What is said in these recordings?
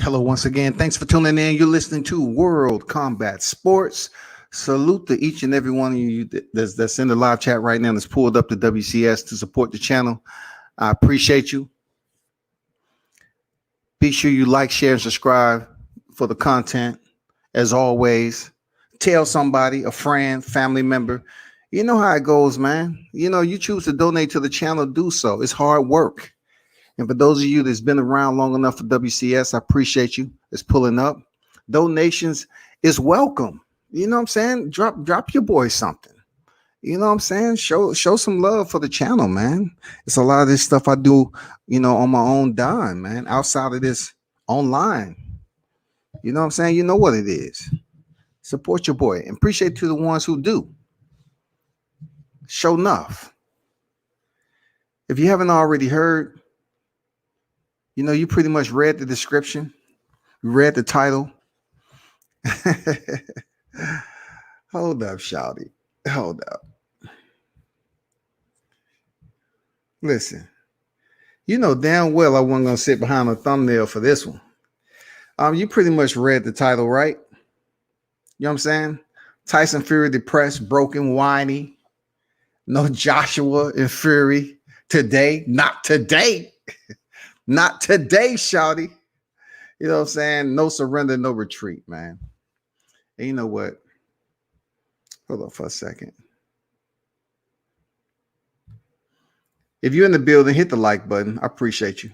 Hello, once again. Thanks for tuning in. You're listening to World Combat Sports. Salute to each and every one of you that's in the live chat right now that's pulled up to WCS to support the channel. I appreciate you. Be sure you like, share, and subscribe for the content. As always, tell somebody, a friend, family member. You know how it goes, man. You know, you choose to donate to the channel, do so. It's hard work. And for those of you that's been around long enough for WCS, I appreciate you. It's pulling up. Donations is welcome. You know what I'm saying? Drop your boy something. You know what I'm saying? Show some love for the channel, man. It's a lot of this stuff I do, you know, on my own dime, man. Outside of this online. You know what I'm saying? You know what it is. Support your boy. And appreciate to the ones who do. Show enough. If you haven't already heard, you know, you pretty much read the description, read the title. Hold up, shawty. Hold up. Listen, you know damn well I wasn't going to sit behind a thumbnail for this one. You pretty much read the title, right? You know what I'm saying? Tyson Fury depressed, broken, whiny. No Joshua and Fury today. Not today. Not today, shawty. You know what I'm saying? No surrender, no retreat, man. And you know what? Hold on for a second. If you're in the building, hit the like button. I appreciate you.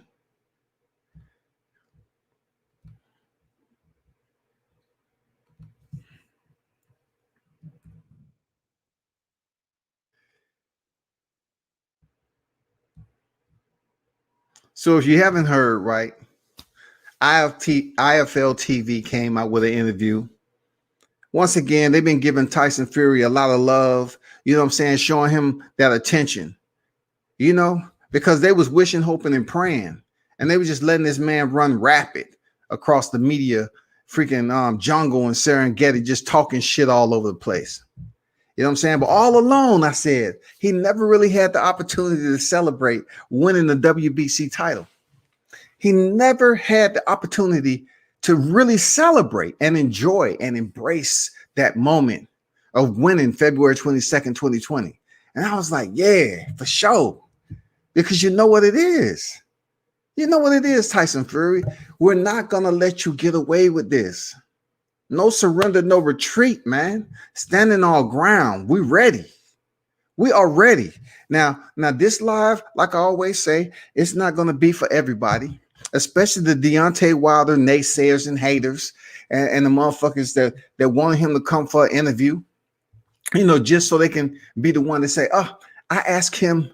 So if you haven't heard, right, IFL TV came out with an interview. Once again, they've been giving Tyson Fury a lot of love, you know what I'm saying, showing him that attention, you know, because they was wishing, hoping, and praying. And they were just letting this man run rapid across the media, freaking jungle and Serengeti, just talking shit all over the place. You know what I'm saying? But all alone, I said, he never really had the opportunity to celebrate winning the WBC title. He never had the opportunity to really celebrate and enjoy and embrace that moment of winning February 22nd, 2020. And I was like, yeah, for sure. Because you know what it is. You know what it is, Tyson Fury. We're not going to let you get away with this. No surrender, no retreat, man. Standing on ground. We ready. We are ready. Now this live, like I always say, it's not going to be for everybody, especially the Deontay Wilder naysayers and haters and the motherfuckers that wanted him to come for an interview, you know, just so they can be the one to say, oh, I asked him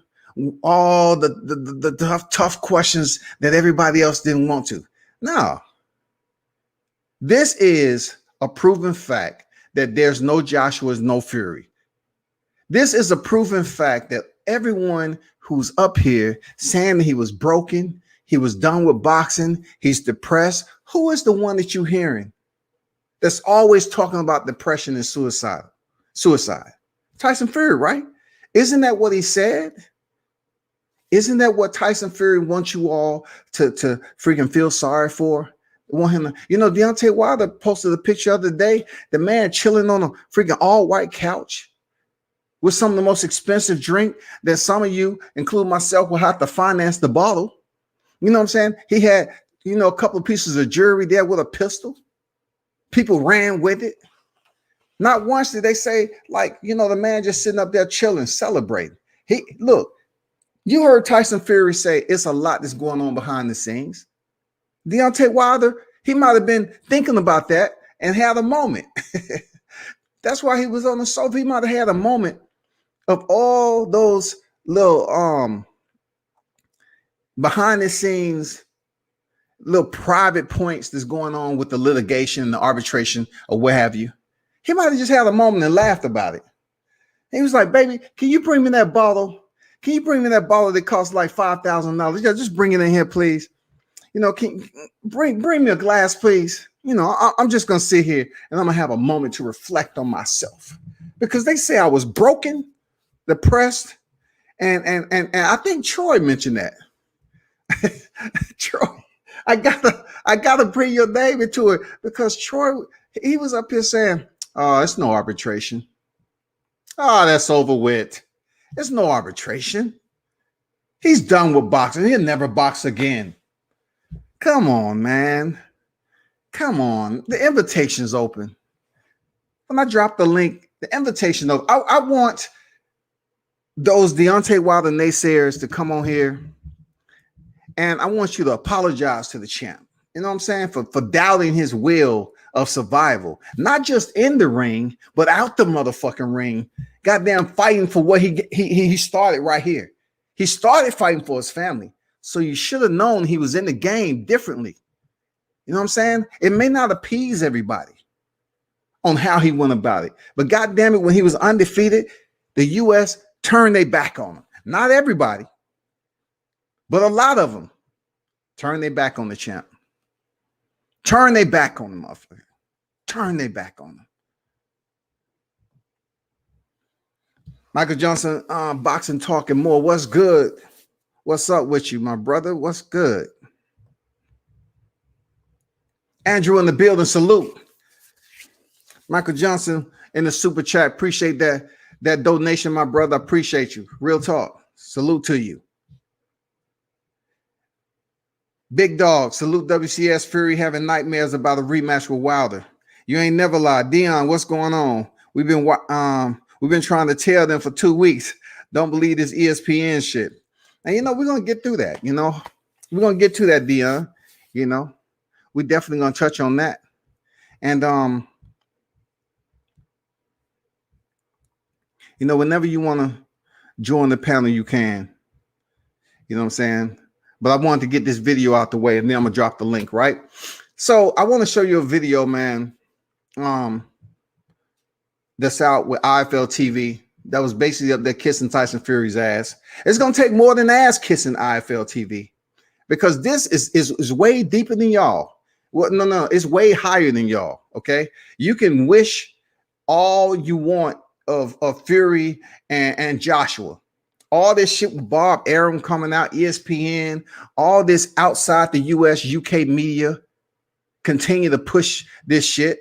all the tough questions that everybody else didn't want to. No. This is a proven fact that there's no Joshua's, no Fury. This is a proven fact that everyone who's up here saying that he was broken, he was done with boxing, he's depressed. Who is the one that you're hearing that's always talking about depression and suicide? Tyson Fury, right? Isn't that what he said? Isn't that what Tyson Fury wants you all to freaking feel sorry for? Want him to, you know, Deontay Wilder posted a picture the other day, the man chilling on a freaking all-white couch with some of the most expensive drink that some of you, including myself, will have to finance the bottle. You know what I'm saying? He had, you know, a couple of pieces of jewelry there with a pistol. People ran with it. Not once did they say, like, you know, the man just sitting up there chilling, celebrating. Look, you heard Tyson Fury say it's a lot that's going on behind the scenes. Deontay Wilder, he might have been thinking about that and had a moment. That's why he was on the sofa. He might have had a moment of all those little behind the scenes little private points that's going on with the litigation and the arbitration or what have you, he might have just had a moment and laughed about it. He was like, baby, can you bring me that bottle? Can you bring me that bottle that costs like $5,000? Yeah, just bring it in here, please. You know, can bring me a glass, please. You know, I'm just gonna sit here and I'm gonna have a moment to reflect on myself, because they say I was broken, depressed, and I think Troy mentioned that. Troy, I gotta bring your name into it, because Troy, he was up here saying, "Oh, it's no arbitration. Oh, that's over with. It's no arbitration. He's done with boxing. He'll never box again." Come on, man. Come on. The invitation's open. When I drop the link, the invitation open. I want those Deontay Wilder naysayers to come on here, and I want you to apologize to the champ. You know what I'm saying? For doubting his will of survival. Not just in the ring, but out the motherfucking ring. Goddamn fighting for what he started right here. He started fighting for his family. So you should have known he was in the game differently. You know what I'm saying? It may not appease everybody on how he went about it, but goddamn it, when he was undefeated, the U.S. turned their back on him. Not everybody, but a lot of them turned their back on the champ. Turn their back on the motherfucker. Turn their back on him. Michael Johnson, boxing talking more. What's good? What's up with you, my brother? What's good? Andrew in the building, salute. Michael Johnson in the super chat. Appreciate that donation, my brother. Appreciate you. Real talk. Salute to you. Big Dog, salute WCS Fury having nightmares about a rematch with Wiilder. You ain't never lied. Dion, what's going on? We've been trying to tell them for 2 weeks. Don't believe this ESPN shit. And you know, we're gonna get through that. You know, we're gonna get to that, Dion. You know, we're definitely gonna touch on that. And you know, whenever you want to join the panel, you can. You know what I'm saying? But I wanted to get this video out the way, and then I'm gonna drop the link, right? So I want to show you a video, man. That's out with IFL TV. That was basically up there kissing Tyson Fury's ass. It's gonna take more than ass kissing IFL TV, because this is way deeper than y'all. Well, no, it's way higher than y'all. Okay, you can wish all you want of Fury and Joshua. All this shit with Bob Arum coming out, ESPN, all this outside the US, UK media continue to push this shit.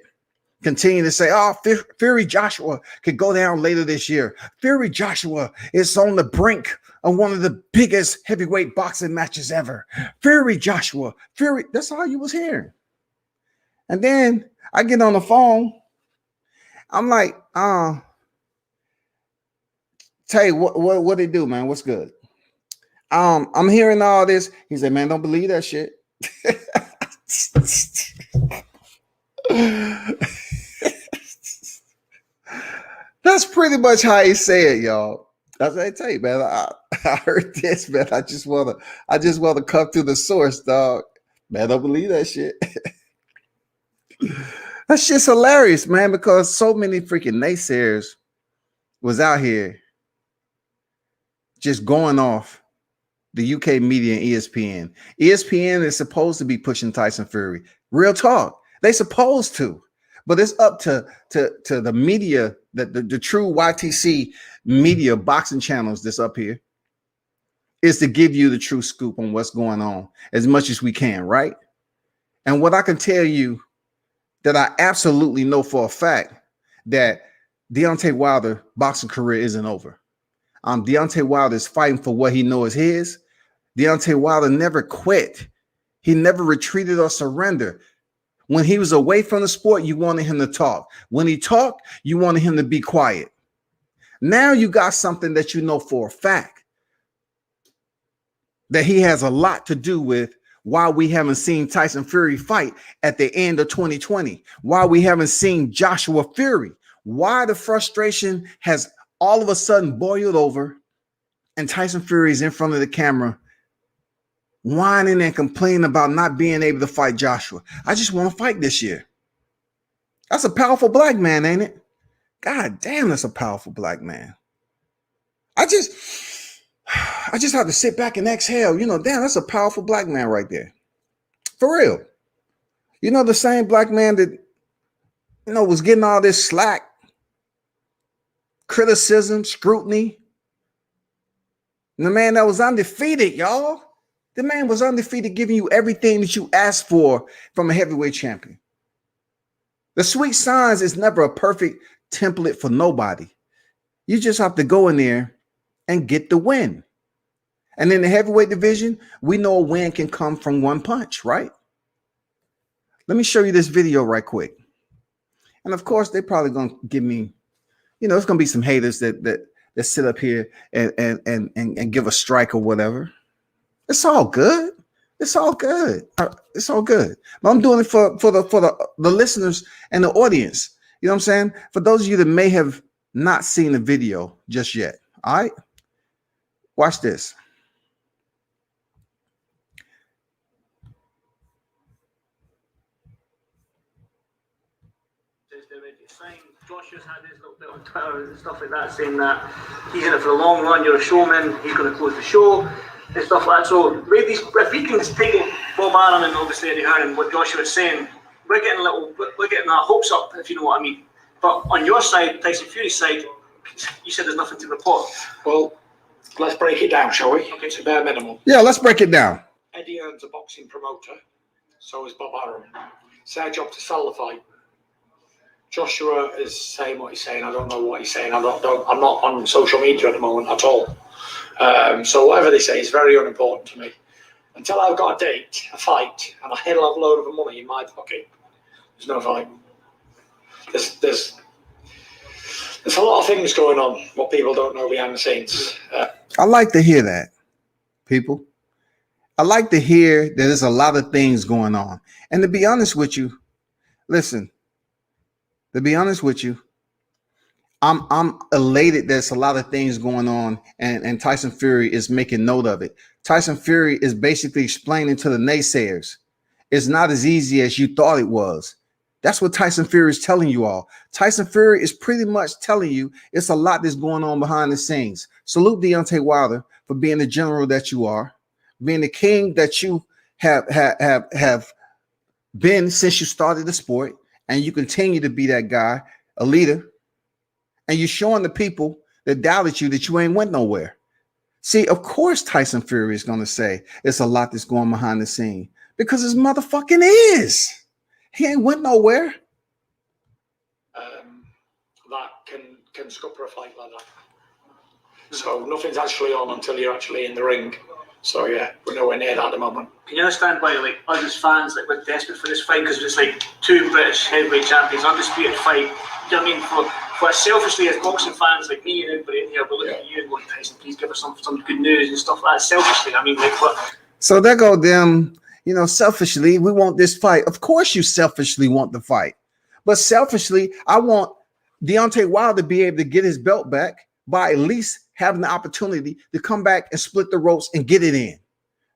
Continue to say, oh, Fury Joshua could go down later this year. Fury Joshua is on the brink of one of the biggest heavyweight boxing matches ever. Fury Joshua, Fury. That's all you was hearing. And then I get on the phone. I'm like, Tay, what they do, man? What's good? I'm hearing all this. He said, man, don't believe that shit. That's pretty much how he said, y'all. That's what I tell you, man. I heard this, man. I just want to come to the source, dog. Man, don't believe that shit. That shit's hilarious, man, because so many freaking naysayers was out here just going off the UK media and ESPN. ESPN is supposed to be pushing Tyson Fury. Real talk. They supposed to. But it's up to the media, the true YTC media boxing channels that's up here, is to give you the true scoop on what's going on as much as we can, right? And what I can tell you that I absolutely know for a fact, that Deontay Wilder boxing career isn't over. Deontay Wilder is fighting for what he knows is his. Deontay Wilder never quit. He never retreated or surrendered. When he was away from the sport, you wanted him to talk. When he talked, you wanted him to be quiet. Now you got something that you know for a fact that he has a lot to do with why we haven't seen Tyson Fury fight at the end of 2020, why we haven't seen Joshua Fury, why the frustration has all of a sudden boiled over, and Tyson Fury is in front of the camera whining and complaining about not being able to fight Joshua. I just want to fight this year. That's a powerful black man, ain't it? God damn, that's a powerful black man. I just have to sit back and exhale. You know, damn, that's a powerful black man right there. For real. You know, the same black man that, you know, was getting all this slack, criticism, scrutiny. And the man that was undefeated, y'all. The man was undefeated, giving you everything that you asked for from a heavyweight champion. The sweet science is never a perfect template for nobody. You just have to go in there and get the win. And in the heavyweight division, we know a win can come from one punch, right? Let me show you this video right quick. And of course, they're probably going to give me, you know, it's going to be some haters that sit up here and give a strike or whatever. It's all good. It's all good. It's all good. But I'm doing it for the listeners and the audience. You know what I'm saying? For those of you that may have not seen the video just yet. All right. Watch this. Joshua's had his little bit on Twitter and stuff like that, saying that he's in it for the long run. You're a showman. He's going to close the show and stuff like that. So, if we can take Bob Arum and obviously Eddie Hearn and what Joshua is saying, we're getting our hopes up, if you know what I mean. But on your side, Tyson Fury's side, you said there's nothing to report. Well, let's break it down, shall we? Okay. It's a bare minimum. Yeah, let's break it down. Eddie Hearn's a boxing promoter. So is Bob Arum. It's their job to sell the fight. Joshua is saying what he's saying. I don't know what he's saying. I'm not on social media at the moment at all. So whatever they say is very unimportant to me. Until I've got a date, a fight, and a hell of a load of money in my pocket, there's no fight. There's a lot of things going on, what people don't know behind the scenes. I like to hear that, people. I like to hear that there's a lot of things going on. And to be honest with you, listen, to be honest with you, I'm elated there's a lot of things going on, and Tyson Fury is making note of it. Tyson Fury is basically explaining to the naysayers, it's not as easy as you thought it was. That's what Tyson Fury is telling you all. Tyson Fury is pretty much telling you it's a lot that's going on behind the scenes. Salute Deontay Wilder for being the general that you are, being the king that you have been since you started the sport, and you continue to be that guy, a leader. And you're showing the people that doubted you that you ain't went nowhere. See, of course, Tyson Fury is going to say it's a lot that's going behind the scene because his motherfucking is. He ain't went nowhere. That can scupper a fight like that. So nothing's actually on until you're actually in the ring. So yeah, we're nowhere near that at the moment. Can you understand why, like, us as fans, like, we're desperate for this fight because it's like two British heavyweight champions, undisputed fight. You know what I mean? For selfishly as boxing fans like me and everybody in here, we're looking at you and going, Tyson, please give us some good news and stuff like that. Selfishly, I mean, like, what? So there go them, you know, selfishly, we want this fight. Of course you selfishly want the fight. But selfishly, I want Deontay Wilder to be able to get his belt back by at least having the opportunity to come back and split the ropes and get it in,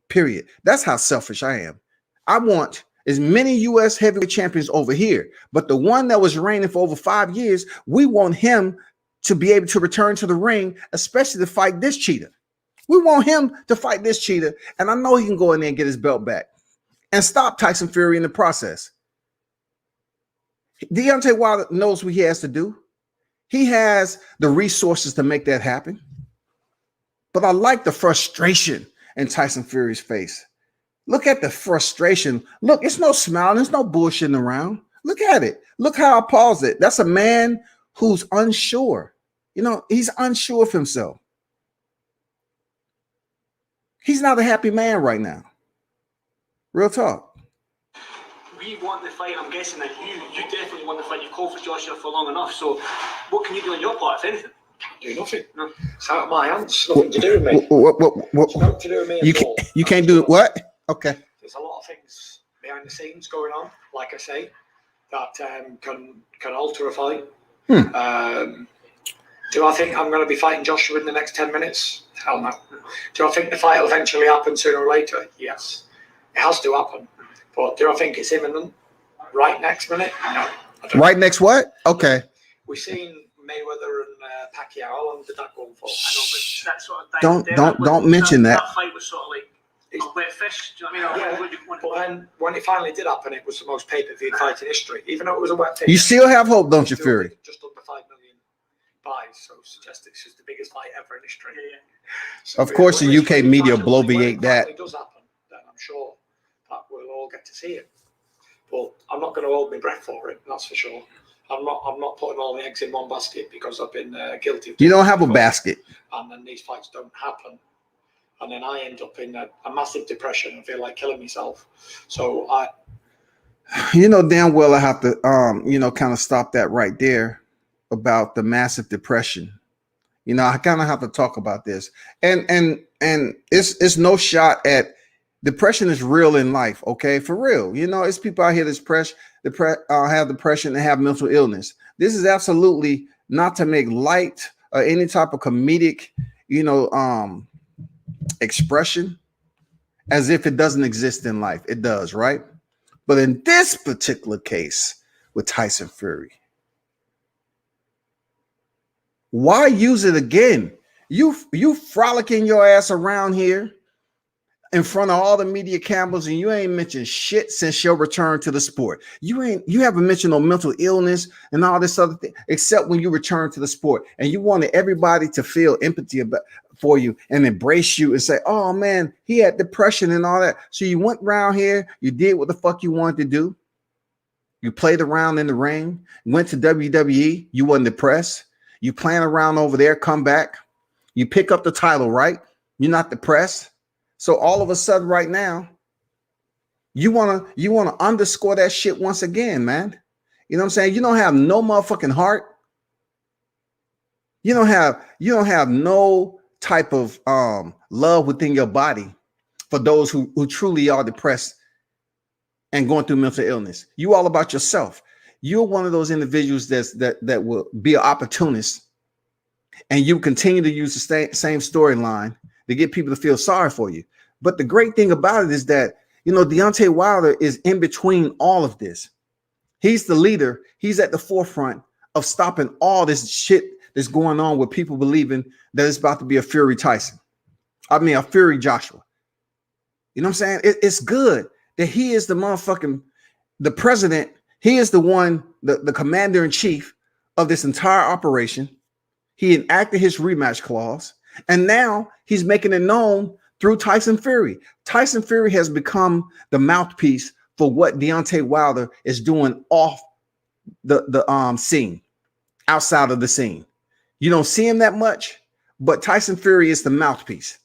period. That's how selfish I am. I want as many U.S. heavyweight champions over here, but the one that was reigning for over 5 years, we want him to be able to return to the ring, especially to fight this cheater. We want him to fight this cheater, and I know he can go in there and get his belt back and stop Tyson Fury in the process. Deontay Wilder knows what he has to do. He has the resources to make that happen. But I like the frustration in Tyson Fury's face. Look at the frustration. Look, it's no smiling. There's no bullshitting around. Look at it. Look how I paused it. That's a man who's unsure. You know, he's unsure of himself. He's not a happy man right now. Real talk. We want the fight. I'm guessing that you definitely want the fight. You've called for Joshua for long enough. So what can you do on your part, if anything? Can't do nothing. No. It's out of my hands. Nothing to do with me. It's nothing to do with me at all. You can't do it. What? Okay. There's a lot of things behind the scenes going on, like I say, that can alter a fight. Do I think I'm going to be fighting Joshua in the next 10 minutes? Hell no. Do I think the fight will eventually happen sooner or later? Yes. It has to happen. But do I think it's imminent? Right next minute? No. Right next what? Okay. We've seen Mayweather and Pacquiao. How long did that go on for? That sort of Don't mention that. That fight was sort of like a wet fish. Do you know what I mean? Yeah, but then when it finally did happen, it was the most pay-per-view fight in history. Even though it was a wet fish. You still have hope, don't you, Fury? Just under 5 million buys, so suggest it's just the biggest fight ever in history. Yeah. So of course, the UK media bloviate that. When it does happen, then I'm sure that we'll all get to see it. But I'm not going to hold my breath for it. That's for sure. I'm not putting all my eggs in one basket because I've been guilty of. You don't have a basket. And then these fights don't happen, and then I end up in a massive depression and feel like killing myself. So you know damn well I have to kind of stop that right there about the massive depression. You know, I kind of have to talk about this, and it's no shot at depression. Is real in life, okay, for real. You know, it's people out here that's have depression and have mental illness. This is absolutely not to make light or any type of comedic, expression as if it doesn't exist in life. It does, right? But in this particular case with Tyson Fury, why use it again? You frolicking your ass around here in front of all the media cameras, and you ain't mentioned shit since your return to the sport. You haven't mentioned no mental illness and all this other thing, except when you return to the sport, and you wanted everybody to feel empathy for you and embrace you and say, "Oh man, he had depression and all that." So you went around here, you did what the fuck you wanted to do. You played around in the ring, went to WWE, you wasn't depressed. You playing around over there, come back, you pick up the title, right? You're not depressed. So all of a sudden right now, you want to underscore that shit once again, man. You know what I'm saying? You don't have no motherfucking heart. You don't have no type of love within your body for those who truly are depressed and going through mental illness. You all about yourself. You're one of those individuals that will be an opportunist, and you continue to use the same storyline to get people to feel sorry for you. But the great thing about it is that, Deontay Wilder is in between all of this. He's the leader. He's at the forefront of stopping all this shit that's going on with people believing that it's about to be a Fury Tyson. I mean, a Fury Joshua. You know what I'm saying? It's good that he is the president. He is the one, the commander in chief of this entire operation. He enacted his rematch clause. And now he's making it known through Tyson Fury. Tyson Fury has become the mouthpiece for what Deontay Wilder is doing off the scene, outside of the scene. You don't see him that much, but Tyson Fury is the mouthpiece.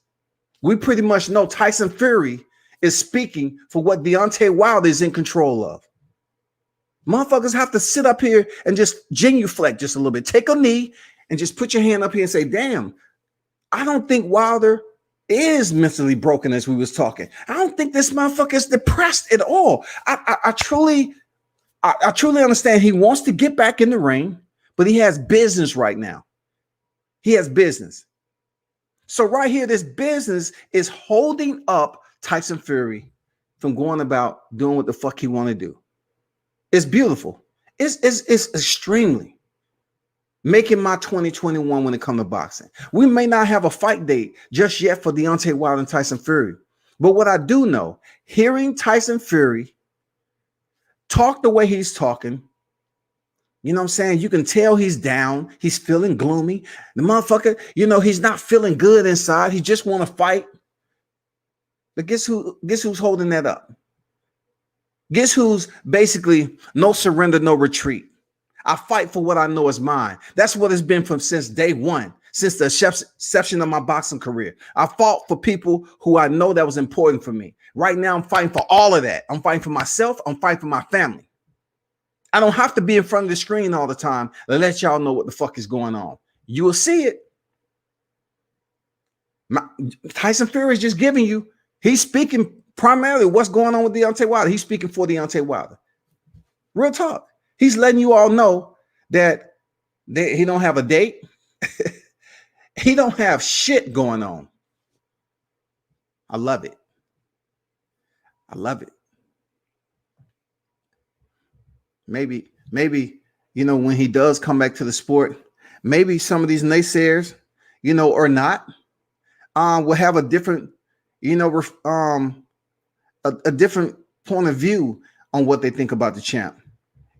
We pretty much know Tyson Fury is speaking for what Deontay Wilder is in control of. Motherfuckers have to sit up here and just genuflect just a little bit. Take a knee and just put your hand up here and say, damn, I don't think Wilder is mentally broken, as we was talking. I don't think this motherfucker is depressed at all. I truly understand he wants to get back in the ring, but he has business right now. He has business. So right here, this business is holding up Tyson Fury from going about doing what the fuck he want to do. It's beautiful. It's extremely making my 2021 when it comes to boxing. We may not have a fight date just yet for Deontay Wilder and Tyson Fury. But what I do know, hearing Tyson Fury talk the way he's talking, you know what I'm saying? You can tell he's down. He's feeling gloomy. The motherfucker, he's not feeling good inside. He just want to fight. But guess who's holding that up? Guess who's basically no surrender, no retreat. I fight for what I know is mine. That's what it's been since day one, since the inception of my boxing career. I fought for people who I know that was important for me. Right now, I'm fighting for all of that. I'm fighting for myself. I'm fighting for my family. I don't have to be in front of the screen all the time to let y'all know what the fuck is going on. You will see it. Tyson Fury is just giving you, he's speaking primarily what's going on with Deontay Wilder. He's speaking for Deontay Wilder. Real talk. He's letting you all know that he don't have a date. He don't have shit going on. I love it. I love it. Maybe, when he does come back to the sport, maybe some of these naysayers, or not, will have a different, a different point of view on what they think about the champ.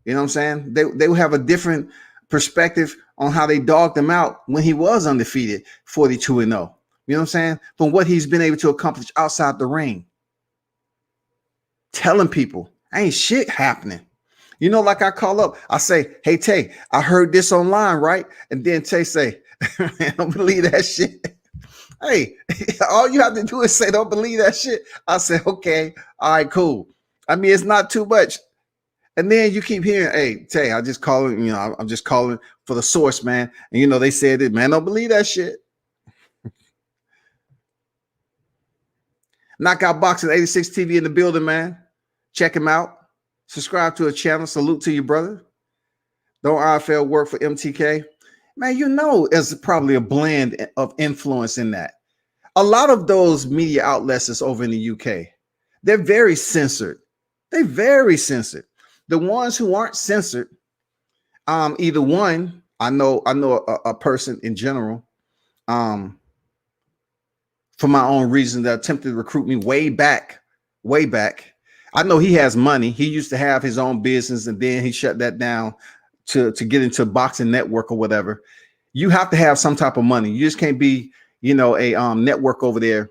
You know what I'm saying? They will have a different perspective on how they dogged him out when he was undefeated, 42-0. You know what I'm saying? From what he's been able to accomplish outside the ring. Telling people, ain't shit happening. Like I call up, I say, hey, Tay, I heard this online, right? And then Tay say, man, don't believe that shit. Hey, all you have to do is say, don't believe that shit. I say, okay, all right, cool. I mean, it's not too much. And then you keep hearing, hey, Tay, I just calling, I'm just calling for the source, man. And, they said it, man, don't believe that shit. Knockout Boxing 86 TV in the building, man. Check him out. Subscribe to a channel. Salute to you, brother. Don't IFL work for MTK? Man, there's probably a blend of influence in that. A lot of those media outlets that's over in the UK, they're very censored. They're very censored. The ones who aren't censored, either one, I know a person in general, for my own reason, that attempted to recruit me way back. I know he has money. He used to have his own business, and then he shut that down to get into boxing network or whatever. You have to have some type of money. You just can't be, a network over there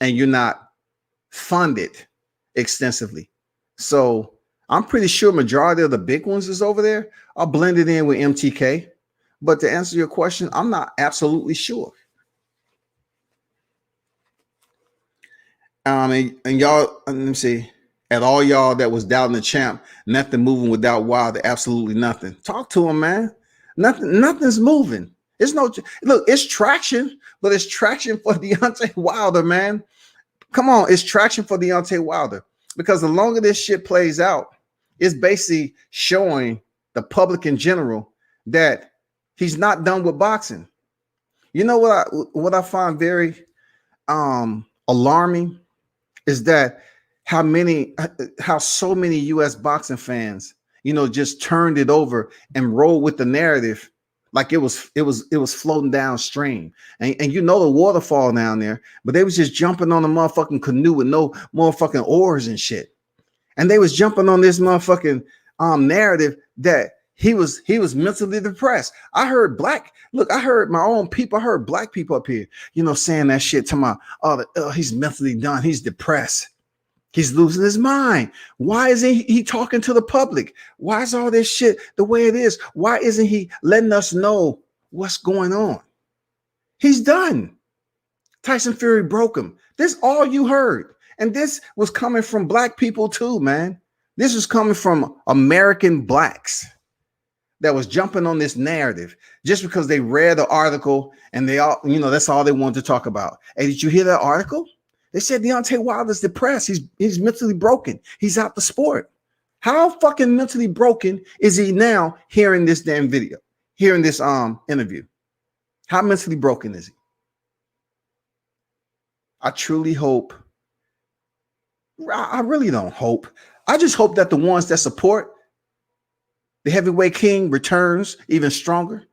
and you're not funded extensively. So I'm pretty sure majority of the big ones is over there are blended in with MTK. But to answer your question, I'm not absolutely sure. And y'all, let me see. At all y'all that was doubting the champ, nothing moving without Wiilder, absolutely nothing. Talk to him, man. Nothing's moving. It's it's traction, but it's traction for Deontay Wilder, man. Come on, it's traction for Deontay Wilder. Because the longer this shit plays out, it's basically showing the public in general that he's not done with boxing. You know what I find very alarming is that how so many US boxing fans, just turned it over and rolled with the narrative like it was floating downstream. And the waterfall down there, but they was just jumping on the motherfucking canoe with no motherfucking oars and shit. And they was jumping on this motherfucking narrative that he was mentally depressed. I heard my own people, I heard black people up here, saying that shit to my he's mentally done, he's depressed. He's losing his mind. Why isn't he talking to the public? Why is all this shit the way it is? Why isn't he letting us know what's going on? He's done. Tyson Fury broke him. This all you heard. And this was coming from black people too, man. This was coming from American blacks that was jumping on this narrative just because they read the article and they all, that's all they wanted to talk about. Hey, did you hear that article? They said Deontay Wilder's depressed. He's mentally broken. He's out the sport. How fucking mentally broken is he now hearing this damn video, hearing this interview? How mentally broken is he? I truly hope. I really don't hope. I just hope that the ones that support the heavyweight king returns even stronger.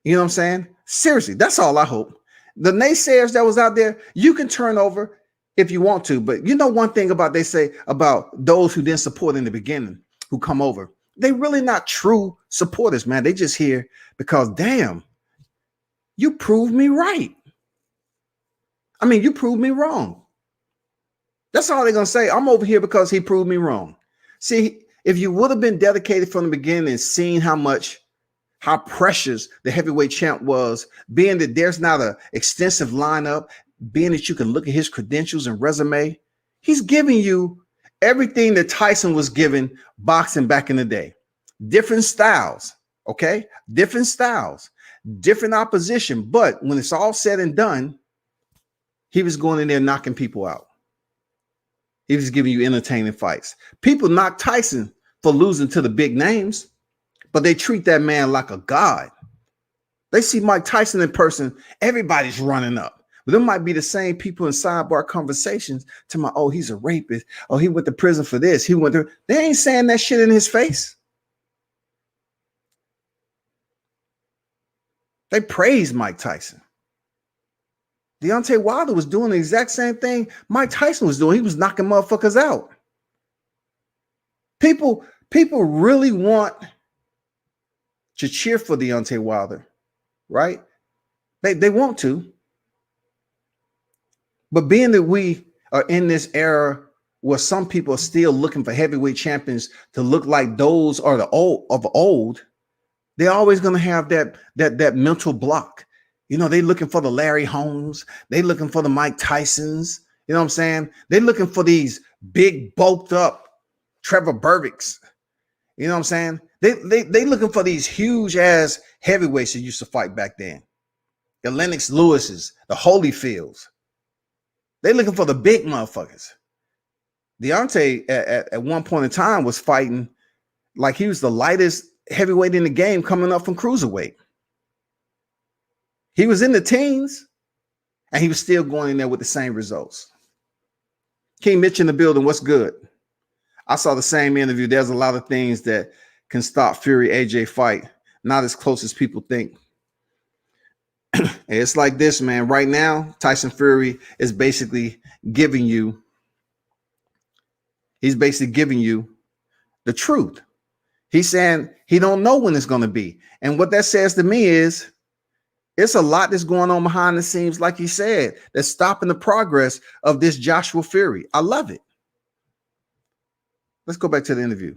You know what I'm saying? Seriously, that's all I hope. The naysayers that was out there, you can turn over if you want to. But one thing they say about those who didn't support in the beginning, who come over, they really not true supporters, man. They just here because, damn, you proved me right. I mean, you proved me wrong. That's all they're going to say. I'm over here because he proved me wrong. See, if you would have been dedicated from the beginning and seen how precious the heavyweight champ was, being that there's not an extensive lineup, being that you can look at his credentials and resume, he's giving you everything that Tyson was given boxing back in the day. Different styles, okay? Different styles, different opposition. But when it's all said and done, he was going in there knocking people out. He was giving you entertaining fights. People knock Tyson for losing to the big names, but they treat that man like a god. They see Mike Tyson in person, everybody's running up. But there might be the same people in sidebar conversations to my, oh, he's a rapist. Oh, he went to prison for this. He went to, they ain't saying that shit in his face. They praise Mike Tyson. Deontay Wilder was doing the exact same thing Mike Tyson was doing. He was knocking motherfuckers out. People really want to cheer for Deontay Wilder, right? They want to. But being that we are in this era where some people are still looking for heavyweight champions to look like those are the old, they're always going to have that mental block. You know, they looking for the Larry Holmes. They looking for the Mike Tysons. You know what I'm saying? They're looking for these big, bulked up Trevor Bervicks. You know what I'm saying? They looking for these huge ass heavyweights that used to fight back then. The Lennox Lewises, the Holyfields. They looking for the big motherfuckers. Deontay at one point in time was fighting like he was the lightest heavyweight in the game coming up from cruiserweight. He was in the teens and he was still going in there with the same results. King Mitch in the building. What's good? I saw the same interview. There's a lot of things that can stop Fury AJ fight. Not as close as people think. It's like this, man. Right now, Tyson Fury is basically giving you, he's basically giving you the truth. He's saying he don't know when it's going to be. And what that says to me is it's a lot that's going on behind the scenes, like he said, that's stopping the progress of this Joshua Fury. I love it. Let's go back to the interview.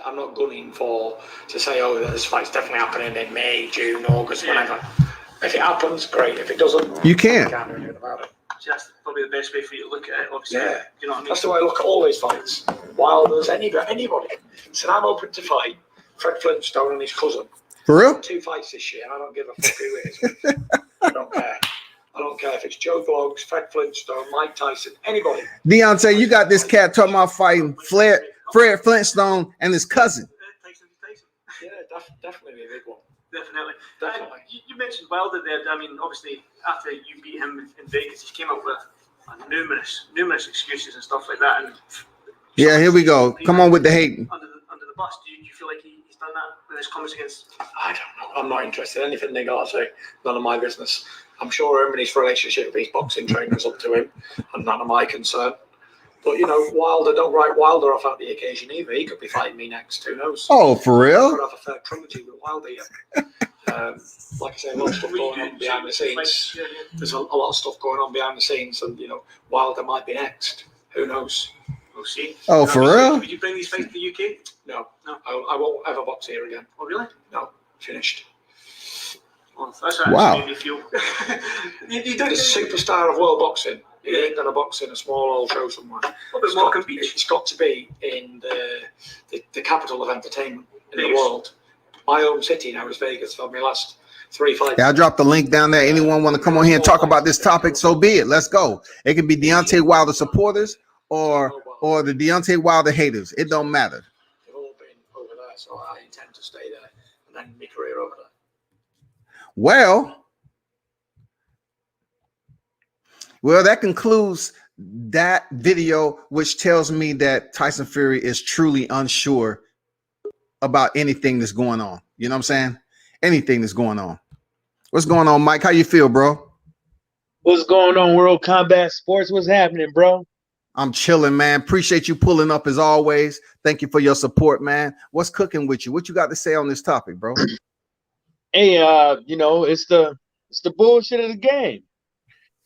I'm not gunning to say, oh, this fight's definitely happening in May, June, August, whenever. If it happens, great. If it doesn't, you can't. Can't do anything about it. So that's probably the best way for you to look at it, obviously. Yeah, you know what I mean? That's the way I look at all these fights. Wilders, anybody. So I'm open to fight Fred Flintstone and his cousin. For real? 2 fights this year, and I don't give a fuck who it is. I don't care. I don't care if it's Joe Vlogs, Fred Flintstone, Mike Tyson, anybody. Deontay, you got this cat talking about fighting Fred Flintstone and his cousin. Tyson. Yeah, definitely be a big one. Definitely. You mentioned Wilder there. I mean, obviously, after you beat him in Vegas, he came up with numerous excuses and stuff like that. And yeah, here we go. Come on with the hating. Under the bus. Do you feel like he's done that in his comments against? I don't know. I'm not interested. Anything they got to say, none of my business. I'm sure everybody's relationship with his boxing trainers up to him, and none of my concern. But, you know, Wilder, don't write Wilder off at the occasion either. He could be fighting me next. Who knows? Oh, for real? Could have a fair trilogy with Wilder, yeah. Like I say, a lot of stuff going on behind the scenes. There's a lot of stuff going on behind the scenes, and, you know, Wilder might be next. Who knows? We'll see. Oh, for real? Would you bring these fights to the UK? No. I won't ever box here again. Oh, really? No. Finished. Well, that's wow. Made me feel. you don't. The superstar of world boxing. He ain't gonna box in a small old show somewhere. It's got to be in the capital of entertainment in the world. My home city now is Vegas. For my last 3 fights. Yeah, I dropped the link down there. Anyone want to come on here and talk about this topic? So be it. Let's go. It can be Deontay Wilder supporters or the Deontay Wilder haters. It don't matter. They've all been over there, so I intend to stay there and then my career over there. Well, that concludes that video, which tells me that Tyson Fury is truly unsure about anything that's going on. You know what I'm saying? Anything that's going on. What's going on, Mike? How you feel, bro? What's going on, World Combat Sports? What's happening, bro? I'm chilling, man. Appreciate you pulling up as always. Thank you for your support, man. What's cooking with you? What you got to say on this topic, bro? Hey, you know, it's the bullshit of the game.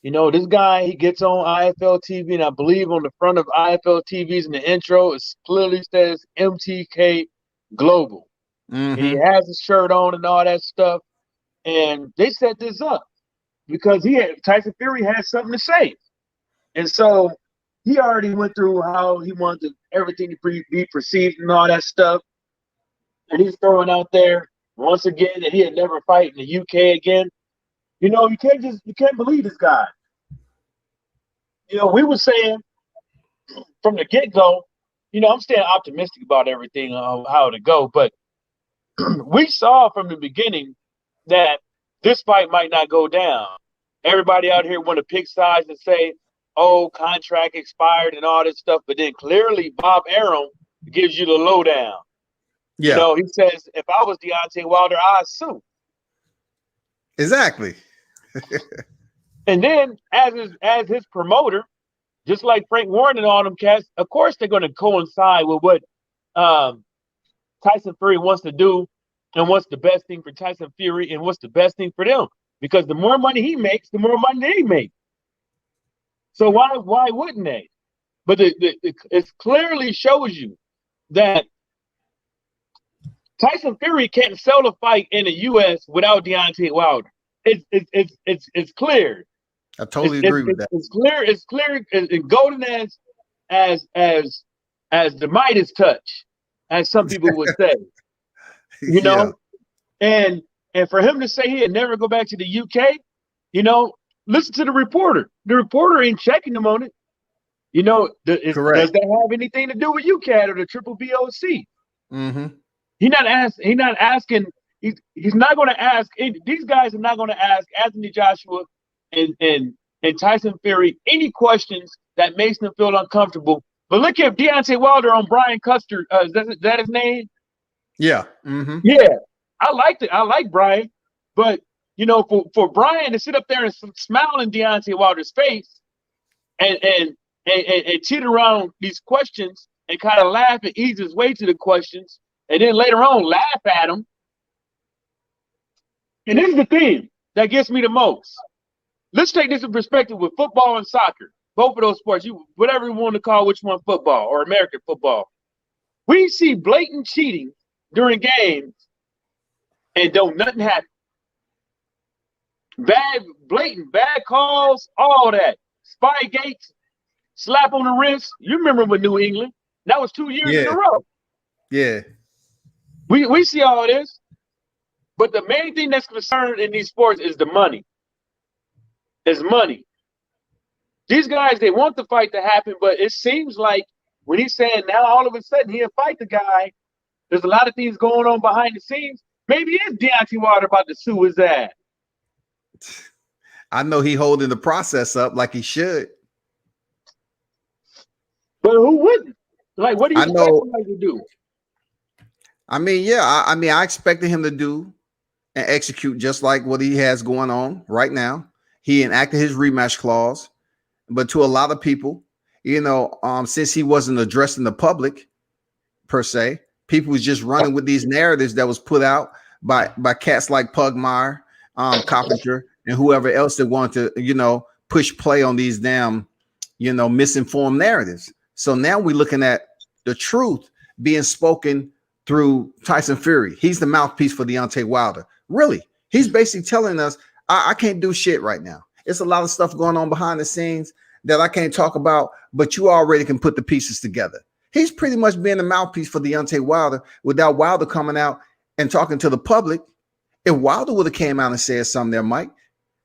You know, this guy, he gets on IFL TV, and I believe on the front of IFL TV's in the intro, it clearly says MTK Global. Mm-hmm. And he has his shirt on and all that stuff. And they set this up because Tyson Fury had something to say. And so he already went through how he wanted everything to be perceived and all that stuff. And he's throwing out there once again that he'd never fight in the UK again. You know, you can't believe this guy. You know, we were saying from the get-go, I'm staying optimistic about everything, how to go. But we saw from the beginning that this fight might not go down. Everybody out here want to pick sides and say, oh, contract expired and all this stuff. But then clearly Bob Arum gives you the lowdown. Yeah. He says, if I was Deontay Wilder, I'd sue. Exactly. And then as his promoter, just like Frank Warren and all them cats, of course they're going to coincide with what Tyson Fury wants to do and what's the best thing for Tyson Fury and what's the best thing for them. Because the more money he makes, the more money they make. So why wouldn't they? But it clearly shows you that Tyson Fury can't sell a fight in the U.S. without Deontay Wilder. It's clear. I totally agree with that. It's clear. It's clear. And golden as the Midas touch, as some people would say. And for him to say he'd never go back to the UK, listen to the reporter. The reporter ain't checking him on it. Does that have anything to do with UCAD or the triple BOC? Mm-hmm. He's not asking. He's not going to ask. These guys are not going to ask Anthony Joshua and Tyson Fury any questions that makes them feel uncomfortable. But look at Deontay Wilder on Brian Custer. Is that his name? Yeah. Mm-hmm. Yeah. I liked it. I like Brian. But, for Brian to sit up there and smile in Deontay Wilder's face and cheat around these questions and kind of laugh and ease his way to the questions and then later on laugh at him. And this is the thing that gets me the most. Let's take this in perspective with football and soccer. Both of those sports, whatever you want to call which one football or American football. We see blatant cheating during games and don't nothing happen. Bad calls, all that. Spygate, slap on the wrist. You remember with New England. That was 2 years in a row. Yeah. We see all this. But the main thing that's concerned in these sports is the money. It's money. These guys, they want the fight to happen, but it seems like when he's saying now all of a sudden he'll fight the guy, there's a lot of things going on behind the scenes. Maybe it's Deontay Wilder about to sue his ass. I know he holding the process up like he should. But who wouldn't? Like, what do you expect somebody to do? I mean, yeah, I expected him to do and execute just like what he has going on right now. He enacted his rematch clause, but to a lot of people, since he wasn't addressing the public per se, people was just running with these narratives that was put out by cats like Pugmire, Coppinger, and whoever else that wanted to, push play on these damn, misinformed narratives. So now we're looking at the truth being spoken through Tyson Fury. He's the mouthpiece for Deontay Wilder. Really, he's basically telling us, I can't do shit right now. It's a lot of stuff going on behind the scenes that I can't talk about, but you already can put the pieces together. He's pretty much being the mouthpiece for Deontay Wilder without Wilder coming out and talking to the public. If Wilder would have came out and said something there, Mike,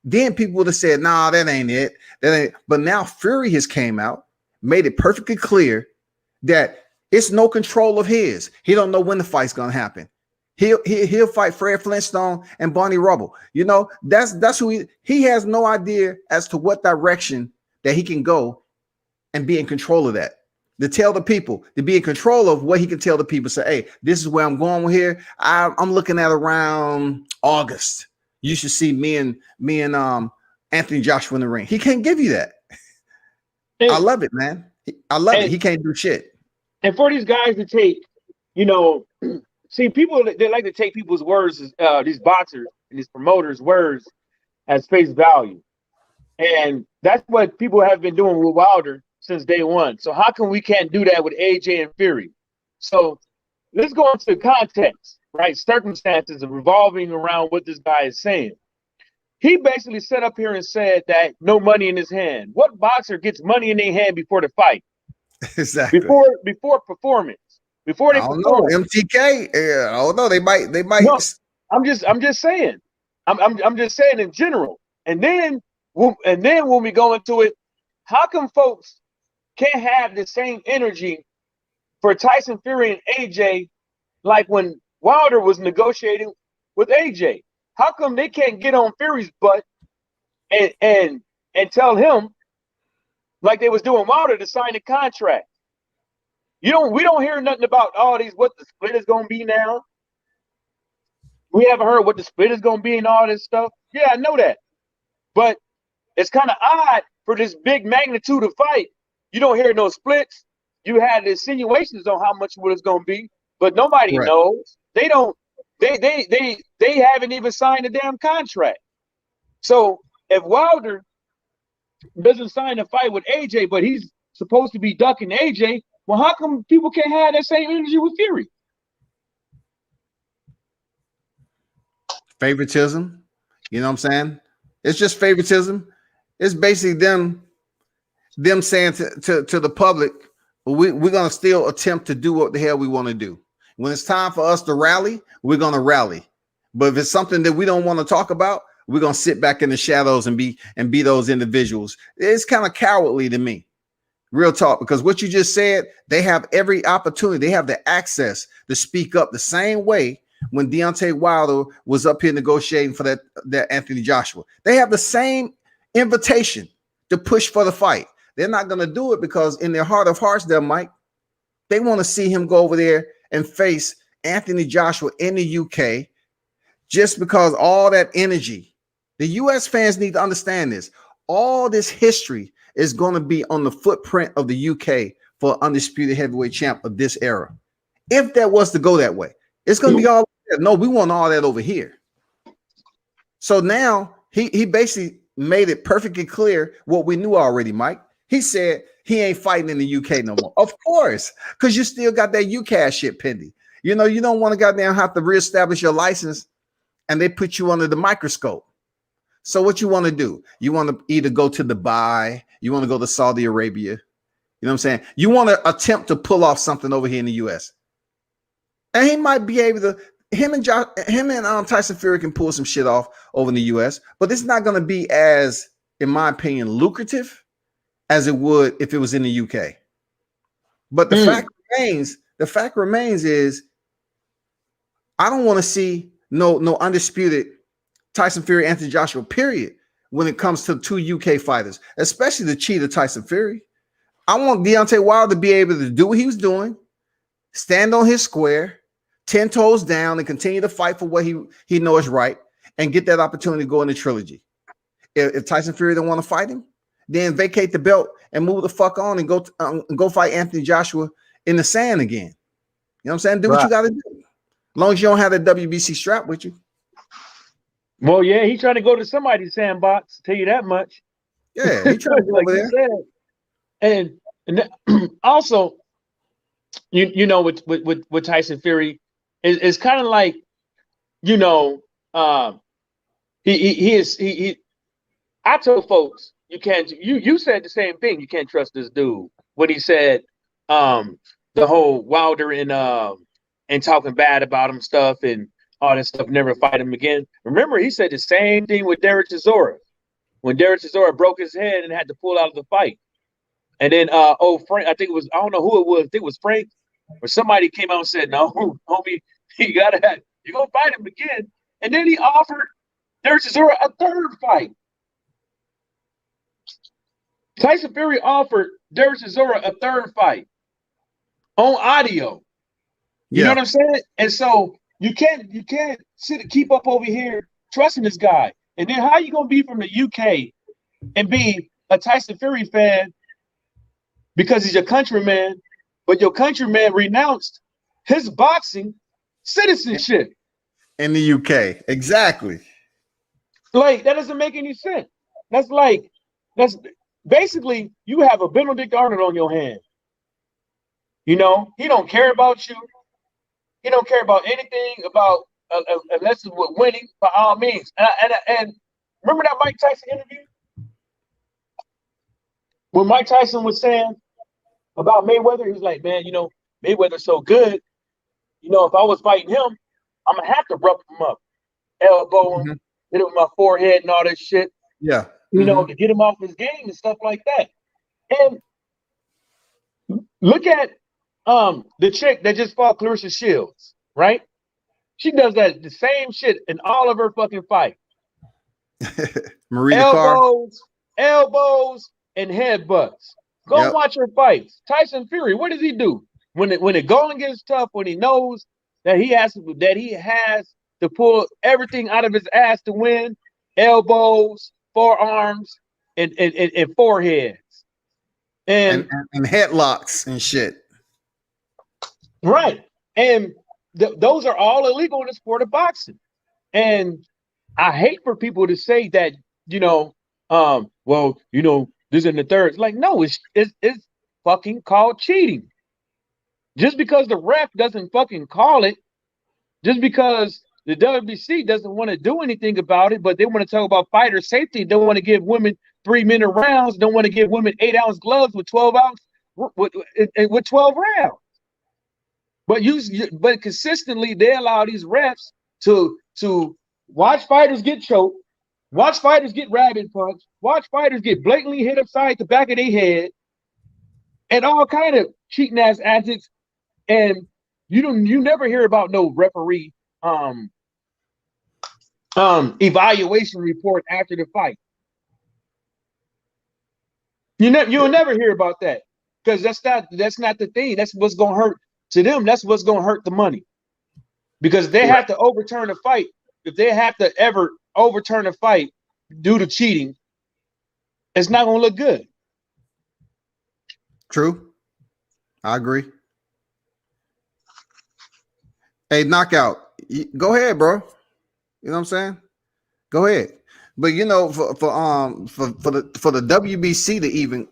then people would have said, nah, that ain't it. That ain't. But now Fury has came out, made it perfectly clear that it's no control of his. He don't know when the fight's gonna happen. He'll fight Fred Flintstone and Barney Rubble. That's who he has no idea as to what direction that he can go and be in control of that. To tell the people, to be in control of what he can tell the people, say, hey, this is where I'm going here. I'm looking at around August. You should see me and Anthony Joshua in the ring. He can't give you that. I love it, man. I love it. He can't do shit. And for these guys to take, see, people, they like to take people's words, these boxers and these promoters' words as face value. And that's what people have been doing with Wilder since day one. So how come we can't do that with AJ and Fury? So let's go into context, right? Circumstances of revolving around what this guy is saying. He basically sat up here and said that no money in his hand. What boxer gets money in their hand before the fight? Exactly. Before performance. Before they perform. MTK. I don't know. They might. No, I'm just saying. I'm just saying in general. And then when we go into it, how come folks can't have the same energy for Tyson Fury and AJ, like when Wilder was negotiating with AJ. How come they can't get on Fury's butt and tell him, like they was doing Wilder, to sign the contract? We don't hear nothing about all these, what the split is gonna be now. We haven't heard what the split is gonna be and all this stuff. Yeah, I know that. But it's kind of odd for this big magnitude of fight. You don't hear no splits. You had insinuations on how much what it's gonna be, but nobody knows. They don't. They haven't even signed a damn contract. So if Wilder doesn't sign a fight with AJ, but he's supposed to be ducking AJ, well, how come people can't have that same energy with Fury? Favoritism. You know what I'm saying? It's just favoritism. It's basically them saying to the public, we're gonna still attempt to do what the hell we want to do. When it's time for us to rally, we're gonna rally. But if it's something that we don't want to talk about, we're gonna sit back in the shadows and be those individuals. It's kind of cowardly to me. Real talk, because what you just said, they have every opportunity. They have the access to speak up the same way when Deontay Wilder was up here negotiating for that Anthony Joshua. They have the same invitation to push for the fight. They're not going to do it because in their heart of hearts, there, Mike, they want to see him go over there and face Anthony Joshua in the UK, just because all that energy. The US fans need to understand this. All this history is going to be on the footprint of the UK for undisputed heavyweight champ of this era. If that was to go that way, it's going to be all there. No, we want all that over here. So now he basically made it perfectly clear what we knew already, Mike. He said he ain't fighting in the UK no more. Of course, because you still got that UCAS shit pending. You know, you don't want to goddamn have to reestablish your license and they put you under the microscope. So what you want to do? You want to either go to Dubai, you want to go to Saudi Arabia. You know what I'm saying? You want to attempt to pull off something over here in the US. And he might be able to, him and Tyson Fury can pull some shit off over in the US, but it's not going to be as, in my opinion, lucrative as it would if it was in the UK. But the fact remains is I don't want to see no undisputed Tyson Fury, Anthony Joshua, period, when it comes to two UK fighters, especially the cheater Tyson Fury. I want Deontay Wilder to be able to do what he was doing, stand on his square, 10 toes down, and continue to fight for what he knows is right, and get that opportunity to go in the trilogy. If Tyson Fury don't want to fight him, then vacate the belt and move the fuck on and go fight Anthony Joshua in the sand again. You know what I'm saying? Do what you got to do. As long as you don't have that WBC strap with you. Well, yeah, he's trying to go to somebody's sandbox, tell you that much. Yeah, he's trying to go like over there. And also, you know, with Tyson Fury, it's kind of like, you know, he I told folks, you said the same thing. You can't trust this dude when he said the whole Wilder and talking bad about him stuff and all that stuff, never fight him again. Remember, he said the same thing with Derek Chisora when Derek Chisora broke his head and had to pull out of the fight. And then Frank, I think it was, I don't know who it was, I think it was Frank or somebody came out and said, no, homie, you're gonna fight him again. And then he offered Derek Chisora a third fight. Tyson Fury offered Derek Chisora a third fight on audio. You know what I'm saying? And so you can't keep up over here trusting this guy. And then how you gonna be from the UK and be a Tyson Fury fan because he's your countryman, but your countryman renounced his boxing citizenship in the UK? Exactly. Like, that doesn't make any sense. That's basically, you have a Benedict Arnold on your hand. You know, he don't care about you. He don't care about anything about unless it's with winning, by all means. And remember that Mike Tyson interview when Mike Tyson was saying about Mayweather? He was like, man, you know, Mayweather's so good. You know, if I was fighting him, I'm gonna have to rough him up, elbow him, hit him with my forehead and all that shit. Yeah, you know, to get him off his game and stuff like that. And look at the chick that just fought Clarissa Shields, right? She does that the same shit in all of her fucking fights. Marie Dakar. Elbows, and headbutts. Go watch her fights. Tyson Fury, what does he do? When it going gets tough, when he knows that he has to pull everything out of his ass to win, elbows, forearms, and foreheads. And headlocks and shit. Right. And those are all illegal in the sport of boxing. And I hate for people to say that, well, this and the third. Like, no, it's fucking called cheating. Just because the ref doesn't fucking call it, just because the WBC doesn't want to do anything about it, but they want to talk about fighter safety, don't want to give women 3-minute rounds, don't want to give women 8-ounce gloves with 12-ounce with 12 rounds. But consistently they allow these refs to watch fighters get choked, watch fighters get rabbit punched, watch fighters get blatantly hit upside the back of their head, and all kind of cheating ass antics. And you never hear about no referee evaluation report after the fight. You'll never hear about that, because that's not the thing. That's what's gonna hurt to them. That's what's gonna hurt the money, because they have to overturn a fight. If they have to ever overturn a fight due to cheating, it's not gonna look good. True, I agree. Hey, knockout, go ahead, bro. You know what I'm saying? Go ahead. But for the WBC to even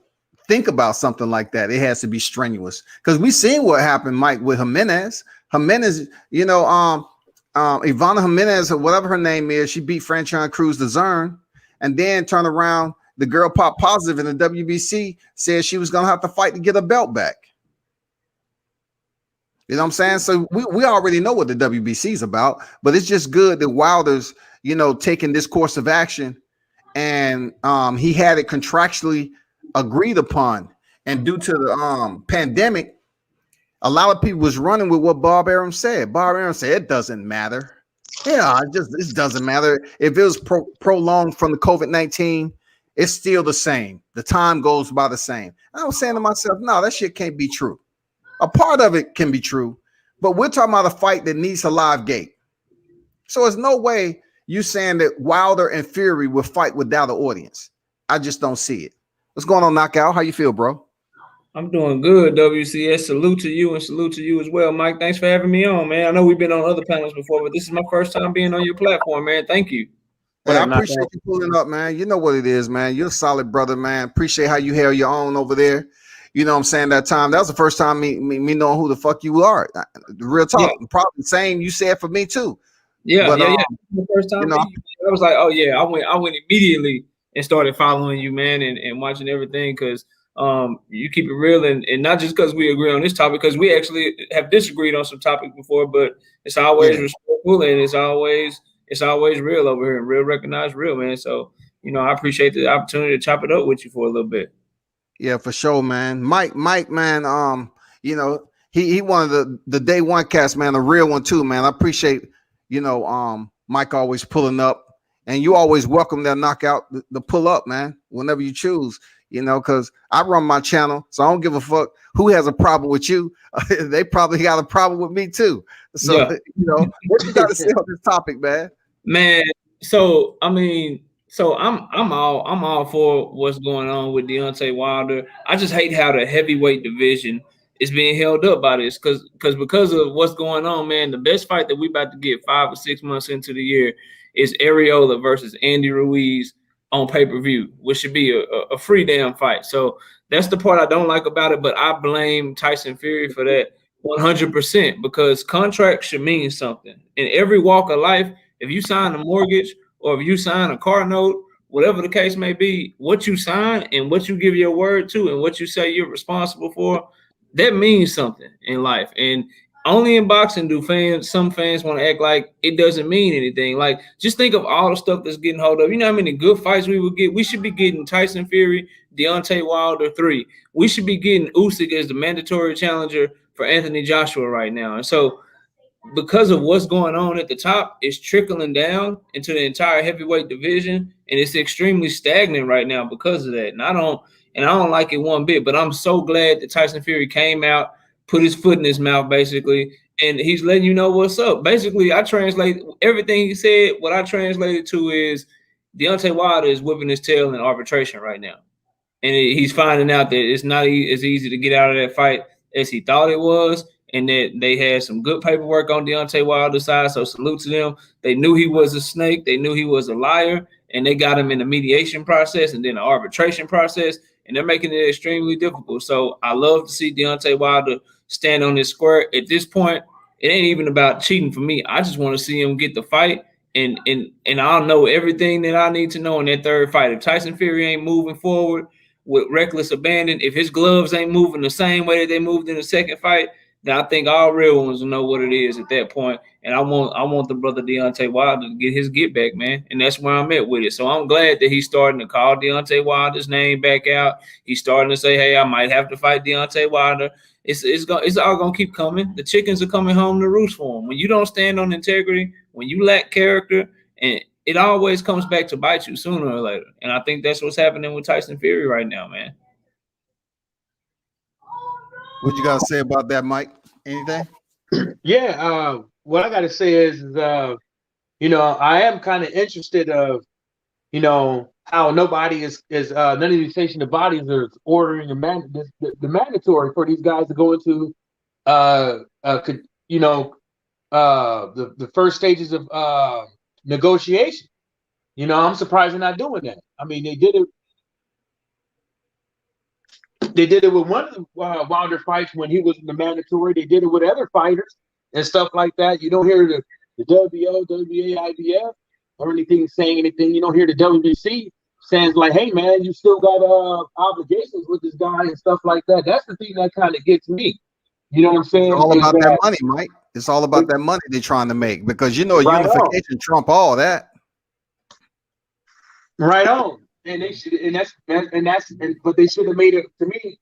think about something like that, it has to be strenuous. Because we seen what happened, Mike, with Jimenez. Ivana Jimenez, or whatever her name is, she beat Franchon Cruz de Zern, and then turn around, the girl popped positive in the WBC, said she was gonna have to fight to get a belt back. You know what I'm saying? So we already know what the WBC is about, but it's just good that Wilder's, taking this course of action, and he had it contractually agreed upon. And due to the pandemic, a lot of people was running with what Bob Arum said. Bob Arum said it doesn't matter. Yeah, it doesn't matter. If it was prolonged from the COVID-19, it's still the same. The time goes by the same. I was saying to myself, no, that shit can't be true. A part of it can be true, but we're talking about a fight that needs a live gate. So there's no way you saying that Wilder and Fury will fight without an audience. I just don't see it. What's going on, Knockout? How you feel, bro? I'm doing good, WCS. Salute to you, and salute to you as well, Mike. Thanks for having me on, man. I know we've been on other panels before, but this is my first time being on your platform, man. Thank you. Hey, I appreciate you pulling up, man. You know what it is, man. You're a solid brother, man. Appreciate how you held your own over there. You know what I'm saying? That was the first time me knowing who the fuck you are. Real talk. Yeah. Probably the same you said for me too. Yeah, but, The first time I was like, oh yeah, I went immediately and started following you, man, and watching everything, because you keep it real, and not just because we agree on this topic, because we actually have disagreed on some topics before, but it's always respectful, and it's always real over here, and real recognized real, man. So I appreciate the opportunity to chop it up with you for a little bit. Yeah, for sure, man. Mike, man, he one of the day one cast, man, a real one too, man. I appreciate, Mike always pulling up, and you always welcome that Knockout to pull up, man, whenever you choose, because I run my channel, so I don't give a fuck who has a problem with you. They probably got a problem with me too. So, what you got to say on this topic, man? Man, so I'm all for what's going on with Deontay Wilder. I just hate how the heavyweight division is being held up by this, because of what's going on, man. The best fight that we about to get 5 or 6 months into the year is Arreola versus Andy Ruiz on pay-per-view, which should be a free damn fight. So that's the part I don't like about it, but I blame Tyson Fury for that 100%, because contracts should mean something. In every walk of life, if you sign a mortgage or if you sign a car note, whatever the case may be, what you sign and what you give your word to and what you say you're responsible for, that means something in life. And only in boxing do some fans want to act like it doesn't mean anything. Like, just think of all the stuff that's getting hold of. You know how many good fights we would get? We should be getting Tyson Fury, Deontay Wilder 3. We should be getting Usyk as the mandatory challenger for Anthony Joshua right now. And so, because of what's going on at the top, it's trickling down into the entire heavyweight division, and it's extremely stagnant right now because of that. And I don't like it one bit. But I'm so glad that Tyson Fury came out, put his foot in his mouth, basically, and he's letting you know what's up. Basically, I translate everything he said. What I translated to is Deontay Wilder is whipping his tail in arbitration right now, and he's finding out that it's not as easy to get out of that fight as he thought it was. And that they had some good paperwork on Deontay Wilder's side, so salute to them. They knew he was a snake. They knew he was a liar, and they got him in the mediation process and then the arbitration process, and they're making it extremely difficult. So I love to see Deontay Wilder stand on his square. At this point, it ain't even about cheating for me. I just want to see him get the fight, and I'll know everything that I need to know in that third fight. If Tyson Fury ain't moving forward with reckless abandon, if his gloves ain't moving the same way that they moved in the second fight, then I think all real ones will know what it is at that point. And I want the brother Deontay Wilder to get his get back, man. And that's where I'm at with it. So I'm glad that he's starting to call Deontay Wilder's name back out. He's starting to say, hey, I might have to fight Deontay Wilder. It's all gonna keep coming. The chickens are coming home to roost for him. When you don't stand on integrity, when you lack character, and it always comes back to bite you sooner or later. And I think that's what's happening with Tyson Fury right now, man. What you got to say about that, Mike? Anything? Yeah, what I got to say is, you know, I am kind of interested of, you know, how nobody is none of these sanctioned bodies are ordering the mandatory for these guys to go into, you know, the first stages of negotiation. You know, I'm surprised they're not doing that. I mean, they did it. They did it with one of the Wilder fights when he was in the mandatory. They did it with other fighters and stuff like that. You don't hear the WO, WA, IBF or anything saying anything. You don't hear the WBC saying like, hey, man, you still got obligations with this guy and stuff like that. That's the thing that kind of gets me. You know what I'm saying? It's all about that money, Mike. It's all about that money they're trying to make because, you know, right unification on. trump all that. Right on. And they should, but they should have made it to me.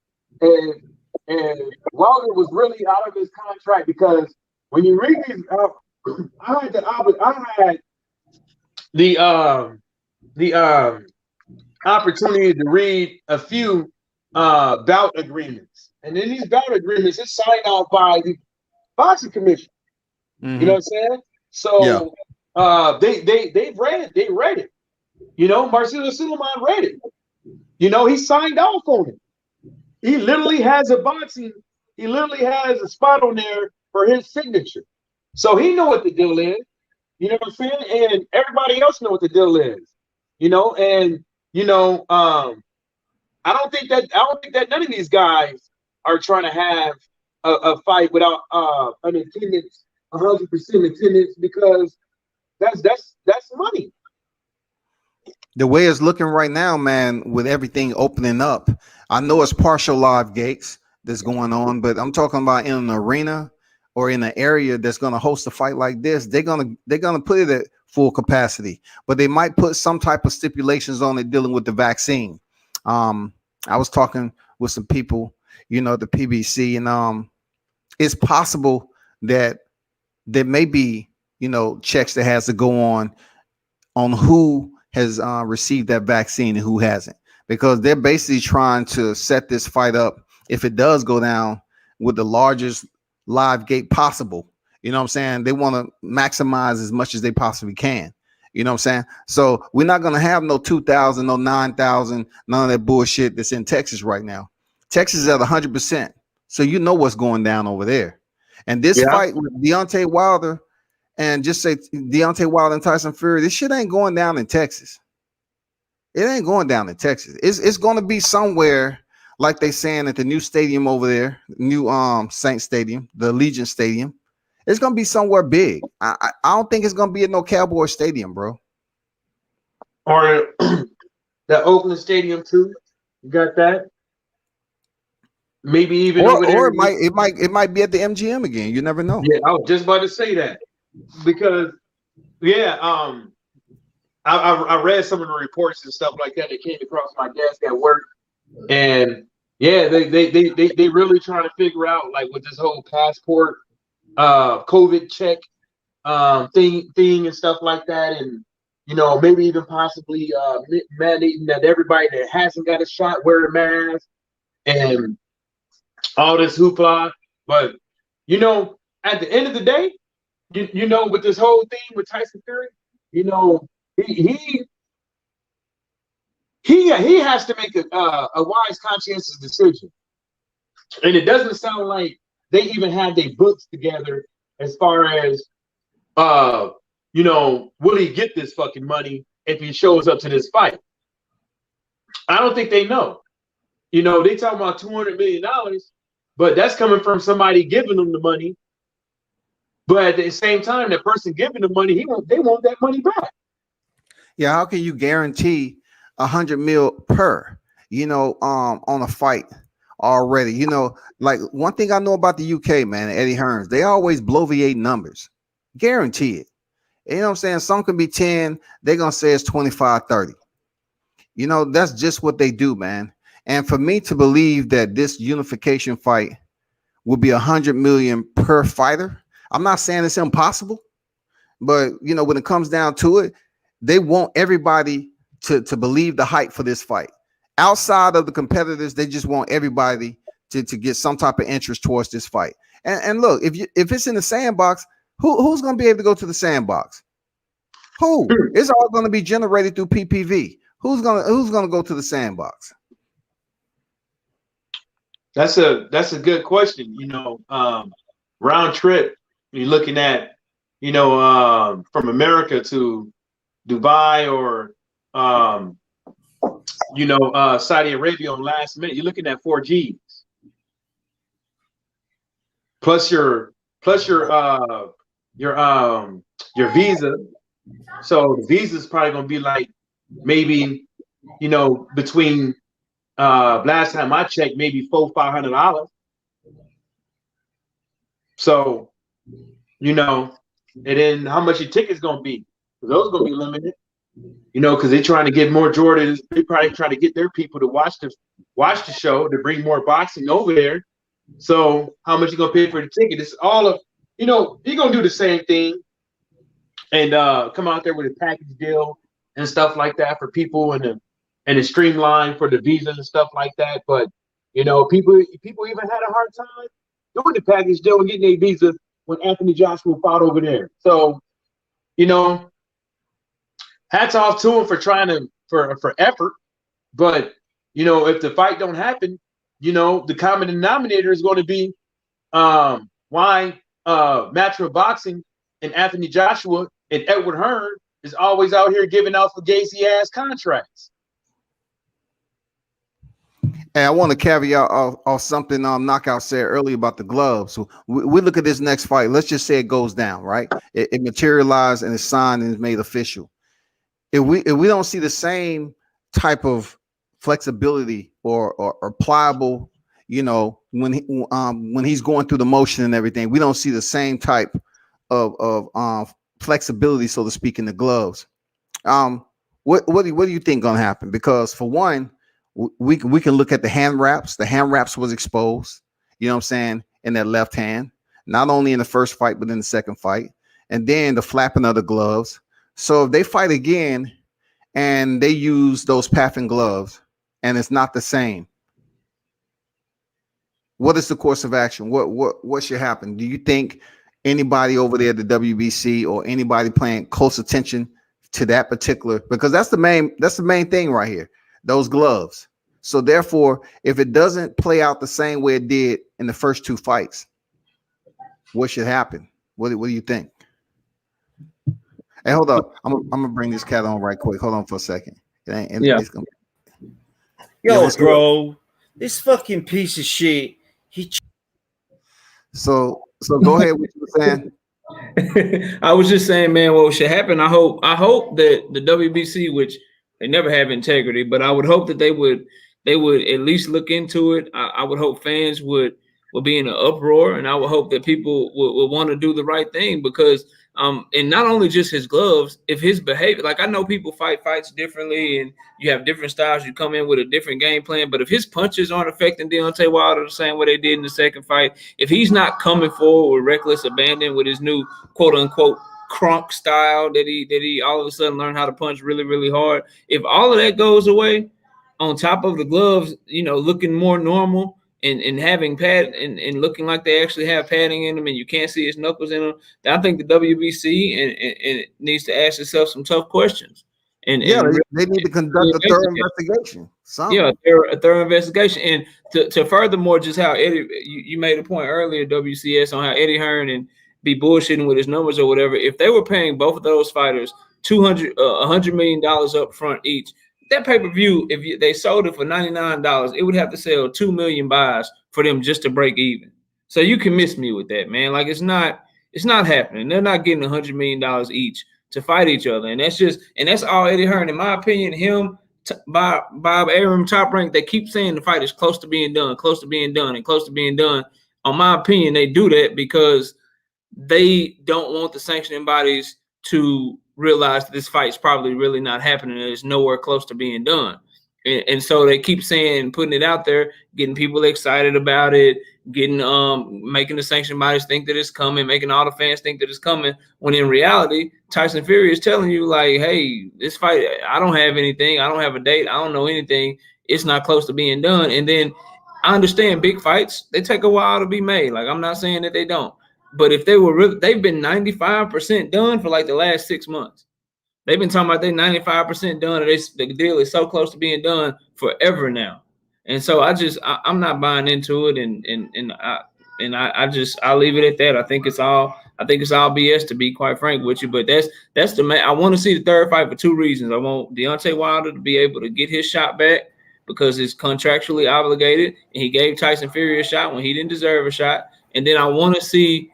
And Wilder was really out of his contract because when you read these, I had the opportunity to read a few bout agreements, and in these bout agreements, it's signed out by the boxing commission. Mm-hmm. You know what I'm saying? So yeah. They read it. You know, Marcelo Suleiman read it. You know, he signed off on it. He literally has a spot on there for his signature. So he know what the deal is. You know what I'm saying? And everybody else know what the deal is. You know, and you know, I don't think that none of these guys are trying to have a fight without an attendance, 100% attendance, because that's money. The way it's looking right now, man, with everything opening up, I know it's partial live gates that's going on, but I'm talking about in an arena or in an area that's going to host a fight like this. They're gonna put it at full capacity, but they might put some type of stipulations on it dealing with the vaccine. I was talking with some people, you know, the PBC, and it's possible that there may be, you know, checks that has to go on who has received that vaccine and who hasn't, because they're basically trying to set this fight up, if it does go down, with the largest live gate possible. You know what I'm saying? They want to maximize as much as they possibly can. You know what I'm saying? So we're not going to have no 2,000, no 9,000, none of that bullshit that's in Texas right now. Texas is at 100%. So you know what's going down over there. And this fight with Deontay Wilder, and just say Deontay Wilder and Tyson Fury, this shit ain't going down in Texas. It ain't going down in Texas. It's going to be somewhere like they saying at the new stadium over there, new Saint Stadium, the Allegiant Stadium. It's going to be somewhere big. I don't think it's going to be at no Cowboy Stadium, bro. Or the Oakland Stadium too. You got that? maybe even or over there. it might be at the MGM again. You never know. Yeah, I was just about to say that because yeah, I read some of the reports and stuff like that that came across my desk at work, and yeah, they really trying to figure out like with this whole passport, COVID check, thing and stuff like that, and you know maybe even possibly mandating that everybody that hasn't got a shot wear a mask and all this hoopla. But you know, at the end of the day, you know, with this whole thing with Tyson Fury, you know, he has to make a wise, conscientious decision, and it doesn't sound like they even have their books together as far as you know, will he get this fucking money if he shows up to this fight? I don't think they know. You know, they talking about $200 million, but that's coming from somebody giving them the money. But at the same time, the person giving the money, they want that money back. Yeah, how can you guarantee 100 mil per, you know, on a fight already? You know, like one thing I know about the UK, man, Eddie Hearns, they always bloviate numbers. Guarantee it. You know what I'm saying? Some can be 10, they're gonna say it's 25, 30. You know, that's just what they do, man. And for me to believe that this unification fight will be 100 million per fighter, I'm not saying it's impossible, but you know, when it comes down to it, they want everybody to believe the hype for this fight. Outside of the competitors, they just want everybody to get some type of interest towards this fight. And look, if it's in the sandbox, who's going to be able to go to the sandbox? Who? It's all going to be generated through PPV. Who's gonna go to the sandbox? That's a good question. You know, round trip, you're looking at, you know, from America to Dubai or you know, Saudi Arabia on last minute, you're looking at 4 G's. Plus your visa. So the visa is probably gonna be like maybe, you know, between last time I checked, maybe $400-500. So, you know, and then how much your ticket's gonna be? Those gonna be limited, you know, because they're trying to get more Jordans. They probably try to get their people to watch the show to bring more boxing over there. So how much you gonna pay for the ticket? It's all of, you know, you're gonna do the same thing and come out there with a package deal and stuff like that for people and a streamline for the visa and stuff like that. But you know, people even had a hard time doing the package deal and getting a visa when Anthony Joshua fought over there. So, you know, hats off to him for trying to for effort. But you know, if the fight don't happen, you know, the common denominator is going to be why Matchroom Boxing and Anthony Joshua and Edward Hearn is always out here giving out fugazi ass contracts. And I want to caveat off something Knockout said earlier about the gloves. So we look at this next fight. Let's just say it goes down, right? It materialized and it's signed and it's made official. If we don't see the same type of flexibility or pliable, you know, when he's going through the motion and everything, we don't see the same type of flexibility, so to speak, in the gloves. What do you think gonna happen? Because for one, we can look at the hand wraps. The hand wraps was exposed, you know what I'm saying, in that left hand, not only in the first fight, but in the second fight, and then the flapping of the gloves. So if they fight again and they use those Paffin gloves and it's not the same, what is the course of action? What should happen? Do you think anybody over there at the WBC or anybody paying close attention to that particular, because that's the main thing right here, those gloves. So therefore, if it doesn't play out the same way it did in the first 2 fights, what should happen? What do you think? Hey, hold up. I'm gonna bring this cat on right quick. Hold on for a second. Yeah. Yo, bro, this fucking piece of shit. So go ahead. What you were saying? I was just saying, man, what should happen? I hope that the WBC, which they never have integrity, but I would hope that they would they would at least look into it. I would hope fans would be in an uproar, and I would hope that people would want to do the right thing, because and not only just his gloves, if his behavior, like I know people fight fights differently and you have different styles, you come in with a different game plan, but if his punches aren't affecting Deontay Wilder the same way they did in the second fight, if he's not coming forward with reckless abandon with his new quote unquote crunk style that he all of a sudden learned how to punch really, really hard, if all of that goes away, on top of the gloves, you know, looking more normal, and having pad and looking like they actually have padding in them, and you can't see his knuckles in them, I think the WBC and it needs to ask itself some tough questions. And they need to conduct a thorough investigation. Yeah, a thorough investigation. And to furthermore, just how Eddie, you made a point earlier, WCS, on how Eddie Hearn and be bullshitting with his numbers or whatever. If they were paying both of those fighters $100 million up front each, that pay-per-view, if they sold it for $99, it would have to sell 2 million buys for them just to break even. So you can miss me with that, man. Like, it's not happening. They're not getting $100 million each to fight each other. And that's all Eddie Hearn, in my opinion. Him, Bob Arum, Top Rank, they keep saying the fight is close to being done, close to being done, and close to being done. On my opinion, they do that because they don't want the sanctioning bodies to realize that this fight's probably really not happening, and it's nowhere close to being done. And so they keep saying, putting it out there, getting people excited about it, getting making the sanction bodies think that it's coming, making all the fans think that it's coming, when in reality, Tyson Fury is telling you, like, hey, this fight, I don't have anything, I don't have a date, I don't know anything, it's not close to being done. And then I understand big fights, they take a while to be made. Like, I'm not saying that they don't. But if they were really, they've been 95% done for like the last 6 months. They've been talking about they 95% done, and the deal is so close to being done forever now. And so I'm not buying into it, and I'll leave it at that. I think it's all BS, to be quite frank with you. But that's the man. I want to see the third fight for 2 reasons. I want Deontay Wilder to be able to get his shot back because it's contractually obligated, and he gave Tyson Fury a shot when he didn't deserve a shot. And then I want to see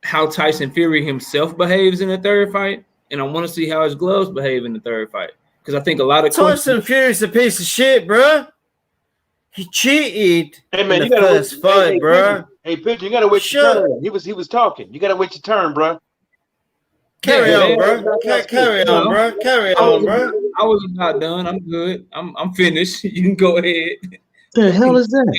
how Tyson Fury himself behaves in the third fight, and I want to see how his gloves behave in the third fight, because I think a lot of Tyson Fury's a piece of shit, bro. He cheated in the first fight, bro. Hey, Pigeon, you gotta wait your turn. He was talking. You gotta wait your turn, bro. Carry on, bro. Carry on, bro. Carry on, bro. I was not done. I'm good. I'm finished. You can go ahead. The hell is that?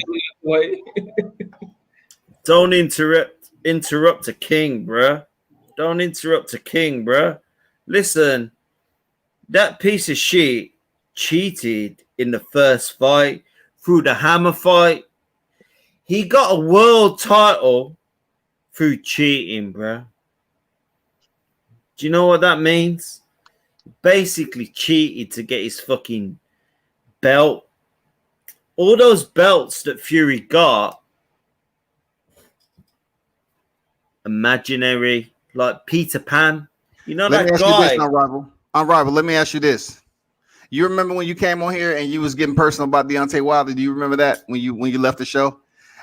Don't interrupt a king, bruh. Don't interrupt a king, bruh. Listen, that piece of shit cheated in the first fight through the hammer fight. He got a world title through cheating, bruh. Do you know what that means? Basically cheated to get his fucking belt. All those belts that Fury got, imaginary, like Peter Pan. You know that guy. Unrival, let me ask you this. You remember when you came on here and you was getting personal about Deontay Wilder? Do you remember that when you left the show?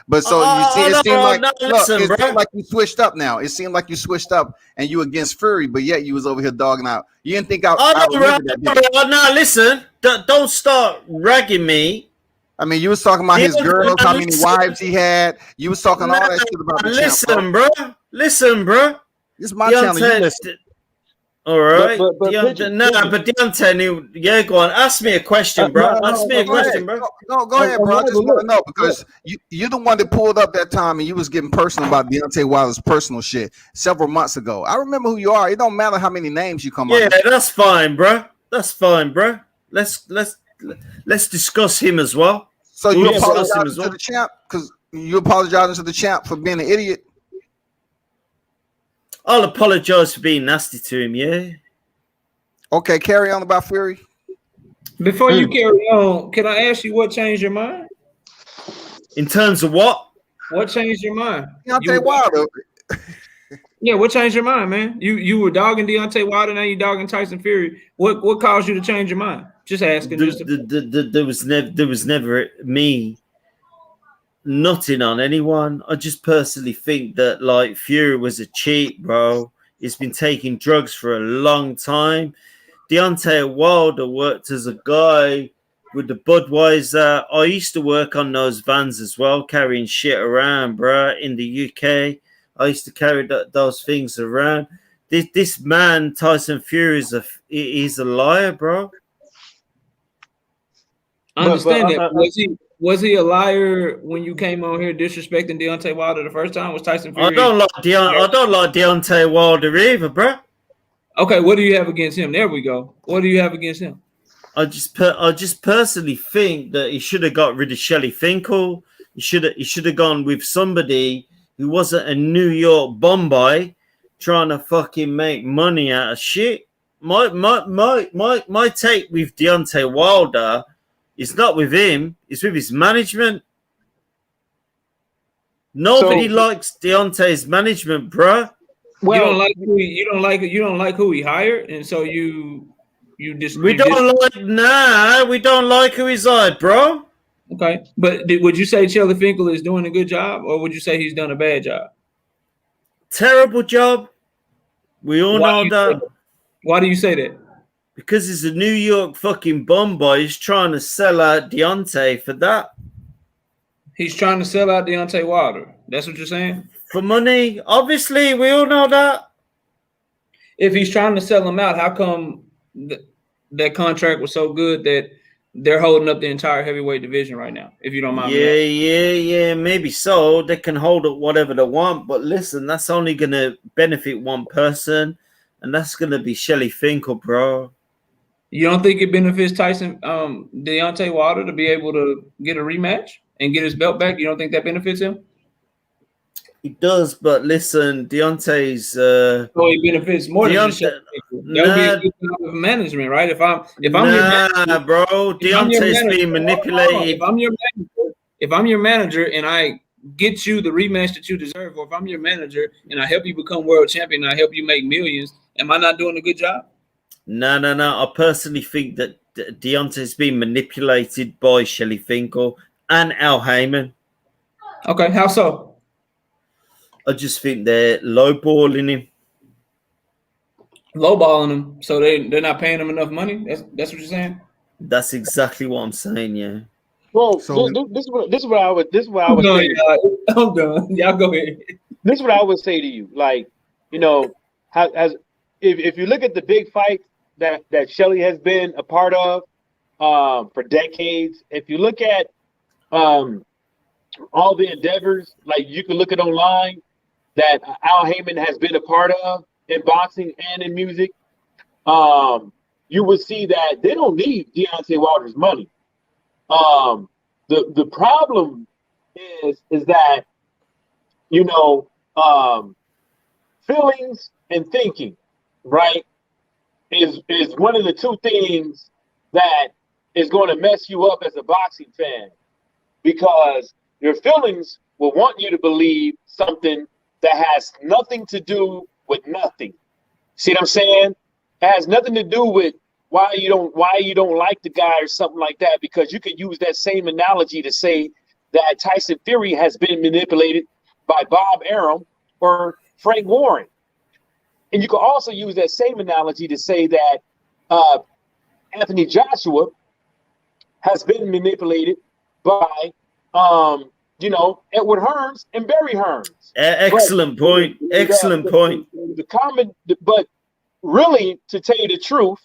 But so you see, it seemed like you switched up now. It seemed like you switched up and you against Fury, but yet you was over here dogging out. You didn't think No, listen. Don't start ragging me. I mean, you was talking about his girls, how many wives he had. You was talking all that shit about the Listen, bro. This is my channel. You listen. All right. But Deontay, yeah, go on. Ask me a question, bro. Ask me a question, bro. Go ahead, bro. I just want to know, because you're the one that pulled up that time and you was getting personal about Deontay Wilder's personal shit several months ago. I remember who you are. It don't matter how many names you come up with. Yeah, that's fine, bro. That's fine, bro. Let's discuss him as well. So you apologizing to the champ, because you apologizing to the champ for being an idiot? I'll apologize for being nasty to him, yeah. Okay, carry on about Fury. Before you carry on, can I ask you what changed your mind? In terms of what? What changed your mind? Deontay Wilder. Yeah, what changed your mind, man? You were dogging Deontay Wilder, now you dogging Tyson Fury. What caused you to change your mind? Just asking. There was never me nutting on anyone. I just personally think that, like, Fury was a cheat, bro. He's been taking drugs for a long time. Deontay Wilder worked as a guy with the Budweiser. I used to work on those vans as well, carrying shit around, bro. In the UK, I used to carry those things around. This man, Tyson Fury, he's a liar, bro. I understand that. Was he a liar when you came on here disrespecting Deontay Wilder the first time? Was Tyson Fury? I don't like Deontay Wilder either, bro. Okay, what do you have against him? There we go. What do you have against him? I just personally think that he should have got rid of Shelly Finkel. He should have gone with somebody who wasn't a New York Bombay trying to fucking make money out of shit. My take with Deontay Wilder is not with him, it's with his management. Nobody likes Deontay's management, bro. Well, you don't like who he hired, and so we don't like who he's hired, bro. Okay, but would you say Shelly Finkel is doing a good job, or would you say he's done a bad job? Terrible job. We all know that. Why do you say that? Because he's a New York fucking Bombay. He's trying to sell out Deontay for that. He's trying to sell out Deontay Wilder. That's what you're saying? For money. Obviously, we all know that. If he's trying to sell him out, how come that contract was so good that they're holding up the entire heavyweight division right now, if you don't mind? Yeah, maybe so. They can hold up whatever they want. But listen, that's only going to benefit one person, and that's going to be Shelly Finkel, bro. You don't think it benefits Deontay Wilder to be able to get a rematch and get his belt back? You don't think that benefits him? It does, but listen, Deontay's it benefits more than just that would be a good job of management, right? If I'm your manager, bro, Deontay's being manipulated. If I'm your manager and I get you the rematch that you deserve, or if I'm your manager and I help you become world champion and I help you make millions, am I not doing a good job? No. I personally think that Deontay's being manipulated by Shelly Finkel and Al Heyman. Okay, how so? I just think they're lowballing him. Lowballing him, so they're not paying him enough money. That's what you're saying. That's exactly what I'm saying. Yeah. Well, so this is what I would say. I'm done. Y'all go ahead. This is what I would say to you. Like, you know, if you look at the big fight that Shelly has been a part of for decades, if you look at all the endeavors, like you can look at online that Al Heyman has been a part of in boxing and in music, you will see that they don't need Deontay Wilder's money. The problem is that, you know, feelings and thinking, right, is one of the two things that is going to mess you up as a boxing fan, because your feelings will want you to believe something that has nothing to do with nothing. See what I'm saying? It has nothing to do with why you don't like the guy or something like that, because you could use that same analogy to say that Tyson Fury has been manipulated by Bob Arum or Frank Warren. And you could also use that same analogy to say that Anthony Joshua has been manipulated by Edward Hearns and Barry Hearns. Excellent point. But really, to tell you the truth,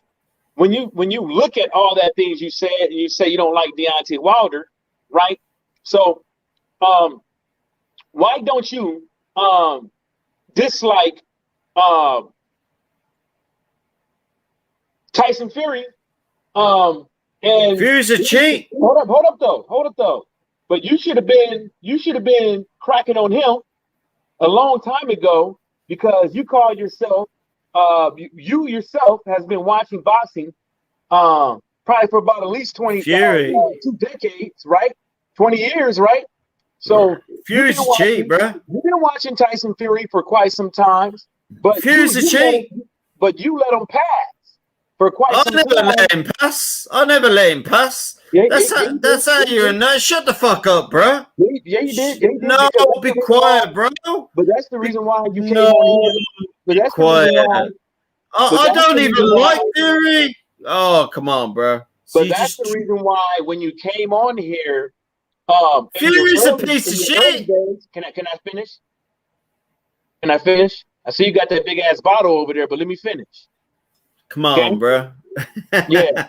when you look at all that things you said, and you say you don't like Deontay Wilder, right? So, why don't you dislike Tyson Fury? And Fury's a cheat. Hold up though. But you should have been cracking on him a long time ago, because you call yourself you yourself has been watching boxing probably for about at least 2 decades, right? 20 years, right? So Fury's a cheat, bro. You've been watching Tyson Fury for quite some time, but Fury's a cheat. But you let him pass for quite some time. I never let him pass. That's how you're a nut. Shut the fuck up, bro. Yeah, you did. No, be quiet, bro. But that's the reason why you came on here. But that's quiet. I don't even like Fury. Oh, come on, bro. So But that's the reason why when you came on here, Fury's a piece of shit. Days, can I finish? Can I finish? I see you got that big ass bottle over there, but let me finish. Come on, bro. Yeah.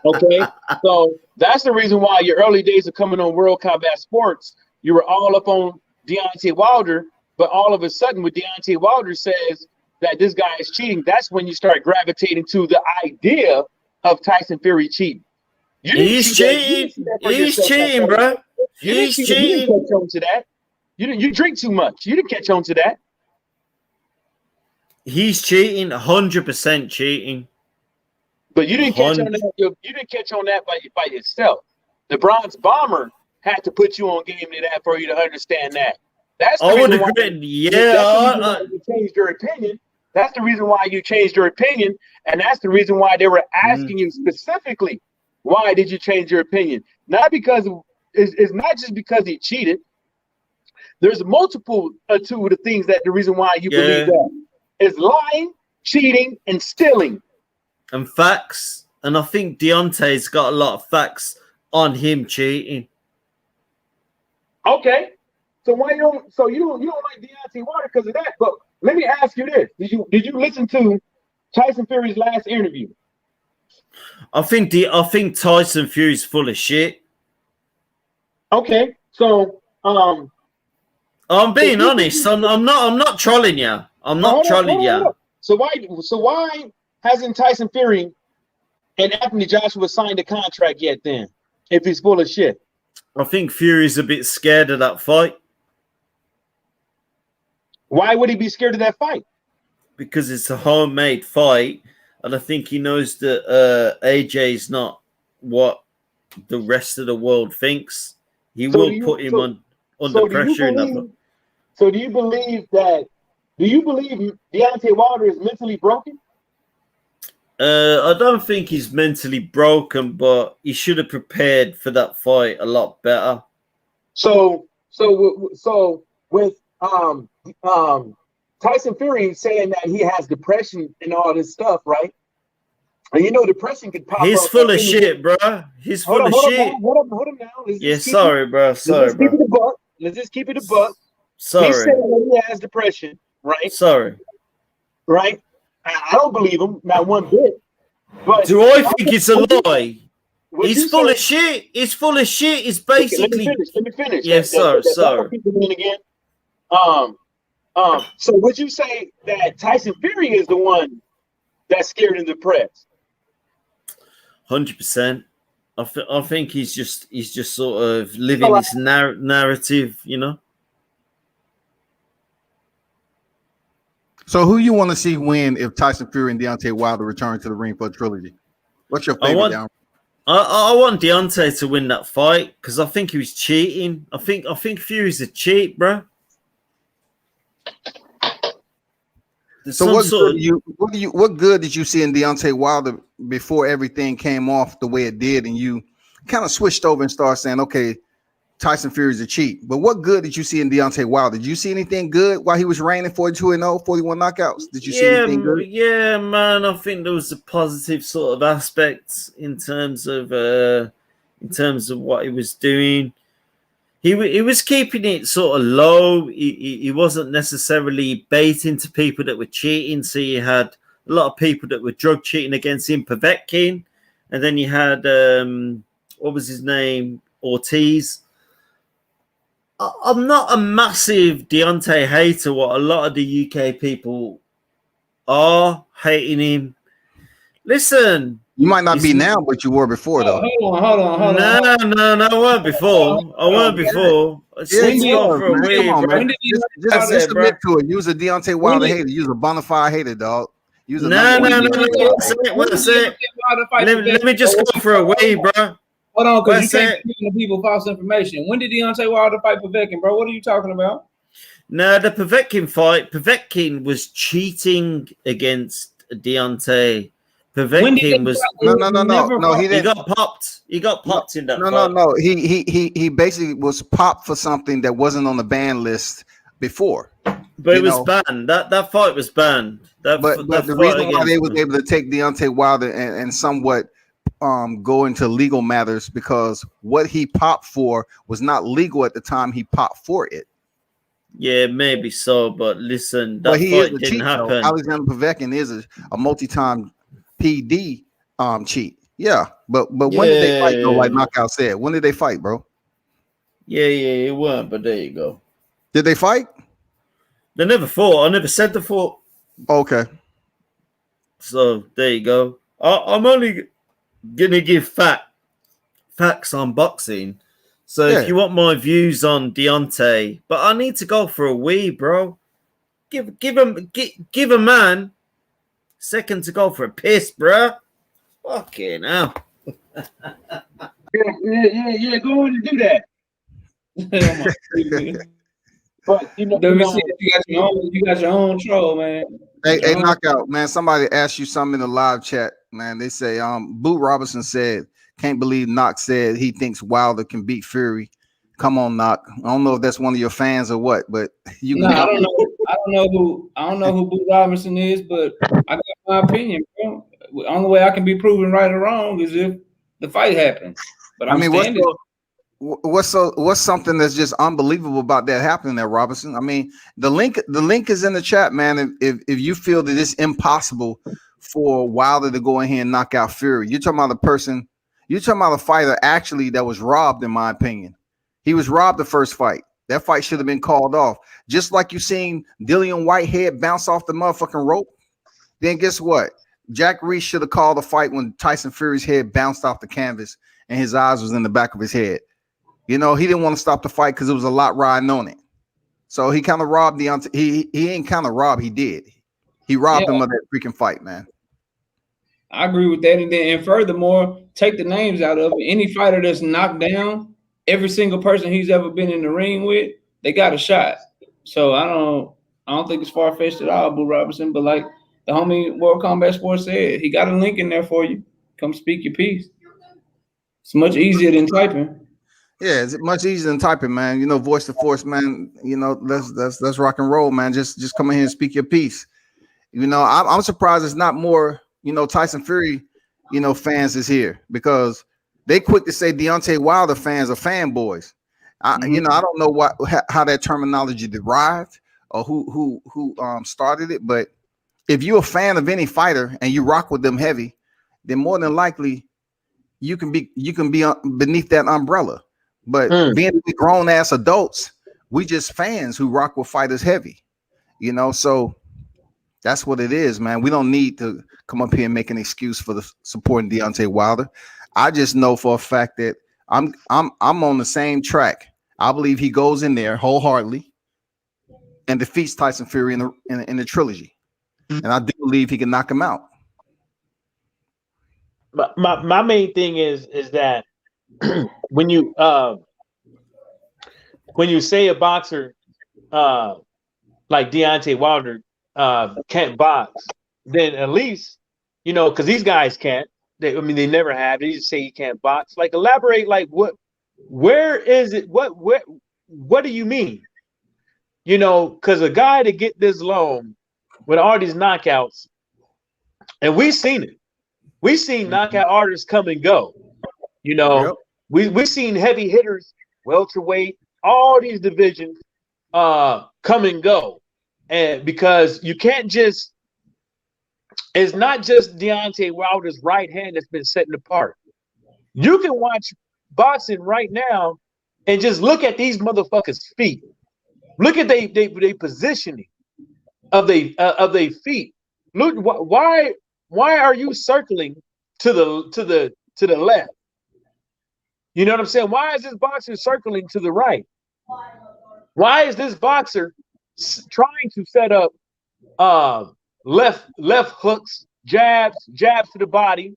Okay. So that's the reason why your early days of coming on World Combat Sports, you were all up on Deontay Wilder, but all of a sudden, when Deontay Wilder says that this guy is cheating, that's when you start gravitating to the idea of Tyson Fury cheating. He's cheating. He's cheating, bro. He's cheating. You didn't catch on to that. You drink too much. You didn't catch on to that. He's cheating, 100% cheating. But you didn't catch on that. You didn't catch on that by yourself. The BronzeBomber had to put you on game to that for you to understand that. That's the reason why you changed your opinion. That's the reason why you changed your opinion, and that's the reason why they were asking you specifically, why did you change your opinion? Not because it's not just because he cheated. There's multiple to the things that the reason why you believe that is lying, cheating, and stealing. And facts. And I think Deontay's got a lot of facts on him cheating. Okay. So why you don't like Deontay Wilder because of that? But let me ask you this. Did you listen to Tyson Fury's last interview? I think Tyson Fury's full of shit. Okay. So I'm being honest. I'm not trolling you. I'm not trolling you. So why hasn't Tyson Fury and Anthony Joshua signed a contract yet then? If he's full of shit. I think Fury's a bit scared of that fight. Why would he be scared of that fight? Because it's a homemade fight, and I think he knows that AJ's not what the rest of the world thinks. He will put him under pressure in that. So do you believe Deontay Wilder is mentally broken? I don't think he's mentally broken, but he should have prepared for that fight a lot better. So with Tyson Fury saying that he has depression and all this stuff, right? And you know depression could pop up. He's full of shit, bro. He's full of shit. Hold on now. Yeah, sorry, bro. Let's just keep it a buck. Sorry. He's saying that he has depression, right? Sorry. Right? I don't believe him, not one bit. But do I think it's a lie? He's full of shit. He's full of shit. It's basically. Let me finish. Yeah, sorry. Again. So would you say that Tyson Fury is the one that's scared and depressed? 100%. I think he's just sort of living this narrative, you know. So who you want to see win if Tyson Fury and Deontay Wilder return to the ring for a trilogy? What's your favorite? I want Deontay to win that fight because I think he was cheating. I think Fury's a cheat, bro. So what good did you see in Deontay Wilder before everything came off the way it did, and you kind of switched over and started saying, okay, Tyson Fury's a cheat? But what good did you see in Deontay Wilder? Did you see anything good while he was reigning 42-0, 41 knockowbouts? Did you see anything good? Yeah, man. I think there was a positive sort of aspects in terms of what he was doing. He was keeping it sort of low. He wasn't necessarily baiting to people that were cheating. So you had a lot of people that were drug cheating against him, Povetkin, and then you had what was his name, Ortiz. I'm not a massive Deontay hater. What a lot of the UK people are hating him. Listen, you might not be now, but you were before, though. Hold on. No, I weren't before. I weren't before. Just admit to it. You was a Deontay Wilder hater. You was a bona fide hater, dog. No. Let me just go for a way, bro. Hold on, because you can't give people false information. When did Deontay Wilder fight Povetkin, bro? What are you talking about? No, the Povetkin fight. Povetkin was cheating against Deontay. Povetkin was no. He got popped. He got popped in that fight. No. He basically was popped for something that wasn't on the ban list before. But it was banned. That fight was banned. But the reason why they was able to take Deontay Wilder and somewhat go into legal matters because what he popped for was not legal at the time he popped for it. Yeah, maybe so, but listen, But that he is fight a didn't cheat though. happen. Alexander Povetkin is a multi-time PD cheat. Yeah, but when did they fight though? Like Knockout said, when did they fight, bro? Yeah, it weren't, but there you go. Did they fight? They never fought. I never said they fought. Okay. So there you go. I'm only gonna give facts on boxing. So if you want my views on Deontay, but I need to go for a wee, bro. Give a man a second to go for a piss, bro. Fucking hell. Yeah. Go ahead and do that. But you know, you got your own troll, man. Hey, Knockout, man. Somebody asked you something in the live chat, man. They say, Boo Robinson said, can't believe Knox said he thinks Wilder can beat Fury. Come on, Knock. I don't know if that's one of your fans or what, but you can. I don't know who Boo Robinson is, but I got my opinion, bro. The only way I can be proven right or wrong is if the fight happens. But what's something that's just unbelievable about that happening there, Robinson? I mean, the link is in the chat, man. If you feel that it's impossible for Wilder to go in here and knock out Fury, you're talking about a fighter actually that was robbed, in my opinion. He was robbed the first fight. That fight should have been called off. Just like you seen Dillian Whitehead bounce off the motherfucking rope. Then guess what? Jack Reese should have called the fight when Tyson Fury's head bounced off the canvas and his eyes was in the back of his head. You know, he didn't want to stop the fight because it was a lot riding on it. So he kind of robbed Deontay. He ain't kind of robbed. He did. He robbed him of that freaking fight, man. I agree with that. And furthermore, take the names out of it. Any fighter that's knocked down, every single person he's ever been in the ring with, they got a shot. So I don't think it's far-fetched at all, Boo Robinson. But like the homie World Combat Sports said, he got a link in there for you. Come speak your piece. It's much easier than typing. Yeah, it's much easier than typing, man. You know, voice to force, man. You know, let's rock and roll, man. Just come in here and speak your piece. You know, I'm surprised it's not more, you know, Tyson Fury, you know, fans is here because they quick to say Deontay Wilder fans are fanboys. You know, I don't know how that terminology derived or who started it, but if you're a fan of any fighter and you rock with them heavy, then more than likely you can be beneath that umbrella. But being grown ass adults, we just fans who rock with fighters heavy, you know. So that's what it is, man. We don't need to come up here and make an excuse for the supporting Deontay Wilder. I just know for a fact that I'm on the same track. I believe he goes in there wholeheartedly and defeats Tyson Fury in the trilogy, and I do believe he can knock him out. But my main thing is that when you say a boxer like Deontay Wilder can't box, then at least, you know, because these guys can't. They never have. They just say he can't box. Like, elaborate. Like, where is it? What do you mean? You know, because a guy to get this long with all these knockouts, and we've seen it. We've seen knockout artists come and go. You know, we've seen heavy hitters, welterweight, all these divisions come and go. And because you can't just, it's not just Deontay Wilder's right hand that's been setting apart. You can watch boxing right now and just look at these motherfuckers' feet. Look at they positioning of they feet. Look, why are you circling to the left? You know what I'm saying? Why is this boxer circling to the right? Why is this boxer trying to set up left hooks, jabs to the body?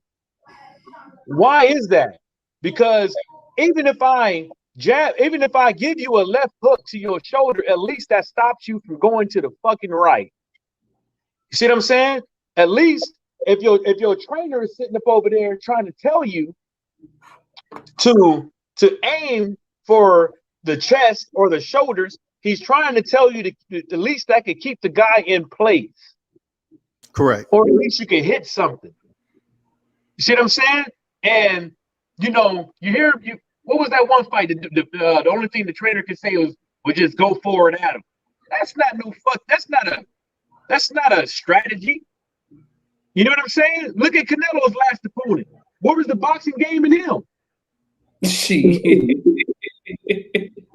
Why is that? Because even if I give you a left hook to your shoulder, at least that stops you from going to the fucking right. You see what I'm saying? At least if your trainer is sitting up over there trying to tell you to aim for the chest or the shoulders, he's trying to tell you to at least that could keep the guy in place. Correct. Or at least you can hit something. You see what I'm saying? And you know, what was that one fight? The only thing the trainer could say was just go forward at him. That's not no fuck. That's not a strategy. You know what I'm saying? Look at Canelo's last opponent. What was the boxing game in him?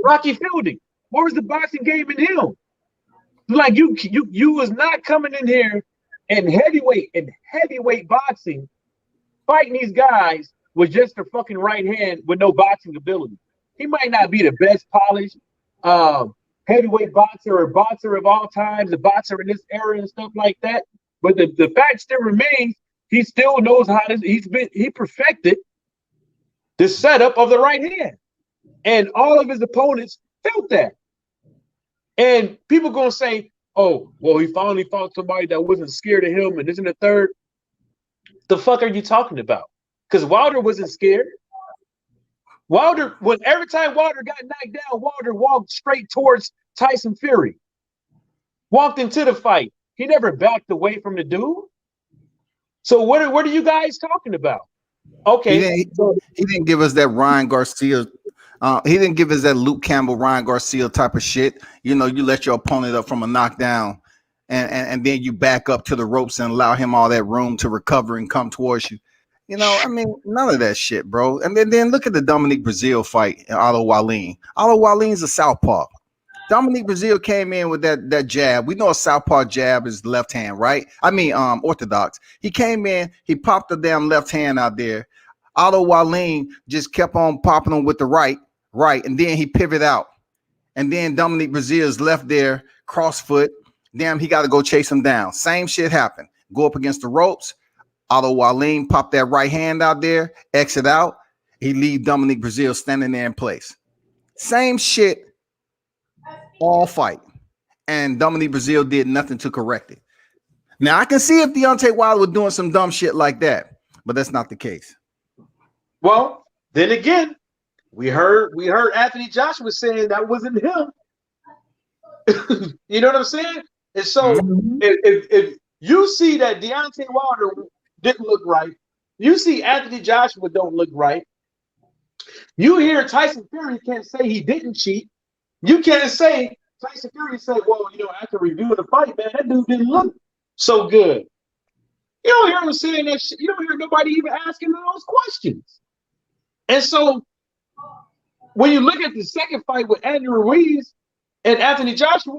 Rocky Fielding. What was the boxing game in him? Like you was not coming in here in heavyweight boxing, fighting these guys with just their fucking right hand with no boxing ability. He might not be the best polished heavyweight boxer or boxer of all times, a boxer in this era and stuff like that. But the fact still remains, he still knows how to. He perfected the setup of the right hand, and all of his opponents felt that. And people gonna say, "Oh, well, he finally fought somebody that wasn't scared of him," and this and the third. The fuck are you talking about? Because Wiilder wasn't scared. Wiilder, every time Wiilder got knocked down, Wiilder walked straight towards Tyson Fury. Walked into the fight. He never backed away from the dude. So what are you guys talking about? Okay. He didn't give us that Ryan Garcia. He didn't give us that Luke Campbell, Ryan Garcia type of shit. You know, you let your opponent up from a knockdown and then you back up to the ropes and allow him all that room to recover and come towards you. You know, I mean, none of that shit, bro. And then look at the Dominique Brazil fight in Otto Wallin. Otto Wallin's a southpaw. Dominique Brazil came in with that jab. We know a southpaw jab is left hand, right? I mean, orthodox. He came in, he popped the damn left hand out there. Otto Wallin just kept on popping him with the right, and then he pivoted out. And then Dominique Brazil's left there, cross foot. Damn, he got to go chase him down. Same shit happened. Go up against the ropes. Otto Wallin popped that right hand out there, exit out. He leave Dominique Brazil standing there in place. Same shit. All fight, and Dominique Brazil did nothing to correct it. Now I can see if Deontay Wilder was doing some dumb shit like that, but that's not the case. Well, then again, we heard Anthony Joshua saying that wasn't him. You know what I'm saying? And so if you see that Deontay Wilder didn't look right, you see Anthony Joshua don't look right. You hear Tyson Fury can't say he didn't cheat. You can't say Tyson Fury said, well, you know, after reviewing the fight, man, that dude didn't look so good. You don't hear him saying that shit. You don't hear nobody even asking those questions. And so when you look at the second fight with Andrew Ruiz and Anthony Joshua,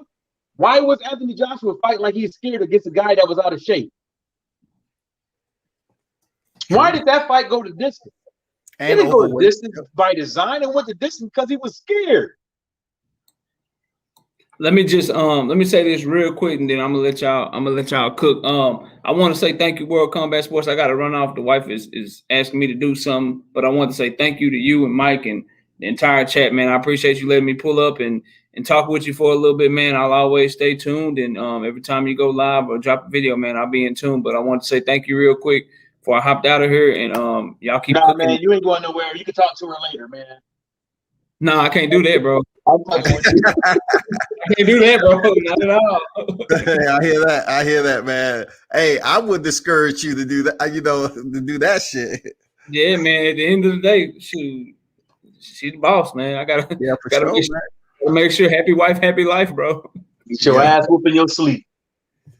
why was Anthony Joshua fighting like he's scared against a guy that was out of shape? Why did that fight go to distance? It didn't go to distance by design. It went to distance because he was scared. Let me just let me say this real quick, and then I'm gonna let y'all cook. I want to say thank you, World Combat Sports. I got to run off. The wife is asking me to do something, but I want to say thank you to you and Mike and the entire chat, man. I appreciate you letting me pull up and talk with you for a little bit, man. I'll always stay tuned, and every time you go live or drop a video, man, I'll be in tune. But I want to say thank you real quick before I hopped out of here, and y'all keep. Nah, man, you ain't going nowhere. You can talk to her later, man. No, I can't do that, bro. I can't do that, bro. Not at all. Hey, I hear that, man. Hey, I would discourage you to do that, you know, to do that shit. Yeah, man. At the end of the day, she's the boss, man. I gotta make sure happy wife, happy life, bro. Get your ass whooping your sleep.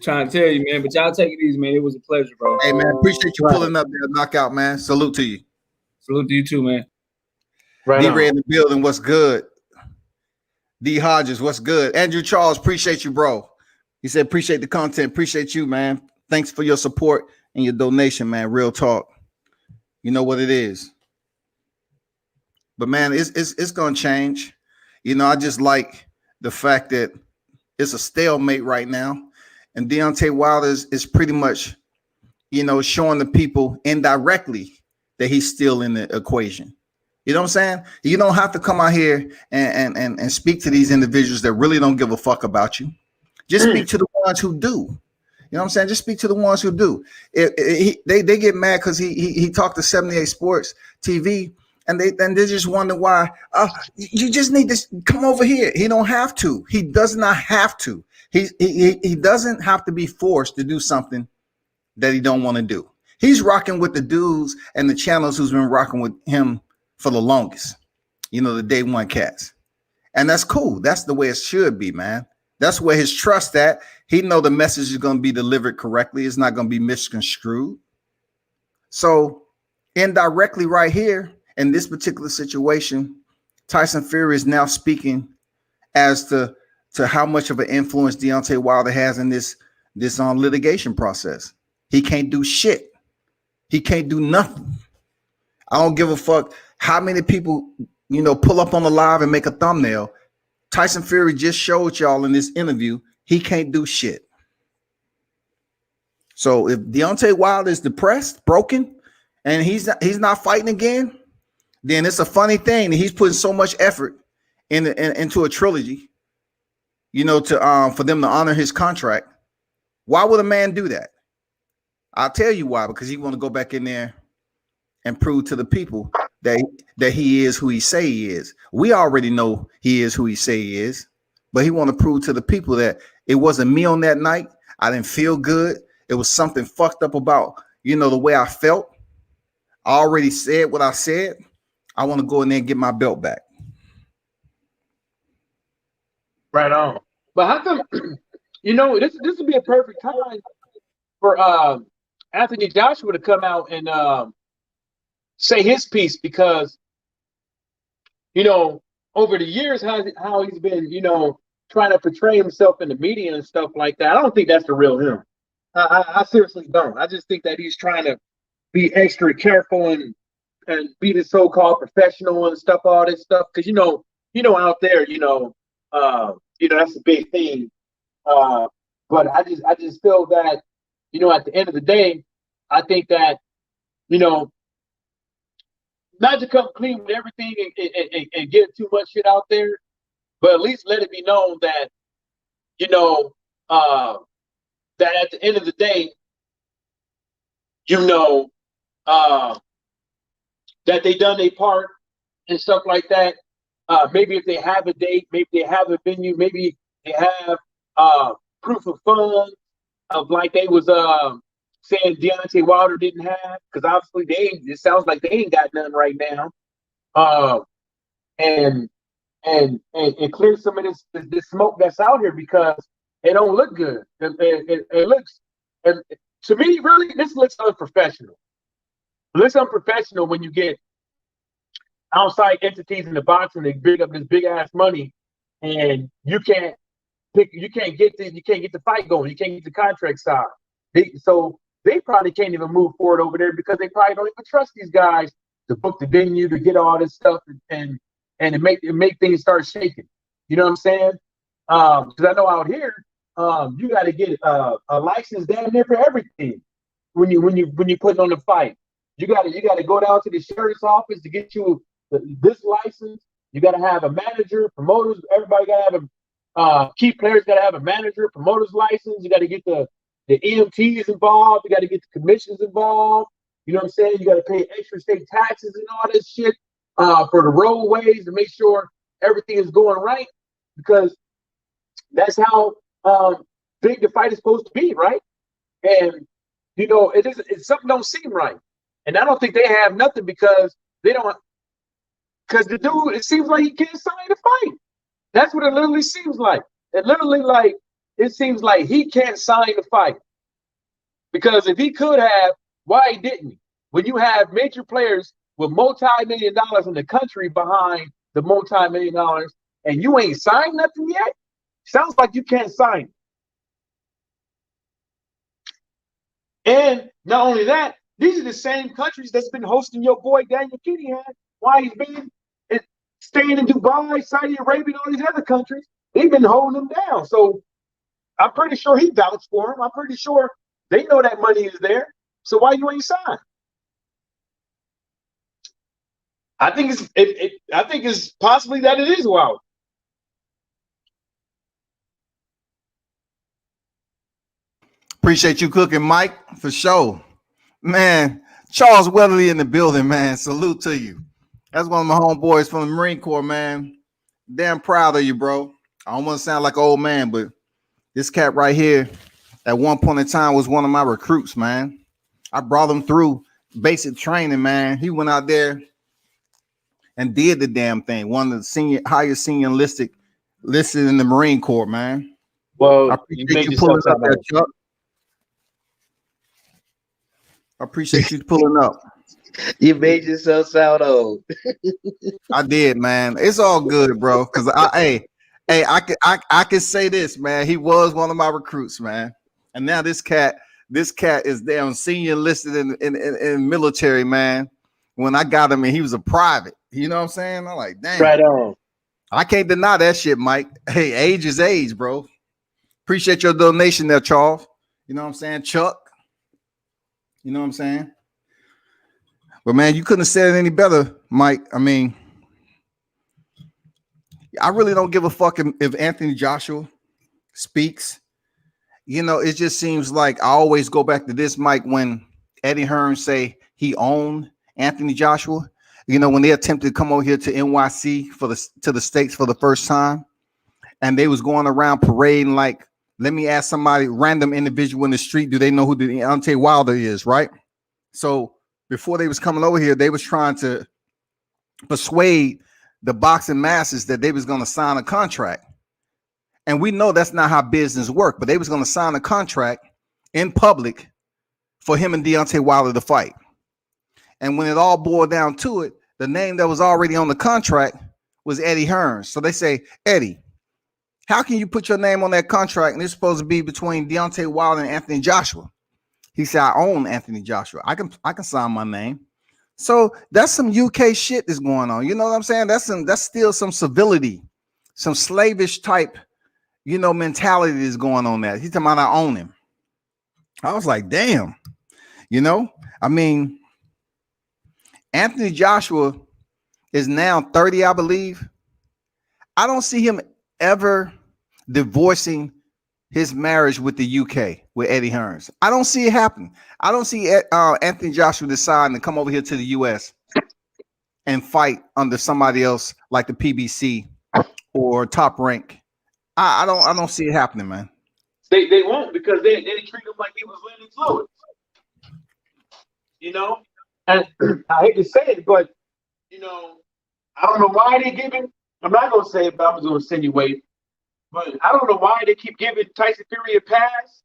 Trying to tell you, man. But y'all take it easy, man. It was a pleasure, bro. Hey, man, appreciate you pulling up there, knockout, man. Salute to you. Salute to you too, man. Right. D-Ray in the building. What's good? D Hodges, what's good? Andrew Charles, appreciate you, bro. He said, appreciate the content. Appreciate you, man. Thanks for your support and your donation, man. Real talk. You know what it is. But man, it's gonna change. You know, I just like the fact that it's a stalemate right now. And Deontay Wilder is pretty much, you know, showing the people indirectly that he's still in the equation. You know what I'm saying? You don't have to come out here and speak to these individuals that really don't give a fuck about you. Just speak to the ones who do. You know what I'm saying? Just speak to the ones who do. They get mad because he talked to 78 Sports TV, and they just wonder why. You just need to come over here. He don't have to. He does not have to. He doesn't have to be forced to do something that he don't want to do. He's rocking with the dudes and the channels who's been rocking with him for the longest. You know, the day one cats. And that's cool. That's the way it should be, man. That's where his trust at. He know the message is going to be delivered correctly. It's not going to be misconstrued. So indirectly right here in this particular situation, Tyson Fury is now speaking as to how much of an influence Deontay Wilder has in this litigation process. He can't do shit. He can't do nothing. I don't give a fuck how many people, you know, pull up on the live and make a thumbnail. Tyson Fury just showed y'all in this interview he can't do shit. So if Deontay Wilder is depressed, broken, and he's not fighting again, then it's a funny thing that he's putting so much effort into a trilogy, you know, to for them to honor his contract. Why would a man do that? I'll tell you why. Because he want to go back in there and prove to the people that he is who he say he is. We already know he is who he say he is, but he want to prove to the people that it wasn't me on that night. I didn't feel good. It was something fucked up about, you know, the way I felt. I already said what I said. I want to go in there and get my belt back. Right on. But how come, you know, this would be a perfect time for Anthony Joshua to come out and say his piece, because, you know, over the years, how he's been, you know, trying to portray himself in the media and stuff like that. I don't think that's the real him. I seriously don't. I just think that he's trying to be extra careful and be the so-called professional and stuff, all this stuff. Because you know, out there, you know, that's a big thing. But I just feel that, you know, at the end of the day, I think that, you know, not to come clean with everything and get too much shit out there, but at least let it be known that, you know, that at the end of the day, you know, that they done their part and stuff like that. Maybe if they have a date, maybe they have a venue, maybe they have proof of funds of like they was saying Deontay Wilder didn't have, because obviously it sounds like they ain't got none right now. And clear some of this smoke that's out here, because it don't look good. It looks, and to me, really, this looks unprofessional. It looks unprofessional when you get outside entities in the boxing and big up this big ass money, and you can't get the fight going. You can't get the contract signed. So they probably can't even move forward over there, because they probably don't even trust these guys to book the venue, to get all this stuff and to make things start shaking. You know what I'm saying? Because I know out here, you got to get a license down there for everything when you put on the fight. You got to go down to the sheriff's office to get you this license. You got to have a manager, promoters. Everybody got to have key players got to have a manager, promoter's license. You got to get the EMTs involved. You got to get the commissions involved. You know what I'm saying? You got to pay extra state taxes and all this shit for the roadways to make sure everything is going right, because that's how big the fight is supposed to be, right? And you know, it's something don't seem right, and I don't think they have nothing, because they don't. Because the dude, it seems like he can't sign the fight. That's what it literally seems like. It seems like he can't sign the fight. Because if he could have, why didn't he? When you have major players with multi-million dollars in the country behind the multi-million dollars, and you ain't signed nothing yet, sounds like you can't sign it. And not only that, these are the same countries that's been hosting your boy Daniel Kinahan while he's been staying in Dubai, Saudi Arabia, and all these other countries. They've been holding him down. So I'm pretty sure he vouched for him. I'm pretty sure they know that money is there. So why you ain't signed? I think it's possibly that it is wild. Appreciate you cooking, Mike, for sure. Man, Charles Weatherly in the building, man. Salute to you. That's one of my homeboys from the Marine Corps, man. Damn proud of you, bro. I don't want to sound like an old man, but this cat right here, at one point in time, was one of my recruits, man. I brought him through basic training, man. He went out there and did the damn thing. One of the highest senior listed in the Marine Corps, man. Well, I appreciate you pulling up there, Chuck. I appreciate you pulling up. You made yourself sound old. I did, man. It's all good, bro. Cause I can say this, man. He was one of my recruits, man. And now this cat is damn senior enlisted in military, man. When I got him and he was a private, you know what I'm saying? I'm like, damn. Right on. I can't deny that shit, Mike. Hey, age is age, bro. Appreciate your donation there, Charles. You know what I'm saying? Chuck. You know what I'm saying? But man, you couldn't have said it any better, Mike. I mean, I really don't give a fuck if Anthony Joshua speaks. You know, it just seems like I always go back to this, Mike, when Eddie Hearn say he owned Anthony Joshua. You know, when they attempted to come over here to NYC to the States for the first time, and they was going around parading like, let me ask somebody, random individual in the street, do they know who the Deontay Wilder is, right? So before they was coming over here, they was trying to persuade the boxing masses that they was going to sign a contract. And we know that's not how business work, but they was going to sign a contract in public for him and Deontay Wilder to fight. And when it all boiled down to it, the name that was already on the contract was Eddie Hearn. So they say, Eddie, how can you put your name on that contract and it's supposed to be between Deontay Wilder and Anthony Joshua? He said, I own Anthony Joshua. I can sign my name. So that's some UK shit that's going on. You know what I'm saying? That's still some civility, some slavish type, you know, mentality is going on there. He's talking about I own him. I was like, damn, you know, I mean, Anthony Joshua is now 30, I believe. I don't see him ever divorcing his marriage with the UK with Eddie Hearn. I don't see it happen. I don't see Anthony Joshua deciding to come over here to the US and fight under somebody else like the PBC or Top Rank. I don't see it happening, man. They won't, because they treat him like he was Lennox Lewis. You know? And I hate to say it, but you know, I don't know why they giving. I'm not gonna say it, but I'm just gonna insinuate. But I don't know why they keep giving Tyson Fury a pass.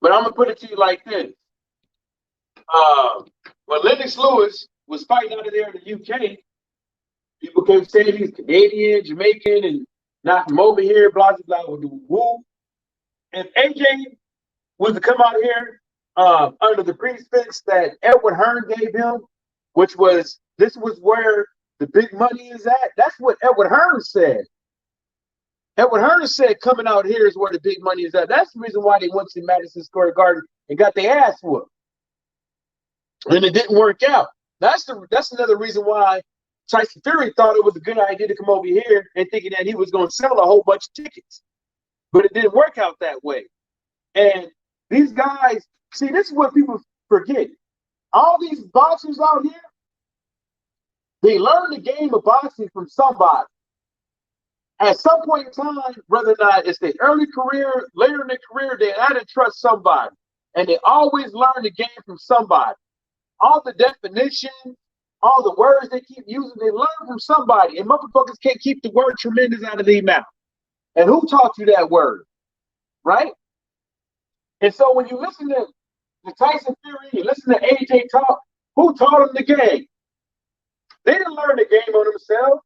But I'm gonna put it to you like this: when Lennox Lewis was fighting out of there in the UK, people kept saying he's Canadian, Jamaican, and not from over here. Blah blah blah. Woo. If AJ was to come out here under the prefix that Edward Hearn gave him, which was this was where the big money is at. That's what Edward Hearn said. Edward Hearn said coming out here is where the big money is at. That's the reason why they went to Madison Square Garden and got their ass whooped. And it didn't work out. That's another reason why Tyson Fury thought it was a good idea to come over here and thinking that he was going to sell a whole bunch of tickets. But it didn't work out that way. And these guys, see, this is what people forget. All these boxers out here, they learn the game of boxing from somebody. At some point in time, whether or not it's their early career, later in their career, they had to trust somebody. And they always learn the game from somebody. All the definitions, all the words they keep using, they learn from somebody. And motherfuckers can't keep the word tremendous out of their mouth. And who taught you that word? Right? And so when you listen to Tyson Fury, you listen to AJ talk, who taught them the game? They didn't learn the game on themselves.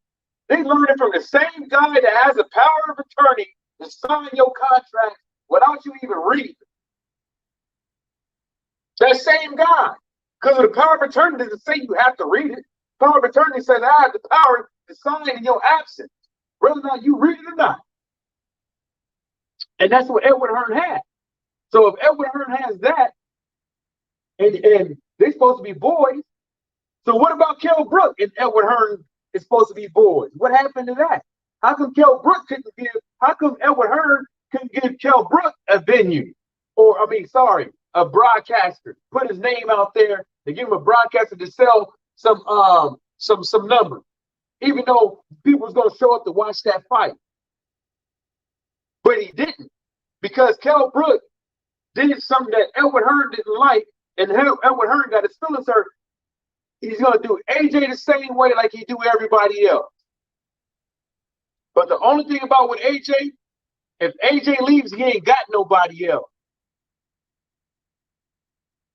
They learned it from the same guy that has a power of attorney to sign your contract without you even reading it. That same guy. Because the power of attorney doesn't say you have to read it. Power of attorney says I have the power to sign in your absence, whether or not you read it or not. And that's what Edward Hearn had. So if Edward Hearn has that, and they're supposed to be boys, so what about Kell Brook if Edward Hearn is supposed to be boys? What happened to that? How come Edward Hearn couldn't give Kell Brook a venue? Or, a broadcaster. Put his name out there and give him a broadcaster to sell some numbers. Even though people was going to show up to watch that fight. But he didn't. Because Kell Brook did something that Edward Hearn didn't like. and Edward Hearn got his feelings hurt, he's gonna do AJ the same way like he do everybody else. But the only thing about with AJ, if AJ leaves, he ain't got nobody else.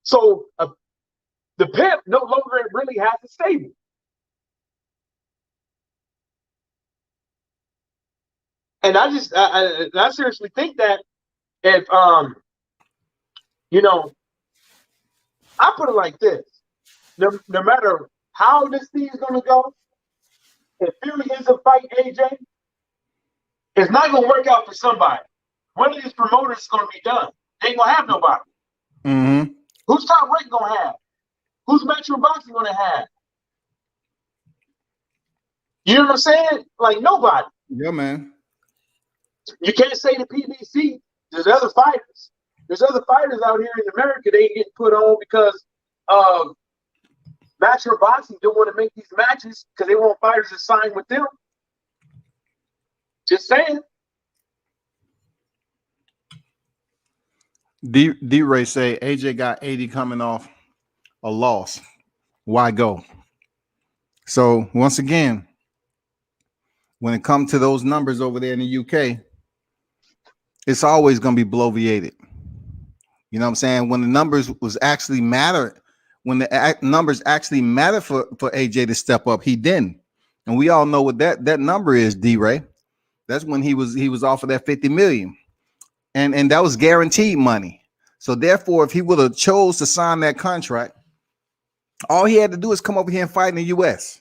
So the pimp no longer really has a stable. And I seriously think that if you know, I put it like this: no matter how this thing is gonna go, if Fury ends up fighting AJ, it's not gonna work out for somebody. One of these promoters is gonna be done. They ain't gonna have nobody. Mm-hmm. Who's Top Rank gonna have? Who's Metro Boxing gonna have? You know what I'm saying? Like nobody. Yeah, man. You can't say the PBC. There's other fighters. There's other fighters out here in America. They ain't getting put on because Metro Boxing don't want to make these matches because they want fighters to sign with them. Just saying. D-Ray say AJ got 80 coming off a loss. Why go? So once again, when it comes to those numbers over there in the UK, it's always going to be bloviated. You know what I'm saying? When the numbers was actually matter, when the numbers actually matter for AJ to step up, he didn't. And we all know what that number is, D-Ray. That's when he was offered that 50 million. And that was guaranteed money. So therefore, if he would have chose to sign that contract, all he had to do is come over here and fight in the US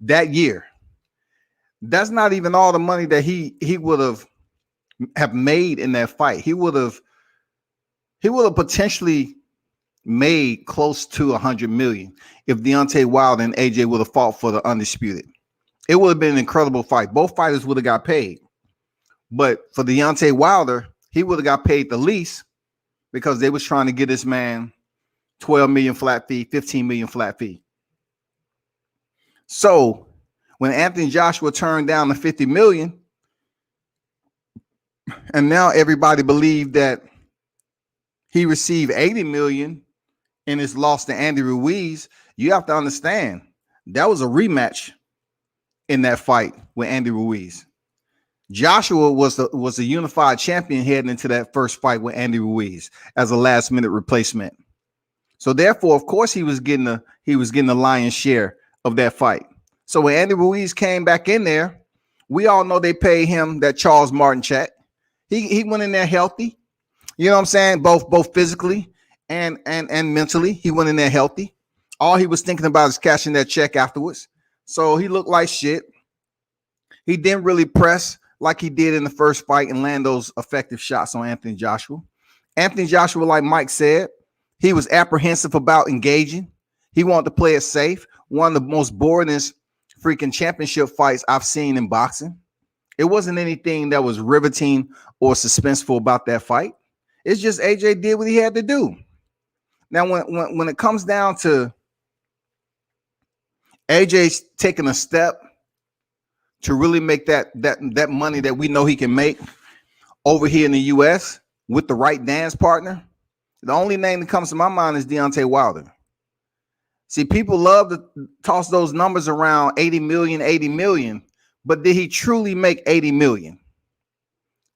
that year. That's not even all the money that he would have made in that fight. He would have potentially made close to 100 million if Deontay Wilder and AJ would have fought for the undisputed. It would have been an incredible fight. Both fighters would have got paid. But for Deontay Wilder, he would have got paid the least because they was trying to get this man 12 million flat fee, 15 million flat fee. So when Anthony Joshua turned down the 50 million, and now everybody believed that he received 80 million in his loss to Andy Ruiz, you have to understand that was a rematch in that fight with Andy Ruiz. Joshua was a unified champion heading into that first fight with Andy Ruiz as a last minute replacement. So therefore, of course, he was getting the lion's share of that fight. So when Andy Ruiz came back in there, we all know they paid him that Charles Martin check. He went in there healthy. You know what I'm saying? Both physically and mentally. He went in there healthy. All he was thinking about is cashing that check afterwards. So he looked like shit. He didn't really press like he did in the first fight and land those effective shots on Anthony Joshua. Anthony Joshua, like Mike said, he was apprehensive about engaging. He wanted to play it safe. One of the most boringest freaking championship fights I've seen in boxing. It wasn't anything that was riveting or suspenseful about that fight. It's just AJ did what he had to do. Now, when it comes down to AJ's taking a step to really make that money that we know he can make over here in the US with the right dance partner, the only name that comes to my mind is Deontay Wilder. See, people love to toss those numbers around 80 million, but did he truly make 80 million?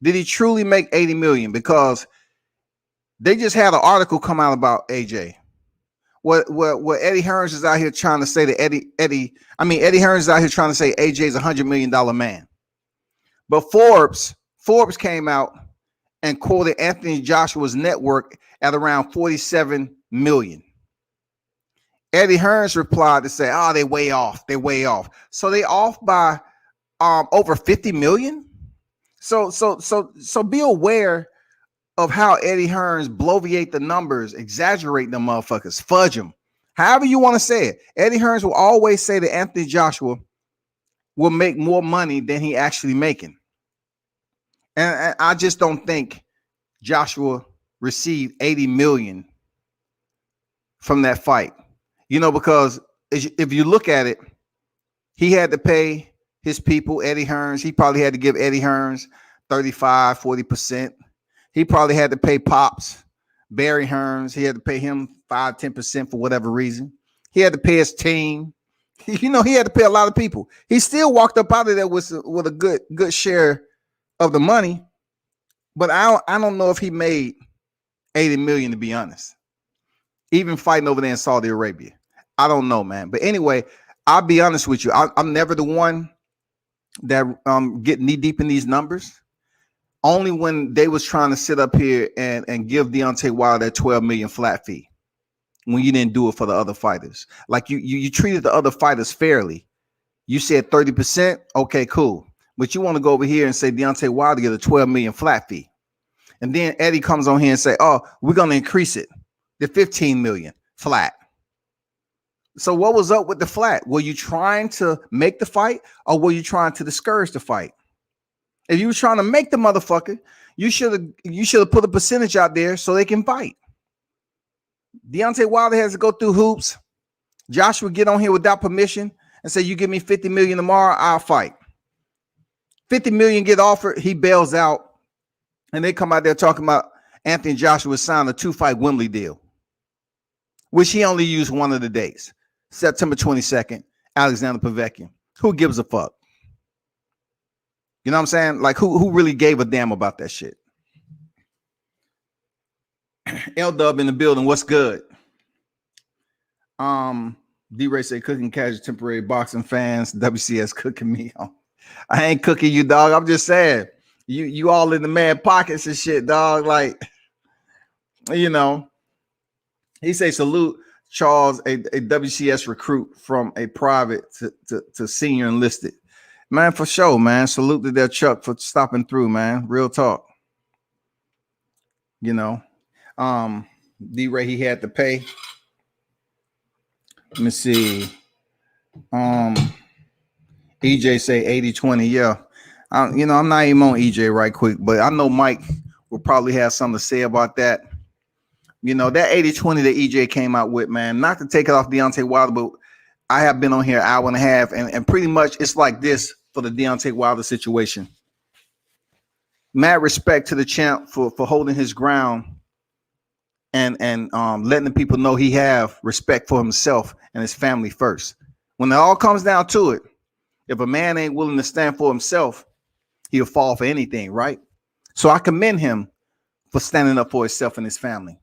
Did he truly make 80 million? Because they just had an article come out about AJ. What Eddie Hearns is out here trying to say to Eddie Hearns is out here trying to say AJ's $100 million man. But Forbes came out and quoted Anthony Joshua's net worth at around 47 million. Eddie Hearns replied to say, "Oh, they way off. So they off by over 50 million. So be aware of how Eddie Hearns bloviate the numbers, exaggerate the motherfuckers, fudge them. However you want to say it. Eddie Hearns will always say that Anthony Joshua will make more money than he actually making. And I just don't think Joshua received 80 million from that fight. You know, because if you look at it, he had to pay his people, Eddie Hearns. He probably had to give Eddie Hearns 35, 40%. He probably had to pay Pops, Barry Hearns. He had to pay him 5-10% for whatever reason. He had to pay his team. You know, he had to pay a lot of people. He still walked up out of there with a good share of the money. But I don't know if he made 80 million, to be honest. Even fighting over there in Saudi Arabia. I don't know, man. But anyway, I'll be honest with you. I'm never the one that get knee deep in these numbers. Only when they was trying to sit up here and give Deontay Wilder that 12 million flat fee when you didn't do it for the other fighters. Like you treated the other fighters fairly. You said 30%. Okay, cool. But you want to go over here and say Deontay Wilder get a 12 million flat fee. And then Eddie comes on here and say, oh, we're going to increase it to 15 million flat. So what was up with the flat? Were you trying to make the fight, or were you trying to discourage the fight? If you were trying to make the motherfucker, you should have put a percentage out there so they can fight. Deontay Wilder has to go through hoops. Joshua get on here without permission and say, you give me 50 million tomorrow, I'll fight. 50 million get offered, he bails out. And they come out there talking about Anthony Joshua signed a 2-fight Wembley deal, which he only used one of the days. September 22nd, Alexander Povetkin. Who gives a fuck? You know what I'm saying? Like, who really gave a damn about that shit? L-Dub in the building. What's good? D-Ray say cooking casual temporary boxing fans. WCS cooking me. I ain't cooking you, dog. I'm just saying. You all in the man pockets and shit, dog. Like, you know. He say salute Charles, a WCS recruit from a private to senior enlisted. Man, for sure, man. Salute to that Chuck for stopping through, man. Real talk. You know. D-Ray, he had to pay. Let me see. EJ say 80-20. Yeah. You know, I'm not even on EJ right quick, but I know Mike will probably have something to say about that. You know, that 80-20 that EJ came out with, man, not to take it off Deontay Wilder, but I have been on here an hour and a half, and pretty much it's like this for the Deontay Wilder situation. Mad respect to the champ for holding his ground and letting the people know he have respect for himself and his family first. When it all comes down to it, if a man ain't willing to stand for himself, he'll fall for anything, right? So I commend him for standing up for himself and his family.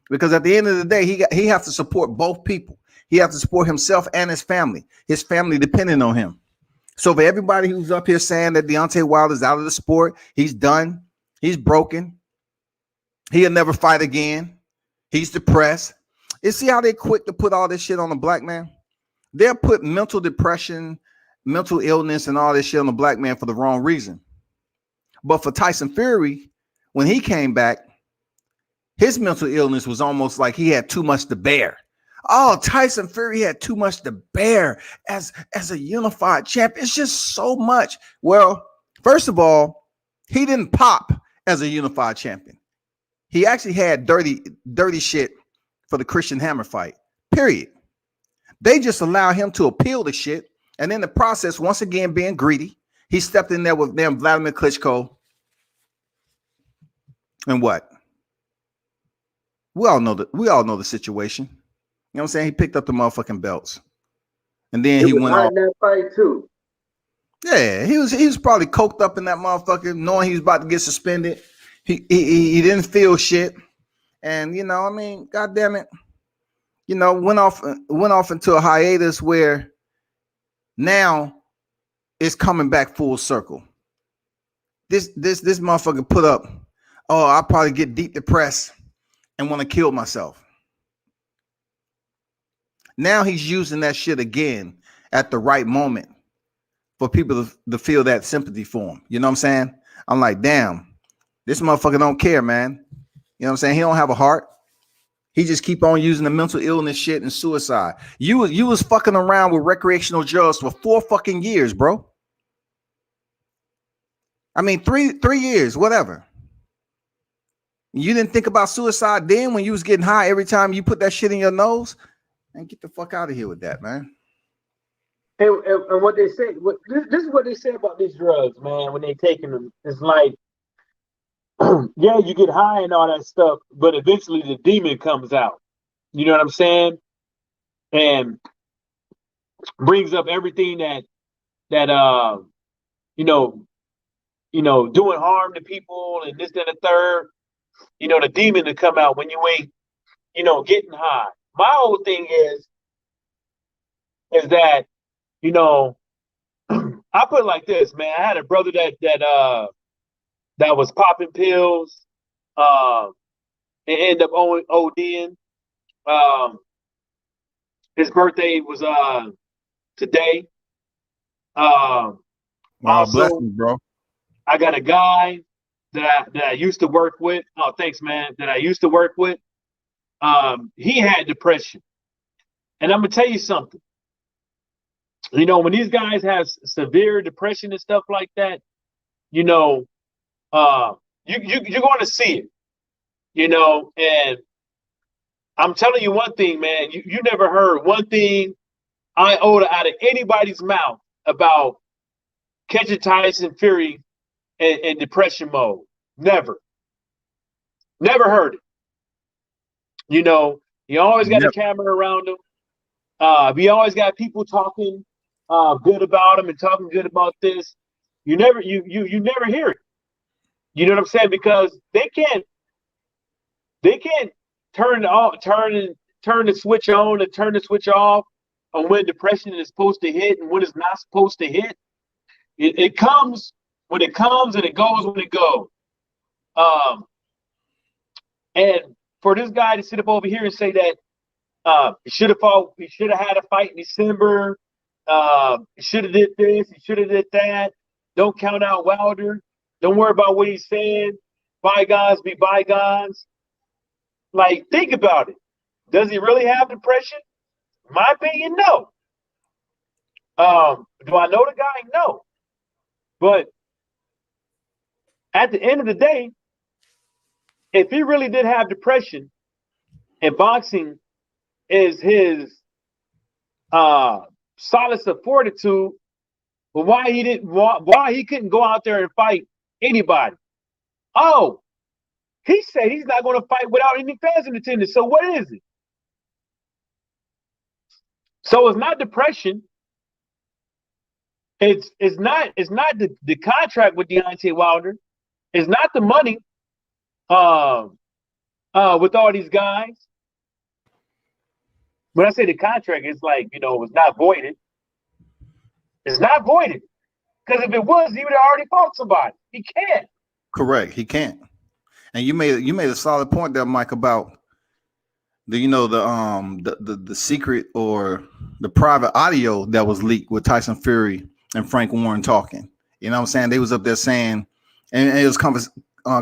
Because at the end of the day, he has to support both people. He has to support himself and his family depending on him. So for everybody who's up here saying that Deontay Wilder is out of the sport, he's done, he's broken, he'll never fight again, he's depressed. You see how they quick to put all this shit on the black man? They'll put mental depression, mental illness, and all this shit on the black man for the wrong reason. But for Tyson Fury, when he came back, his mental illness was almost like he had too much to bear. Oh, Tyson Fury had too much to bear as a unified champ. It's just so much. Well, first of all, he didn't pop as a unified champion. He actually had dirty shit for the Christian Hammer fight, period. They just allowed him to appeal the shit. And in the process, once again, being greedy, he stepped in there with them Vladimir Klitschko. And what? We all know the situation. You know what I'm saying? He picked up the motherfucking belts. And then he went on that fight too. Yeah, he was probably coked up in that motherfucker, knowing he was about to get suspended. He didn't feel shit. And you know, I mean, goddamn it, you know, went off into a hiatus where now it's coming back full circle. This motherfucker put up, oh, I'll probably get deep depressed and want to kill myself. Now he's using that shit again at the right moment for people to feel that sympathy for him. You know what I'm saying? I'm like, damn, this motherfucker don't care, man. You know what I'm saying? He don't have a heart. He just keep on using the mental illness shit and suicide. You was fucking around with recreational drugs for 4 fucking years, bro. I mean, three years, whatever. You didn't think about suicide then when you was getting high every time you put that shit in your nose? And get the fuck out of here with that, man. And what they say, this is what they say about these drugs, man, when they taking them. It's like, yeah, you get high and all that stuff, but eventually the demon comes out. You know what I'm saying? And brings up everything that doing harm to people and this, that, and the third. The demon to come out when you ain't, getting high. My whole thing is that, I put it like this, man. I had a brother that was popping pills, and ended up ODing. His birthday was today. Wow, bless Also, you, bro. I got a guy that I used to work with. Oh, thanks, man. That I used to work with. He had depression, and I'm gonna tell you something. When these guys have severe depression and stuff like that, you're going to see it. And I'm telling you one thing, man. You never heard one thing iota out of anybody's mouth about catching Tyson Fury in depression mode. Never heard it. You always got a camera around him. We always got people talking good about him and talking good about this. You never hear it. You know what I'm saying? Because they can't turn the switch on and turn the switch off on when depression is supposed to hit and when it's not supposed to hit. It comes when it comes and it goes when it goes. And for this guy to sit up over here and say that he should have fought, he should have had a fight in December, he should have did this, he should have did that. Don't count out Wiilder. Don't worry about what he's saying. Bygones be bygones. Like, think about it. Does he really have depression? In my opinion, no. Do I know the guy? No. But at the end of the day, if he really did have depression and boxing is his solace of fortitude, but why he couldn't go out there and fight anybody? Oh, he said he's not going to fight without any fans in attendance. So what is it? So it's not depression. It's not the contract with Deontay Wilder. It's not the money with all these guys. When I say the contract, it's like, it's not voided. It's not voided. Because if it was, he would have already fought somebody. He can't. Correct. He can't. And you made a solid point there, Mike, about the secret or the private audio that was leaked with Tyson Fury and Frank Warren talking. You know what I'm saying? They was up there saying, and it was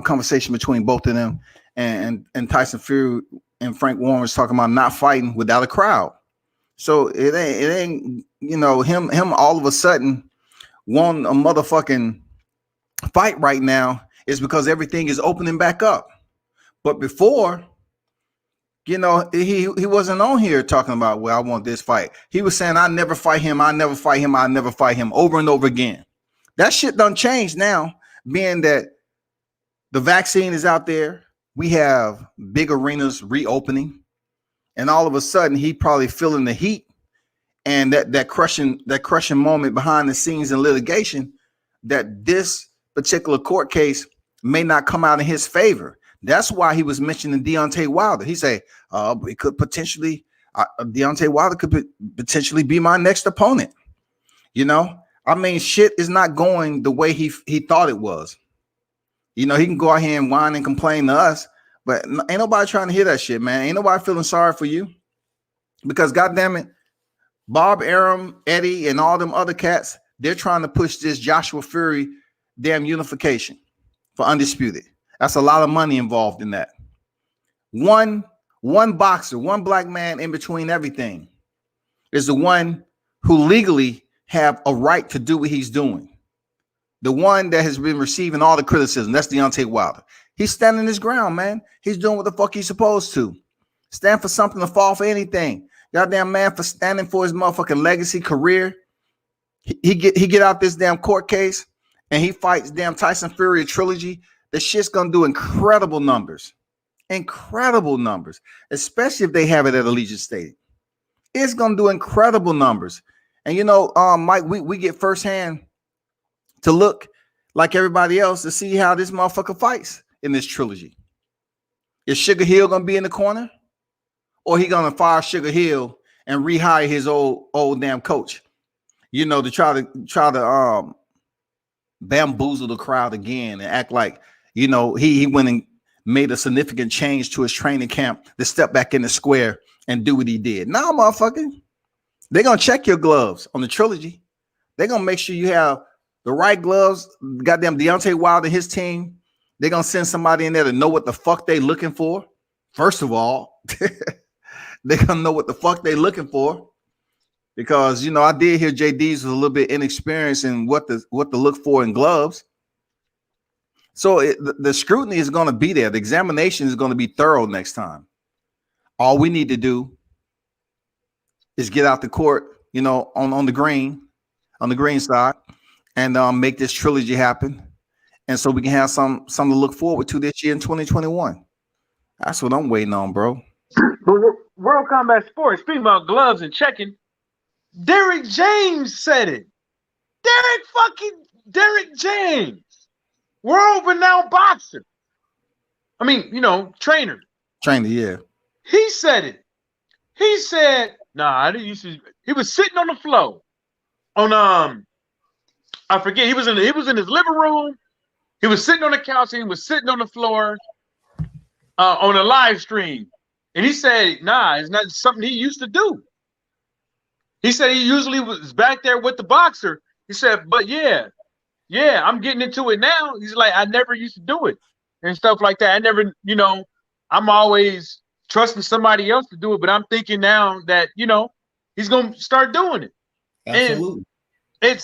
conversation between both of them, and Tyson Fury and Frank Warren was talking about not fighting without a crowd. So it ain't him all of a sudden want a motherfucking fight right now is because everything is opening back up. But before, he wasn't on here talking about, well, I want this fight. He was saying, I never fight him. I never fight him. I never fight him, over and over again. That shit done changed now, being that the vaccine is out there. We have big arenas reopening, and all of a sudden he probably feeling the heat and that crushing moment behind the scenes in litigation, that this particular court case may not come out in his favor. That's why he was mentioning Deontay Wilder. He said, it could potentially, Deontay Wilder could potentially be my next opponent. Shit is not going the way he thought it was. He can go out here and whine and complain to us, but ain't nobody trying to hear that shit, man. Ain't nobody feeling sorry for you, because goddamn it, Bob Arum, Eddie, and all them other cats, they're trying to push this Joshua Fury damn unification for Undisputed. That's a lot of money involved in that. One boxer, one black man in between everything is the one who legally have a right to do what he's doing. The one that has been receiving all the criticism, that's Deontay Wilder. He's standing his ground, man. He's doing what the fuck he's supposed to. Stand for something, to fall for anything. Goddamn man, for standing for his motherfucking legacy, career. He get out this damn court case and he fights damn Tyson Fury trilogy. The shit's gonna do incredible numbers. Incredible numbers, especially if they have it at Allegiant Stadium. It's gonna do incredible numbers. And you know, Mike, we get firsthand to look like everybody else to see how this motherfucker fights in this trilogy. Is Sugar Hill gonna be in the corner, or he gonna fire Sugar Hill and rehire his old damn coach? You know, to try to bamboozle the crowd again and act like, you know, he went and made a significant change to his training camp to step back in the square and do what he did. Now, motherfucker, they're gonna check your gloves on the trilogy. They're gonna make sure you have the right gloves. Goddamn Deontay Wilder and his team. They're gonna send somebody in there to know what the fuck they looking for. First of all, they're gonna know what the fuck they looking for. Because, you know, I did hear JD's was a little bit inexperienced in what to look for in gloves. So the scrutiny is going to be there. The examination is going to be thorough next time. All we need to do is get out the court, you know, on the green side, and make this trilogy happen. And so we can have something to look forward to this year in 2021. That's what I'm waiting on, bro. World Combat Sports, speaking about gloves and checking, Derek James said it. Derek James, world-renowned boxer. I mean, you know, trainer. Yeah. He said it. He said, "Nah, he was sitting on the floor on I forget. He was in his living room. He was sitting on the couch and he was sitting on the floor on a live stream, and he said, nah, it's not something he used to do." He said he usually was back there with the boxer. He said, but yeah, I'm getting into it now. He's like, I never used to do it and stuff like that. I never, you know, I'm always trusting somebody else to do it, but I'm thinking now that, you know, he's going to start doing it. Absolutely. And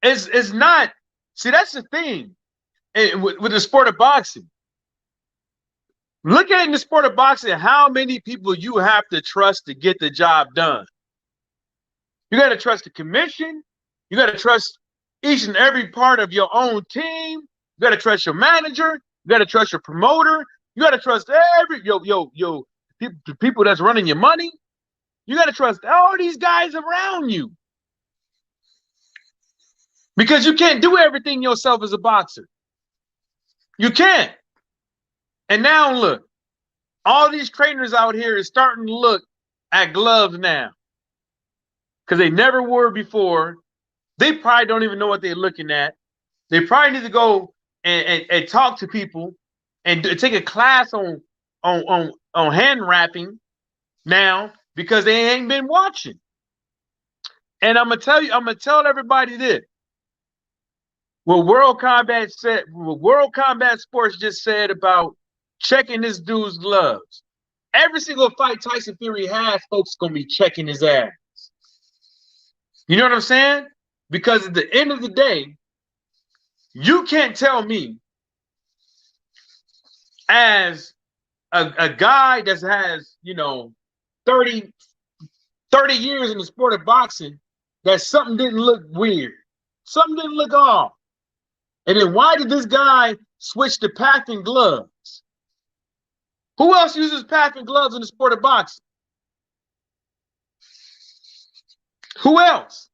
it's not, see, that's the thing with the sport of boxing. Look at it in the sport of boxing, how many people you have to trust to get the job done. You got to trust the commission. You got to trust each and every part of your own team. You got to trust your manager. You got to trust your promoter. You got to trust the people that's running your money. You got to trust all these guys around you. Because you can't do everything yourself as a boxer. You can't. And now look, all these trainers out here is starting to look at gloves now. Because they never were before. They probably don't even know what they're looking at. They probably need to go and talk to people and take a class on hand wrapping now because they ain't been watching. And I'm gonna tell everybody this. What World Combat Sports just said about checking this dude's gloves. Every single fight Tyson Fury has, folks gonna be checking his ass. You know what I'm saying? Because at the end of the day, you can't tell me as a guy that has, you know, 30 years in the sport of boxing that something didn't look weird. Something didn't look off. And then why did this guy switch to patent gloves? Who else uses patent gloves in the sport of boxing? Who else?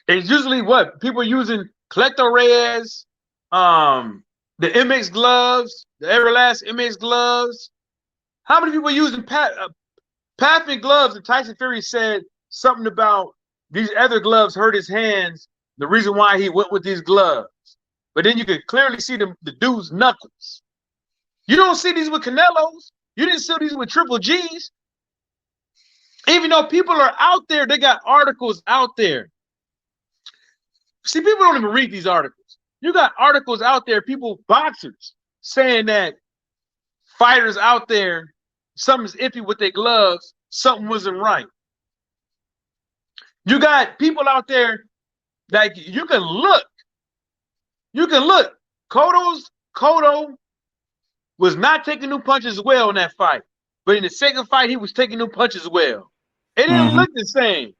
It's usually what? People using Colector Reyes, the MX gloves, the Everlast MX gloves. How many people using patent gloves? And Tyson Fury said something about these other gloves hurt his hands. The reason why he went with these gloves. But then you could clearly see the dude's knuckles. You don't see these with Canelos. You didn't see these with Triple G's. Even though people are out there, they got articles out there. See, people don't even read these articles. You got articles out there, people, boxers, saying that fighters out there, something's iffy with their gloves, something wasn't right. You got people out there that you can look. You can look. Cotto was not taking new punches well in that fight. But in the second fight, he was taking new punches well. It didn't look the same.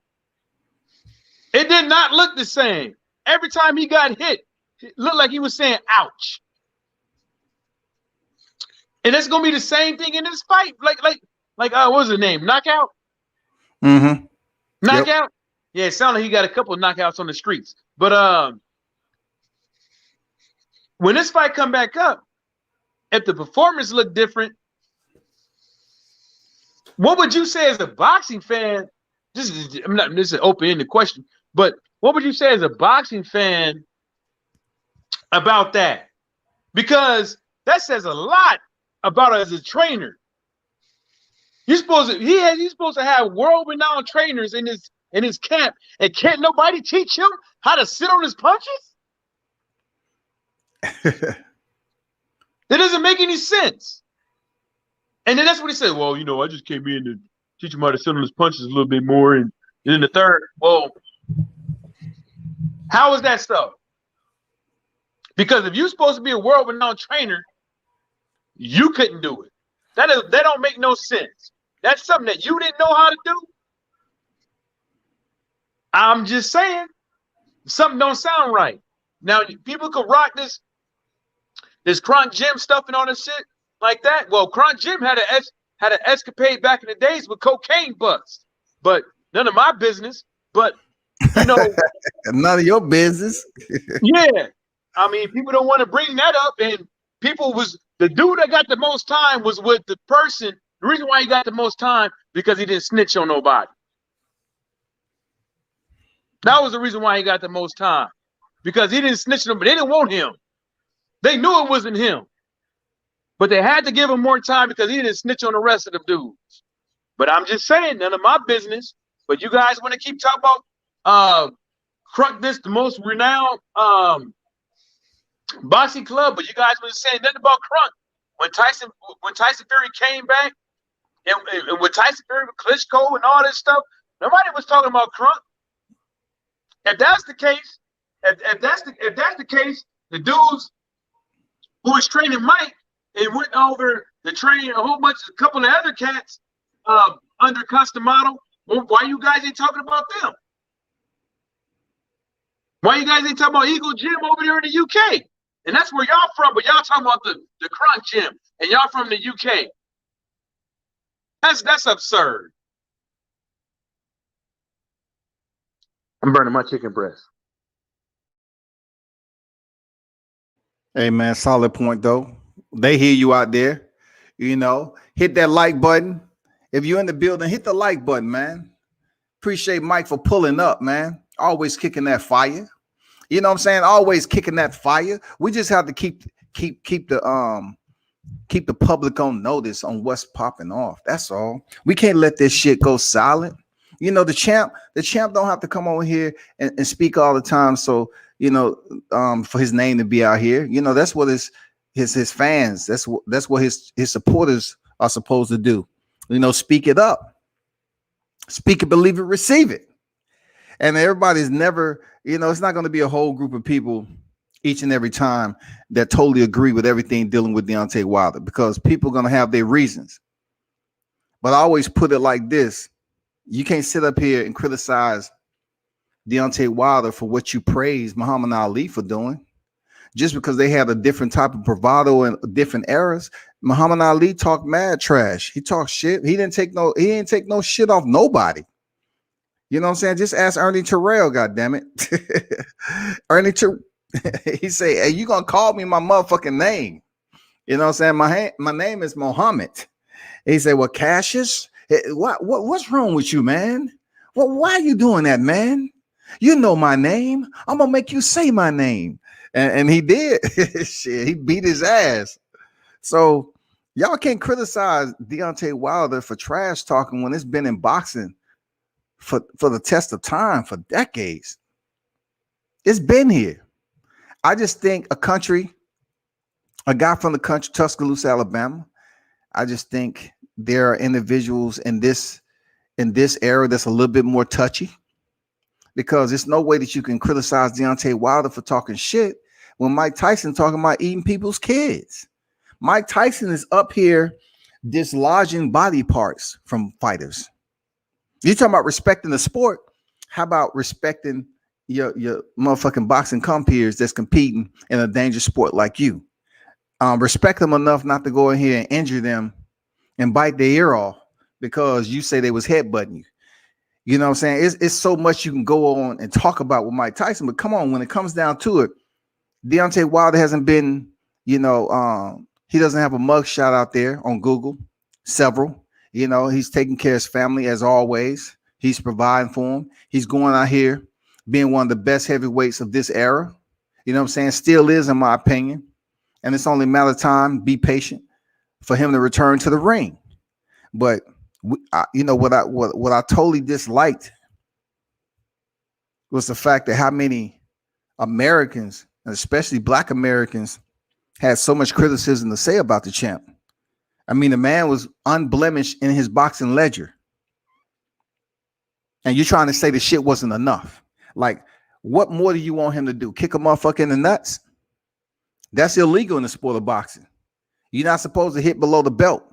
It did not look the same. Every time he got hit, it looked like he was saying, ouch. And it's gonna be the same thing in this fight. What was his name? Knockout? Mm-hmm. Knockout? Yep. Yeah, it sounded like he got a couple of knockouts on the streets. But when this fight come back up, if the performance look different, what would you say as a boxing fan? This is an open-ended question, but what would you say as a boxing fan about that? Because that says a lot about us as a trainer. You're supposed to have world-renowned trainers in his camp, and can't nobody teach him how to sit on his punches? That doesn't make any sense. And then that's what he said. Well, I just came in to teach him how to sit on his punches a little bit more. And then the third, well, how is that so? Because if you're supposed to be a world-renowned trainer, you couldn't do it. That don't make no sense. That's something that you didn't know how to do. I'm just saying, something don't sound right. Now, people could rock this Crunk Jim stuff and all this shit like that. Well, Crunk Jim had an escapade back in the days with cocaine bust, but none of my business. But none of your business. Yeah, I mean, people don't want to bring that up, and the dude that got the most time was with the person. The reason why he got the most time because he didn't snitch on nobody. That was the reason why he got the most time, because he didn't snitch on them, but they didn't want him. They knew it wasn't him, but they had to give him more time because he didn't snitch on the rest of the dudes. But I'm just saying, none of my business. But you guys want to keep talking about Crunk, the most renowned boxing club, but you guys were saying nothing about Crunk. When Tyson Fury came back, and with Tyson Fury with Klitschko and all this stuff, nobody was talking about Crunk. If that's the case, if that's the case, the dudes who was training Mike and went over to train a couple of other cats under custom model, why you guys ain't talking about them? Why you guys ain't talking about Eagle Gym over there in the UK? And that's where y'all from, but y'all talking about the Crunk Gym, and y'all from the UK. That's absurd. I'm burning my chicken breast. Hey man, solid point though. They hear you out there. Hit that like button. If you're in the building, hit the like button, man. Appreciate Mike for pulling up, man. Always kicking that fire. You know what I'm saying? Always kicking that fire. We just have to keep the public on notice on what's popping off. That's all. We can't let this shit go silent. The champ don't have to come over here and speak all the time. So, for his name to be out here, that's what his fans, that's what his supporters are supposed to do. Speak it up. Speak it, believe it, receive it. And everybody's never, it's not going to be a whole group of people each and every time that totally agree with everything dealing with Deontay Wilder, because people are going to have their reasons. But I always put it like this. You can't sit up here and criticize Deontay Wilder for what you praise Muhammad Ali for doing. Just because they had a different type of bravado and different eras. Muhammad Ali talked mad trash. He talked shit. He didn't take no shit off nobody. You know what I'm saying? Just ask Ernie Terrell, goddammit. Ernie Terrell. He say, hey, you gonna call me my motherfucking name? You know what I'm saying? My name is Mohammed. He said, well, Cassius, what's wrong with you, man? Well, why are you doing that, man? You know my name. I'm gonna make you say my name. And he did. Shit, he beat his ass. So y'all can't criticize Deontay Wilder for trash talking when it's been in boxing for the test of time for decades. It's been here. I just think a guy from the country, Tuscaloosa, Alabama. I just think there are individuals in this era that's a little bit more touchy, because there's no way that you can criticize Deontay Wilder for talking shit when Mike Tyson talking about eating people's kids. Mike Tyson is up here dislodging body parts from fighters. You're talking about respecting the sport. How about respecting your motherfucking boxing compeers that's competing in a dangerous sport like you? respect them enough not to go in here and injure them and bite their ear off because you say they was headbutting you. You know what I'm saying? It's so much you can go on and talk about with Mike Tyson, but come on, when it comes down to it, Deontay Wilder hasn't been, he doesn't have a mug shot out there on Google. Several, he's taking care of his family as always. He's providing for him. He's going out here being one of the best heavyweights of this era. You know what I'm saying? Still is, in my opinion. And it's only a matter of time. Be patient for him to return to the ring. But what I totally disliked was the fact that how many Americans, and especially Black Americans, had so much criticism to say about the champ. I mean, the man was unblemished in his boxing ledger. And you're trying to say the shit wasn't enough. Like, what more do you want him to do? Kick a motherfucker in the nuts? That's illegal in the sport of boxing. You're not supposed to hit below the belt.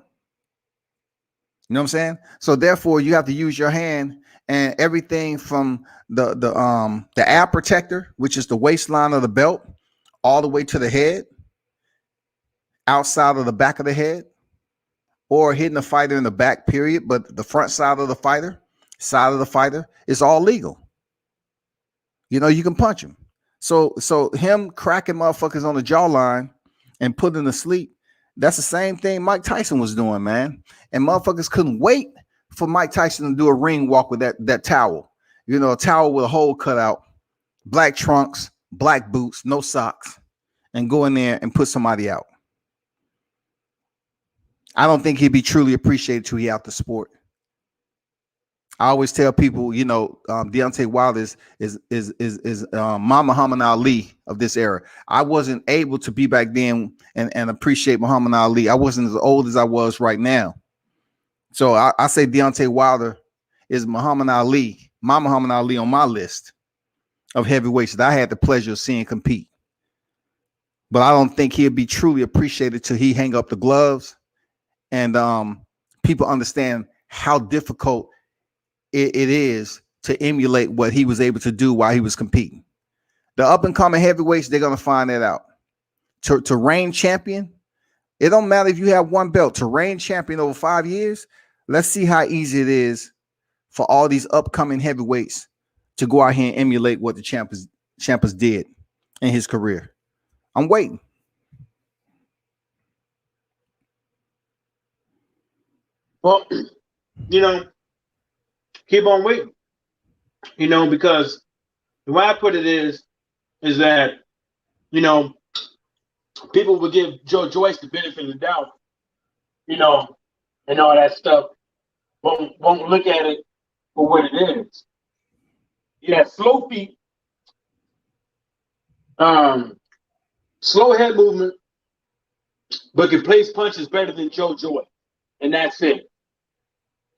You know what I'm saying? So therefore, you have to use your hand and everything from the ab protector, which is the waistline of the belt, all the way to the head, outside of the back of the head, or hitting the fighter in the back, period. But the front side of the fighter, is all legal. You can punch him. So him cracking motherfuckers on the jawline and putting them to sleep, that's the same thing Mike Tyson was doing, man. And motherfuckers couldn't wait for Mike Tyson to do a ring walk with that towel. A towel with a hole cut out, black trunks, black boots, no socks, and go in there and put somebody out. I don't think he'd be truly appreciated till he out the sport. I always tell people, Deontay Wilder is Muhammad Ali of this era. I wasn't able to be back then and appreciate Muhammad Ali. I wasn't as old as I was right now. So I say Deontay Wilder is Muhammad Ali, my Muhammad Ali on my list of heavyweights that I had the pleasure of seeing compete. But I don't think he'd be truly appreciated till he hang up the gloves and people understand how difficult it is to emulate what he was able to do while he was competing. The up and coming heavyweights, they're going to find that out. To reign champion, it don't matter if you have one belt. To reign champion over 5 years, let's see how easy it is for all these upcoming heavyweights to go out here and emulate what the Ciampa did in his career. I'm waiting. Well, keep on waiting, because the way I put it is that, people would give Joe Joyce the benefit of the doubt, and all that stuff, won't look at it for what it is. He has slow feet, slow head movement, but can place punches better than Joe Joyce, and that's it.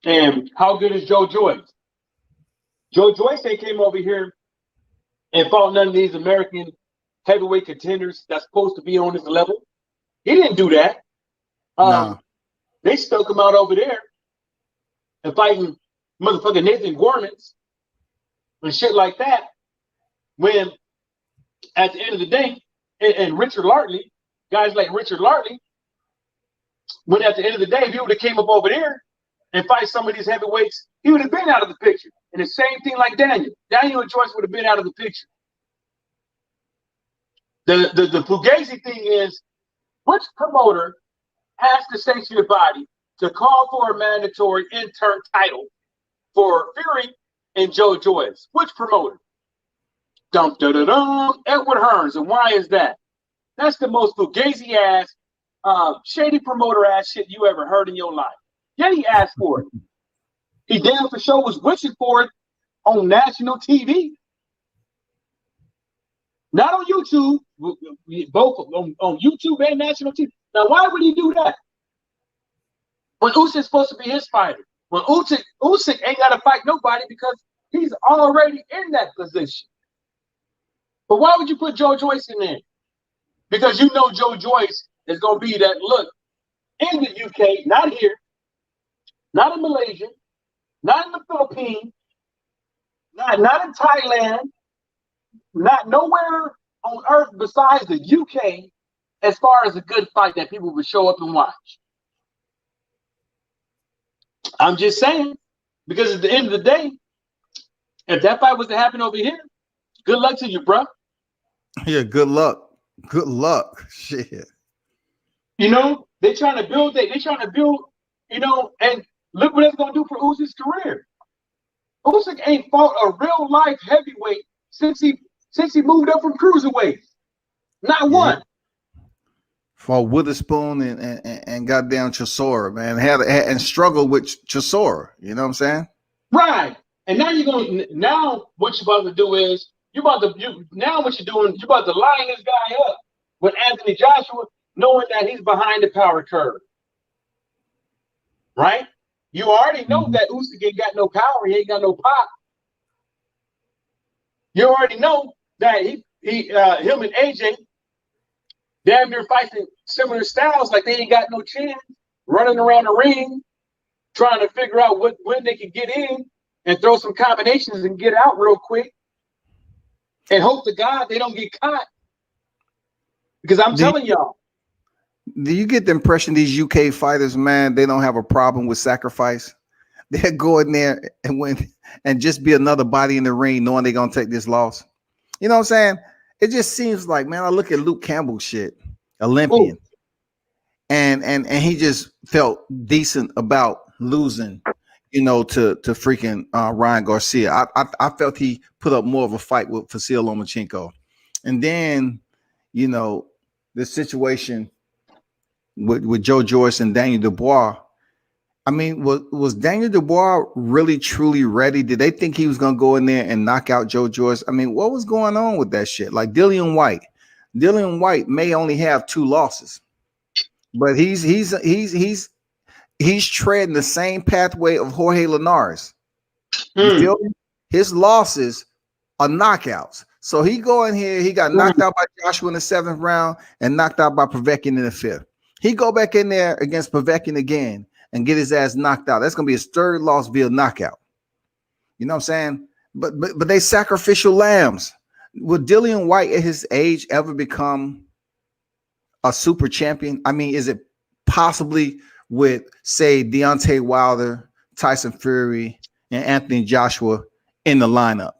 And how good is Joe Joyce? Joe Joyce ain't came over here and fought none of these American heavyweight contenders that's supposed to be on his level. He didn't do that. No. They stuck him out over there and fighting motherfucking Nathan Gormans and shit like that. When at the end of the day, and Richard Lartley, guys like Richard Lartley, when at the end of the day, if he would have came up over there and fight some of these heavyweights, he would have been out of the picture. And the same thing like Daniel. Daniel and Joyce would have been out of the picture. The Fugazi thing is, which promoter has to sanction your body to call for a mandatory intern title for Fury and Joe Joyce? Which promoter? Edward Hearns. And why is that? That's the most Fugazi ass, shady promoter ass shit you ever heard in your life. Yeah, he asked for it. He damn for sure was wishing for it on national TV. Not on YouTube, both on YouTube and national TV. Now, why would he do that? When Usyk's supposed to be his fighter. When Usyk ain't got to fight nobody because he's already in that position. But why would you put Joe Joyce in there? Because you know Joe Joyce is going to be that look in the UK, not here, not in Malaysia, not in the Philippines, not in Thailand, not nowhere on earth besides the UK as far as a good fight that people would show up and watch. I'm just saying, because at the end of the day, if that fight was to happen over here, good luck to you, bro. Yeah, good luck. Good luck. Shit. You know, they're trying to build, you know, and look what it's gonna do for Usyk's career. Usyk ain't fought a real life heavyweight since he moved up from cruiserweight. Not one. For Witherspoon and goddamn Chisora, man, had and struggled with Chisora. You know what I'm saying? Right. And now now what you're about to do is you're about to line this guy up with Anthony Joshua, knowing that he's behind the power curve. Right? You already know that Usyk ain't got no power, he ain't got no pop. You already know that him and AJ damn near fighting similar styles, like they ain't got no chin, running around the ring, trying to figure out when they can get in and throw some combinations and get out real quick, and hope to God they don't get caught. Because I'm telling y'all. Do you get the impression these UK fighters, man, they don't have a problem with sacrifice? They'll go in there and win and just be another body in the ring, knowing they're gonna take this loss. You know what I'm saying? It just seems like, man, I look at Luke Campbell shit, Olympian, and he just felt decent about losing, you know, to freaking Ryan Garcia. I felt he put up more of a fight with Vasyl Lomachenko. And then, you know, the situation with Joe Joyce and Daniel Dubois. I mean, was Daniel Dubois really truly ready? Did they think he was gonna go in there and knock out Joe Joyce? I mean, what was going on with that shit? Like Dillian White may only have 2 losses, but he's treading the same pathway of Jorge Linares. You feel me? His losses are knockouts. So he go in here, he got knocked out by Joshua in the 7th round and knocked out by Povetkin in the 5th. He go back in there against Povetkin again and get his ass knocked out. That's gonna be his 3rd loss via knockout. You know what I'm saying? But they sacrificial lambs. Would Dillian White at his age ever become a super champion? I mean, is it possibly with, say, Deontay Wilder, Tyson Fury, and Anthony Joshua in the lineup?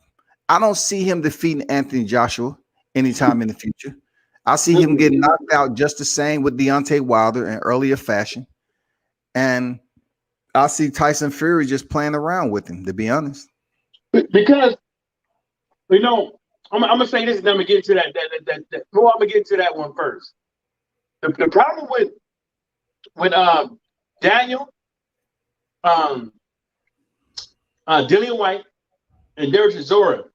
I don't see him defeating Anthony Joshua anytime in the future. I see him getting knocked out just the same with Deontay Wilder in earlier fashion. And I see Tyson Fury just playing around with him, to be honest. Because, you know, I'm gonna say this and then I'm gonna get into that. Well, I'm gonna get into that one first. The problem with Daniel, Dillian White, and Derek Chisora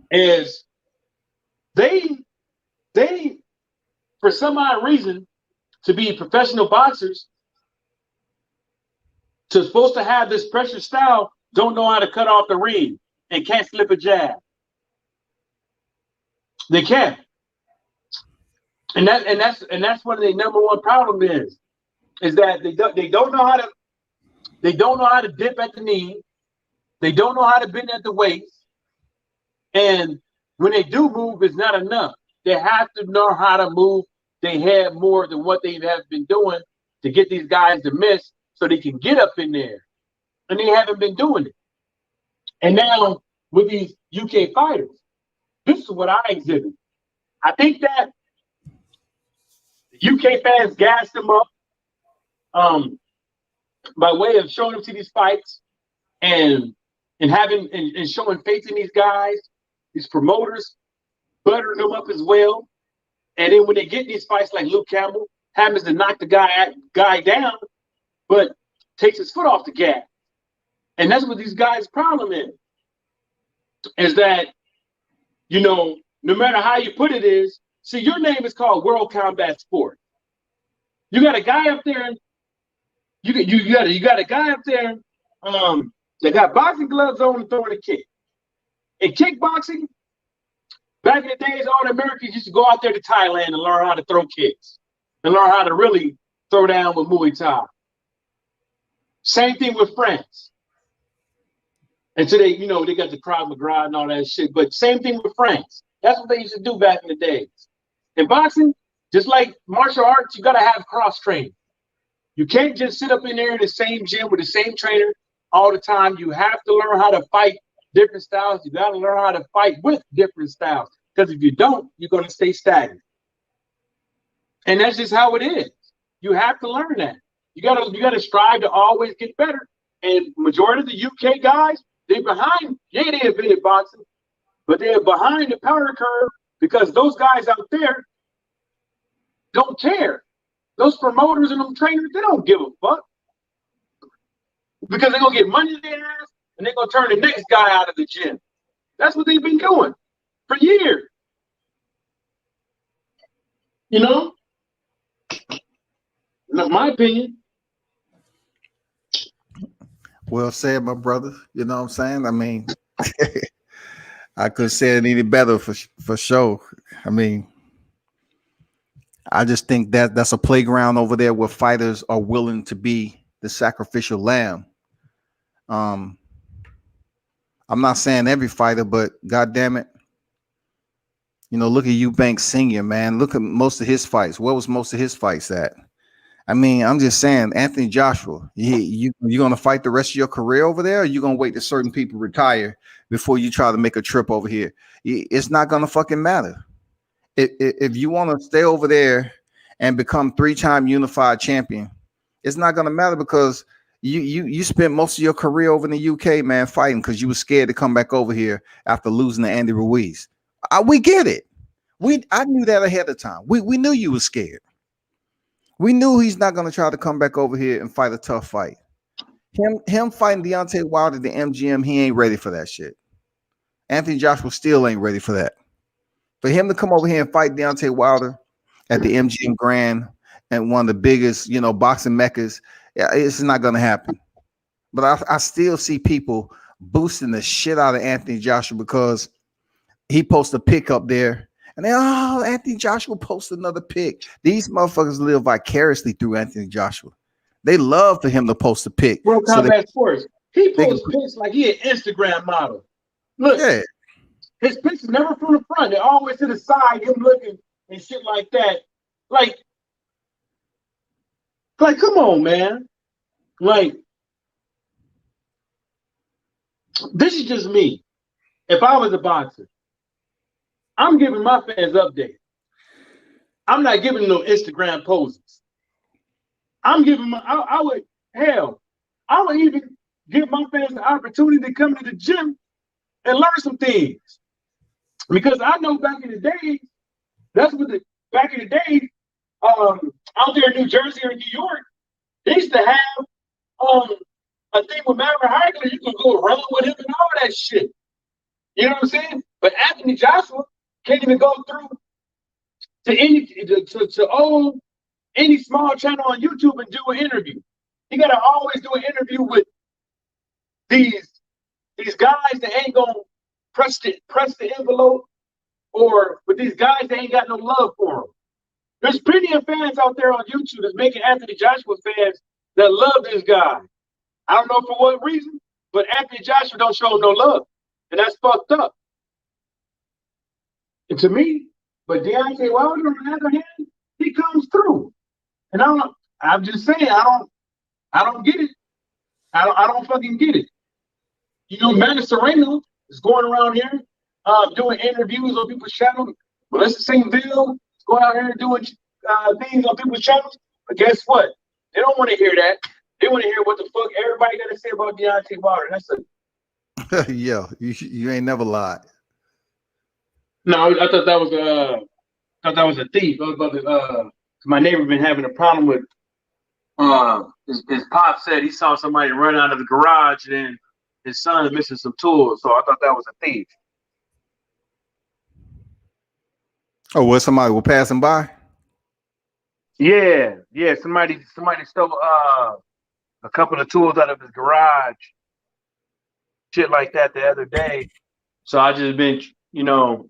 is they for some odd reason, to be professional boxers, supposed to have this pressure style, don't know how to cut off the ring and can't slip a jab. They can't. And that's one of their number one problem is that they don't know how to dip at the knee. They don't know how to bend at the waist. And when they do move, it's not enough. They have to know how to move their head more than what they have been doing to get these guys to miss so they can get up in there. And they haven't been doing it. And now with these UK fighters, this is what I exhibit. I think that UK fans gassed them up by way of showing them to these fights and having and showing faith in these guys, these promoters, buttering them up as well. And then when they get these fights like Luke Campbell, happens to knock the guy down, but takes his foot off the gas. And that's what these guys' problem is that, you know, no matter how you put it is, see, your name is called World Combat Sport. You got a guy up there, you got a guy up there that got boxing gloves on and throwing a kick. In kickboxing, back in the days, all the Americans used to go out there to Thailand and learn how to throw kicks and learn how to really throw down with Muay Thai. Same thing with France. And today, you know, they got the Krav Maga and all that shit, but same thing with France. That's what they used to do back in the days. In boxing, Just like martial arts, you got to have cross training. You can't just sit up in there in the same gym with the same trainer all the time. You have to learn how to fight different styles. You got to learn how to fight with different styles. Because if you don't, you're going to stay stagnant. And that's just how it is. You have to learn that. You gotta strive to always get better. And majority of the UK guys, they're behind. Yeah, they invented boxing, but they're behind the power curve because those guys out there don't care. Those promoters and them trainers, they don't give a fuck. Because they're gonna get money in their ass and they're gonna turn the next guy out of the gym. That's what they've been doing for years. You know? In my opinion. Well said, my brother. You know what I'm saying? I mean, I couldn't say it any better for sure. I mean, I just think that that's a playground over there where fighters are willing to be the sacrificial lamb. I'm not saying every fighter, but God damn it. You know, look at Eubanks Sr., man. Look at most of his fights. Where was most of his fights at? I mean, I'm just saying, Anthony Joshua, you going to fight the rest of your career over there, or you going to wait till certain people retire before you try to make a trip over here? It's not going to fucking matter. If you want to stay over there and become 3-time unified champion, it's not going to matter because you spent most of your career over in the UK, man, fighting because you were scared to come back over here after losing to Andy Ruiz. We get it. I knew that ahead of time. We knew you were scared. We knew he's not going to try to come back over here and fight a tough fight. Him fighting Deontay Wilder at the MGM, he ain't ready for that shit. Anthony Joshua still ain't ready for that. For him to come over here and fight Deontay Wilder at the MGM Grand and one of the biggest, you know, boxing meccas, it's not going to happen. But I still see people boosting the shit out of Anthony Joshua because he posted a pic up there. And then, oh, Anthony Joshua posted another pic. These motherfuckers live vicariously through Anthony Joshua. They love for him to post a pic. World Combat Sports. He posts pics like he an Instagram model. Look, yeah. His pics is never from the front. They're always to the side, him looking and shit like that. Like, come on, man. Like, this is just me. If I was a boxer, I'm giving my fans updates. I'm not giving no Instagram poses. I'm giving I would even give my fans the opportunity to come to the gym and learn some things. Because I know back in the day, back in the day, out there in New Jersey or New York, they used to have a thing with Maverick Hagler. You can go around with him and all that shit. You know what I'm saying? But Anthony Joshua can't even go through to any small channel on YouTube and do an interview. He gotta always do an interview with these guys that ain't gonna press the envelope, or with these guys that ain't got no love for him. There's plenty of fans out there on YouTube that's making Anthony Joshua fans that love this guy. I don't know for what reason, but Anthony Joshua don't show him no love, and that's fucked up. And to me, but Deontay Wilder, on the other hand, he comes through. And I'm just saying, I don't get it. I don't fucking get it. You know, Manny Serrano is going around here doing interviews on people's channels. Well, that's the same video. Going out here doing things on people's channels. But guess what? They don't want to hear that. They want to hear what the fuck everybody got to say about Deontay Wilder. That's it. Yeah, you ain't never lied. No, I thought that was a thief. I was about to, my neighbor been having a problem with. His pop said he saw somebody run out of the garage, and then his son is missing some tools. So I thought that was a thief. Oh, well, somebody was passing by. Yeah. Somebody stole a couple of tools out of his garage, shit like that the other day. So I just been, you know,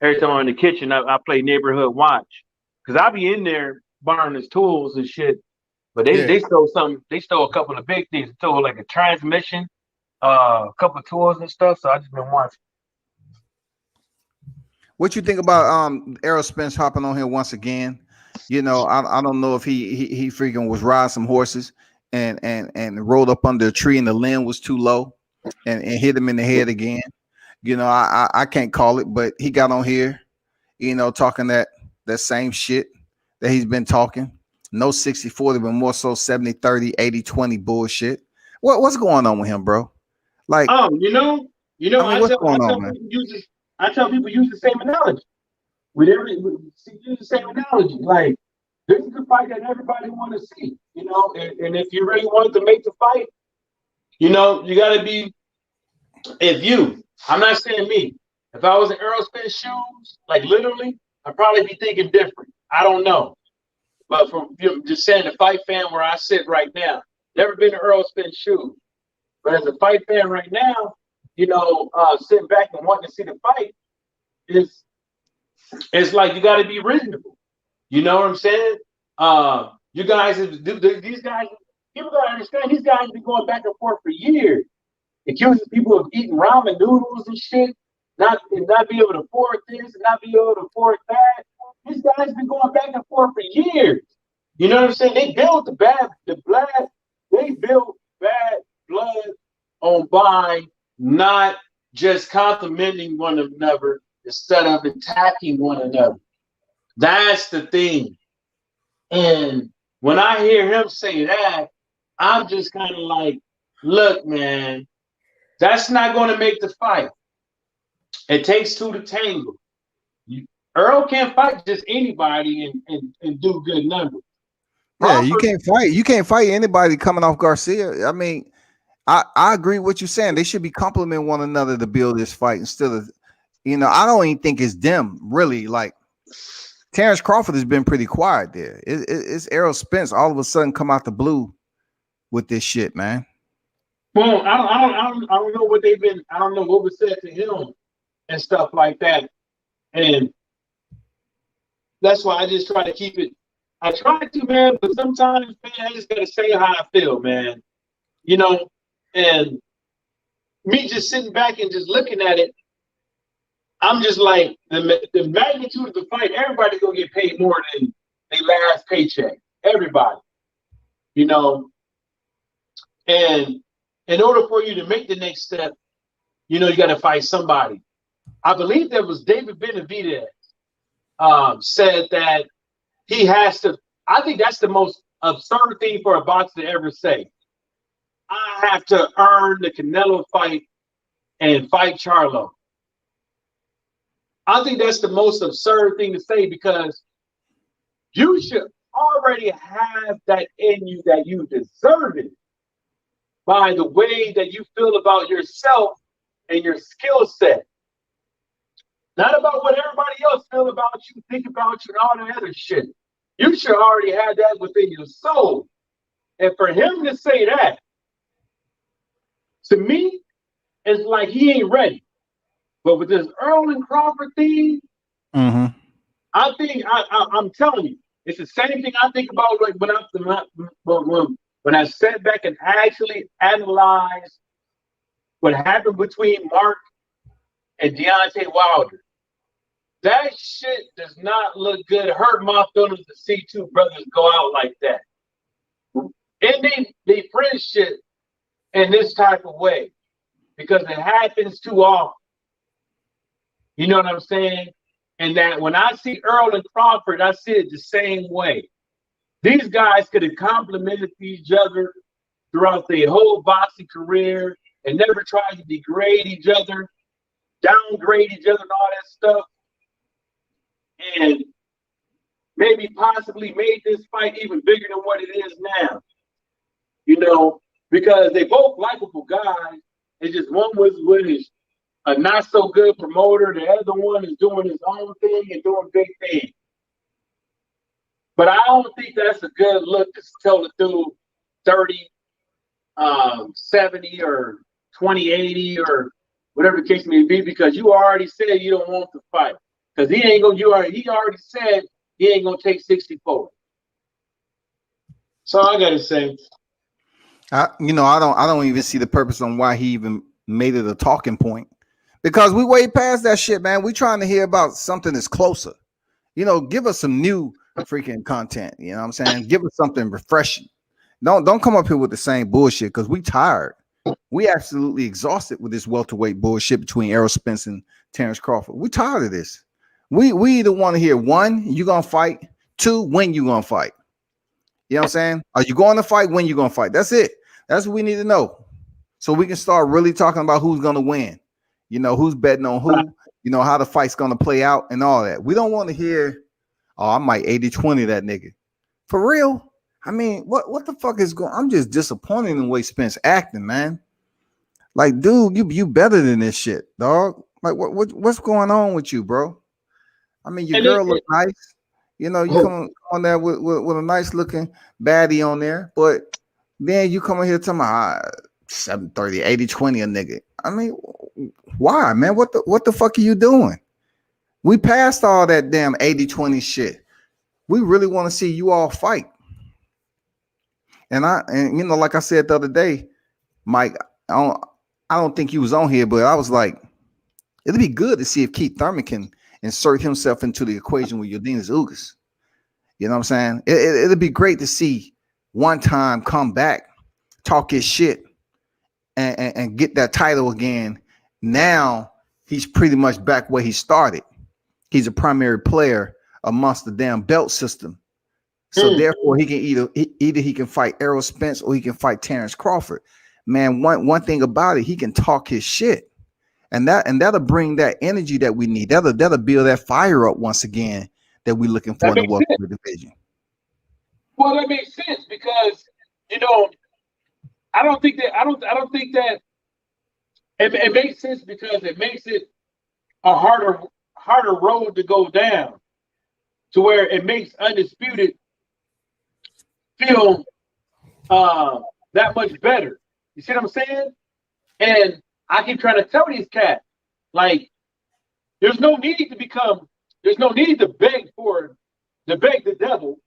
every time I'm in the kitchen, I play neighborhood watch because I be in there borrowing his tools and shit. But they stole something. They stole a couple of big things. They stole like a transmission, a couple of tools and stuff. So I just been watching. What you think about Errol Spence hopping on here once again? You know, I don't know if he freaking was riding some horses and rolled up under a tree and the limb was too low and hit him in the head again. You know, I can't call it, but he got on here, you know, talking that same shit that he's been talking. No 60-40, but more so 70-30, 80-20 bullshit. What's going on with him, bro? Like, you know, I mean, what's going on, man? I tell people use the same analogy. Use the same analogy. Like, this is the fight that everybody want to see, you know, and if you really wanted to make the fight, you know, you got to be, I'm not saying me, if I was in Earl Spence shoes, like literally, I'd probably be thinking different. I don't know. But from just saying the fight fan where I sit right now, never been in Earl Spence shoes. But as a fight fan right now, you know, sitting back and wanting to see the fight, it's like you got to be reasonable. You know what I'm saying? You guys, these guys, people got to understand, these guys have been going back and forth for years, accusing people of eating ramen noodles and shit, not be able to afford this and not be able to afford that. These guys have been going back and forth for years. You know what I'm saying? They built bad blood on by not just complimenting one another instead of attacking one another. That's the thing. And when I hear him say that, I'm just kind of like, look, man, that's not going to make the fight. It takes two to tango. Earl can't fight just anybody and do good numbers. Yeah, you can't fight anybody coming off Garcia. I mean, I agree with what you're saying. They should be complimenting one another to build this fight instead of, you know, I don't even think it's them really. Like, Terrence Crawford has been pretty quiet there. It's Errol Spence all of a sudden come out the blue with this shit, man. Well, I don't know what they've been. I don't know what was said to him and stuff like that, and that's why I just try to keep it. I try to, man, but sometimes, man, I just gotta say how I feel, man. You know, and me just sitting back and just looking at it, I'm just like, the magnitude of the fight, everybody's gonna get paid more than their last paycheck. Everybody. You know, and in order for you to make the next step, you know, you got to fight somebody. I believe that was David Benavidez said that he has to. I think that's the most absurd thing for a boxer to ever say. I have to earn the Canelo fight and fight Charlo. I think that's the most absurd thing to say because you should already have that in you that you deserve it by the way that you feel about yourself and your skill set. Not about what everybody else feel about you, think about you, and all that other shit. You should already have that within your soul. And for him to say that, to me, it's like he ain't ready. But with this Earl and Crawford thing, I think I'm telling you, it's the same thing I think about like when I sat back and actually analyzed what happened between Mark and Deontay Wilder. That shit does not look good. It hurt my feelings to see two brothers go out like that. And they friendship in this type of way because it happens too often. You know what I'm saying? And that when I see Earl and Crawford, I see it the same way. These guys could have complimented each other throughout their whole boxing career and never tried to degrade each other, downgrade each other and all that stuff. And maybe possibly made this fight even bigger than what it is now. You know, because they both likable guys. It's just one was with a not so good promoter. The other one is doing his own thing and doing big things. But I don't think that's a good look to tell the dude 30, 70 or 20-80 or whatever the case may be, because you already said you don't want to fight. Because he ain't gonna. He already said he ain't gonna take 64. So I gotta say, I don't even see the purpose on why he even made it a talking point, because we way past that shit, man. We trying to hear about something that's closer. You know, give us some new freaking content. You know what I'm saying? Give us something refreshing. Don't come up here with the same bullshit because we tired. We absolutely exhausted with this welterweight bullshit between Errol Spence and Terrence Crawford. We tired of this. We either want to hear one, you gonna fight, two, when you gonna fight. You know what I'm saying? Are you going to fight? When you gonna fight? That's it. That's what we need to know. So we can start really talking about who's gonna win. You know, who's betting on who, you know, how the fight's gonna play out and all that. We don't want to hear, oh, I might 80-20 that nigga. For real. I mean, what the fuck is going? I'm just disappointed in the way Spence acting, man. Like, dude, you better than this shit, dog. Like, what's going on with you, bro? I mean, your girl look nice. You know, you come on there with a nice looking baddie on there, but then you come in here talking about 730, 80-20 a nigga. I mean, why, man? What the fuck are you doing? We passed all that damn 80-20 shit. We really want to see you all fight. And you know, like I said the other day, Mike, I don't think he was on here, but I was like, it'd be good to see if Keith Thurman can insert himself into the equation with Yordenis Ugas. You know what I'm saying? It'd be great to see one time come back, talk his shit, and get that title again. Now he's pretty much back where he started. He's a primary player amongst the damn belt system. So therefore, he can either he can fight Errol Spence or he can fight Terrence Crawford. Man, one thing about it, he can talk his shit, and that'll bring that energy that we need. That'll build that fire up once again that we're looking for in the welterweight division. Well, that makes sense because you know, I don't think that it makes sense because it makes it a harder road to go down to where it makes Undisputed feel that much better. You see what I'm saying? And I keep trying to tell these cats, like, there's no need to beg the devil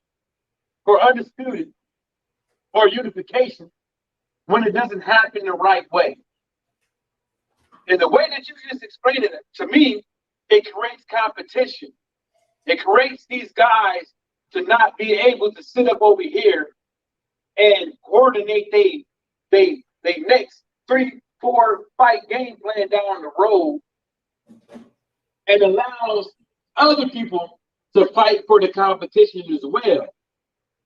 for Undisputed or unification when it doesn't happen the right way. And the way that you just explained it to me, it creates competition. It creates these guys to not be able to sit up over here and coordinate they next 3-4 fight game plan down the road, and allows other people to fight for the competition as well.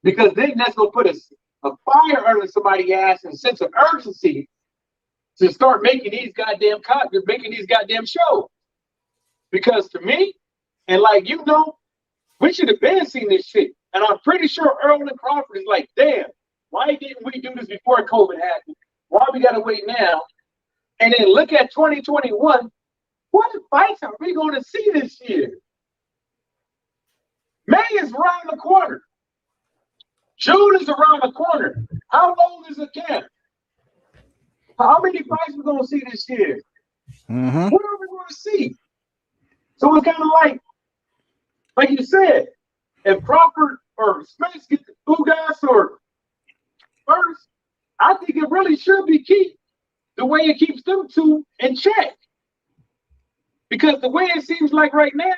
Because then that's gonna put a fire under somebody's ass and a sense of urgency to start making these goddamn shows. Because to me, and like you know, we should have been seeing this shit. And I'm pretty sure Earl and Crawford is like, damn, why didn't we do this before COVID happened? Why we gotta wait now? And then look at 2021. What fights are we going to see this year? May is around the corner. June is around the corner. How long is the camp? How many fights we going to see this year? Mm-hmm. What are we going to see? So it's kind of like you said, if Crawford or Spence get the Ugas or first, I think it really should be Keith the way it keeps them two in check. Because the way it seems like right now,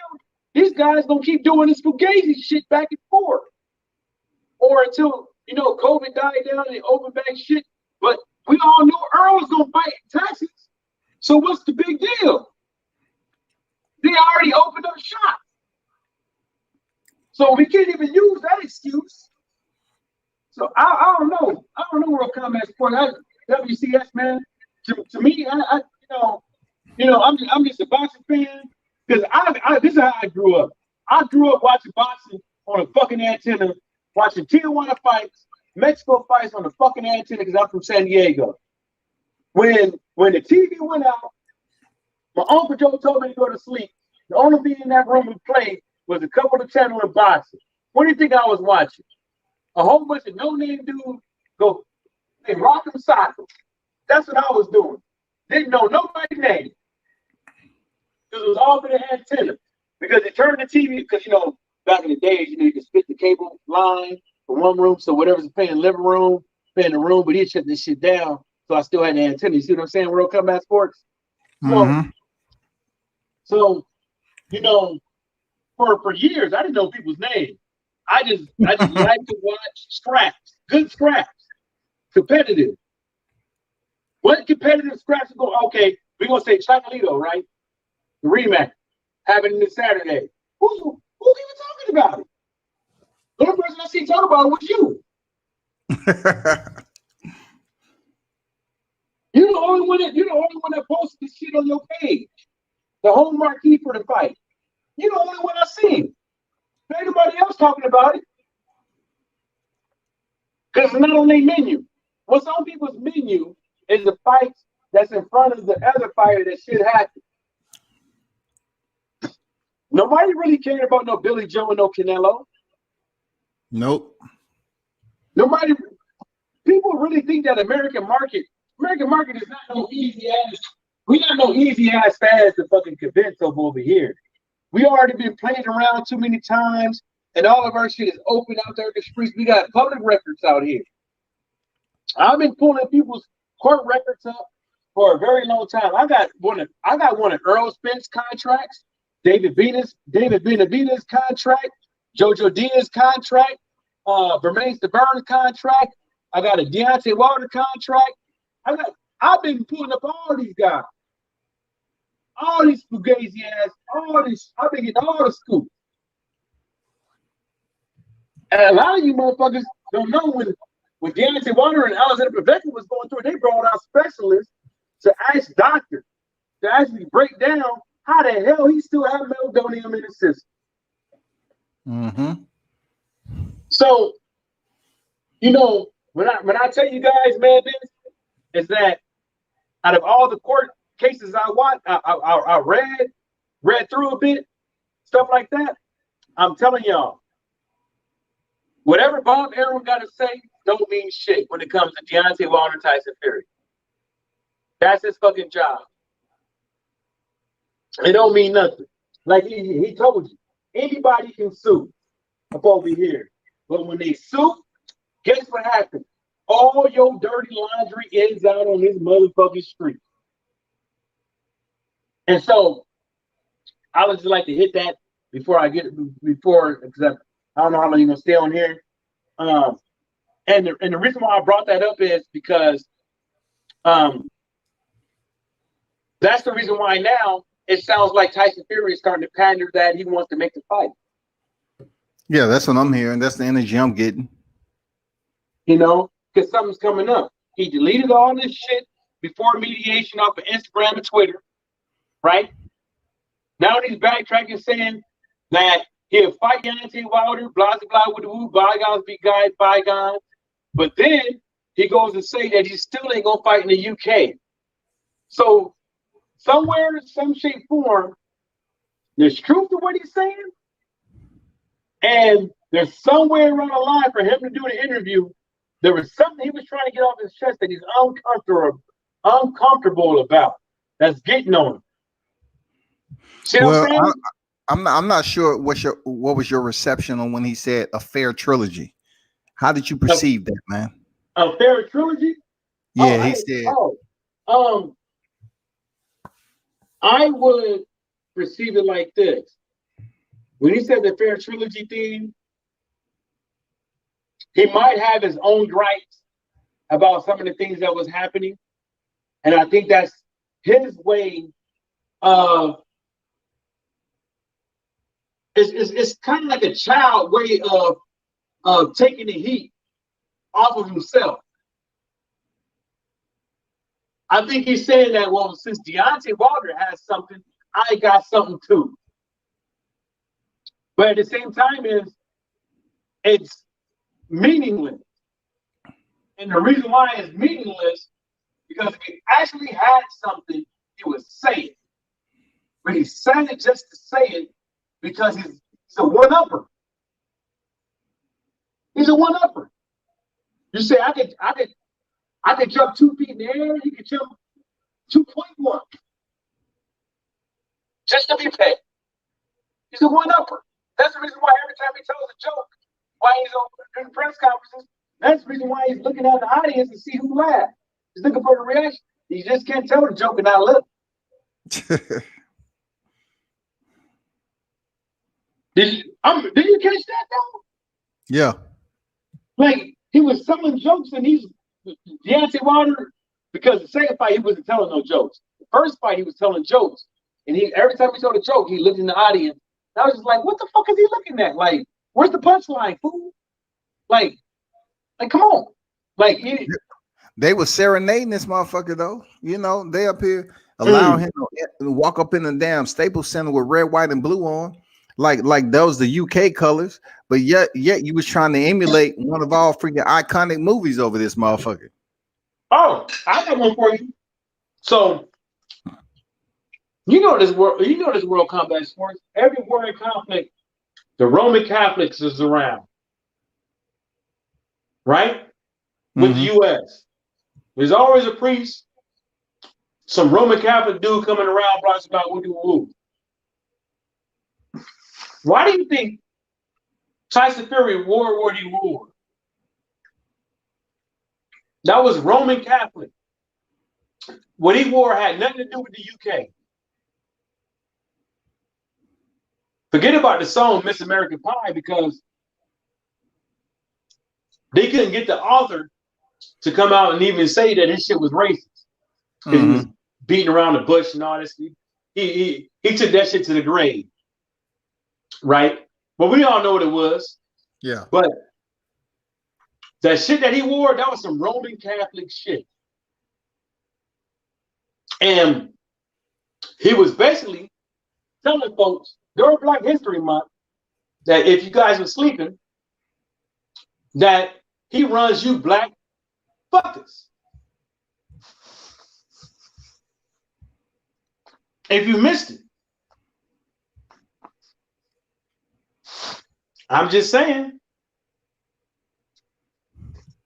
these guys gonna keep doing this fugazi shit back and forth, or until you know COVID died down and they open back shit. But we all knew Earl was gonna fight in Texas, so what's the big deal? They already opened up shop, so we can't even use that excuse. So I don't know. I don't know where Combat Sport. WCS, man. To me, I'm just a boxing fan because this is how I grew up. I grew up watching boxing on a fucking antenna, watching Tijuana fights, Mexico fights on the fucking antenna because I'm from San Diego. When the TV went out, my Uncle Joe told me to go to sleep. The only thing in that room to play was a couple of channels of boxing. What do you think I was watching? A whole bunch of no-name dudes go and rock them cycles. That's what I was doing. Didn't know nobody's name. It was all for the antenna. Because they turned the TV, because, back in the days, you could split the cable line from one room, so whatever's paying living room, paying the room, but he'd shut this shit down, so I still had the antenna. You see what I'm saying, World Combat Sports? Mm-hmm. So, for years, I didn't know people's names. I just like to watch scraps, good scraps, competitive. What competitive scraps go? Okay, we're gonna say Chocolito, right? The rematch happening this Saturday. Who's even talking about it? The only person I see talking about it was you. You're the only one that posted this shit on your page. The home marquee for the fight. You're the only one I seen. There ain't nobody else talking about it. Because it's not on their menu. What's on people's menu is the fights that's in front of the other fighter that should happen. Nobody really cared about no Billy Joe and no Canelo. Nope. Nobody. People really think that American market is not no easy ass. We not no easy ass fast to fucking convince over here. We already been played around too many times, and all of our shit is open out there in the streets. We got public records out here. I've been pulling people's court records up for a very long time. I got one of Earl Spence contracts, David Benavidez contract, Jojo Diaz contract, Bermaine Burns contract. I got a Deontay Wilder contract. I've been pulling up all these guys, all these fugazi ass, all this. I've been getting all the scoops. And a lot of you motherfuckers don't know when Deontay Wilder and Alexander Povetkin was going through it, they brought out specialists to ask doctors to actually break down how the hell he still had meldonium in his system. Mm-hmm. So, you know, when I tell you guys, man, this is that out of all the court cases I watched, I read through a bit, stuff like that. I'm telling y'all, whatever Bob Arum got to say don't mean shit when it comes to Deontay Wilder and Tyson Fury. That's his fucking job. It don't mean nothing. Like he told you, anybody can sue up over here. But when they sue, guess what happens? All your dirty laundry ends out on this motherfucking street. And so I would just like to hit that before because I don't know how long you're gonna stay on here. And the reason why I brought that up is because that's the reason why now it sounds like Tyson Fury is starting to pander that he wants to make the fight. Yeah, that's what I'm hearing. That's the energy I'm getting. You know, because something's coming up. He deleted all this shit before mediation off of Instagram and Twitter, right? Now he's backtracking saying that he'll fight Deontay Wilder, blah, blah, blah, with the woo, bygones be bygones. But then he goes to say that he still ain't going to fight in the UK. So somewhere, in some shape, form, there's truth to what he's saying. And there's somewhere around the line for him to do the interview. There was something he was trying to get off his chest that he's uncomfortable about. That's getting on him. See what I'm saying? I'm not sure what was your reception on when he said a fair trilogy. How did you perceive that, man? A fair trilogy? Yeah, he said. I would perceive it like this. When he said the fair trilogy thing, he might have his own gripes about some of the things that was happening. And I think that's his way of, it's kind of like a child way of taking the heat off of himself. I think he's saying that, well, since Deontay Wilder has something, I got something too. But at the same time, it's meaningless. And the reason why it's meaningless, because if he actually had something, he would say it. But he said it just to say it because he's a one-upper. He's a one-upper. You say, I could jump 2 feet in the air, you could jump 2.1. Just to be paid. He's a one-upper. That's the reason why every time he tells a joke, why he's in press conferences, that's the reason why he's looking at the audience to see who laughs. He's looking for the reaction. He just can't tell the joke and not look. Did you catch that though? Yeah. Like he was telling jokes, and he's Deontay Wilder, because the second fight he wasn't telling no jokes. The first fight he was telling jokes, and every time he told a joke, he looked in the audience. And I was just like, what the fuck is he looking at? Like, where's the punchline, fool? Like, come on. Like they were serenading this motherfucker though. You know, they up here allowing him to walk up in the damn Staples Center with red, white, and blue on, like those the UK colors. But yet you was trying to emulate one of our freaking iconic movies over this motherfucker. Oh, I got one for you. So you know this world combat sports. Every world conflict, the Roman Catholics is around, right? With the U.S. There's always a priest, some Roman Catholic dude coming around, blocks about woo. Why do you think Tyson Fury wore what he wore? That was Roman Catholic. What he wore had nothing to do with the UK. Forget about the song Miss American Pie, because they couldn't get the author to come out and even say that his shit was racist. He was beating around the bush and all this. He took that shit to the grave. Right? But we all know what it was. Yeah. But that shit that he wore, that was some Roman Catholic shit. And he was basically telling folks during Black History Month that if you guys were sleeping, that he runs you black fuckers. If you missed it, I'm just saying.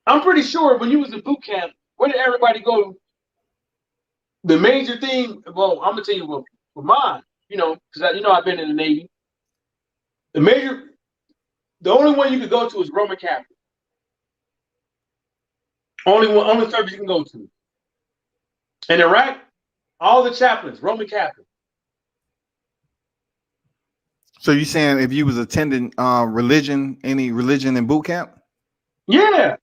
I'm pretty sure when you was in boot camp, where did everybody go? The major thing, well, I'm gonna tell you what for mine, because I've been in the Navy. The only one you could go to is Roman Catholic. Only service you can go to. In Iraq, all the chaplains, Roman Catholic. So you saying if you was attending any religion in boot camp? Yeah.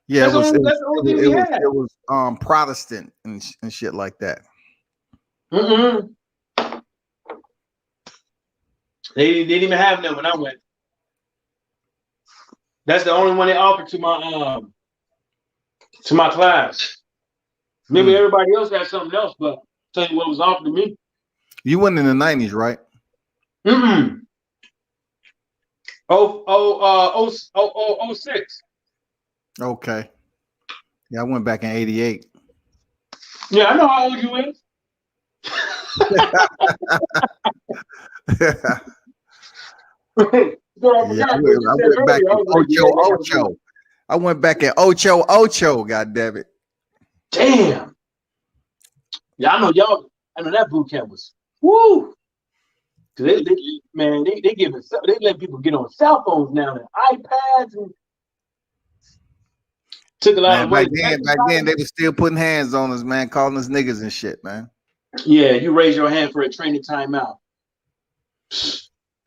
Yeah, that's the only thing we had. It was Protestant and shit like that. They didn't even have them when I went. That's the only one they offered to my class. Maybe everybody else had something else, but I'll tell you what was offered to me. You went in the 90s, right? 06. Okay. Yeah, I went back in 88. Yeah, I know how old you is. I went back in Ocho. God damn it. Damn. Yeah, I know that boot camp was woo. They let people get on cell phones now and iPads and took a lot of back then they were still putting hands on us, man, calling us niggas and shit, man. Yeah, you raise your hand for a training timeout.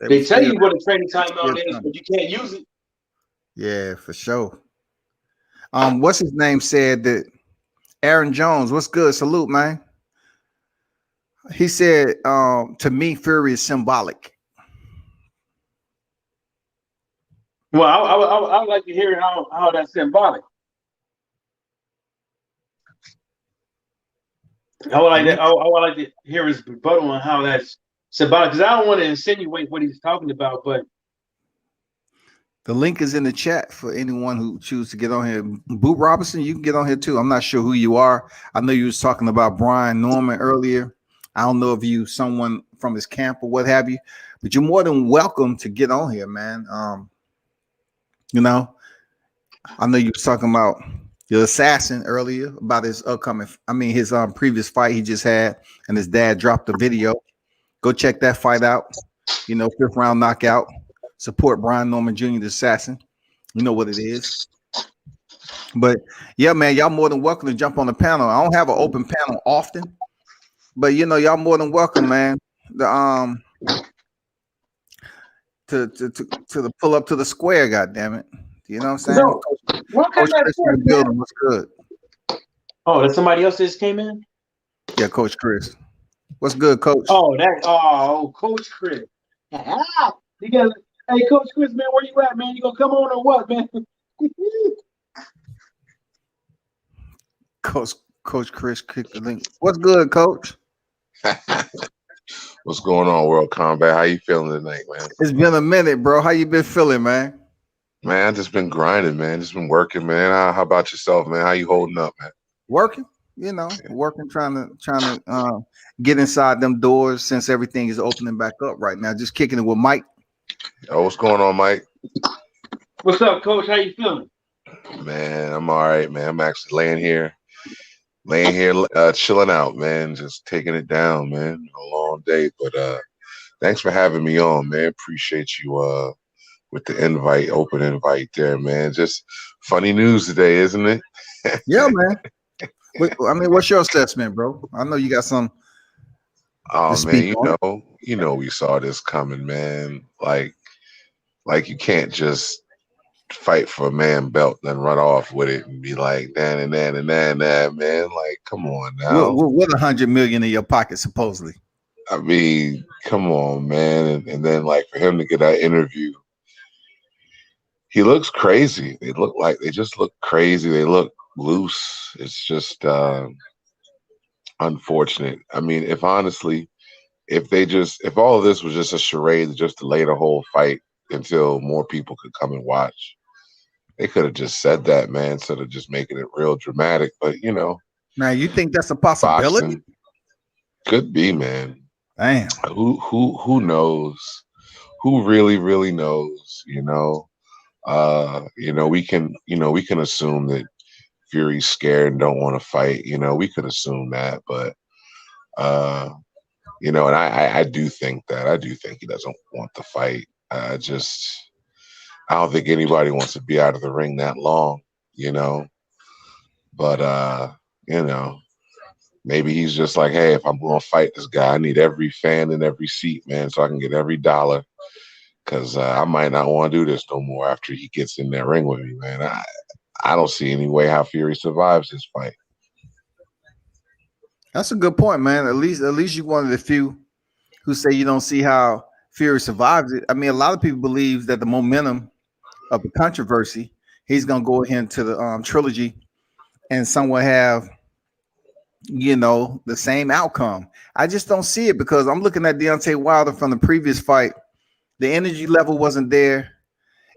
They tell you what a training timeout is, but you can't use it. Yeah, for sure. What's his name said that Aaron Jones, what's good? Salute, man. He said, to me, Fury is symbolic. Well, I would like to hear how that's symbolic. I would like to hear his rebuttal on how that's symbolic, because I don't want to insinuate what he's talking about, but the link is in the chat for anyone who chooses to get on here. Boot Robinson, you can get on here too. I'm not sure who you are. I know you was talking about Brian Norman earlier. I don't know if you someone from his camp or what have you, but you're more than welcome to get on here, man. I know you was talking about the assassin earlier about his his previous fight he just had, and his dad dropped the video. Go check that fight out. 5th round knockout. Support Brian Norman Jr., the assassin. You know what it is. But yeah, man, y'all more than welcome to jump on the panel. I don't have an open panel often, but y'all more than welcome, man. to pull up to the square. God damn it! You know what I'm saying? So, what kind Coach of Chris in the man? building. What's good? Oh, that somebody else just came in? Yeah, Coach Chris. What's good, Coach? Coach Chris. You got, hey, Coach Chris, man, where you at, man? You gonna come on or what, man? Coach Chris kicked the link. What's good, Coach? What's going on, World Combat? How you feeling tonight, man? It's been a minute, bro. How you been feeling, man? Man, I just been grinding, man. Just been working, man. How about yourself, man? How you holding up, man? Working, you know, working, trying to get inside them doors since everything is opening back up right now. Just kicking it with Mike. Oh, what's going on, Mike? What's up, Coach? How you feeling? Man, I'm all right, man. I'm actually laying here, chilling out, man. Just taking it down, man. A long day, but thanks for having me on, man. Appreciate you with the invite, open invite there, man. Just funny news today, isn't it? Yeah, man. I mean, what's your assessment, bro? I know you got some. Oh man, you know, we saw this coming, man. Like you can't just fight for a man belt and then run off with it and be like, man. Like, come on now. What 100 million in your pocket, supposedly? I mean, come on, man. And then like for him to get that interview, he looks crazy. They just look crazy. They look loose. It's just unfortunate. I mean, if all of this was just a charade, just to delay the whole fight until more people could come and watch, they could have just said that, man, instead of just making it real dramatic. But you know, now you think that's a possibility? boxing could be, man. Damn. Who knows? Who really knows? You know, we can assume that Fury's scared and don't want to fight. You know, we could assume that, but you know, and I do think that. I do think he doesn't want the fight. I don't think anybody wants to be out of the ring that long, you know. But you know, maybe he's just like, hey, if I'm gonna fight this guy, I need every fan in every seat, man, so I can get every dollar. Cause I might not want to do this no more after he gets in that ring with me, man. I don't see any way how Fury survives this fight. That's a good point, man. At least you're one of the few who say you don't see how Fury survives it. I mean, a lot of people believe that the momentum of the controversy, he's gonna go into the trilogy and somewhat have, you know, the same outcome. I just don't see it because I'm looking at Deontay Wilder from the previous fight. The energy level wasn't there.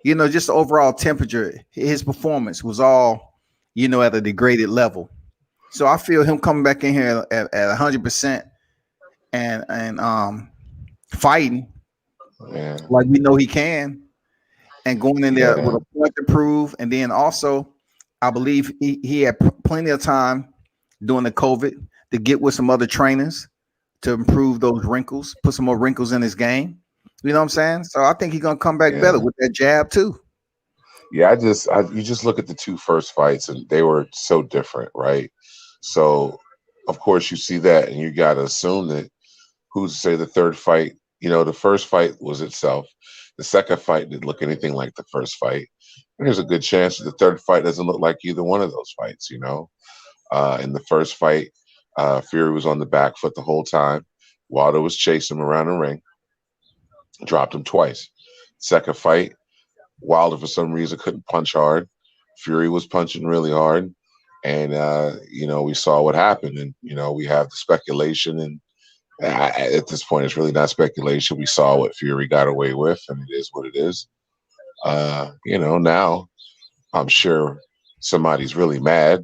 You know, just the overall temperature, his performance was all, you know, at a degraded level. So I feel him coming back in here at 100% and fighting like we know he can, and going in there with a point to prove. And then also, I believe he had plenty of time during the COVID to get with some other trainers to improve those wrinkles, put some more wrinkles in his game. You know what I'm saying? So I think he's gonna come back better with that jab too. Yeah, you just look at the two first fights and they were so different, right? So of course you see that and you gotta assume that who's to say the third fight, you know, the first fight was itself. The second fight didn't look anything like the first fight. And there's a good chance that the third fight doesn't look like either one of those fights, you know. In the first fight, Fury was on the back foot the whole time. Wilder was chasing him around the ring. Dropped him twice. Second fight, Wilder for some reason couldn't punch hard. Fury was punching really hard, and you know, we saw what happened. And you know, we have the speculation, and at this point, it's really not speculation. We saw what Fury got away with, and it is what it is. You know, now I'm sure somebody's really mad.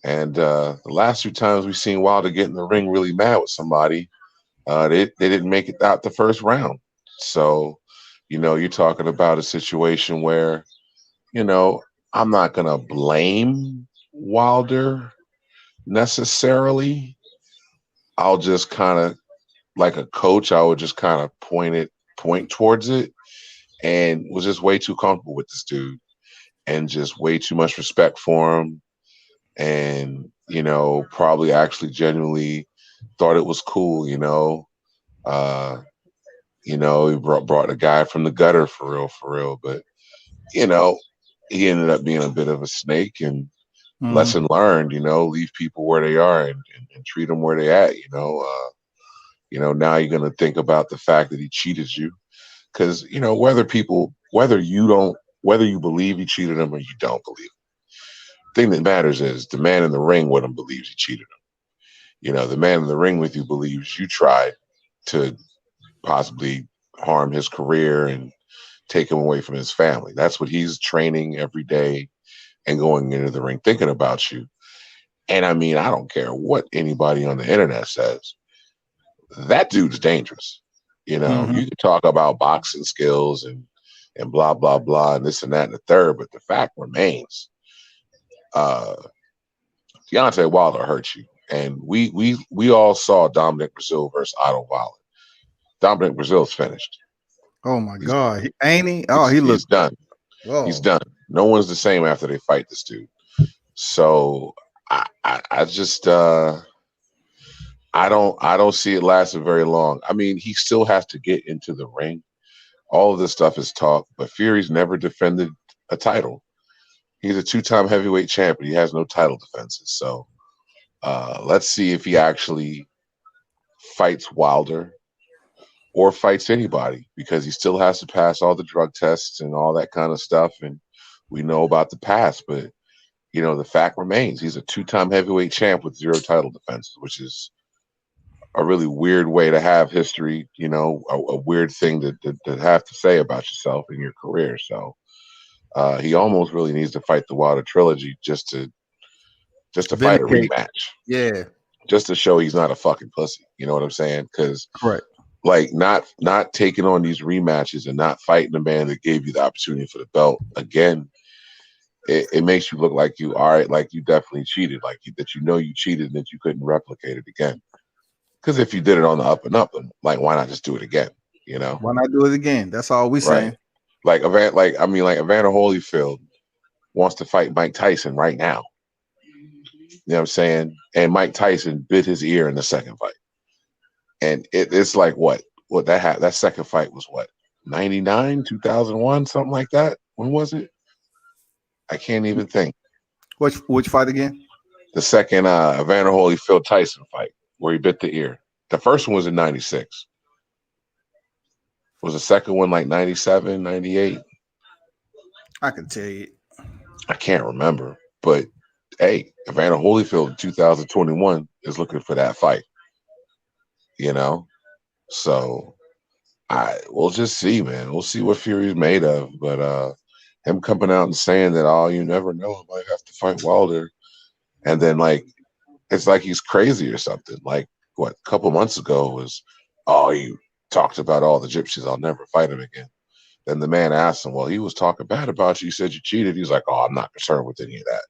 And the last few times we've seen Wilder get in the ring really mad with somebody, they didn't make it out the first round. So, you know, you're talking about a situation where, you know, I'm not going to blame Wilder necessarily. I'll just kind of, like a coach, I would just kind of point towards it, and was just way too comfortable with this dude and just way too much respect for him. And, you know, probably actually genuinely thought it was cool, you know. You know, he brought a guy from the gutter for real. But you know, he ended up being a bit of a snake. And lesson learned. You know, leave people where they are and treat them where they at. You know, now you're gonna think about the fact that he cheated you, because you know whether you believe he cheated him or you don't believe him. The thing that matters is the man in the ring with him believes he cheated him. You know, the man in the ring with you believes you tried to possibly harm his career and take him away from his family. That's what he's training every day and going into the ring thinking about you. And I mean, I don't care what anybody on the internet says. That dude's dangerous. You know, you can talk about boxing skills and blah, blah, blah, and this and that and the third, but the fact remains, Deontay Wilder hurt you. And we all saw Dominic Brazil versus Otto Wilder. Dominic Brazil's finished. Oh my God, ain't he? Oh, he's done. Whoa. He's done. No one's the same after they fight this dude. So I just I don't see it lasting very long. I mean, he still has to get into the ring. All of this stuff is talk, but Fury's never defended a title. He's a 2-time heavyweight champion. He has no title defenses. So let's see if he actually fights Wilder or fights anybody, because he still has to pass all the drug tests and all that kind of stuff. And we know about the past, but you know, the fact remains he's a 2-time heavyweight champ with 0 title defenses, which is a really weird way to have history, you know, a weird thing to have to say about yourself in your career. So he almost really needs to fight the Wilder trilogy just to fight a rematch. Yeah. Just to show he's not a fucking pussy. You know what I'm saying? Because like not taking on these rematches and not fighting the man that gave you the opportunity for the belt again, it makes you look like you, all right, like you definitely cheated, like that you cheated and that you couldn't replicate it again. Because if you did it on the up and up, like why not just do it again? You know, why not do it again? That's all we saying. Like Evander Holyfield wants to fight Mike Tyson right now. You know what I'm saying? And Mike Tyson bit his ear in the second fight. And it's like what that second fight was what, 99, 2001, something like that. When was it? I can't even think. Which fight again? The second Evander Holyfield Tyson fight where he bit the ear. The first one was in 96. Was the second one like 97, 98? I can tell you. I can't remember. But hey, Evander Holyfield in 2021 is looking for that fight. You know? So we'll just see, man. We'll see what Fury's made of. But him coming out and saying that, oh, you never know, I might have to fight Wilder. And then like it's like he's crazy or something. Like what, a couple months ago was, oh, you talked about all the gypsies, I'll never fight him again. Then the man asked him, well, he was talking bad about you. You said you cheated. He's like, oh, I'm not concerned with any of that.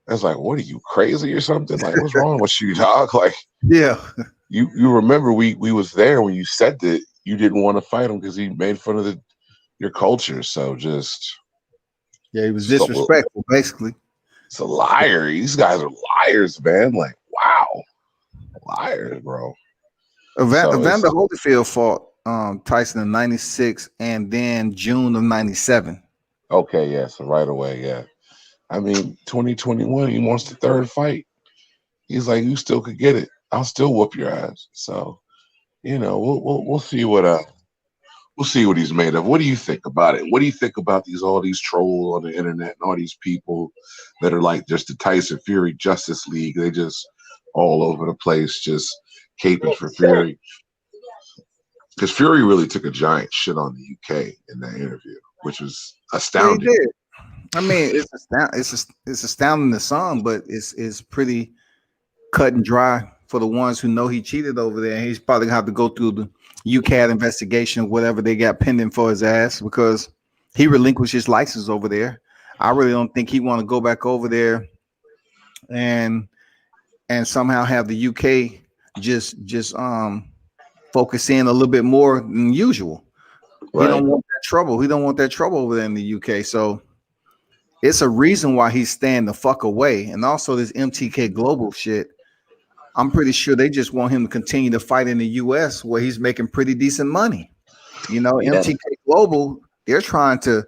I was like, what are you, crazy or something? Like, what's wrong with you, dog? Like, yeah. You remember we was there when you said that you didn't want to fight him because he made fun of your culture. So just he was disrespectful, basically. It's a liar. These guys are liars, man. Like, wow, liars, bro. Evander Holyfield fought Tyson in 96 and then June of 97. Okay, yeah, so right away, yeah. I mean, 2021, he wants the third fight. He's like, you still could get it. I'll still whoop your ass. So, you know, we'll see what he's made of. What do you think about it? What do you think about all these trolls on the internet and all these people that are like just the Tyson Fury Justice League? They just all over the place, just caping for Fury. Because Fury really took a giant shit on the UK in that interview, which was astounding. Yeah, he did. I mean, it's astounding to some, but it's pretty cut and dry for the ones who know he cheated over there. And he's probably gonna have to go through the UCAD investigation, whatever they got pending for his ass, because he relinquished his license over there. I really don't think he want to go back over there and somehow have the UK just focus in a little bit more than usual. Right. He don't want that trouble. He don't want that trouble over there in the UK. So it's a reason why he's staying the fuck away. And also this MTK Global shit, I'm pretty sure they just want him to continue to fight in the US where he's making pretty decent money. You know, Yeah. MTK Global, they're trying to,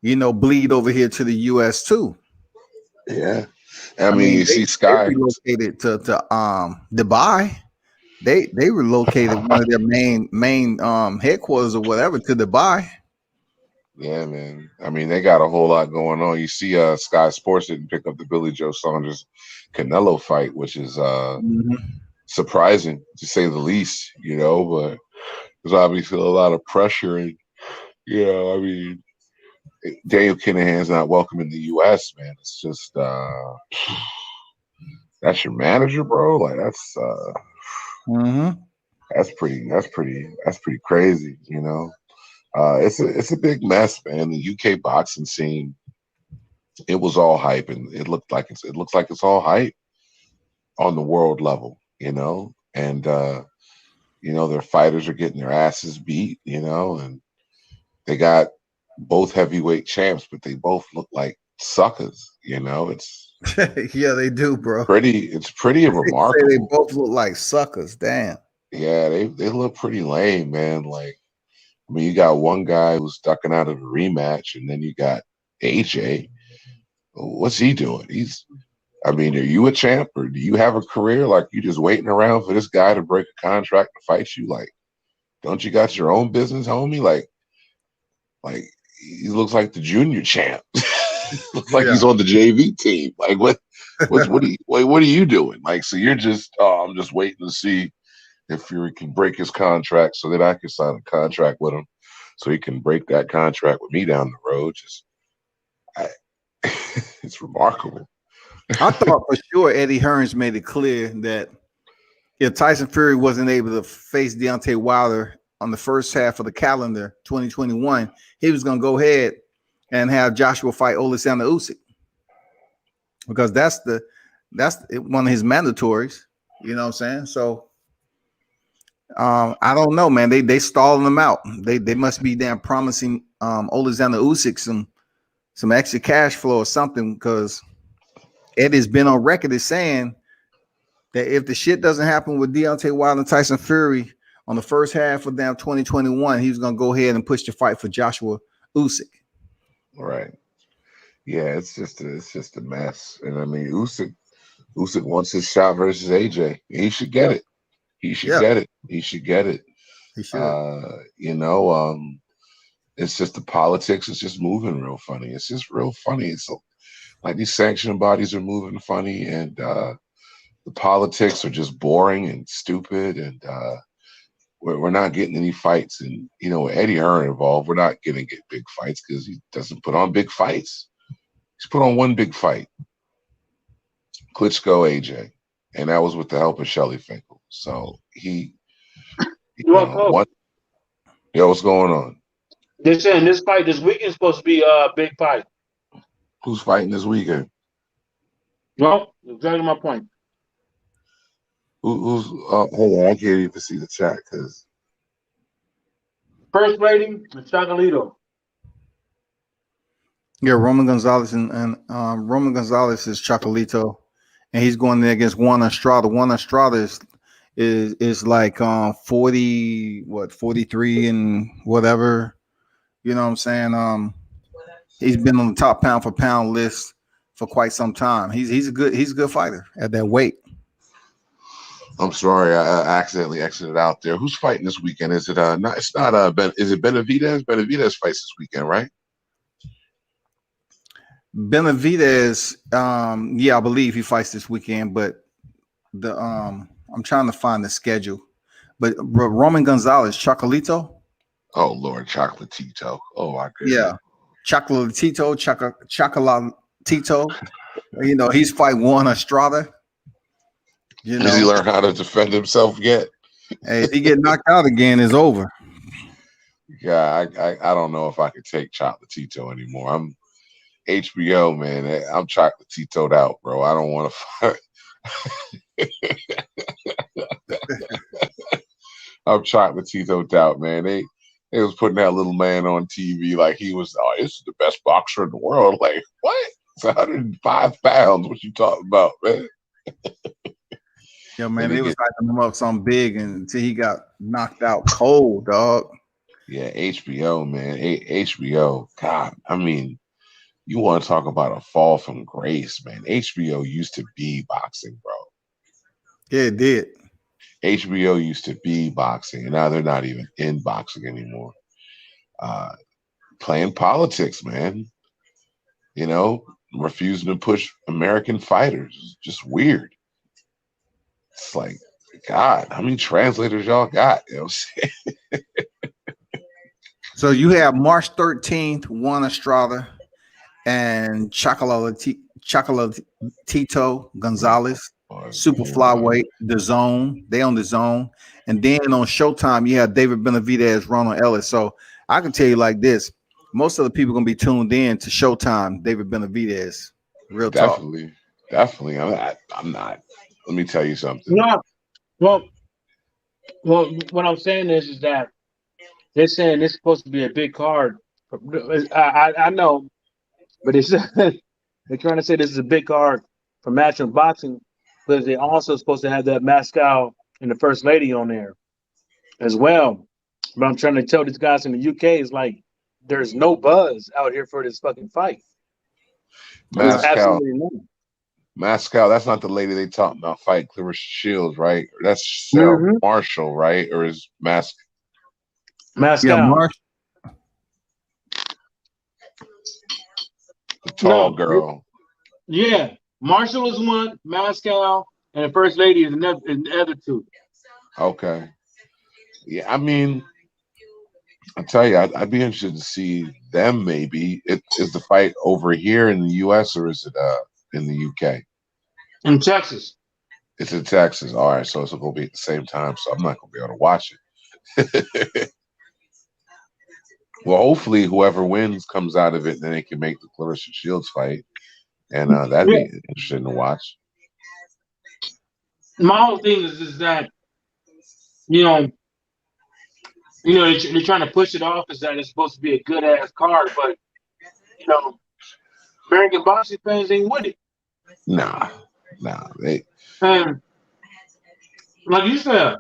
you know, bleed over here to the US too. Yeah. I mean, you see they Sky. relocated to Dubai. They relocated one of their main headquarters or whatever to Dubai. Yeah, man. I mean, they got a whole lot going on. You see, Sky Sports didn't pick up the Billy Joe Saunders Canelo fight, which is surprising to say the least, you know, but there's obviously a lot of pressure. And, you know, I mean, Daniel Kinahan's not welcome in the US, man. It's just that's your manager, bro. Like that's pretty crazy, you know. It's a big mess, man. The UK boxing scene, it was all hype, and it looks like it's all hype on the world level, you know. And you know, their fighters are getting their asses beat, you know, and they got both heavyweight champs, but they both look like suckers, you know. It's yeah, they do, bro. It's pretty remarkable. They both look like suckers. Damn. Yeah, they look pretty lame, man. Like, I mean, you got one guy who's ducking out of the rematch, and then you got AJ. What's he doing? I mean, are you a champ, or do you have a career? Like, you just waiting around for this guy to break a contract to fight you? Like, don't you got your own business, homie? Like he looks like the junior champ. Looks like he's on the JV team. Like, what are you doing? Like, so you're just, I'm just waiting to see if Fury can break his contract so that I can sign a contract with him, so he can break that contract with me down the road. It's remarkable. I thought for sure Eddie Hearns made it clear that if Tyson Fury wasn't able to face Deontay Wilder on the first half of the calendar 2021, he was going to go ahead and have Joshua fight Alexander Usyk, because that's one of his mandatories. You know what I'm saying? So I don't know, man. They stalling them out. They must be damn promising Alexander Usyk some extra cash flow or something, because Eddie's been on record as saying that if the shit doesn't happen with Deontay Wilder and Tyson Fury on the first half of damn 2021, he's gonna go ahead and push the fight for Joshua Usyk. Right. Yeah, it's just a mess. And I mean, Usyk wants his shot versus AJ. He should get it. He should get it. He should get it. He should. You know, it's just the politics is just moving real funny. It's just real funny. It's like these sanction bodies are moving funny, and the politics are just boring and stupid, and we're not getting any fights. And, you know, with Eddie Hearn involved, we're not going to get big fights because he doesn't put on big fights. He's put on one big fight, Klitschko AJ, and that was with the help of Shelly Finkel. So what? Yo, what's going on? They're saying this fight this weekend is supposed to be a big fight. Who's fighting this weekend? Well, exactly my point. Who's hold on, I can't even see the chat because First rating, Chocolito. Yeah, Roman Gonzalez and Roman Gonzalez is Chocolito, and he's going there against Juan Estrada. Juan Estrada is like 43 and whatever. You know what I'm saying? He's been on the top pound for pound list for quite some time. He's a good fighter at that weight. I'm sorry, I accidentally exited out there. Who's fighting this weekend? Is it not? It's not is it Benavidez? Benavidez fights this weekend, right? Benavidez, yeah, I believe he fights this weekend, but the I'm trying to find the schedule. But Roman Gonzalez, Chocolito. Oh Lord, Chocolatito. Oh my goodness. Yeah, Chocolatito, Chocolatito. You know, he's fighting Juan Estrada. You know, does he learn how to defend himself yet? Hey, if he get knocked out again, it's over. Yeah, I don't know if I could take Chocolatito anymore. I'm HBO, man. I'm Chocolatito'd out, bro. I don't want to fight. I'm Chocolatito'd out, man. They was putting that little man on TV like he was, oh, this is the best boxer in the world. Like, what? It's 105 pounds. What you talking about, man? Yeah, man, they was hyping him up something big until he got knocked out cold, dog. Yeah, HBO, man. HBO. God, I mean, you want to talk about a fall from grace, man. HBO used to be boxing, bro. Yeah, it did. HBO used to be boxing, and now they're not even in boxing anymore. Playing politics, man. You know, refusing to push American fighters. Just weird. It's like, God, how many translators y'all got? You know what I'm saying? So you have March 13th, Juan Estrada and Chocolatito Gonzalez, super flyweight, the zone. They on the zone. And then on Showtime, you have David Benavidez, Ronald Ellis. So I can tell you like this. Most of the people going to be tuned in to Showtime, David Benavidez. Real talk. Definitely. I'm not. Let me tell you something. No, well, what I'm saying is that they're saying it's supposed to be a big card. I know, but it's they're trying to say this is a big card for matchroom boxing, but they're also supposed to have that Moscow and the First Lady on there as well. But I'm trying to tell these guys in the UK is like there's no buzz out here for this fucking fight. There's absolutely none. Moscow, that's not the lady they talking about fight Clarissa Shields, right? That's Sarah Marshall, right? Or is Moscow? Yeah, Marshall. The tall girl. Yeah. Marshall is one, Moscow, and the First Lady is the other two. Okay. Yeah, I mean, I tell you, I'd be interested to see them. Maybe is the fight over here in the U.S. or is it in the UK? In Texas. It's in Texas. All right, so it's going to be at the same time, so I'm not going to be able to watch it. Well, hopefully, whoever wins comes out of it, and then they can make the Clarissa Shields fight, and that'd be interesting to watch. My whole thing is that they're trying to push it off as that it's supposed to be a good ass card, but American boxing fans ain't with it. Nah, they. And like you said,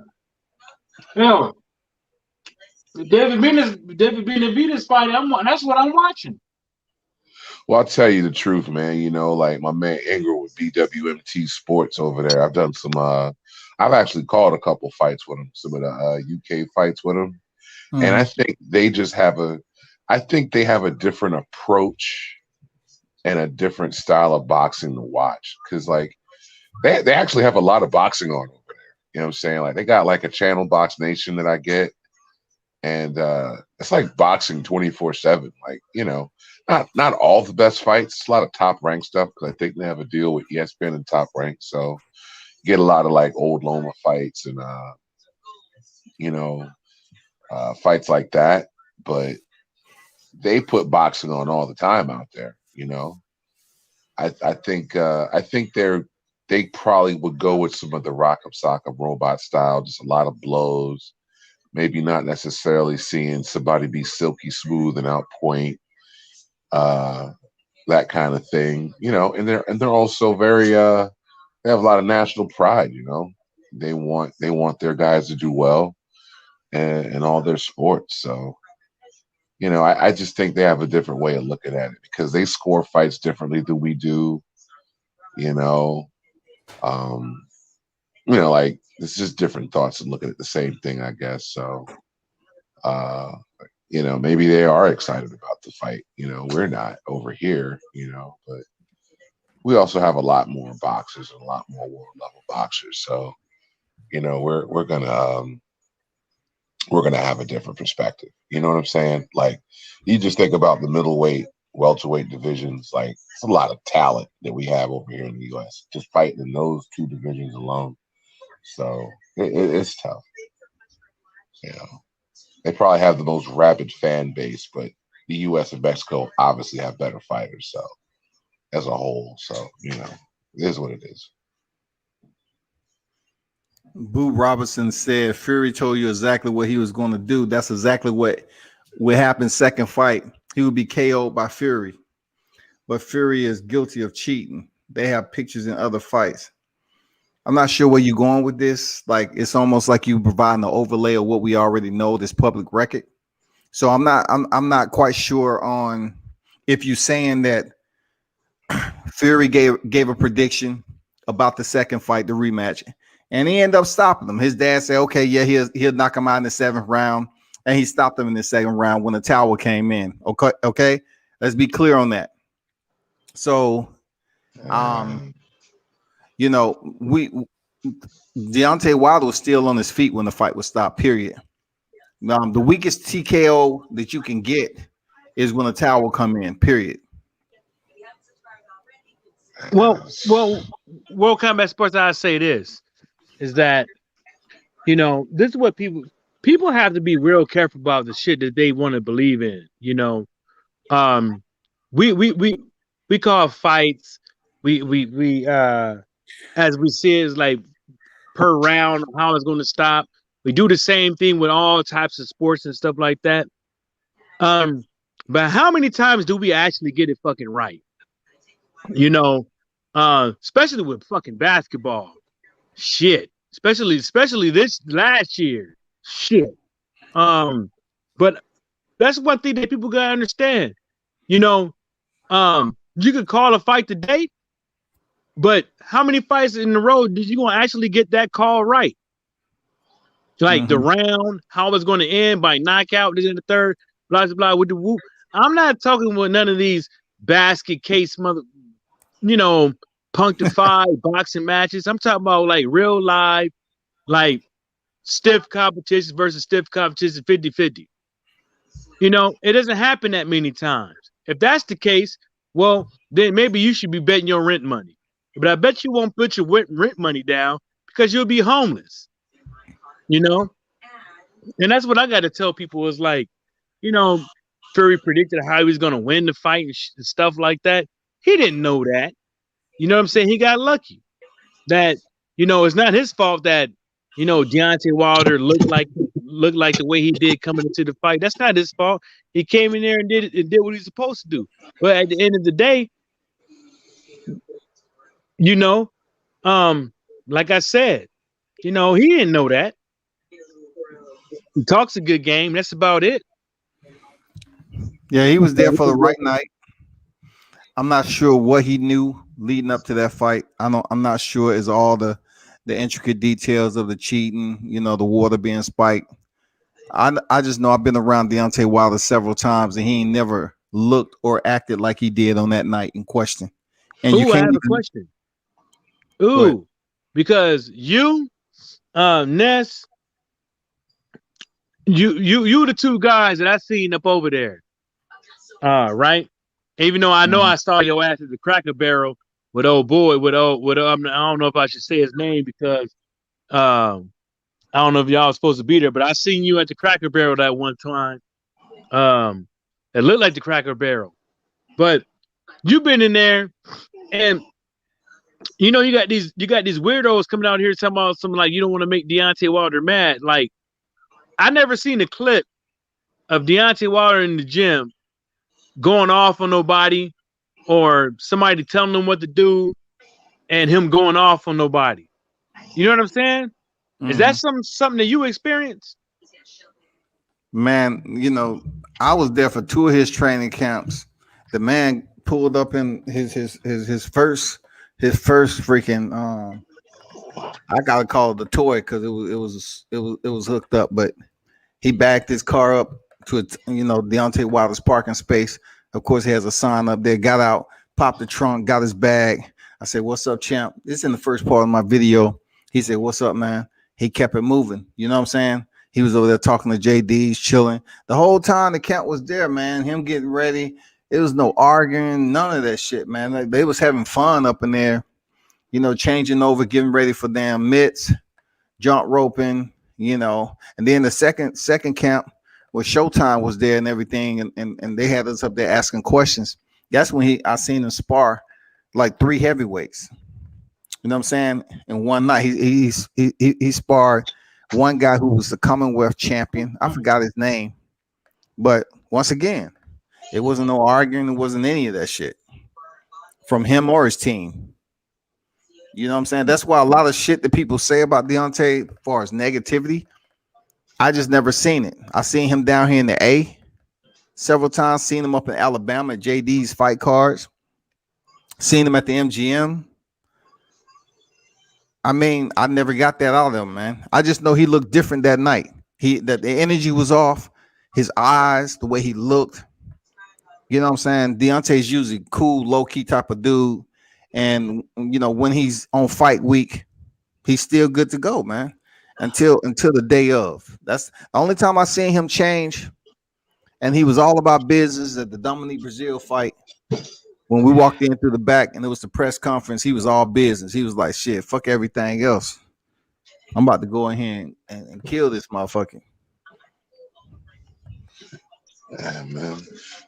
David Benavidez fight. That's what I'm watching. Well, I'll tell you the truth, man. Like my man Ingram with BWMT Sports over there. I've done some. I've actually called a couple fights with him. Some of the UK fights with him, and I think they just have I think they have a different approach and a different style of boxing to watch. Because like they actually have a lot of boxing on over there. You know what I'm saying? Like they got like a channel, Box Nation, that I get. And it's like boxing 24/7. Like, not all the best fights. It's a lot of top rank stuff because I think they have a deal with ESPN and Top Rank. So you get a lot of like old Loma fights and fights like that. But they put boxing on all the time out there. I think they probably would go with some of the Rock'em Sock'em Robot style, just a lot of blows. Maybe not necessarily seeing somebody be silky smooth and outpoint, that kind of thing, and they're also very they have a lot of national pride, They want their guys to do well in all their sports. So, I just think they have a different way of looking at it because they score fights differently than we do, like it's just different thoughts and looking at the same thing, I guess. So, maybe they are excited about the fight. We're not over here, but we also have a lot more boxers and a lot more world level boxers. So, we're gonna have a different perspective. You know what I'm saying? Like, you just think about the middleweight, welterweight divisions. Like, it's a lot of talent that we have over here in the U.S. just fighting in those two divisions alone. So it's tough. They probably have the most rabid fan base, but the U.S. and Mexico obviously have better fighters. So as a whole, so it is what it is. Boo Robinson said Fury told you exactly what he was going to do. That's exactly what happened. Second fight, he would be KO'd by Fury, but Fury is guilty of cheating. They have pictures in other fights. I'm not sure where you're going with this. Like, it's almost like you providing the overlay of what we already know, this public record. So I'm not quite sure on if you're saying that Fury gave a prediction about the second fight, the rematch, and he ended up stopping him. His dad said, "Okay, yeah, he'll knock him out in the 7th round," and he stopped him in the 2nd round when the towel came in. Okay, let's be clear on that. So, you know, Deontay Wilder was still on his feet when the fight was stopped. Period. The weakest TKO that you can get is when a towel will come in. Period. Well, World Combat Sports. I say this is that, you know, this is what people have to be real careful about the shit that they want to believe in. You know, we call fights. We as we see is like per round how it's going to stop. We do the same thing with all types of sports and stuff like that. But how many times do we actually get it fucking right? You know, especially with fucking basketball. Shit. Especially this last year. Shit. But that's one thing that people gotta understand. You know, you could call a fight today, but how many fights in a row did you gonna actually get that call right? Like the round, how it's going to end by knockout, this in the 3rd, blah blah blah with the whoop. I'm not talking with none of these basket case punctified boxing matches. I'm talking about like real live, like stiff competition versus stiff competition 50-50. You know, it doesn't happen that many times. If that's the case, well, then maybe you should be betting your rent money. But I bet you won't put your rent money down because you'll be homeless. You know, and that's what I got to tell people is like, you know, Fury predicted how he was going to win the fight and stuff like that. He didn't know that. You know what I'm saying? He got lucky. That, you know, it's not his fault that, you know, Deontay Wilder looked like the way he did coming into the fight. That's not his fault. He came in there and did what he's supposed to do. But at the end of the day, you know, like I said, you know, he didn't know that. He talks a good game. That's about it. Yeah, he was there for the right night. I'm not sure what he knew leading up to that fight. I'm not sure is all the intricate details of the cheating, you know, the water being spiked. I just know I've been around Deontay Wilder several times and he ain't never looked or acted like he did on that night in question. And I have a question. Because you, Ness, you the two guys that I seen up over there. Right? Even though I know I saw your ass at the Cracker Barrel with old boy, I don't know if I should say his name because I don't know if y'all was supposed to be there, but I seen you at the Cracker Barrel that one time. It looked like the Cracker Barrel. But you've been in there and you know you got these weirdos coming out here talking about something like you don't want to make Deontay Wilder mad. Like I never seen a clip of Deontay Wilder in the gym going off on nobody or somebody telling him what to do and him going off on nobody. You know what I'm saying? Is that something that you experienced? Man, you know, I was there for 2 of his training camps. The man pulled up in his first freaking I gotta call it the toy because it was hooked up, but he backed his car up to Deontay Wilder's parking space. Of course, he has a sign up there. Got out, popped the trunk, got his bag. I said, "What's up, champ?" This is in the first part of my video. He said, "What's up, man?" He kept it moving. You know what I'm saying? He was over there talking to JD's, chilling. The whole time the camp was there, man. Him getting ready. It was no arguing, none of that shit, man. Like, they was having fun up in there, you know, changing over, getting ready for damn mitts, jump roping, you know. And then the second camp where Showtime was there and everything, and they had us up there asking questions. That's when I seen him spar like 3 heavyweights. You know what I'm saying? In one night, he sparred one guy who was the Commonwealth champion. I forgot his name, but once again, it wasn't no arguing. It wasn't any of that shit from him or his team. You know what I'm saying? That's why a lot of shit that people say about Deontay, as far as negativity, I just never seen it. I seen him down here in the A, several times. Seen him up in Alabama at JD's fight cards. Seen him at the MGM. I mean, I never got that out of him, man. I just know he looked different that night. That the energy was off. His eyes, the way he looked. You know what I'm saying? Deontay's usually cool, low-key type of dude. And you know, when he's on fight week, he's still good to go, man. Until the day of. That's the only time I seen him change. And he was all about business at the Dominique Brazil fight. When we walked in through the back and it was the press conference, he was all business. He was like, shit, fuck everything else. I'm about to go in here and kill this motherfucker. Yeah, man.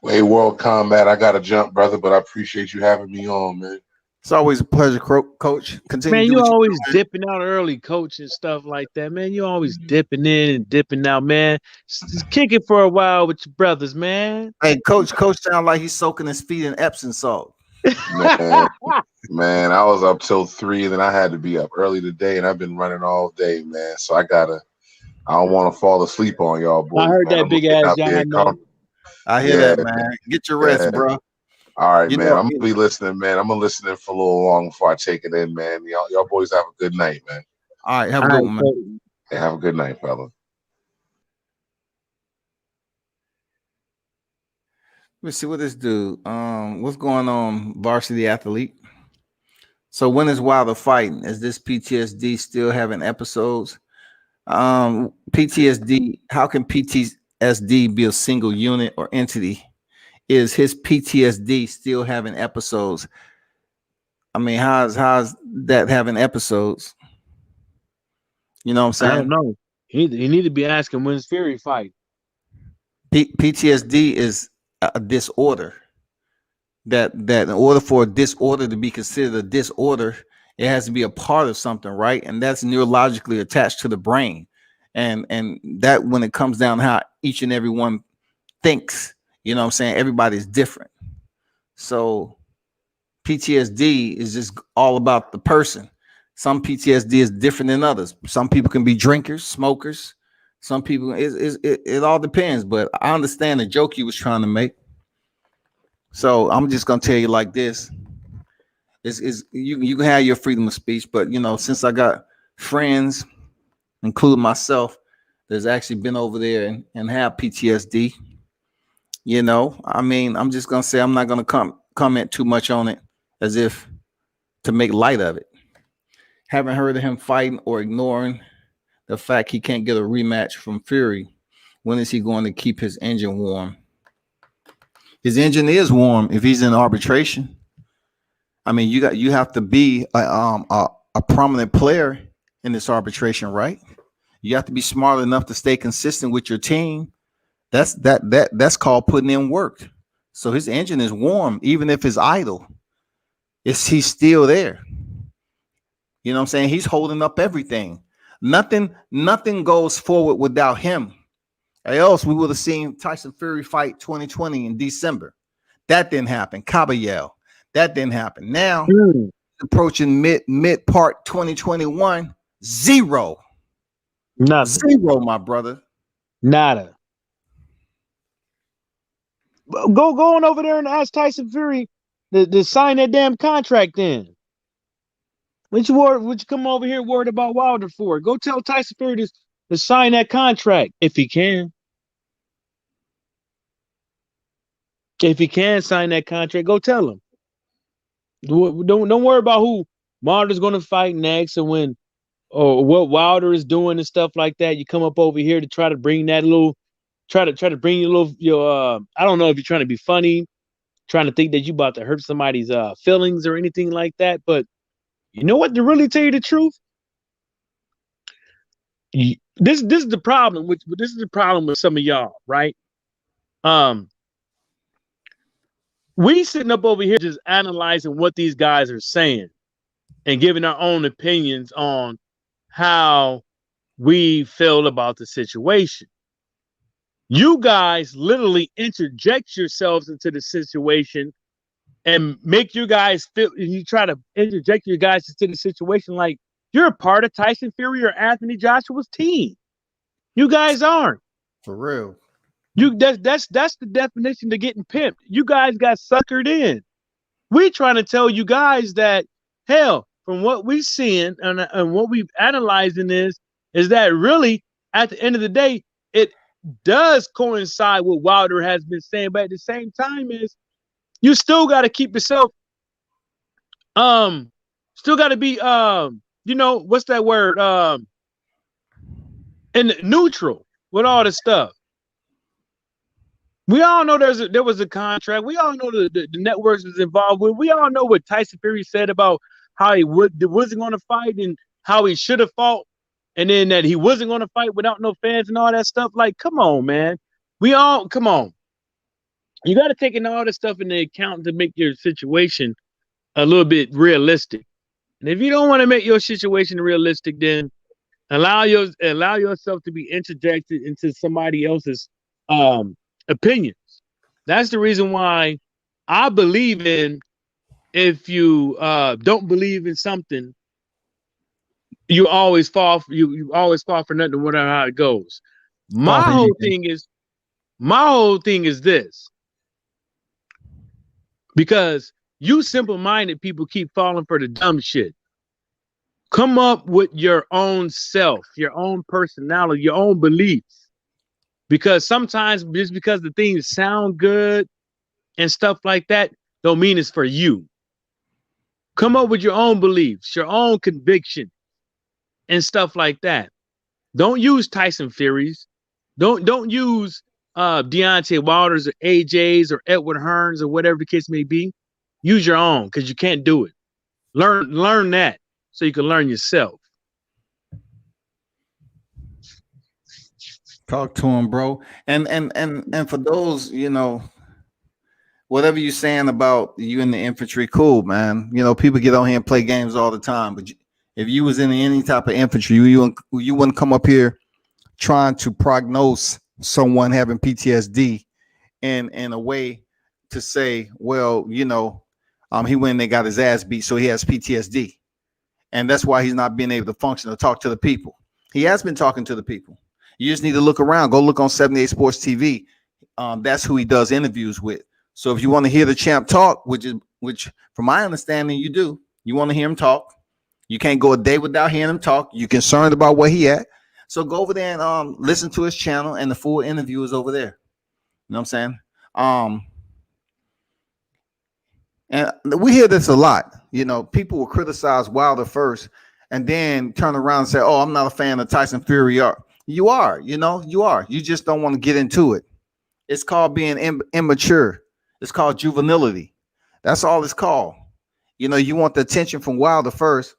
Hey, World Combat, I got to jump, brother, but I appreciate you having me on, man. It's always a pleasure, Coach. Continue. Man, to do you what always do, dipping out early, Coach, and stuff like that. Man, you always dipping in and dipping out, man. Just kick it for a while with your brothers, man. Hey, Coach sound like he's soaking his feet in Epsom salt. Man, I was up till 3, and then I had to be up early today, and I've been running all day, man. So I don't want to fall asleep on y'all, boys. I heard man. that big ass John, man. I hear that, man. Get your rest, bro. All right, man. I'm gonna be listening, man. I'm gonna listen in for a little long before I take it in, man. Y'all boys have a good night, man. All right, have a good one, man. Hey, have a good night, fella. Let's see what this dude. What's going on, varsity athlete? So when is Wiilder fighting? Is this PTSD still having episodes? PTSD. How can PTSD be a single unit or entity? Is his PTSD still having episodes? I mean, how's that having episodes? You know what I'm saying? I don't know. He need to be asking when's Fury fight. PTSD is a disorder. That in order for a disorder to be considered a disorder, it has to be a part of something, right? And that's neurologically attached to the brain. And that when it comes down to how each and every one thinks, you know what I'm saying? Everybody's different. So PTSD is just all about the person. Some PTSD is different than others. Some people can be drinkers, smokers. Some people, it all depends. But I understand the joke you was trying to make. So I'm just gonna tell you like this: you can have your freedom of speech, but you know, since I got friends, including myself, that's actually been over there and have PTSD. You know, I mean, I'm just gonna say I'm not gonna comment too much on it, as if to make light of it. Haven't heard of him fighting or ignoring the fact he can't get a rematch from Fury. When is he going to keep his engine warm? His engine is warm if he's in arbitration. I mean, you have to be a prominent player in this arbitration, right? You have to be smart enough to stay consistent with your team. That's called putting in work. So his engine is warm, even if it's idle. He's still there. You know what I'm saying? He's holding up everything. Nothing goes forward without him. Or else we would have seen Tyson Fury fight 2020 in December. That didn't happen. Caballero. That didn't happen. Now approaching mid part 2021, zero. Nothing. Zero, my brother. Nada. Go on over there and ask Tyson Fury to sign that damn contract then. What you come over here worried about Wiilder for? Go tell Tyson Fury to sign that contract if he can. If he can sign that contract, go tell him. Don't worry about who Wilder's going to fight next and when or what Wiilder is doing and stuff like that. You come up over here to try to bring that little, try to bring your I don't know if you're trying to be funny, trying to think that you about to hurt somebody's feelings or anything like that. But you know what? To really tell you the truth, this is the problem with some of y'all, right? We sitting up over here just analyzing what these guys are saying and giving our own opinions on how we feel about the situation. You guys literally interject yourselves into the situation and make you guys feel, and you try to interject your guys into the situation like you're a part of Tyson Fury or Anthony Joshua's team. You guys aren't. For real. That's the definition to getting pimped. You guys got suckered in. We trying to tell you guys that, hell, from what we've seen and what we've analyzing is that really at the end of the day, it does coincide with Wiilder has been saying, but at the same time is you still got to keep yourself, still got to be, you know, what's that word, in neutral with all this stuff. We all know there was a contract. We all know the networks was involved with. We all know what Tyson Fury said about how he wasn't going to fight and how he should have fought, and then that he wasn't going to fight without no fans and all that stuff. Like, come on, man. Come on. You got to take in all this stuff into account to make your situation a little bit realistic. And if you don't want to make your situation realistic, then allow yourself to be interjected into somebody else's opinions. That's the reason why I believe in, if you don't believe in something, you always fall for nothing, no matter how it goes. My whole thing is this, because you simple-minded people keep falling for the dumb shit. Come up with your own self, your own personality, your own beliefs. Because sometimes just because the things sound good and stuff like that don't mean it's for you. Come up with your own beliefs, your own conviction and stuff like that. Don't use Tyson Fury's. Don't use Deontay Wilder's or AJ's or Edward Hearn's or whatever the case may be. Use your own, because you can't do it. Learn that so you can learn yourself. Talk to him, bro. And for those, you know, whatever you're saying about you in the infantry, cool, man. You know, people get on here and play games all the time. But if you was in any type of infantry, you wouldn't come up here trying to prognose someone having PTSD in a way to say, well, you know, he went and they got his ass beat, so he has PTSD. And that's why he's not being able to function or talk to the people. He has been talking to the people. You just need to look around. Go look on 78 Sports TV. That's who he does interviews with. So if you want to hear the champ talk, which from my understanding, you do. You want to hear him talk. You can't go a day without hearing him talk. You're concerned about where he at. So go over there and listen to his channel, and the full interview is over there. You know what I'm saying? And we hear this a lot. You know, people will criticize Wiilder first and then turn around and say, oh, I'm not a fan of Tyson Fury. You are, you know, you are. You just don't want to get into it. It's called being immature. It's called juvenility. That's all it's called. You know, you want the attention from Wiilder first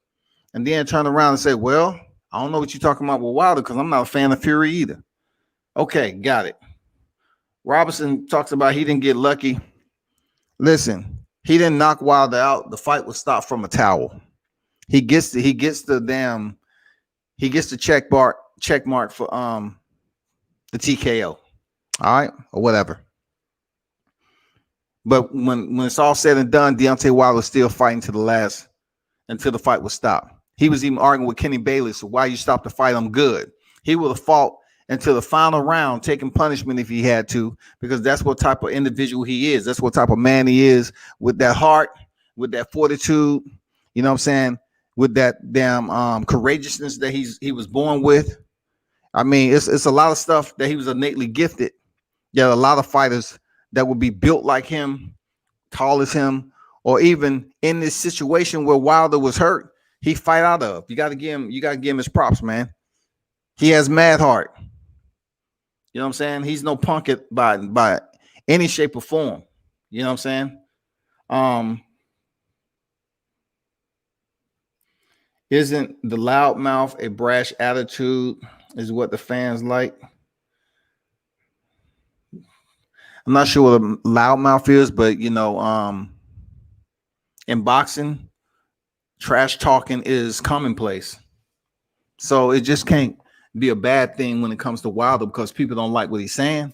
and then turn around and say, well, I don't know what you're talking about with Wiilder because I'm not a fan of Fury either. Okay, got it. Robinson talks about he didn't get lucky. Listen, he didn't knock Wiilder out. The fight was stopped from a towel. He gets the check mark for the TKO. All right, or whatever. But when it's all said and done, Deontay Wilder was still fighting to the last until the fight was stopped. He was even arguing with Kenny Bailey. So why you stop the fight? I'm good. He would have fought until the final round, taking punishment if he had to, because that's what type of individual he is. That's what type of man he is, with that heart, with that fortitude, you know what I'm saying, with that damn courageousness that he was born with. I mean, it's a lot of stuff that he was innately gifted. Yeah, a lot of fighters that would be built like him, tall as him, or even in this situation where Wiilder was hurt, he fight out of. You gotta give him his props, man. He has mad heart. You know what I'm saying? He's no punk by any shape or form. You know what I'm saying? Isn't the loudmouth a brash attitude is what the fans like? I'm not sure what a loudmouth is, but you know, in boxing, trash talking is commonplace. So it just can't be a bad thing when it comes to Wiilder because people don't like what he's saying.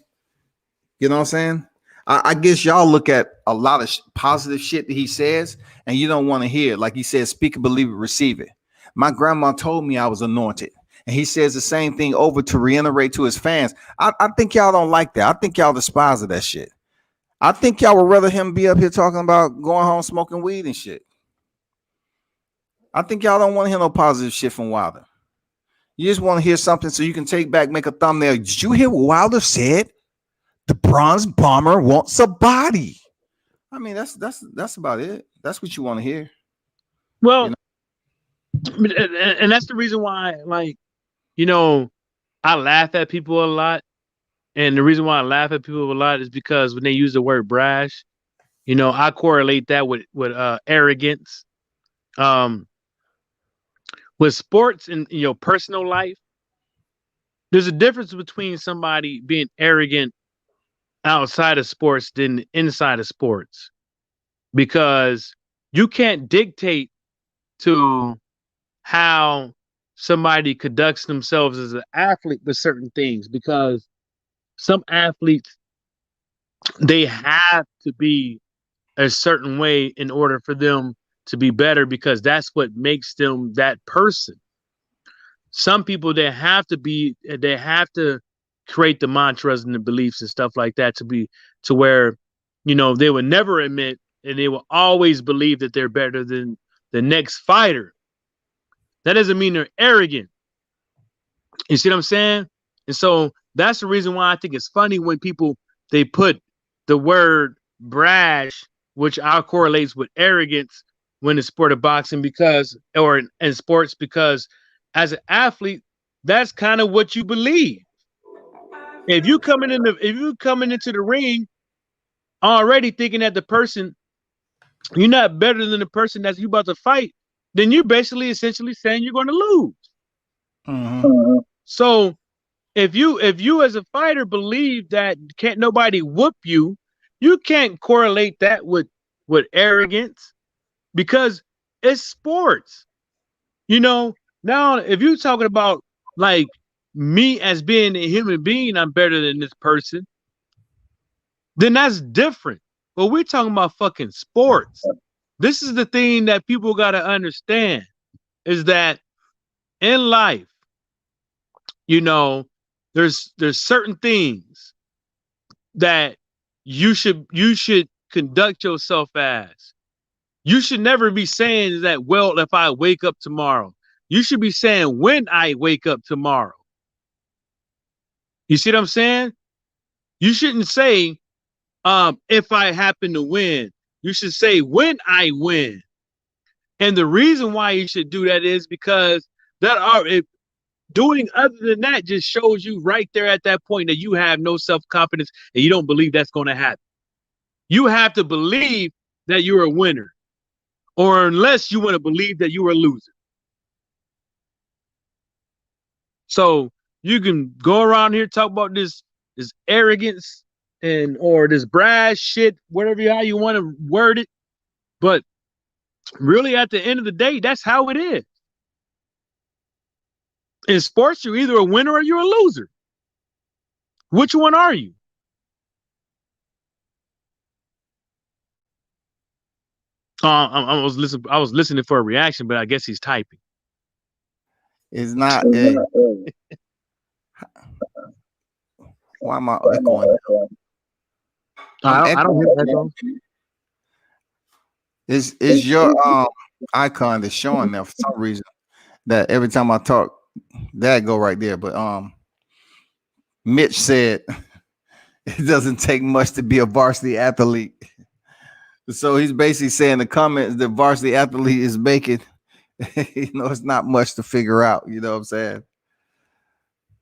You know what I'm saying? I guess y'all look at a lot of positive shit that he says and you don't want to hear it. Like he said, speak it, believe it, receive it. My grandma told me I was anointed. and he says the same thing over to reiterate to his fans. I think y'all don't like that. I think y'all despise of that shit. I think y'all would rather him be up here talking about going home smoking weed and shit. I think y'all don't want to hear no positive shit from Wiilder. You just want to hear something so you can take back, make a thumbnail. Did you hear what Wiilder said? The Bronze Bomber wants a body. I mean, that's about it. That's what you want to hear. Well, and that's the reason why, like, you know, I laugh at people a lot. And the reason why I laugh at people a lot is because when they use the word brash, you know, I correlate that with arrogance. With sports and your personal life, there's a difference between somebody being arrogant outside of sports than inside of sports, because you can't dictate to how somebody conducts themselves as an athlete with certain things, because some athletes, they have to be a certain way in order for them to be better, because that's what makes them that person. Some people, they have to create the mantras and the beliefs and stuff like that to where, you know, they would never admit, and they will always believe that they're better than the next fighter. That doesn't mean they're arrogant. You see what I'm saying? And so that's the reason why I think it's funny when people, they put the word brash, which correlates with arrogance, when the sport of boxing, or in sports, because as an athlete, that's kind of what you believe. If you coming into the ring already thinking that the person, you're not better than the person that you about to fight, then you're basically essentially saying you're going to lose. Mm-hmm. So if you as a fighter believe that can't nobody whoop you, you can't correlate that with arrogance, because it's sports. You know, now if you're talking about like me as being a human being, I'm better than this person, then that's different. But we're talking about fucking sports. This is the thing that people got to understand, is that in life, you know, there's certain things that you should conduct yourself as. You should never be saying that, well, if I wake up tomorrow. You should be saying, when I wake up tomorrow. You see what I'm saying? You shouldn't say, if I happen to win. You should say, when I win. And the reason why you should do that is because doing other than that just shows you right there at that point that you have no self-confidence and you don't believe that's going to happen. You have to believe that you're a winner, or unless you want to believe that you're a loser. So you can go around here, talk about this arrogance or this brash shit, whatever how you want to word it. But really, at the end of the day, that's how it is. In sports, you're either a winner or you're a loser. Which one are you? I was listening for a reaction, but I guess he's typing. It's not. Why am I echoing? I don't hear echo. Is your icon that's showing there for some reason that every time I talk, that go right there. But Mitch said it doesn't take much to be a varsity athlete. So he's basically saying the comments that varsity athlete is making, you know, it's not much to figure out. You know what I'm saying?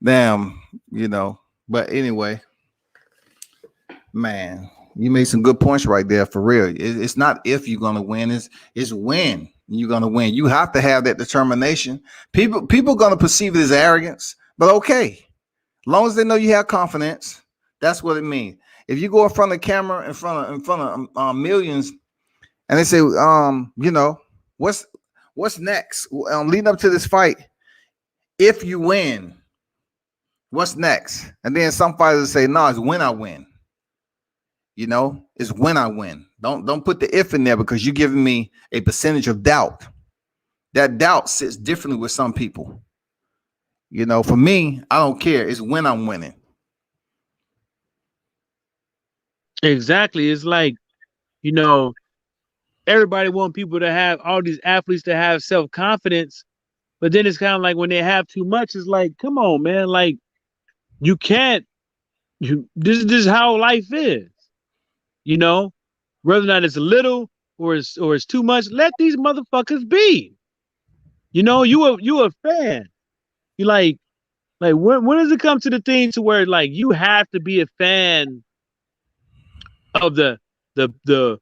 Damn, you know. But anyway, man, you made some good points right there for real. It's not if you're gonna win, it's when you're gonna win. You have to have that determination. People gonna perceive it as arrogance, but okay, as long as they know you have confidence, that's what it means. If you go in front of the camera, in front of millions, and they say, you know, what's next? Leading up to this fight, if you win, what's next? And then some fighters say, no, it's when I win. You know, it's when I win. Don't put the if in there, because you're giving me a percentage of doubt. That doubt sits differently with some people. You know, for me, I don't care. It's when I'm winning. Exactly. It's like, you know, everybody want people to have all these athletes to have self-confidence, but then it's kind of like when they have too much, it's like, come on, man, like you can't. This is how life is, you know. Whether or not it's a little or it's too much, let these motherfuckers be. You know, you a fan. You like when does it come to the thing to where like you have to be a fan of the the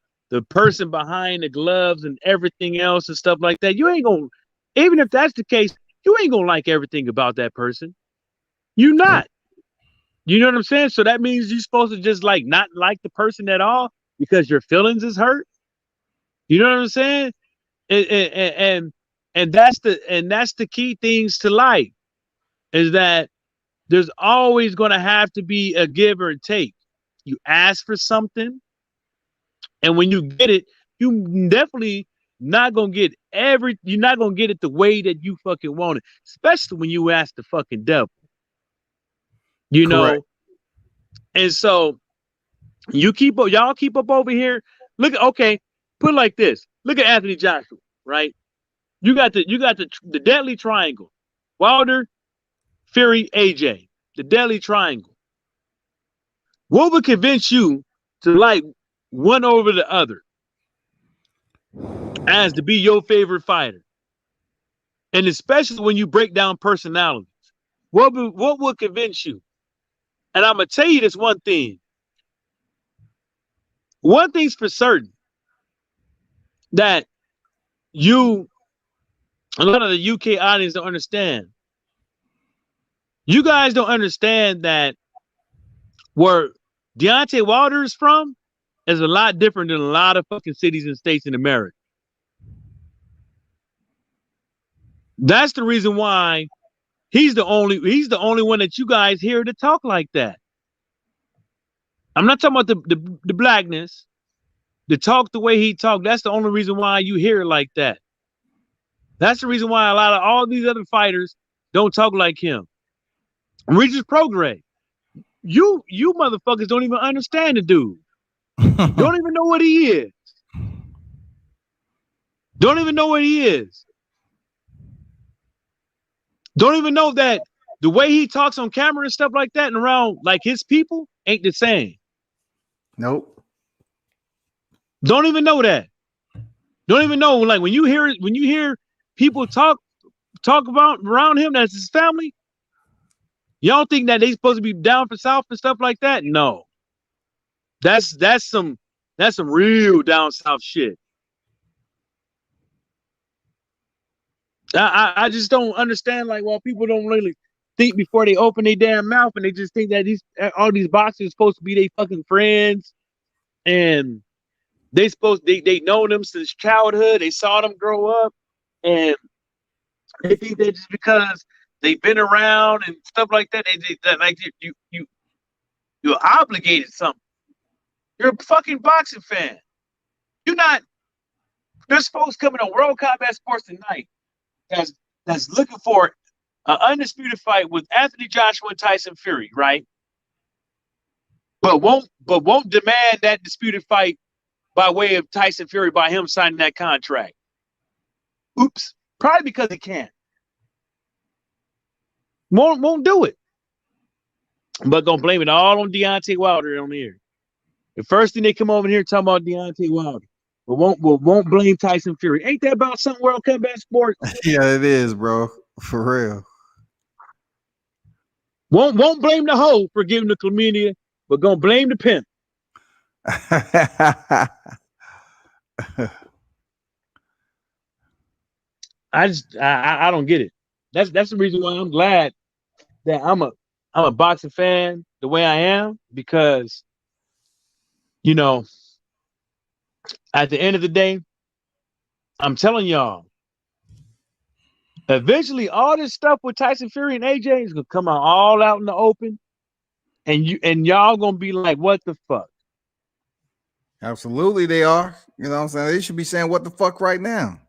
person behind the gloves and everything else and stuff like that? You ain't gonna, even if that's the case, you ain't gonna like everything about that person. You not. You know what I'm saying? So that means you're supposed to just like not like the person at all because your feelings is hurt. You know what I'm saying? And that's the key things to life, is that there's always going to have to be a give or take. You ask for something, and when you get it, you definitely not gonna get you're not gonna get it the way that you fucking want it, especially when you ask the fucking devil. You Correct. know, and so y'all keep up over here. Look, okay, put it like this. Look at Anthony Joshua, right? You got the deadly triangle. Wilder, Fury, AJ. The deadly triangle. What would convince you to like one over the other as to be your favorite fighter? And especially when you break down personalities. What would convince you? And I'm gonna tell you this one thing. One thing's for certain, that a lot of the UK audience don't understand. You guys don't understand that where Deontay Wilder is from is a lot different than a lot of fucking cities and states in America. That's the reason why he's the only one that you guys hear to talk like that. I'm not talking about the blackness, the talk the way he talked. That's the only reason why you hear it like that. That's the reason why a lot of all these other fighters don't talk like him. Regis Prograis, you motherfuckers don't even understand the dude. Don't even know what he is. Don't even know what he is. Don't even know that the way he talks on camera and stuff like that and around like his people ain't the same. Nope. Don't even know that. Don't even know, like when you hear people talk about around him, that's his family. Y'all think that they supposed to be down for South and stuff like that? No. That's some real down South shit. I just don't understand, like, well, people don't really think before they open their damn mouth, and they just think that all these boxers are supposed to be their fucking friends, and they know them since childhood. They saw them grow up, and they think that just because they've been around and stuff like that, that like you're obligated something. You're a fucking boxing fan. You're not. There's folks coming on World Combat Sports tonight that's looking for an undisputed fight with Anthony Joshua and Tyson Fury, right? But won't demand that disputed fight by way of Tyson Fury, by him signing that contract. Oops. Probably because he can't. Won't do it. But gonna blame it all on Deontay Wilder on here. The first thing they come over here talking about Deontay Wilder, but won't blame Tyson Fury. Ain't that about some World Combat Sports? Yeah, it is, bro. For real. Won't blame the hoe for giving the chlamydia, but gonna blame the pimp. I don't get it. That's the reason why I'm glad that I'm a boxing fan the way I am, because you know, at the end of the day, I'm telling y'all, eventually all this stuff with Tyson Fury and AJ is gonna come out all out in the open, and y'all gonna be like, what the fuck? Absolutely, they are. You know what I'm saying? They should be saying what the fuck right now.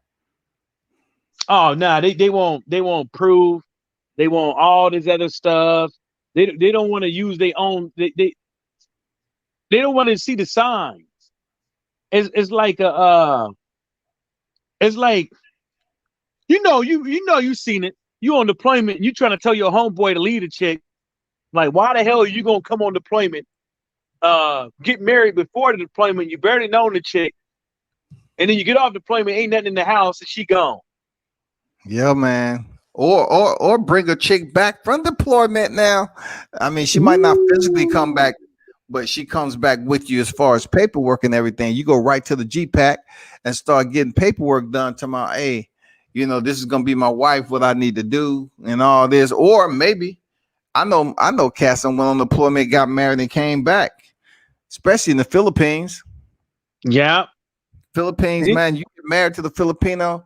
Oh, nah, they won't prove They want all this other stuff. They don't want to use their own. They don't want to see the signs. It's like it's like you seen it. You on deployment. You trying to tell your homeboy to lead a chick. Like, why the hell are you gonna come on deployment? Get married before the deployment. You barely know the chick, and then you get off deployment. Ain't nothing in the house, and she gone. Yeah, man. Or bring a chick back from deployment now. I mean, she might not physically come back, but she comes back with you as far as paperwork and everything. You go right to the GPAC and start getting paperwork done to my, hey, you know, this is gonna be my wife, what I need to do, and all this. Or maybe I know cats that went on deployment, got married, and came back, especially in the Philippines. Yeah. Philippines, man, you get married to the Filipino,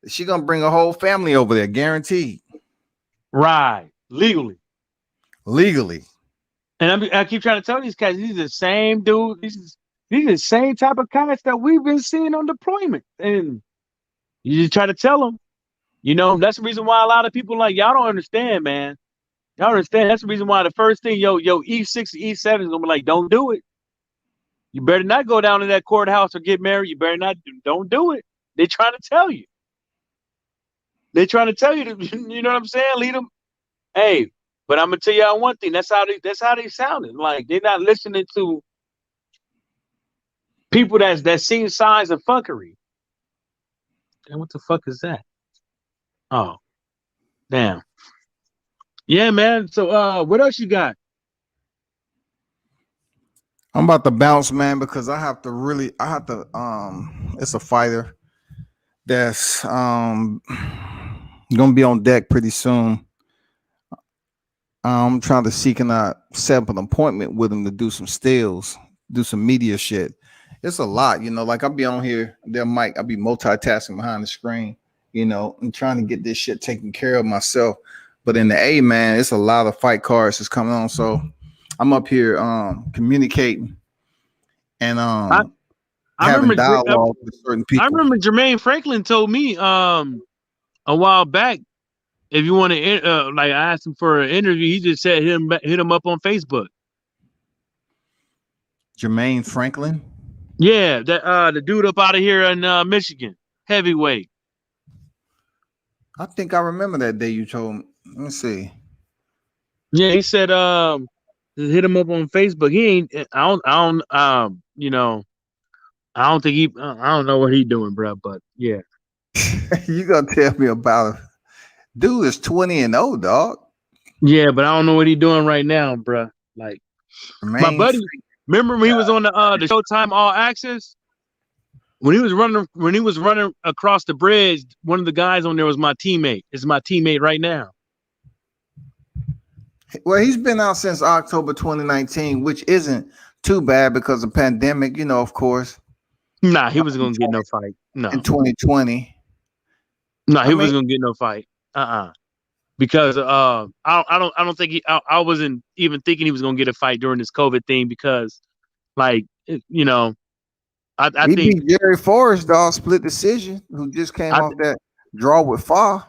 she gonna bring a whole family over there, guaranteed. Right. Legally. And I keep trying to tell these guys, these are the same dude. These are the same type of cats that we've been seeing on deployment. And you just try to tell them, you know, that's the reason why a lot of people like, y'all don't understand, man. Y'all understand. That's the reason why the first thing, yo, E6, E7 is gonna be like, don't do it. You better not go down to that courthouse or get married. You better not, don't do it. They're trying to tell you. They're trying to tell you, you know what I'm saying? Lead them. Hey, but I'm gonna tell y'all one thing. That's how they sounded. Like they're not listening to people that seen signs of fuckery. And what the fuck is that? Oh, damn. Yeah, man. So what else you got? I'm about to bounce, man, because I have to it's a fighter that's gonna be on deck pretty soon. I'm trying to set up an appointment with him to do some stills, do some media shit. It's a lot, you know, like I'll be on here, I'll be multitasking behind the screen, you know, and trying to get this shit taken care of myself. But in the A, man, it's a lot of fight cards that's coming on. So I'm up here communicating and having dialogue with certain people. I remember Jermaine Franklin told me a while back, if you want to like I asked him for an interview, he just said hit him up on Facebook. Jermaine Franklin? Yeah, that the dude up out of here in Michigan, heavyweight. I think I remember that day you told me. Let me see. Yeah, he said hit him up on Facebook. He ain't I don't you know, I don't think I don't know what he's doing, bro, but yeah. You gonna tell me about it. Dude is 20-0, dog. Yeah, but I don't know what he's doing right now, bro. Like my buddy, remember when he was on the Showtime All Access? When he was running across the bridge, one of the guys on there was my teammate. It's my teammate right now. Well, he's been out since October 2019, which isn't too bad because of pandemic, you know, of course. Nah, he wasn't gonna get no fight. No. In 2020. No, he wasn't gonna get no fight. Because I don't think I wasn't even thinking he was gonna get a fight during this COVID thing because, like, you know, I think beat Jerry Forrest, dog, split decision, who just came off that draw with Fa.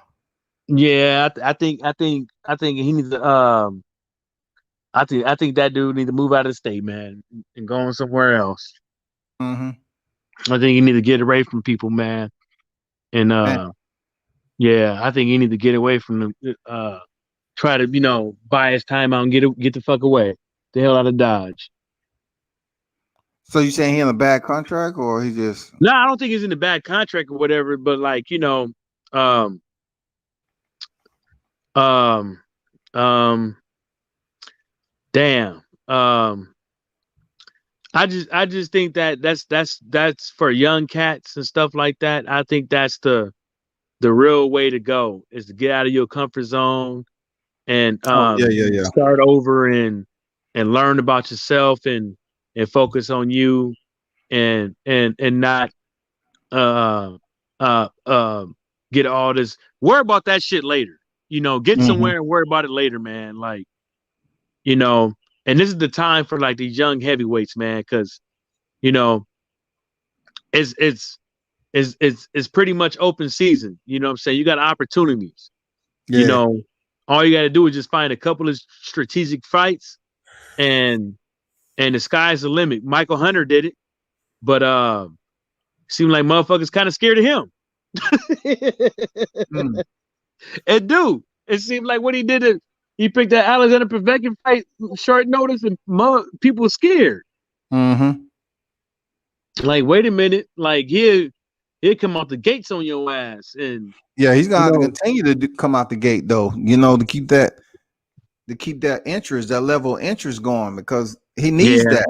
Yeah, I think he needs to I think that dude need to move out of the state, man, and go on somewhere else. Mm-hmm. I think he need to get away from people, man. And yeah, I think he need to get away from the try to, you know, buy his time out and get the fuck away. The hell out of Dodge. So you saying he in a bad contract or he just No, I don't think he's in a bad contract or whatever, but like, you know, damn. I just think that that's for young cats and stuff like that. I think that's the real way to go is to get out of your comfort zone and start over and learn about yourself and focus on you and not get all this, worry about that shit later, you know, get somewhere and worry about it later, man. Like, you know, and this is the time for like these young heavyweights, man, because, you know, it's pretty much open season. You know what I'm saying? You got opportunities. Yeah. You know, All you got to do is just find a couple of strategic fights, and the sky's the limit. Michael Hunter did it, but seemed like motherfuckers kind of scared of him. And dude, it seemed like what he did, he picked that Alexander Povetkin fight short notice, and people were scared. Like, wait a minute, like he'll come out the gates on your ass, and yeah, he's gonna have to continue to come out the gate though. You know, to keep that interest, that level of interest going, because he needs that.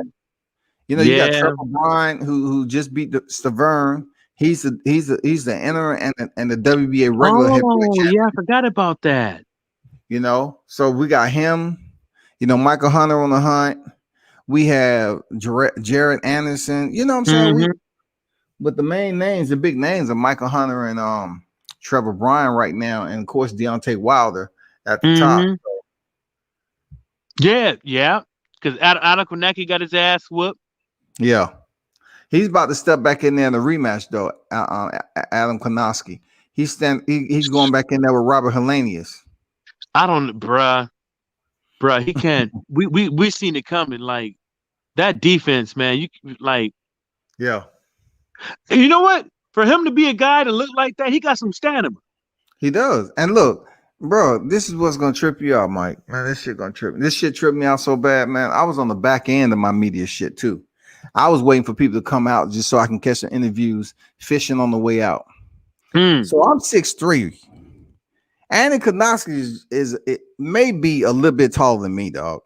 You know, you got Trevor Bryan who just beat Stavern. He's the enter and the WBA regular heavyweight champion. Yeah, I forgot about that. You know, so we got him. You know, Michael Hunter on the hunt. We have Jared Anderson. You know what I'm saying? But the main names, the big names, are Michael Hunter and Trevor Bryan right now, and of course Deontay Wilder at the top. So. Yeah, because Adam Konecki got his ass whooped. Yeah, he's about to step back in there in the rematch though. Adam Konecki, he's going back in there with Robert Helenius. I don't, bruh, he can't. we seen it coming. Like that defense, man. You like, yeah. You know what? For him to be a guy to look like that, he got some stamina. He does. And look, bro, this is what's gonna trip you out, Mike. Man, this shit gonna trip. This shit tripped me out so bad, man. I was on the back end of my media shit too. I was waiting for people to come out just so I can catch the interviews, fishing on the way out. So I'm 6'3". Andy Konecki is it may be a little bit taller than me, dog.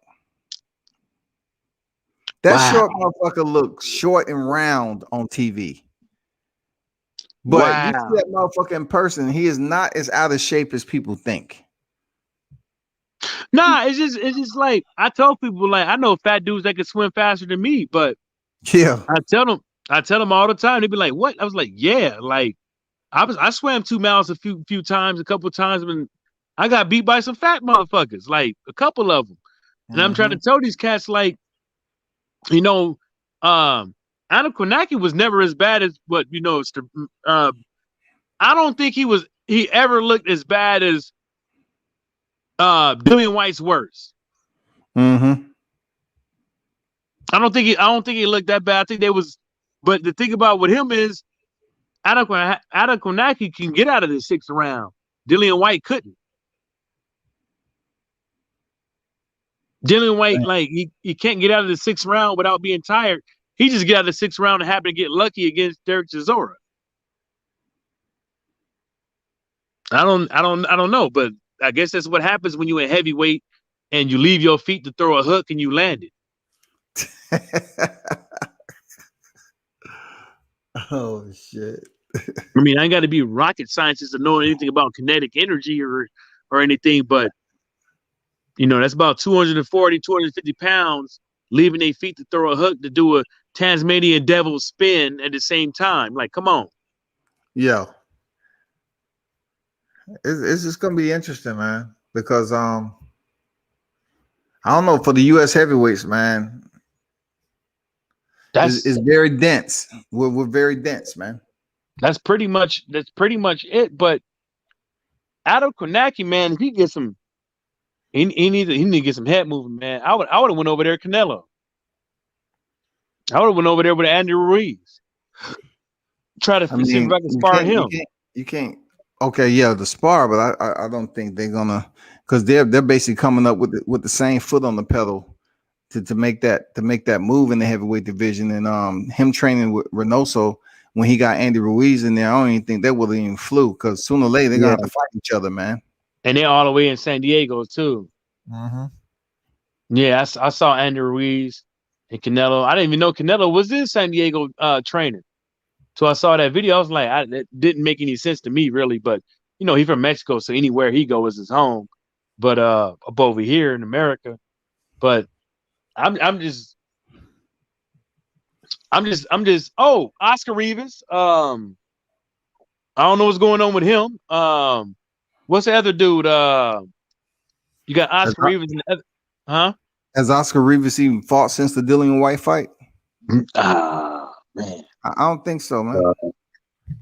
That short motherfucker looks short and round on TV. But you see that motherfucker in person, he is not as out of shape as people think. Nah, it's just like I tell people, like, I know fat dudes that can swim faster than me, but yeah, I tell them all the time. They be like, "What?" I was like, "Yeah, like I swam 2 miles a few times, a couple of times when I got beat by some fat motherfuckers, like a couple of them." And I'm trying to tell these cats, like, you know, Adam Konecki was never as bad as what, you know, I don't think he ever looked as bad as Dillian White's worse. I don't think he looked that bad. I think they was, but the thing about with him is Adam Konecki can get out of the 6th round. Dillian White couldn't. Dillian White, like, he can't get out of the 6th round without being tired. He just get out of the 6th round and happen to get lucky against Derek Chisora. I don't know, but I guess that's what happens when you're a heavyweight and you leave your feet to throw a hook and you land it. Oh shit. I mean, I ain't got to be rocket scientist to know anything about kinetic energy or anything, but you know, that's about 240, 250 pounds leaving their feet to throw a hook to do a Tasmanian devil spin at the same time. Like, come on. Yeah. It's just gonna be interesting, man, because I don't know, for the US heavyweights, man. It's very dense. We're very dense, man. That's pretty much it. But Adam Konecki, man, if he gets some, he need to get some head movement, man. I would have went over there, Canelo. I would have went over there with Andy Ruiz. Try to see if I can spar him. You can't. Okay, yeah, the spar, but I don't think they're gonna, because they're basically coming up with the same foot on the pedal to make that move in the heavyweight division. And him training with Reynoso when he got Andy Ruiz in there, I don't even think that would have even flew, because sooner or later they're gonna have to fight each other, man. And they're all the way in San Diego too. Yeah, I saw Andy Ruiz and Canelo. I didn't even know Canelo was in San Diego training. So I saw that video. I was like, it didn't make any sense to me, really. But, you know, he's from Mexico, so anywhere he goes is his home. But up over here in America. But I'm just Oscar Rivas. I don't know what's going on with him. What's the other dude? You got Oscar Rivas and the other, huh? Has Oscar Rivas even fought since the Dillian White fight? Man. I don't think so, man. Let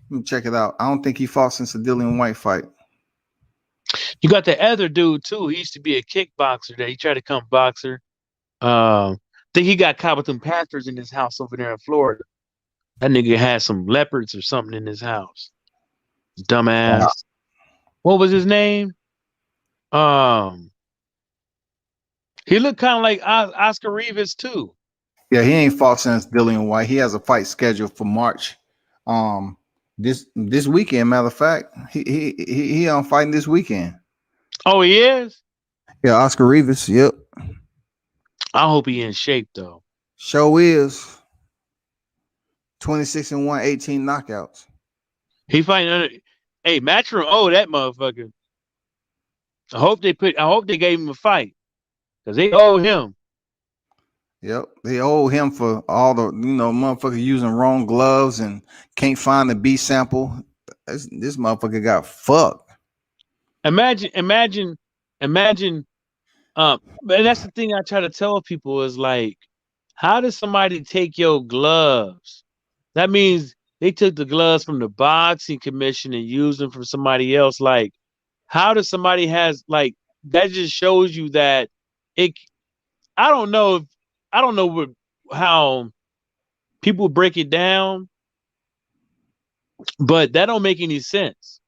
me check it out. I don't think he fought since the Dillian White fight. You got the other dude too. He used to be a kickboxer. That he tried to become boxer. Think he got caught with them panthers in his house over there in Florida. That nigga had some leopards or something in his house. Dumbass. Wow. What was his name? He looked kind of like Oscar Rivas too. Yeah, he ain't fought since Dillian White. He has a fight scheduled for March. This weekend. Matter of fact, he fighting this weekend. Oh, he is? Yeah, Oscar Rivas. Yep. I hope he in shape though. Show is 26-1, 18 knockouts. He fighting. Hey, Matchroom. Oh, that motherfucker. I hope they gave him a fight because they owe him. Yep, they owe him for all the motherfucker using wrong gloves and can't find the B sample. This motherfucker got fucked. Imagine. And that's the thing I try to tell people is like, how does somebody take your gloves? That means they took the gloves from the boxing commission and used them from somebody else. Like, how does somebody has like that? Just shows you that it. I don't know how people break it down, but that don't make any sense.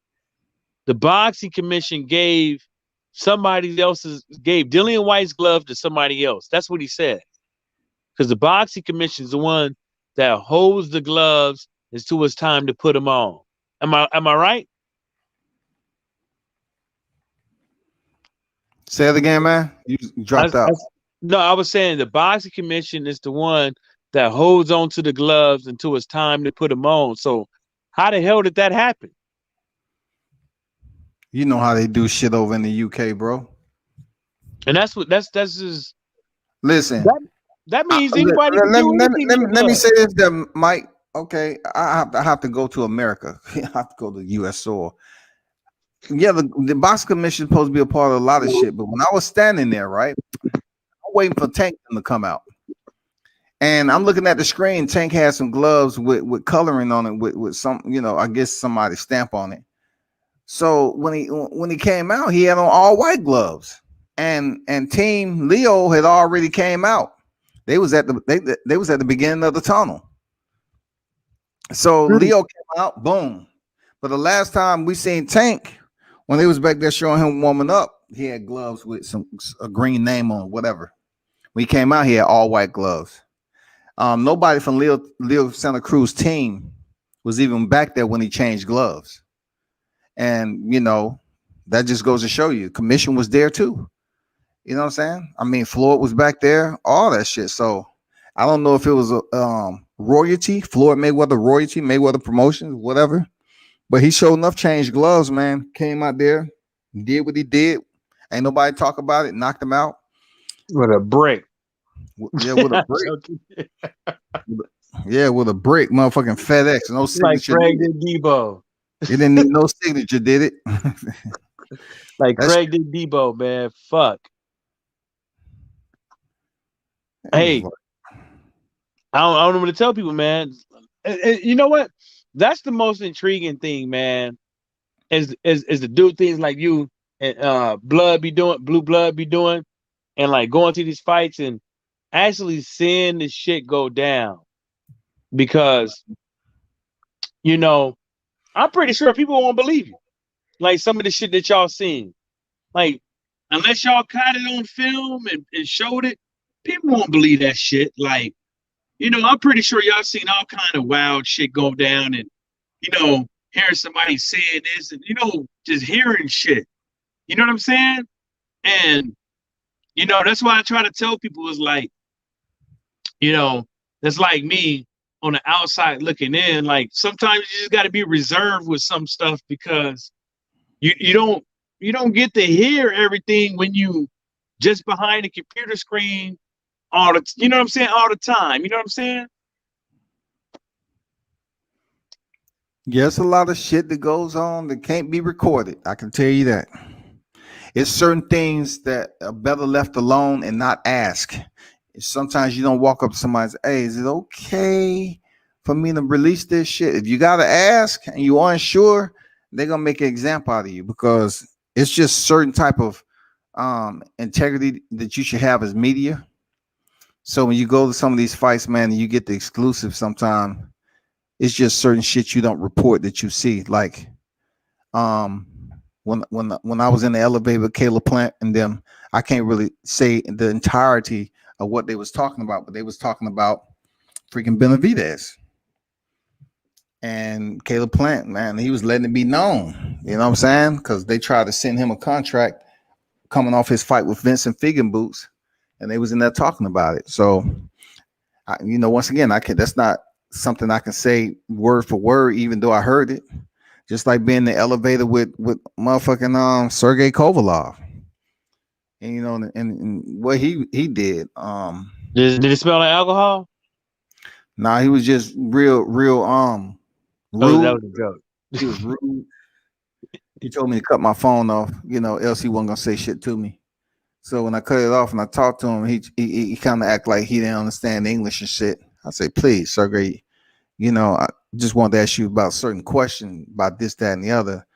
The boxing commission gave Dillian White's glove to somebody else. That's what he said. Because the boxing commission is the one that holds the gloves until it's time to put them on. Am I right? Say it again, man. You dropped out. No, I was saying the boxing commission is the one that holds on to the gloves until it's time to put them on. So how the hell did that happen? You know how they do shit over in the UK, bro. And that's just listen. That means anybody can do anything. Let me say this, that Mike. Okay, I have to go to America. I have to go to U.S. soil. Yeah, the boxing commission is supposed to be a part of a lot of shit. But when I was standing there, right, I'm waiting for Tank to come out, and I'm looking at the screen. Tank had some gloves with coloring on it, with some, I guess somebody's stamp on it. So when he came out, he had on all white gloves, and Team Leo had already came out. They was at the beginning of the tunnel. So Leo came out, boom. But the last time we seen Tank, when they was back there showing him warming up, he had gloves with a green name on, whatever. When he came out, he had all white gloves. Nobody from Leo Santa Cruz team was even back there when he changed gloves. And that just goes to show you, commission was there too. You know what I'm saying? I mean, Floyd was back there, all that shit. So I don't know if it was a royalty, Floyd Mayweather royalty, Mayweather Promotions, whatever. But he showed enough changed gloves, man. Came out there, did what he did. Ain't nobody talk about it. Knocked him out with a brick. Yeah, with a brick. Yeah, with a brick, motherfucking FedEx. No signature. Like Craig did Debo. It didn't need no signature, did it? Like Craig did Debo, man. Fuck. Hey, I don't know what to tell people, man. You know what? That's the most intriguing thing, man. Is to do things like you and Blue Blood be doing, and like going to these fights and actually seeing this shit go down. Because, I'm pretty sure people won't believe you. Like some of the shit that y'all seen. Like, unless y'all caught it on film and showed it, people won't believe that shit. Like, I'm pretty sure y'all seen all kind of wild shit go down and, hearing somebody saying this and, just hearing shit. You know what I'm saying? And, that's why I try to tell people is like, that's like me on the outside looking in. Like sometimes you just got to be reserved with some stuff because you don't get to hear everything when you just behind the computer screen all the, all the time. You know what I'm saying? Yes, a lot of shit that goes on that can't be recorded. I can tell you that. It's certain things that are better left alone and not ask. Sometimes you don't walk up to somebody and say, hey, is it okay for me to release this shit? If you got to ask and you aren't sure, they're going to make an example out of you because it's just certain type of integrity that you should have as media. So when you go to some of these fights, man, and you get the exclusive sometime, it's just certain shit you don't report that you see. Like when I was in the elevator with Caleb Plant and them, I can't really say the entirety of what they was talking about, but they was talking about freaking Benavidez. And Caleb Plant, man, he was letting it be known, you know what I'm saying? Because they tried to send him a contract coming off his fight with Vincent Feigenboots, and they was in there talking about it. So, once again, that's not something I can say word for word, even though I heard it. Just like being in the elevator with motherfucking Sergey Kovalov, and and what he did. Did it smell like alcohol? Nah, he was just real rude. Oh, that was a joke. He was rude. He told me to cut my phone off, else he wasn't gonna say shit to me. So when I cut it off and I talked to him, he kind of act like he didn't understand English and shit. I say, please, Sergey, I just wanted to ask you about a certain question about this, that, and the other.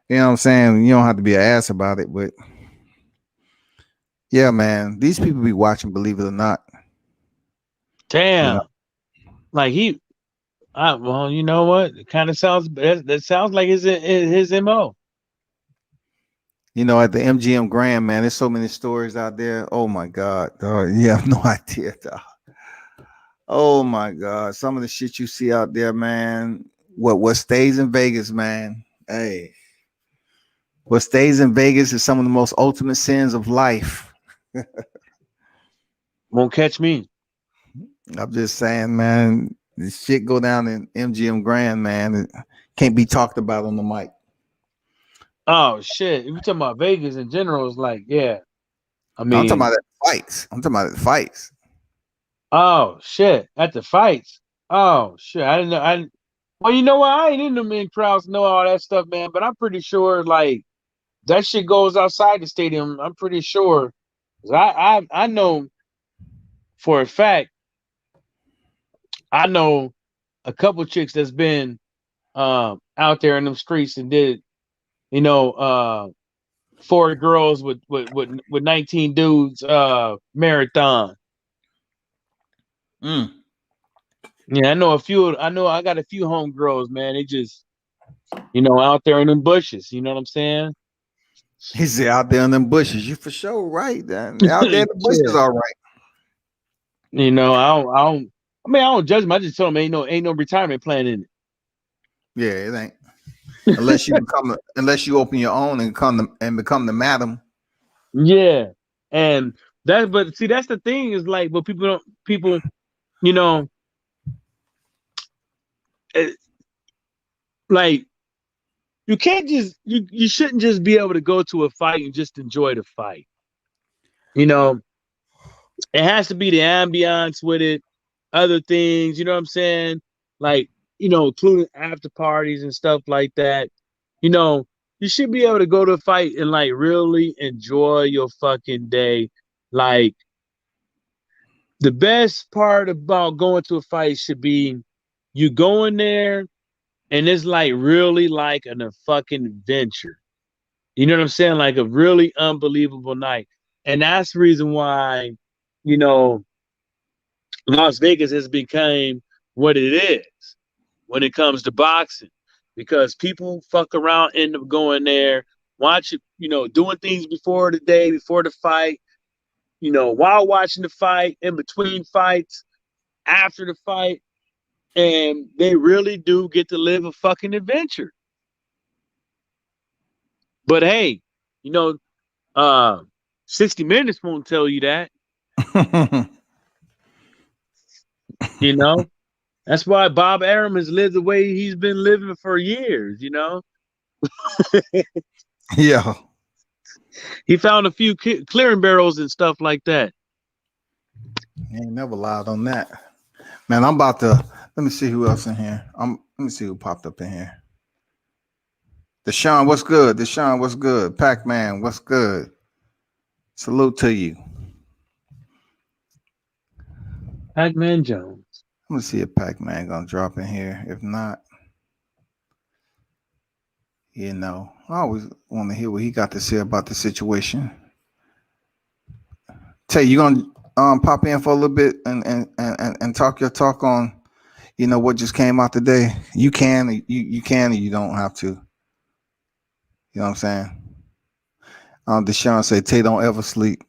You know what I'm saying? You don't have to be an ass about it, but yeah, man, these people be watching, believe it or not. Damn. Like well, you know what? It kind of sounds that sounds like his MO. At the MGM Grand, man, there's so many stories out there. Oh my God, dog. You have no idea, dog. Oh my God, some of the shit you see out there, man. What stays in Vegas, man? Hey, what stays in Vegas is some of the most ultimate sins of life. Won't catch me. I'm just saying, man. This shit go down in MGM Grand, man. It can't be talked about on the mic. Oh shit! If you're talking about Vegas in general, it's like, yeah. I mean, I'm talking about the fights. Oh shit! At the fights. Oh shit! I didn't know. Well, you know what? I ain't in them in crowds, know all that stuff, man. But I'm pretty sure, like, that shit goes outside the stadium. I'm pretty sure. I know for a fact. I know a couple chicks that's been out there in them streets and did, 4 girls with 19 dudes marathon. Yeah, I know a few. I got a few homegirls, man. They just, out there in them bushes. You know what I'm saying? He's out there in them bushes. You for sure right, then. Out there in the bushes, all right. I don't. I mean, I don't judge them. I just tell them ain't no retirement plan in it. Yeah, it ain't. Unless you open your own and become the madam. Yeah, and but see, that's the thing is like, but people, like, you can't just you shouldn't just be able to go to a fight and just enjoy the fight. It has to be the ambiance with it, other things. You know what I'm saying? Like, including after parties and stuff like that. You should be able to go to a fight and like really enjoy your fucking day. Like, the best part about going to a fight should be you going there and it's like really like a fucking adventure. You know what I'm saying? Like a really unbelievable night. And that's the reason why, Las Vegas has become what it is when it comes to boxing. Because people fuck around, end up going there, watch it, doing things before the fight, while watching the fight, in between fights, after the fight. And they really do get to live a fucking adventure. But hey, 60 Minutes won't tell you that. That's why Bob Arum has lived the way he's been living for years. Yeah. He found a few clearing barrels and stuff like that. He ain't never lied on that. Man, I'm about to let me see who else in here. Let me see who popped up in here. Deshaun, what's good? Deshaun, what's good? Pac-Man, what's good? Salute to you. Pac-Man Jones. Let me see if Pac-Man gonna drop in here. If not, You know, I always want to hear what he got to say about the situation. Tay, you gonna pop in for a little bit and talk your talk on, you know, what just came out today. You can, you can, or you don't have to. You know what I'm saying? Deshaun said Tay don't ever sleep.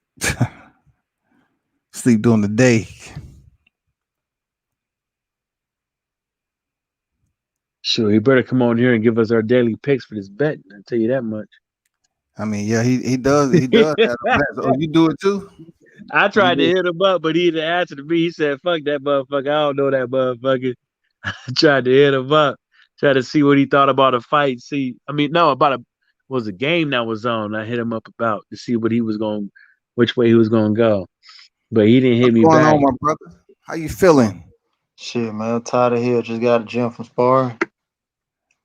Sleep during the day. Sure, he better come on here and give us our daily picks for this bet. I'll tell you that much. I mean, yeah, he does that. Oh, you do it too? I You tried to do? hit him up, but he didn't answer to me. He said, "Fuck that motherfucker. I don't know that motherfucker." I tried to hit him up, try to see what he thought about a fight. About a was a game that was on. I hit him up about to see what he was going, which way he was going to go, but he didn't hit What's me going back. on, my brother? How you feeling? Shit, man, I'm tired of here. Just got the gym from sparring.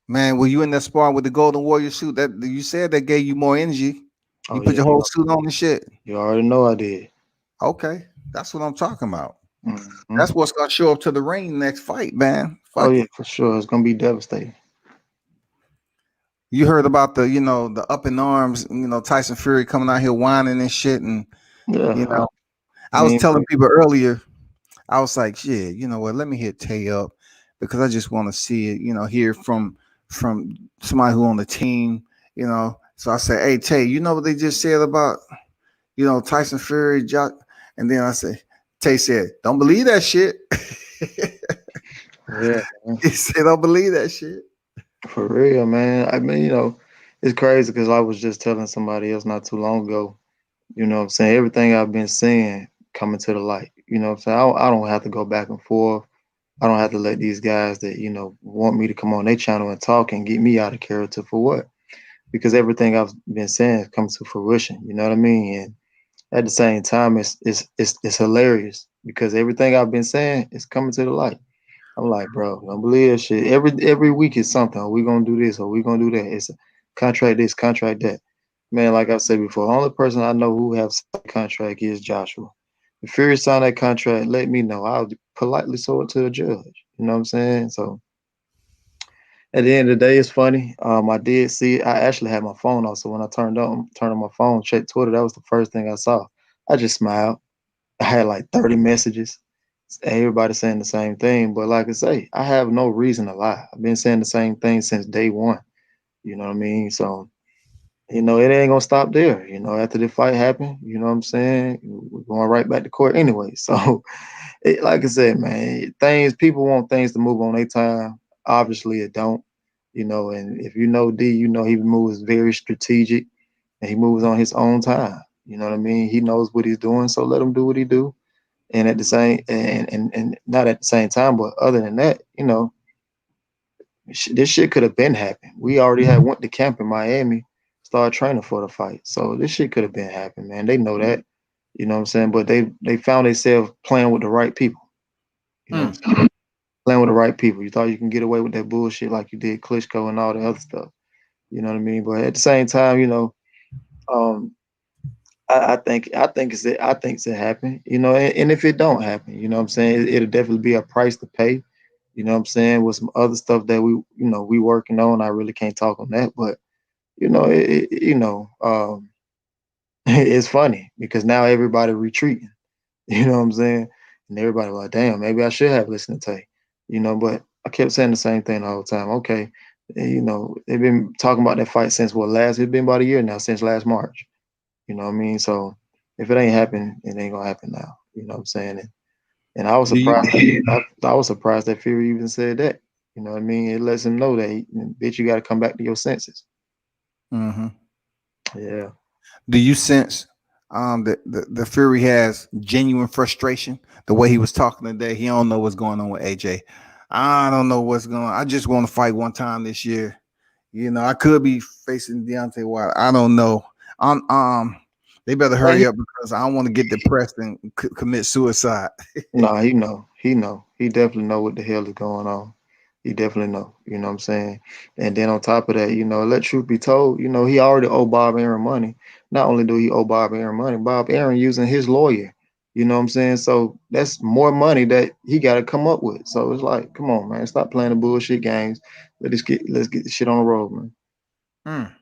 Man, were you in that sparring with the Golden Warrior suit? That you said that gave you more energy. You Oh put yeah, your whole suit on and shit. you already know I did. Okay, that's what I'm talking about. Mhm. That's what's gonna show up to the ring next fight, man. Oh Fuck yeah, it. for sure. It's gonna be devastating. You heard about the, you know, the up in arms, you know, Tyson Fury coming out here whining and shit, and you Yeah, know, I I was mean, telling people earlier, I was like, shit, you know what? Let me hit Tay up because I just want to see it, you know, hear from somebody who on the team, you know. So I said, hey Tay, you know what they just said about, you know, Tyson Fury, Jock, and then I said, Tay said, don't believe that shit. yeah, man. He said, don't believe that shit. For real, man. I mean, it's crazy because I was just telling somebody else not too long ago. You know what I'm saying? Everything I've been saying coming to the light. You know what I'm saying? I don't have to go back and forth. I don't have to let these guys that, want me to come on their channel and talk and get me out of character for what? Because everything I've been saying comes to fruition. You know what I mean? And at the same time, it's hilarious because everything I've been saying is coming to the light. I'm like, bro, don't believe that shit. Every week is something. Are we gonna do this? Or we gonna do that? It's a contract this, contract that. Man, like I said before, the only person I know who have signed a contract is Joshua. If Fury signed that contract, let me know. I'll politely show it to the judge. You know what I'm saying? So at the end of the day, it's funny. I did see. I actually had my phone on, so when I turned on my phone, checked Twitter. That was the first thing I saw. I just smiled. I had like 30 messages. Everybody saying the same thing, but like I say, I have no reason to lie. I've been saying the same thing since day one. You know what I mean? So it ain't gonna stop there. After the fight happened, you know what I'm saying? We're going right back to court anyway. So, like I said, man, people want things to move on their time. Obviously, it don't. And if you know D, he moves very strategic and he moves on his own time. You know what I mean? He knows what he's doing, so let him do what he do. And at the same and not at the same time, but other than that, this shit could have been happened. We already had went to camp in Miami, started training for the fight. So this shit could have been happened, man. They know that. You know what I'm saying? But they found themselves playing with the right people. You know what I'm saying? Playing with the right people. You thought you can get away with that bullshit like you did Klitschko and all the other stuff. You know what I mean? But at the same time, um, I think it's happen. And if it don't happen, you know what I'm saying, it'll definitely be a price to pay. You know what I'm saying? With some other stuff that we working on. I really can't talk on that, but it's funny because now everybody retreating. You know what I'm saying? And everybody like, damn, maybe I should have listened to Tay. But I kept saying the same thing the whole time. Okay, they've been talking about that fight since it's been about a year now, since last March. You know what I mean? So if it ain't happened, it ain't gonna happen now. You know what I'm saying? And I was Do you surprised. I was surprised that Fury even said that. You know what I mean? It lets him know that, bitch, you got to come back to your senses. mm-hmm. Yeah. Do you sense that the Fury has genuine frustration? The way he was talking today, he don't know what's going on with AJ. I don't know what's going on. I just want to fight one time this year. I could be facing Deontay Wilder. I don't know. They better Man, hurry up because I don't want to get depressed and commit suicide. nah, he know. He know. He definitely know what the hell is going on. He definitely know. You know what I'm saying? And then on top of that, let truth be told, he already owe Bob Aaron money. Not only do he owe Bob Aaron money, Bob Aaron using his lawyer. You know what I'm saying? So that's more money that he got to come up with. So it's like, come on, man, stop playing the bullshit games. Let's get the shit on the road, man. Mm.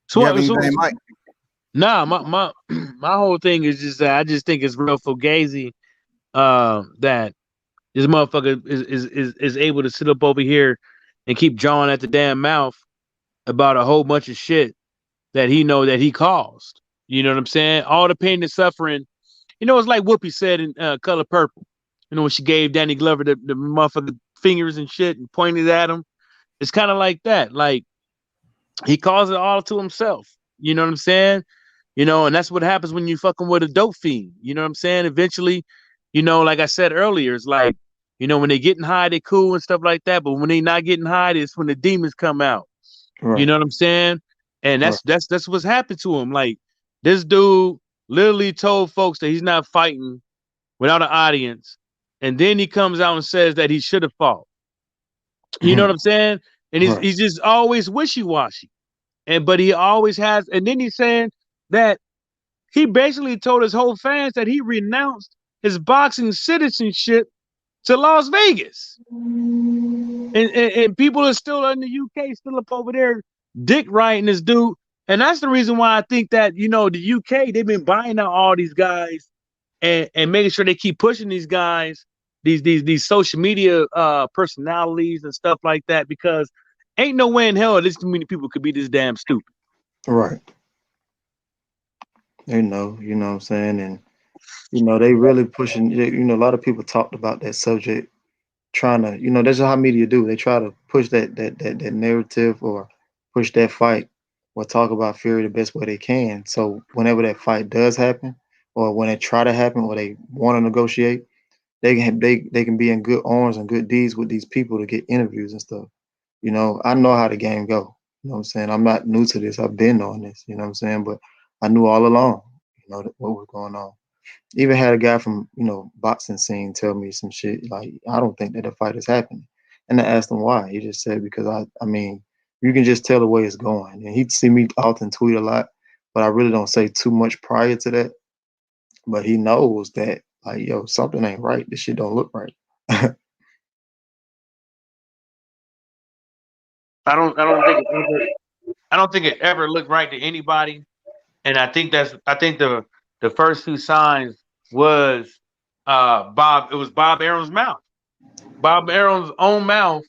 So, You have anything, Mike? nah, my my whole thing is just that I just think it's real fugazi that this motherfucker is able to sit up over here and keep jawing at the damn mouth about a whole bunch of shit that he know that he caused. You know what I'm saying? All the pain and suffering. You know, it's like Whoopi said in Color Purple. You know, when she gave Danny Glover the motherfucker fingers and shit and pointed at him. It's kind of like that. Like, he caused it all to himself. You know what I'm saying? You know, and that's what happens when you fucking with a dope fiend. You know what I'm saying? Eventually, you know, like I said earlier, it's like, you know, when they getting high, they cool and stuff like that. But when they not getting high, it's when the demons come out. Right. You know what I'm saying? And Right. that's what's happened to him. Like, this dude literally told folks that he's not fighting without an audience, and then he comes out and says that he should have fought. You know what I'm saying? And Right. he's just always wishy-washy. But he always has, and then he's saying that he basically told his whole fans that he renounced his boxing citizenship to Las Vegas. And people are still in the UK, still up over there, dick riding this dude. And that's the reason why I think that, you know, the UK, they've been buying out all these guys and making sure they keep pushing these guys, these social media personalities and stuff like that, because ain't no way in hell this many people could be this damn stupid. Right. You know what I'm saying? And, you know, they really pushing, you know, a lot of people talked about that subject, trying to, you know, that's how media do. They try to push that narrative or push that fight or talk about Fury the best way they can. So whenever that fight does happen, or when it try to happen, or they want to negotiate, they can be in good arms and good deeds with these people to get interviews and stuff. You know, I know how the game go. You know what I'm saying? I'm not new to this. I've been on this, you know what I'm saying? But I knew all along, you know, what was going on. Even had a guy from, you know, boxing scene tell me some shit like, I don't think that the fight is happening. And I asked him why. He just said, because I mean, you can just tell the way it's going. And he'd see me often tweet a lot, but I really don't say too much prior to that. But he knows that, like, yo, something ain't right. This shit don't look right. I don't think it ever looked right to anybody. And I think the first two signs was Bob Aaron's mouth. Bob Aaron's own mouth.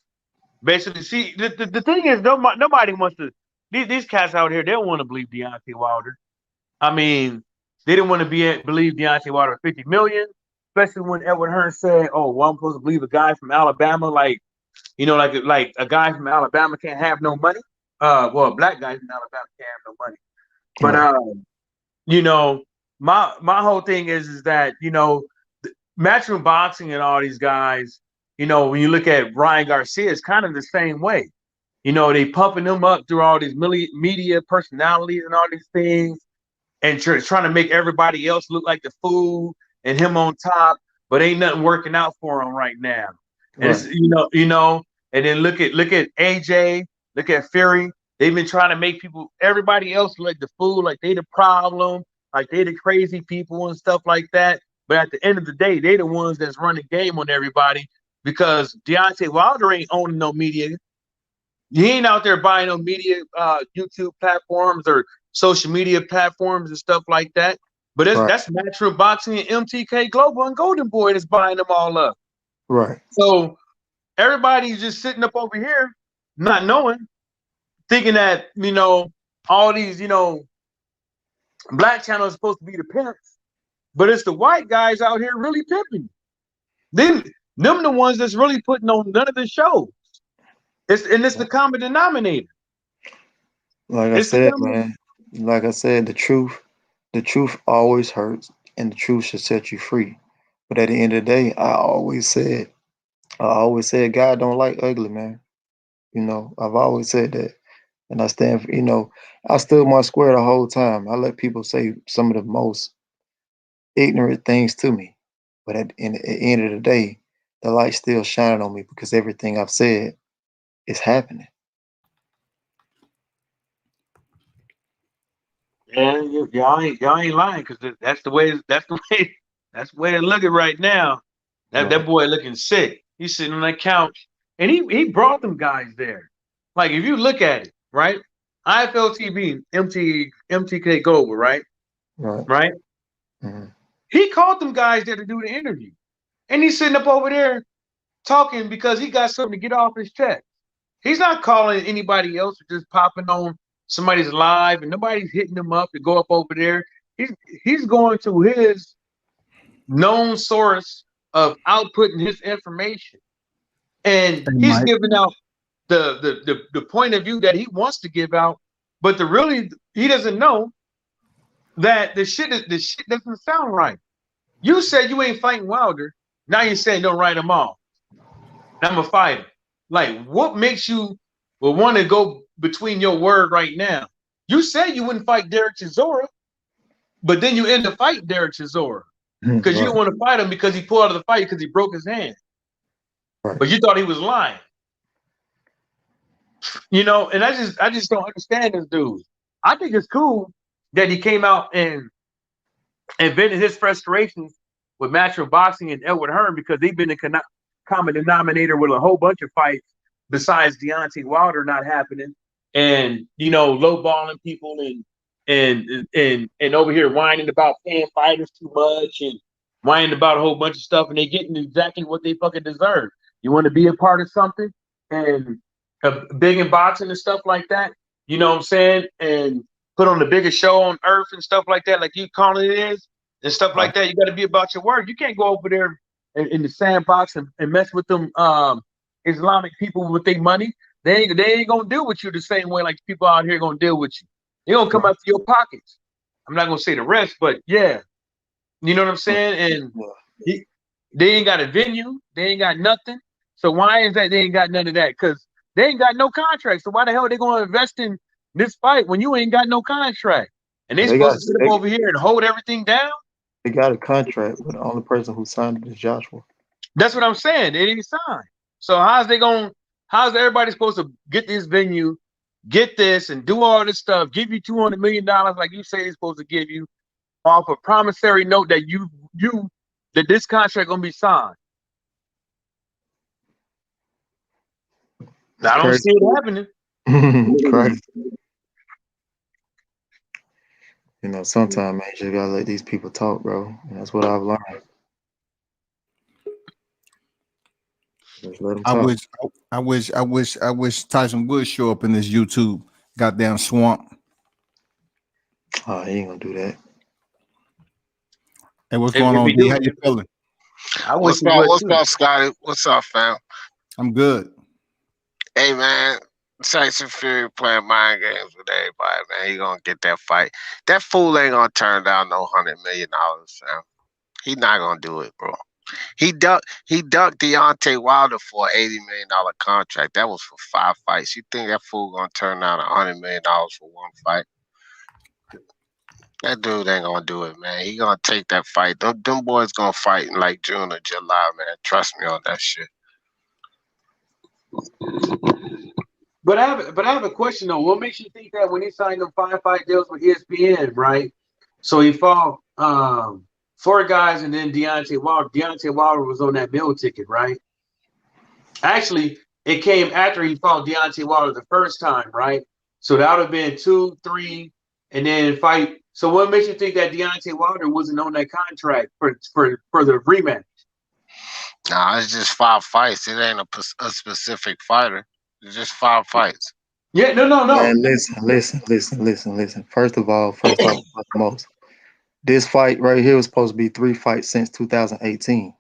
Basically, see, the thing is, nobody wants to, these cats out here, they don't want to believe Deontay Wilder. I mean, they didn't want to believe Deontay Wilder 50 million, especially when Edward Hearn said, oh, well, I'm supposed to believe a guy from Alabama, like, you know, like a guy from Alabama can't have no money. Well, a black guy from Alabama can't have no money. But you know, my whole thing is that, you know, matchroom boxing and all these guys, you know, when you look at Ryan Garcia, it's kind of the same way. You know, they pumping them up through all these media personalities and all these things, and trying to make everybody else look like the fool and him on top, but ain't nothing working out for him right now. And it's, you know, and then look at AJ, look at Fury. They've been trying to make everybody else look like the fool, like they the problem, like they the crazy people and stuff like that. But at the end of the day, they the ones that's running game on everybody, because Deontay Wilder ain't owning no media. He ain't out there buying no media, YouTube platforms or social media platforms and stuff like that. But that's Matchroom Boxing and MTK Global and Golden Boy that's buying them all up. Right. So everybody's just sitting up over here, not knowing, thinking that, you know, all these, you know, black channels are supposed to be the pimps, but it's the white guys out here really pimping. Them the ones that's really putting on none of the shows. It's the common denominator. Like I said, man, like I said, the truth always hurts, and the truth should set you free. But at the end of the day, I always said God don't like ugly, man. You know, I've always said that. And I stand for, you know, I stood my square the whole time. I let people say some of the most ignorant things to me. But at the end of the day, the light's still shining on me, because everything I've said is happening. Yeah, y'all ain't lying, because that's the way they're looking right now. That boy looking sick. He's sitting on that couch, and he brought them guys there. Like if you look at it, right? IFL TV, MTK Global, right? Right. Right? Mm-hmm. He called them guys there to do the interview. And he's sitting up over there talking because he got something to get off his chest. He's not calling anybody else or just popping on somebody's live and nobody's hitting him up to go up over there. He's going to his known source of outputting his information. And he's giving out the point of view that he wants to give out, but he doesn't know that the shit doesn't sound right. You said you ain't fighting Wiilder. Now you're saying don't write him off. I'm a fighter. Like, what makes you want to go between your word right now? You said you wouldn't fight Derek Chisora, but then you end up fighting Derek Chisora because you didn't want to fight him because he pulled out of the fight because he broke his hand. Right. But you thought he was lying. You know, and I just don't understand this dude. I think it's cool that he came out and vented his frustrations with Matchroom Boxing and Edward Hearn because they've been a common denominator with a whole bunch of fights besides Deontay Wilder not happening, and you know, lowballing people and over here whining about paying fighters too much and whining about a whole bunch of stuff, and they getting exactly what they fucking deserve. You want to be a part of something and big in boxing and stuff like that, you know what I'm saying, and put on the biggest show on earth and stuff like that, like you calling it is, and stuff like that. You got to be about your word. You can't go over there in the sandbox and mess with them Islamic people with their money. They ain't gonna deal with you the same way like people out here gonna deal with you. They're gonna come after your pockets. I'm not gonna say the rest, but yeah, you know what I'm saying. And they ain't got a venue. They ain't got nothing. So why is that they ain't got none of that? Because they ain't got no contract. So why the hell are they gonna invest in this fight when you ain't got no contract? And they supposed to sit up over here and hold everything down? They got a contract, but the only person who signed it is Joshua. That's what I'm saying. They didn't sign. So how's everybody supposed to get this venue, get this, and do all this stuff, give you $200 million like you say they're supposed to give you off a promissory note that that this contract gonna be signed? I don't see it happening. Crazy. You know, sometimes, man, you just gotta let these people talk, bro. And that's what I've learned. Just let them talk. I wish Tyson would show up in this YouTube goddamn swamp. Oh, he ain't gonna do that. Hey, what's going on, D? How you feeling? What's up, Scotty? What's up, fam? I'm good. Hey, man. Tyson Fury playing mind games with everybody, man. He gonna get that fight. That fool ain't gonna turn down no $100 million, fam. He not gonna do it, bro. He ducked Deontay Wilder for an $80 million contract. That was for 5 fights. You think that fool gonna turn down $100 million for one fight? That dude ain't gonna do it, man. He gonna take that fight. Them boys gonna fight in like June or July, man. Trust me on that shit. But I have a question though. What makes you think that when he signed them 5-fight deals with ESPN, right? So he fought 4 guys and then Deontay Wilder. Deontay Wilder was on that meal ticket, right? Actually, it came after he fought Deontay Wilder the first time, right? So that would have been 2, 3, and then fight. So what makes you think that Deontay Wilder wasn't on that contract for the rematch? Nah, it's just 5 fights. It ain't a specific fighter. It's just 5 fights. Yeah, no. Man, listen. First of all, foremost, this fight right here was supposed to be 3 fights since 2018.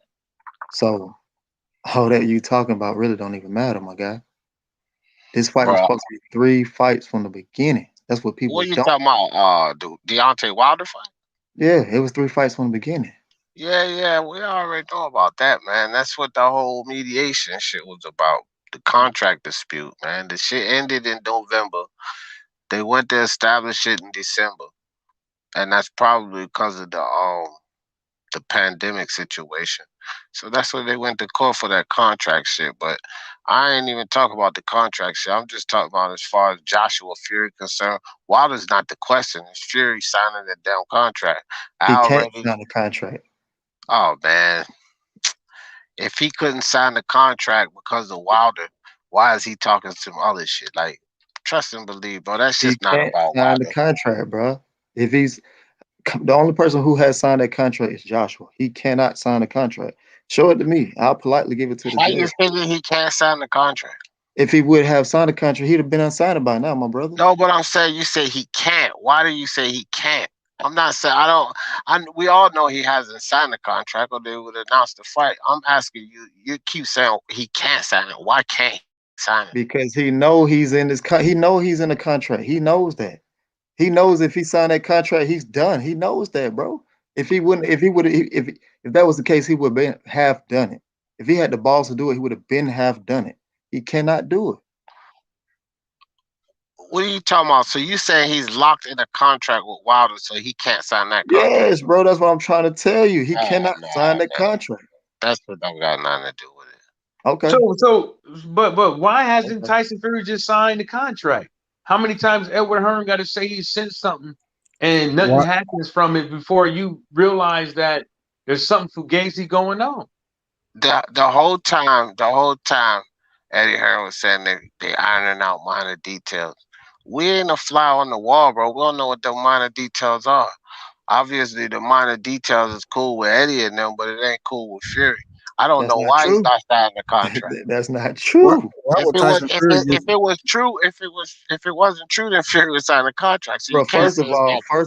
So all that you talking about really don't even matter, my guy. This fight was supposed to be 3 fights from the beginning. That's what people. What you talking about? The Deontay Wilder fight? Yeah, it was 3 fights from the beginning. Yeah, we already know about that, man. That's what the whole mediation shit was about. The contract dispute, man. The shit ended in November. They went to establish it in December. And that's probably because of the pandemic situation. So that's why they went to court for that contract shit. But I ain't even talking about the contract shit. I'm just talking about as far as Joshua Fury concerned. Wilder's not the question. It's Fury signing the damn contract. He can't sign the contract. Oh, man. If he couldn't sign the contract because of Wilder, why is he talking some other shit? Like, trust and believe, bro. That's He just not can't about sign the Wiilder. contract, bro. If he's the only person who has signed that contract is Joshua. He cannot sign the contract. Show it to me. I'll politely give it to the How you judge. figure he can't sign the contract? If he would have signed the contract, he'd have been unsigned by now, my brother. No, but I'm saying you say he can't. Why do you say he can't? I'm not saying I don't. We all know he hasn't signed the contract, or they would announce the fight. I'm asking you. You keep saying he can't sign it. Why can't he sign it? Because he know he's in this. He know he's in a contract. He knows that. He knows if he signed that contract, he's done. He knows that, bro. If he wouldn't, if that was the case, he would have been half done it. If he had the balls to do it, he would have been half done it. He cannot do it. What are you talking about? So you saying he's locked in a contract with Wiilder, so he can't sign that contract? Yes, bro. That's what I'm trying to tell you. He cannot sign that man. contract. That's what don't got nothing to do with it. Okay. But why hasn't Tyson Fury just signed the contract? How many times Edward Hearn got to say he sent something and nothing happens from it before you realize that there's something fugazi going on? The whole time, Eddie Hearn was saying that they ironing out minor details. We ain't a fly on the wall, bro. We don't know what the minor details are. Obviously, the minor details is cool with Eddie and them, but it ain't cool with Fury. I don't know why he's not signing the contract. That's not true. If it wasn't true, then Fury would sign the contract. So bro, first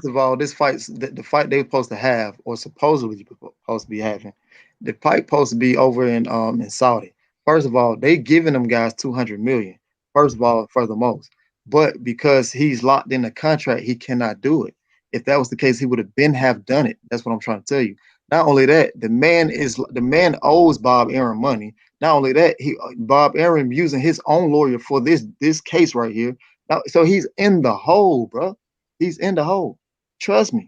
of all, this fight, the fight they were supposed to have, or supposedly supposed to be having, the fight supposed to be over in Saudi. First of all, they giving them guys 200 million. First of all, for the most. But because he's locked in the contract, he cannot do it. If that was the case, he would have been have done it. That's what I'm trying to tell you. Not only that, the man owes Bob Aaron money. Not only that, Bob Aaron using his own lawyer for this case right here. Now, so he's in the hole, bro. He's in the hole. Trust me.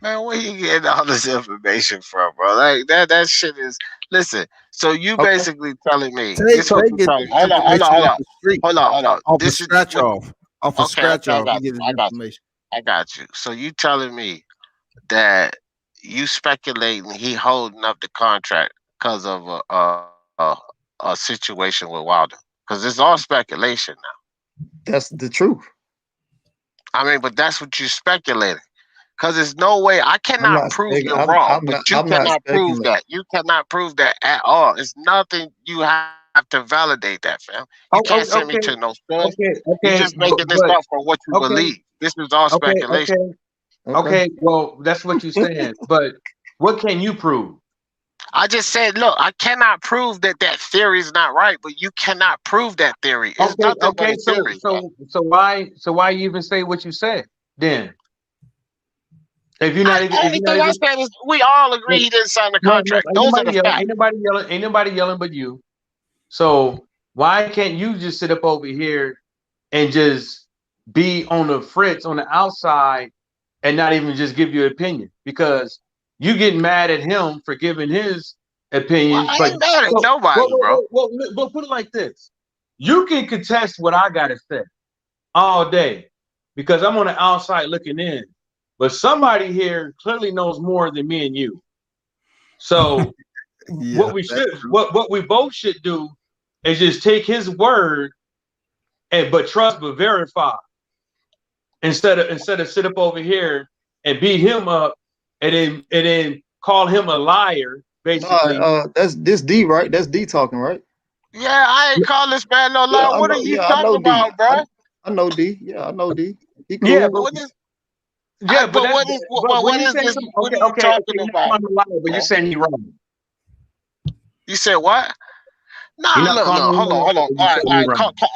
Man, where you getting all this information from, bro? Like that shit is. Listen, so you basically telling me this? Hold on. Off This a scratch off. Off a scratch off. I got you. So you telling me that you speculating he holding up the contract because of a situation with Wiilder? Because it's all speculation now. That's the truth. I mean, but that's what you're speculating. Because there's no way I cannot prove you're wrong, but you cannot prove that. You cannot prove that at all. It's nothing you have to validate that, fam. You can't send me to no source. You're just making this up for what you believe. This is all speculation. Okay, well, that's what you're saying. But what can you prove? I just said, look, I cannot prove that theory is not right, but you cannot prove that theory. It's nothing but a theory. So why you even say what you said then? If you're not even, we all agree he didn't sign the contract. Those are the facts. Ain't nobody yelling but you. So why can't you just sit up over here and just be on the fritz on the outside and not even just give your opinion? Because you get mad at him for giving his opinion. Well, I ain't mad at nobody, bro. Well, put it like this: you can contest what I gotta say all day because I'm on the outside looking in. But somebody here clearly knows more than me and you. So what we both should do is just take his word but trust but verify. Instead of sit up over here and beat him up and then call him a liar, basically. That's D, right? That's D talking, right? Yeah, I ain't call this man no liar. What are you talking about, bro? I know D. Yeah, I know D. He cool. Yeah, but what is this? What are you talking about? But you're saying he's wrong. You said what? Nah, look, hold on. All right.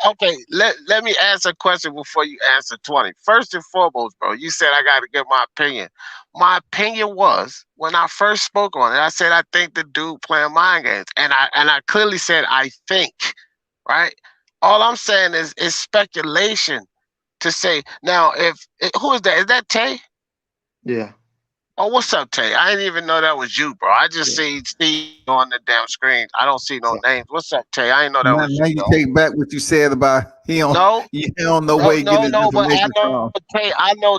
Okay, let me answer a question before you answer 20. First and foremost, bro, you said I got to give my opinion. My opinion was when I first spoke on it, I said I think the dude playing mind games, and I clearly said I think, right? All I'm saying is speculation. To say now, who is that? Is that Tay? Yeah. Oh, what's up, Tay? I didn't even know that was you, bro. I just see Steve on the damn screen. I don't see no names. What's up, Tay? I didn't know that was you. Now you take back what you said about he don't know where he get his information from. I know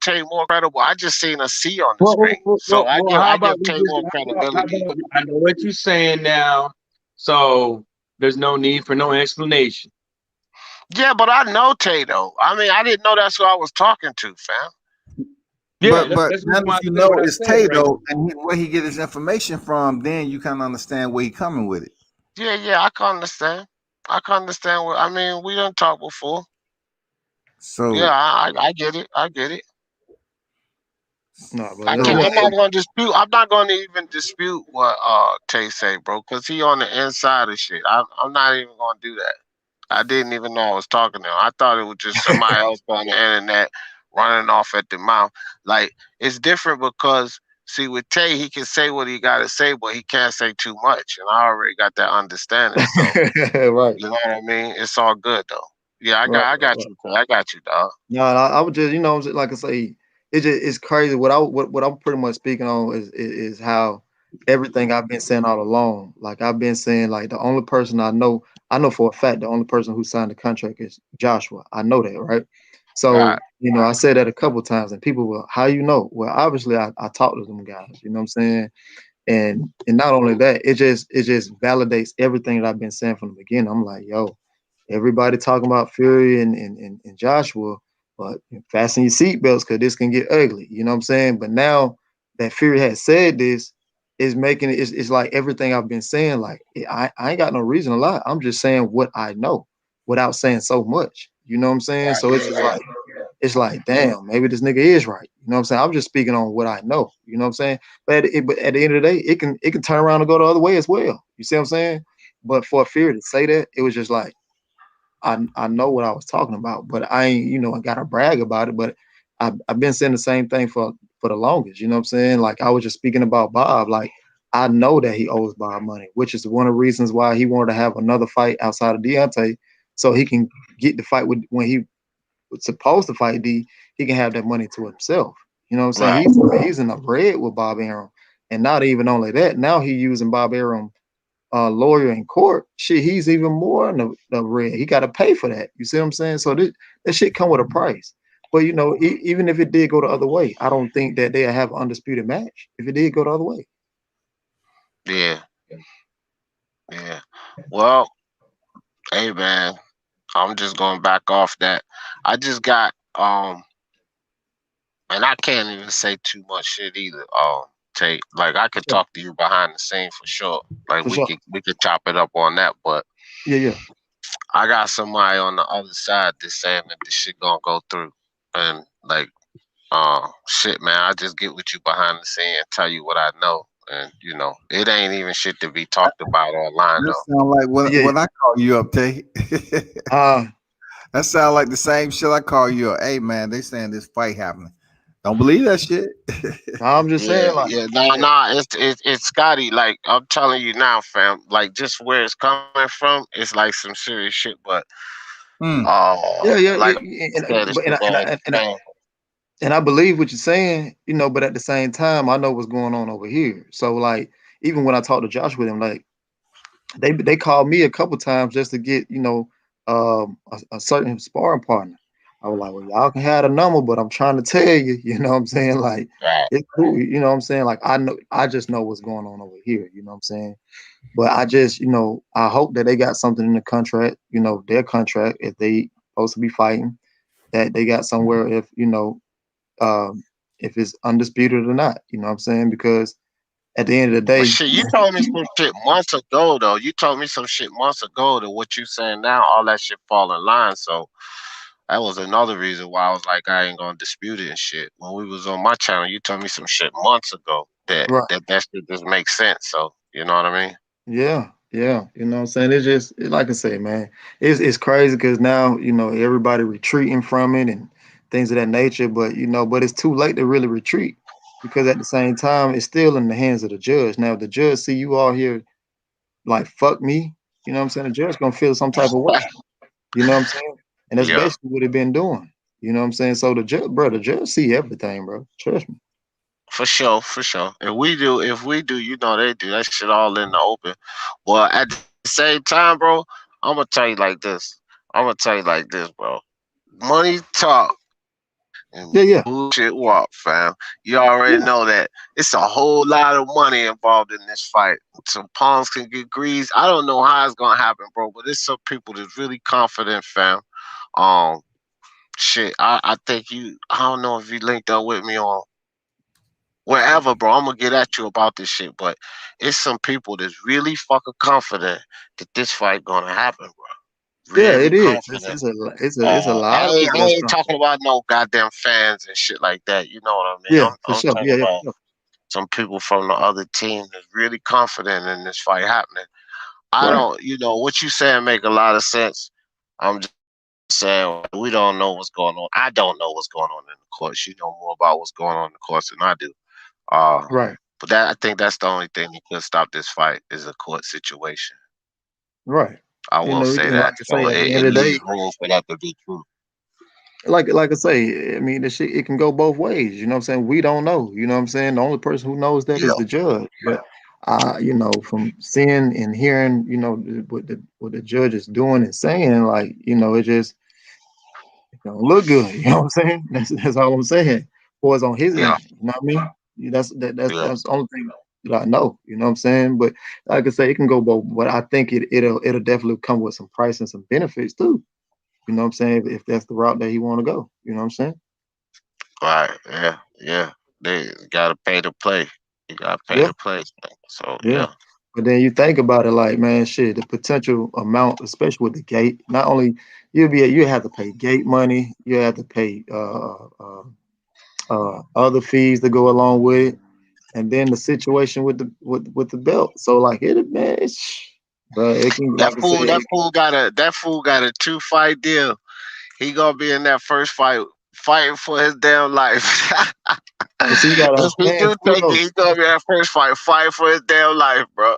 Tay more credible. I just seen a C on the screen, so I give Tay more credibility. I know what you're saying now. So there's no need for no explanation. Yeah, but I know Tato. I mean, I didn't know that's who I was talking to, fam. Yeah, but that's now why that I you said know what I it's said, right? Tato and where he get his information from, then you kind of understand where he coming with it. Yeah, I can understand. I can understand what I mean. We done talked before. Yeah, So I get it. I get it. No, but I so can't. yeah, I'm not going to dispute. I'm not going to even dispute what Tay say, bro, because he on the inside of shit. I'm not even going to do that. I didn't even know I was talking to him. I thought it was just somebody else on the internet running off at the mouth. Like, it's different because, see, with Tay, he can say what he got to say, but he can't say too much. And I already got that understanding. So, right, you know what I mean? It's all good, though. Yeah, right, I got right. you, Tay. I got you, dog. No, I would just, like I say, it's crazy. What I'm pretty much speaking on is how everything I've been saying all along. Like I've been saying, like the only person I know for a fact, the only person who signed the contract is Joshua. I know that, right? So, Right. I said that a couple times, and people were, how you know? Well, obviously, I talked to them guys. You know what I'm saying? And not only that, it just validates everything that I've been saying from the beginning. I'm like, yo, everybody talking about Fury and Joshua, but fasten your seatbelts because this can get ugly. You know what I'm saying? But now that Fury has said this, is making it. It's like everything I've been saying. Like I ain't got no reason to lie. I'm just saying what I know without saying so much. You know what I'm saying? Right. So it's just like damn, maybe this nigga is right. You know what I'm saying? I'm just speaking on what I know. You know what I'm saying? But at the end of the day, it can turn around and go the other way as well. You see what I'm saying? But for Fury to say that, it was just like I know what I was talking about, but I ain't, I gotta brag about it. But I've been saying the same thing for the longest, you know what I'm saying? Like I was just speaking about Bob. Like I know that he owes Bob money, which is one of the reasons why he wanted to have another fight outside of Deontay, so he can get the fight with when he was supposed to fight D, he can have that money to himself. You know what I'm Right. saying? He's in the red with Bob Arum. And not even only that, now he using Bob Arum lawyer in court, shit, he's even more in the red. He got to pay for that. You see what I'm saying? So that shit come with a price. But even if it did go the other way, I don't think that they'll have an undisputed match. If it did go the other way, Yeah. Yeah. Well, hey, man, I'm just going back off that. I just got and I can't even say too much shit either. Take like I could yeah, talk to you behind the scene for sure. Like for sure. we could chop it up on that, but Yeah. I got somebody on the other side that's saying that this shit gonna go through, and like, shit, man, I just get with you behind the scene and tell you what I know, and it ain't even shit to be talked about online that though. sound like Yeah. what I call you up, Tay. Uh, That sound like the same shit I call you up. Hey man, they saying this fight happening. Don't believe that shit. I'm just Yeah, saying, like, yeah, yeah, it's Scotty. Like I'm telling you now, fam. Like just where it's coming from, it's like some serious shit. But Hmm. like yeah. I said, it's the bad thing. And I believe what you're saying, but at the same time, I know what's going on over here. So like, even when I talked to Josh with him, like they called me a couple times just to get, a certain sparring partner. I was like, well, y'all can have a number, but I'm trying to tell you, you know what I'm saying? Like, Right. it's cool, you know what I'm saying? Like, I just know what's going on over here, you know what I'm saying? But I just, I hope that they got something in the contract, their contract, if they supposed to be fighting, that they got somewhere um, if it's undisputed or not, you know what I'm saying? Because at the end of the But day, shit, you told me some shit months ago, though. You told me some shit months ago that what you saying now, all that shit fall in line. So that was another reason why I was like, I ain't gonna dispute it and shit. When we was on my channel, you told me some shit months ago that right. that shit just makes sense. So you know what I mean? Yeah, you know what I'm saying? Like I say, man, it's crazy because now, everybody retreating from it and things of that nature, but but it's too late to really retreat because at the same time, it's still in the hands of the judge. Now, if the judge see you all here like fuck me, you know what I'm saying? The judge gonna feel some type of way, you know what I'm saying? And that's Yeah. basically what he been doing. You know what I'm saying? So the judge see everything, bro. Trust me. For sure, for sure. If we do, they do. That shit all in the open. Well, at the same time, bro, I'm gonna tell you like this. I'm gonna tell you like this, bro. Money talk, and Yeah. bullshit walk, fam. You already know that it's a whole lot of money involved in this fight. Some palms can get greased. I don't know how it's gonna happen, bro, but there's some people that's really confident, fam. Shit, I think I don't know if you linked up with me on wherever, bro. I'm gonna get at you about this shit, but it's some people that's really fucking confident that this fight gonna happen, bro. Yeah, Really it is. confident. It's a lot of people I that's ain't confident. talking about no goddamn fans and shit like that. You know what I mean? Yeah, for I'm sure. talking Yeah, about for sure. some people from the other team that's really confident in this fight happening. I Right. don't, what you saying make a lot of sense. I'm just saying we don't know what's going on. I don't know what's going on in the courts. You know more about what's going on in the courts than I do. Right. But I think that's the only thing that could stop this fight is a court situation. Right. I will say And like that. I So say, at the it end of the day, leaves room for that to be true. like I say, I mean, the shit, it can go both ways. You know what I'm saying? We don't know. You know what I'm saying? The only person who knows that Yeah. is the judge. But from seeing and hearing, what the judge is doing and saying, like, it just don't look good. You know what I'm saying? That's all I'm saying. Or it's on his Yeah. end. You know what I mean? That's Yeah. the only thing that I know. You know what I'm saying? But like I say, it can go both. But I think it'll definitely come with some price and some benefits too. You know what I'm saying? If that's the route that he want to go. You know what I'm saying? Right. Yeah. Yeah. They gotta pay to play. You gotta pay Yeah. to play. So Yeah. yeah. But then you think about it, like, man, shit, the potential amount, especially with the gate, not only you have to pay gate money, you have to pay other fees to go along with it, and then the situation with the belt. So like bro, it can, That like I fool said, that fool got a 2-fight deal. He gonna be in that first fight fighting for his damn life. but see, you gotta If he understand do too, take it, though. he gonna be in that first fight fighting for his damn life, bro.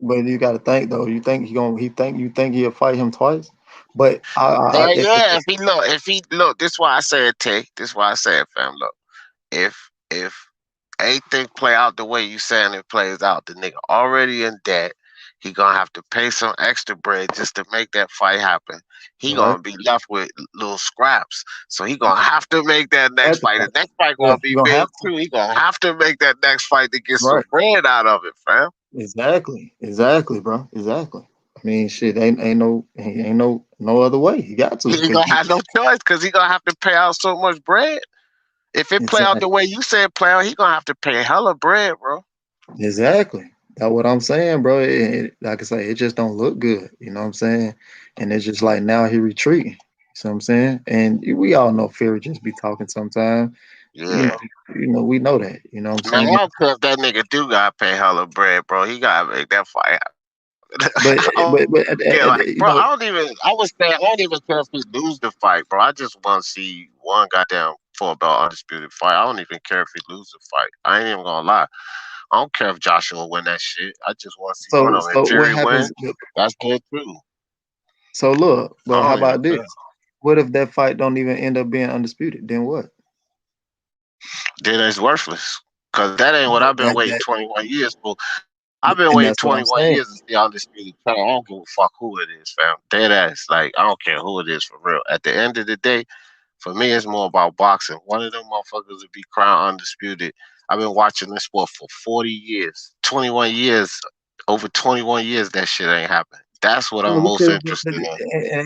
But you gotta think though. You think you think he'll fight him twice? But Hell yeah, if he look, this why I say it, Tay. This why I say it, fam. Look, if anything play out the way you saying it plays out, the nigga already in debt. He gonna have to pay some extra bread just to make that fight happen. He right, gonna be left with little scraps. So he gonna have to make that next at the fight. The fight, next fight yeah, gonna be you gonna big have to, too. He gonna have to make that next fight to get some right? bread out of it, fam. Exactly, bro, exactly. I mean, shit, ain't no other way. You got to, He ain't cause gonna have no choice because he gonna have to pay out so much bread. If it play out exactly, the way you said play out, he gonna have to pay hella bread, bro. exactly. That's what I'm saying, bro. Like I say, it just don't look good. You know what I'm saying? And it's just like now he retreating. You know what I'm saying? And we all know Fury just be talking sometimes. You Yeah. know, we know that. You know what I'm Man, I saying? don't care if that nigga do gotta pay hella bread, bro. He gotta make that fight happen. But I don't care, like, you bro. know, I would say I don't even care if he lose the fight, bro. I just want to see one goddamn full belt undisputed fight. I don't even care if he lose the fight. I ain't even gonna lie. I don't care if Joshua win that shit. I just want to see one of them. If so what Fury win, happens? that's good too. So look, but I how don't even about this? care. What if that fight don't even end up being undisputed? Then what? Then it's worthless. Cause that ain't what But I've been waiting 21 years for. I've been and waiting that's what I'm 21 saying. years to see undisputed title. I don't give a fuck who it is, fam. Dead ass. Like, I don't care who it is for real. At the end of the day, for me, it's more about boxing. One of them motherfuckers would be crowned undisputed. I've been watching this sport for 40 years, 21 years, over 21 years, that shit ain't happened. That's what Well, I'm we most could. interested in.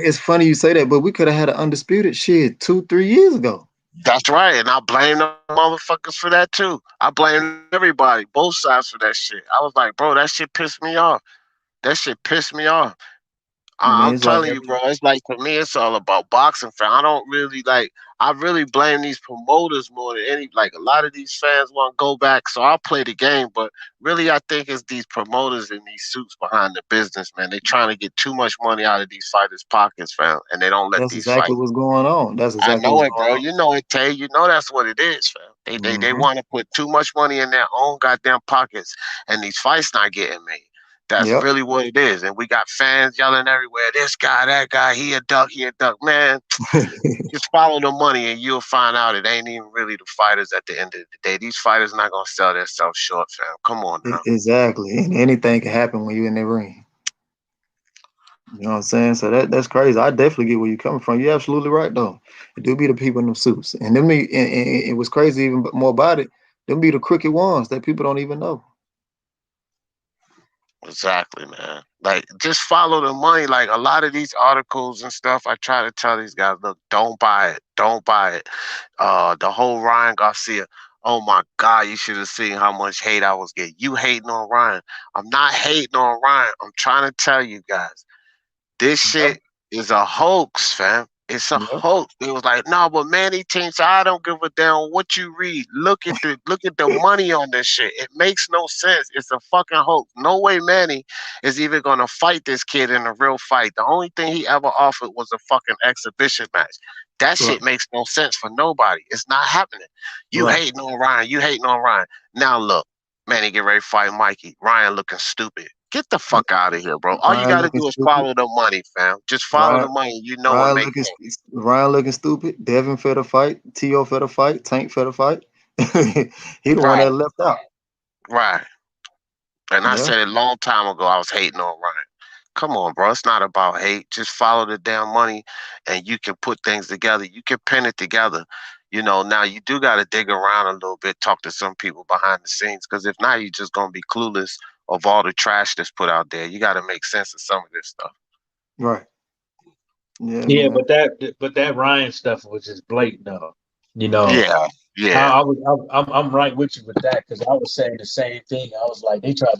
It's funny you say that, but we could have had an undisputed shit 2-3 years ago. That's right. And I blame the motherfuckers for that too. I blame everybody, both sides for that shit. I was like, bro, that shit pissed me off. That shit pissed me off. I mean, I'm it's like telling you, bro. It's like to me, it's all about boxing, fan. I don't really like. I really blame these promoters more than any. Like a lot of these fans want to go back, so I'll play the game. But really, I think it's these promoters in these suits behind the business, man. They trying to get too much money out of these fighters' pockets, fam, and they don't let that's these exactly fight. what's going on. That's I exactly know what's it, going bro. on. You know it, Tay. You know that's what it is, fam. They Hmm. want to put too much money in their own goddamn pockets, and these fights not getting made. That's Yep. really what it is. And we got fans yelling everywhere. This guy, that guy, he a duck, he a duck. Man, just follow the money, and you'll find out it ain't even really the fighters at the end of the day. These fighters not gonna sell themselves short, fam. Come on now. Exactly. And anything can happen when you're in the ring. You know what I'm saying? So that's crazy. I definitely get where you're coming from. You're absolutely right though. It do be the people in them suits. And then and it was crazy even more about it. Them be the crooked ones that people don't even know. Exactly, man. Like, just follow the money. Like, a lot of these articles and stuff, I try to tell these guys, look, don't buy it. Don't buy it. The whole Ryan Garcia. Oh my God, you should have seen how much hate I was getting. You hating on Ryan. I'm not hating on Ryan. I'm trying to tell you guys. This Yep. shit is a hoax, fam. It's a Yep. hoax. It was like, no, but Manny thinks I don't give a damn what you read. Look at the money on this shit. It makes no sense. It's a fucking hoax. No way Manny is even gonna fight this kid in a real fight. The only thing he ever offered was a fucking exhibition match. That Right. shit makes no sense for nobody. It's not happening. You Right. hating on Ryan. You hating on Ryan. Now look, Manny get ready to fight Mikey. Ryan looking stupid. Get the fuck out of here, bro. All you Ryan gotta looking do is stupid. follow the money, fam. Just follow the Ryan money. You know what Ryan makes looking sense. Ryan looking stupid. Devin fed a fight. T.O. fed a fight. Tank fed a fight. He the one Right, that left out. right. And I Yeah. said it a long time ago, I was hating on Ryan. Come on, bro. It's not about hate. Just follow the damn money and you can put things together. You can pin it together. You know, now you do got to dig around a little bit, talk to some people behind the scenes, because if not, you're just going to be clueless of all the trash that's put out there. You got to make sense of some of this stuff. Right. Yeah, Yeah, man. but that Ryan stuff was just blatant though. You know, Yeah, yeah. I'm right with you with that because I was saying the same thing. I was like, they tried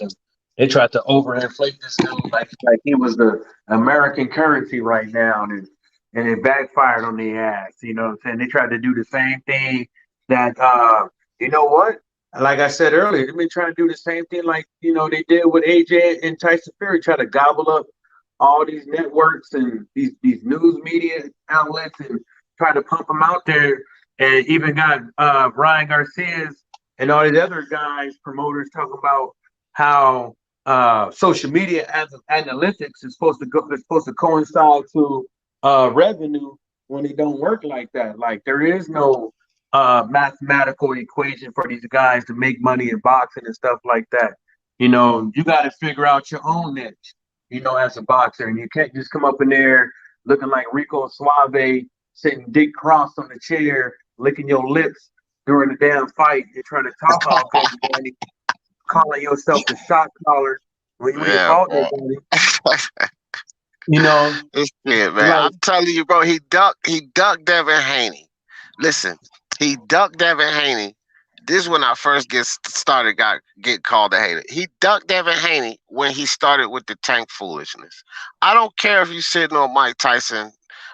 to overinflate this dude like he was the American currency right now, and it backfired on the ass. You know what I'm saying? They tried to do the same thing that you know what? Like I said earlier, they've been trying to do the same thing like they did with AJ and Tyson Fury, try to gobble up all these networks and these news media outlets and try to pump them out there, and even got Ryan Garcia's and all these other guys, promoters, talking about how social media analytics is supposed to coincide to revenue when it don't work like that. Like there is no mathematical equation for these guys to make money in boxing and stuff like that. You got to figure out your own niche. As a boxer, and you can't just come up in there looking like Rico Suave, sitting dick crossed on the chair, licking your lips during the damn fight. You're trying to talk off everybody, calling yourself the shot caller when you ain't Yeah, fought bro. nobody. You know, This shit, man. like I'm telling you, bro, he ducked Devin Haney. Listen, he ducked Devin Haney. This is when I first get called a hater. He ducked Devin Haney when he started with the Tank foolishness. I don't care if you sitting on Mike Tyson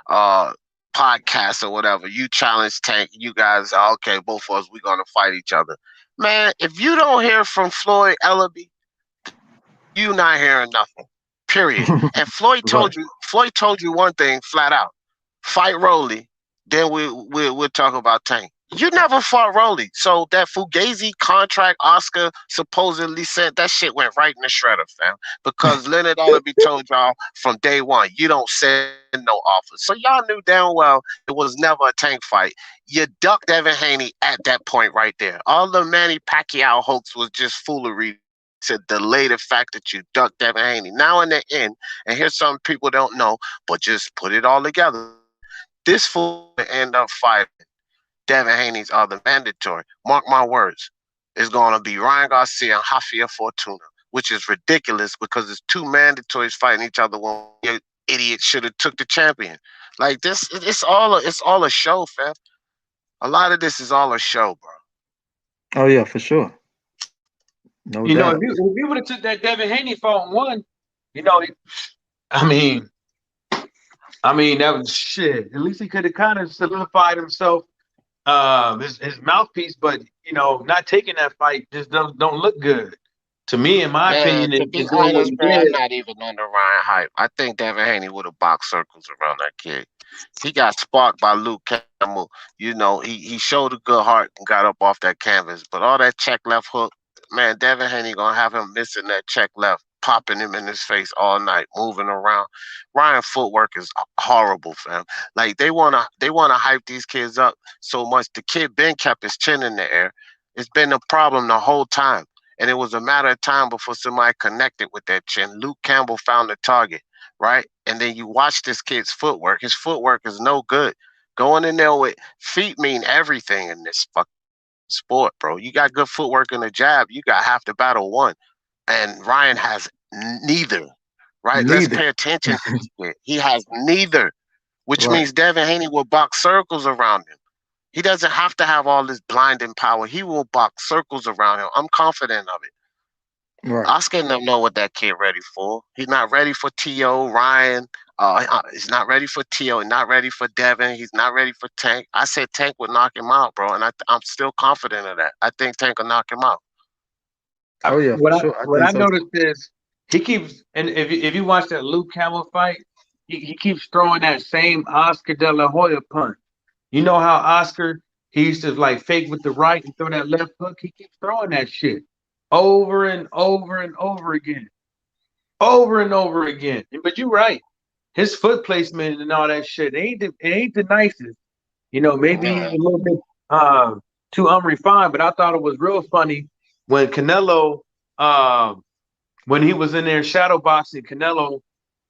podcast or whatever. You challenge Tank. You guys are okay. Both of us, we're gonna fight each other. Man, if you don't hear from Floyd Ellaby, you not hearing nothing. Period. And Floyd Right. told you one thing flat out. Fight Rolly, then we'll talk about Tank. You never fought Rolly. So that Fugazi contract Oscar supposedly sent, that shit went right in the shredder, fam. Because Leonard Allaby told y'all from day one, you don't send no offers. So y'all knew damn well it was never a Tank fight. You ducked Evan Haney at that point right there. All the Manny Pacquiao hoax was just foolery to delay the fact that you ducked Devin Haney. Now in the end, and here's something people don't know, but just put it all together. This fool will end up fighting Devin Haney's other mandatory. Mark my words. It's going to be Ryan Garcia and Rafael Fortuna, which is ridiculous because it's two mandatories fighting each other when you idiot should have took the champion. Like this, it's all a show, fam. A lot of this is all a show, bro. Oh yeah, for sure. No if doubt. you would have took that Devin Haney fight and won, you know, I mean, that was shit. At least he could have kind of solidified himself, his mouthpiece. But not taking that fight just don't look good to me, in my Man, opinion. to And be doing what honest, he bro, I'm did. not even under Ryan hype. I think Devin Haney would have boxed circles around that kid. He got sparked by Luke Campbell. He showed a good heart and got up off that canvas. But all that check left hook, man, Devin Haney gonna have him missing that check left, popping him in his face all night, moving around. Ryan footwork is horrible, fam. Like they wanna hype these kids up so much. The kid Ben kept his chin in the air. It's been a problem the whole time. And it was a matter of time before somebody connected with that chin. Luke Campbell found the target. right? And then you watch this kid's footwork. His footwork is no good. Going in there with feet mean everything in this fucking sport, bro. You got good footwork in the jab, you got half the battle won. And Ryan has neither, right? Let's Neither. pay attention to this kid. He has neither, which Right. means Devin Haney will box circles around him. He doesn't have to have all this blinding power. He will box circles around him. I'm confident of it. Right. Oscar don't know what that kid ready for. He's not ready for T.O. Ryan. He's not ready for T.O. He's not ready for Devin. He's not ready for Tank. I said Tank would knock him out, bro, and I'm still confident of that. I think Tank will knock him out. Oh yeah, What for sure. what I think so. noticed is he keeps, and if you watch that Luke Campbell fight, he keeps throwing that same Oscar De La Hoya punch. You know how Oscar, he used to like fake with the right and throw that left hook. He keeps throwing that shit over and over and over again, over and over again. But you're right, his foot placement and all that shit it ain't the nicest. You know, maybe he's a little bit too unrefined. But I thought it was real funny when Canelo, when he was in there shadow boxing, Canelo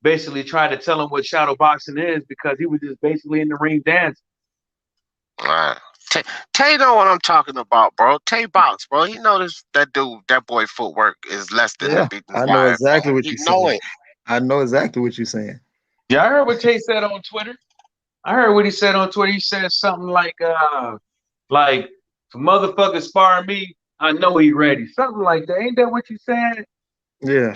basically tried to tell him what shadow boxing is because he was just basically in the ring dancing. Tay know what I'm talking about, bro. Tay box, bro. He knows that boy footwork is less than Yeah, the beating I know fire, exactly bro. what He you're know saying. it. I know exactly what you're saying. Yeah, I heard what Tay said on Twitter. I heard what he said on Twitter. He said something like if a motherfucker spar me, I know he ready. Something like that. Ain't that what you said? Yeah.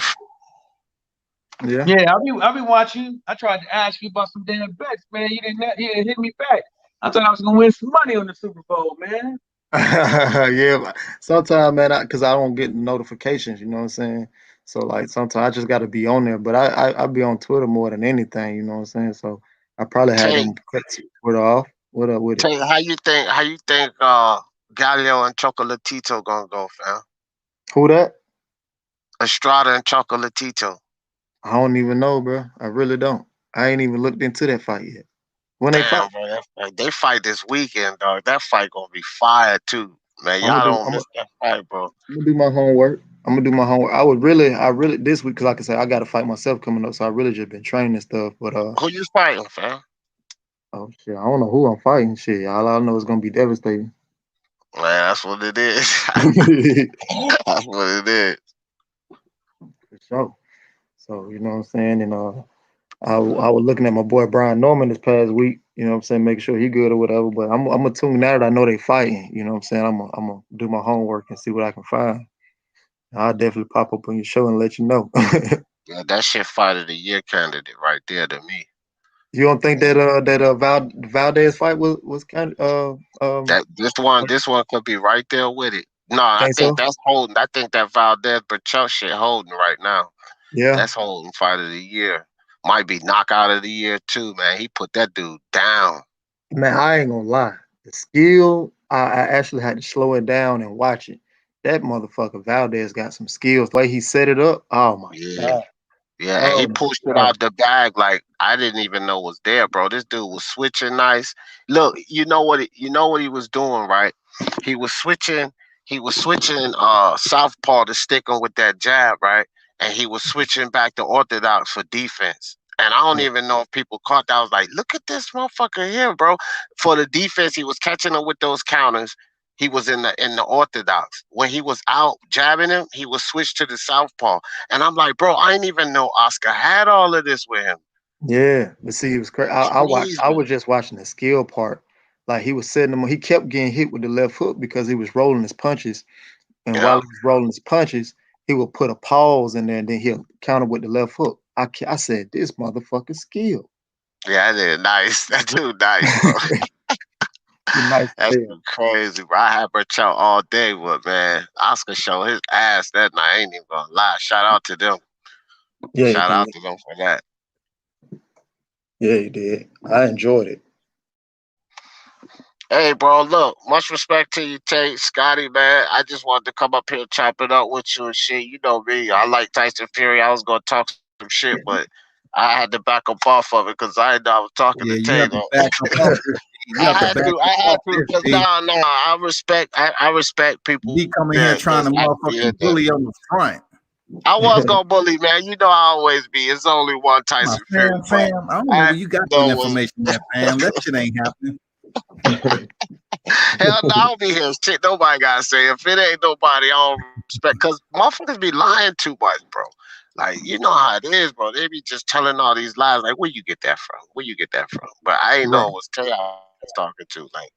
Yeah. Yeah, I'll be watching. I tried to ask you about some damn bets, man. You didn't hit me back. I thought I was gonna win some money on the Super Bowl, man. Yeah. Sometimes, man, because I don't get notifications, you know what I'm saying? So like sometimes I just gotta be on there. But I be on Twitter more than anything, you know what I'm saying? So I probably had Tay, them cut Twitter off. What up with it? Tay, how you think Gallo and Chocolatito gonna go, fam? Who that? Estrada and Chocolatito. I don't even know, bro. I really don't. I ain't even looked into that fight yet. When they fight, Damn, bro, they fight this weekend, dog. That fight gonna be fire too, man. I'm gonna Y'all do. don't miss that fight, bro. I'm gonna do my homework. I'm gonna do my homework. I really this week, because like I said, I got to fight myself coming up, so I really just been training and stuff. But Who you fighting, fam? oh shit, I don't know who I'm fighting. Shit, all I know is gonna be devastating. Man, that's what it is. For That's what it is. sure. So you know what I'm saying, and I was looking at my boy Brian Norman this past week. You know what I'm saying, make sure he good or whatever. But I'm gonna tune now that I know they fighting. You know what I'm saying. I'm gonna do my homework and see what I can find. I'll definitely pop up on your show and let you know. Yeah, that shit fight of the year candidate right there to me. You don't think that Valdez fight was kind of That this one could be right there with it. No, I think think so? that's holding. I think that Valdez Berchelt shit holding right now. Yeah, That's holding fight of the year. Might be knockout of the year too, man. He put that dude down. man, I ain't gonna lie. The skill, I actually had to slow it down and watch it. That motherfucker Valdez got some skills. The way he set it up, oh my Yeah. god. Yeah, and he Oh my pushed it god. out the bag like I didn't even know was there, bro. This dude was switching nice. Look, you know what he was doing, right? He was switching southpaw to stick him with that jab, right? And he was switching back to orthodox for defense. And I don't even know if people caught that. I was like, look at this motherfucker here, bro. For the defense, he was catching him with those counters. He was in the orthodox. When he was out jabbing him, he was switched to the southpaw. And I'm like, bro, I didn't even know Oscar had all of this with him. Yeah, but see, it was crazy. I was just watching the skill part. Like he was setting him, he kept getting hit with the left hook because he was rolling his punches. And while he was rolling his punches, he would put a pause in there and then he'll counter with the left hook. I said, this motherfucker skill. Yeah, that dude nice. That dude nice, bro. Nice. That's crazy, bro. I had Berchelt all day, but man, Oscar showed his ass that night. I ain't even gonna lie. Shout out to them. Yeah, Shout out to them for that. Yeah, he did. I enjoyed it. Hey, bro, look, much respect to you, Tate, Scotty, man. I just wanted to come up here and chop it up with you and shit. You know me. I like Tyson Fury. I was gonna talk some shit, but I had to back up off of it because I didn't know I was talking Yeah, to you Tate. have to back up off this. You I have to had back to, up off this. because I respect people. He coming here trying to motherfucking bully on the front. I was gonna bully, man. You know I always be. It's only one Tyson Fury. Fam, I don't know where you got that information at, fam. That shit ain't happening. Hell no, I don't be here. Shit, nobody gotta say. If it ain't nobody, I don't respect. Cause motherfuckers be lying too much, bro. Like, you know how it is, bro. They be just telling all these lies. Like, where you get that from? Where you get that from? But I ain't know it was Tay I was talking to. Like,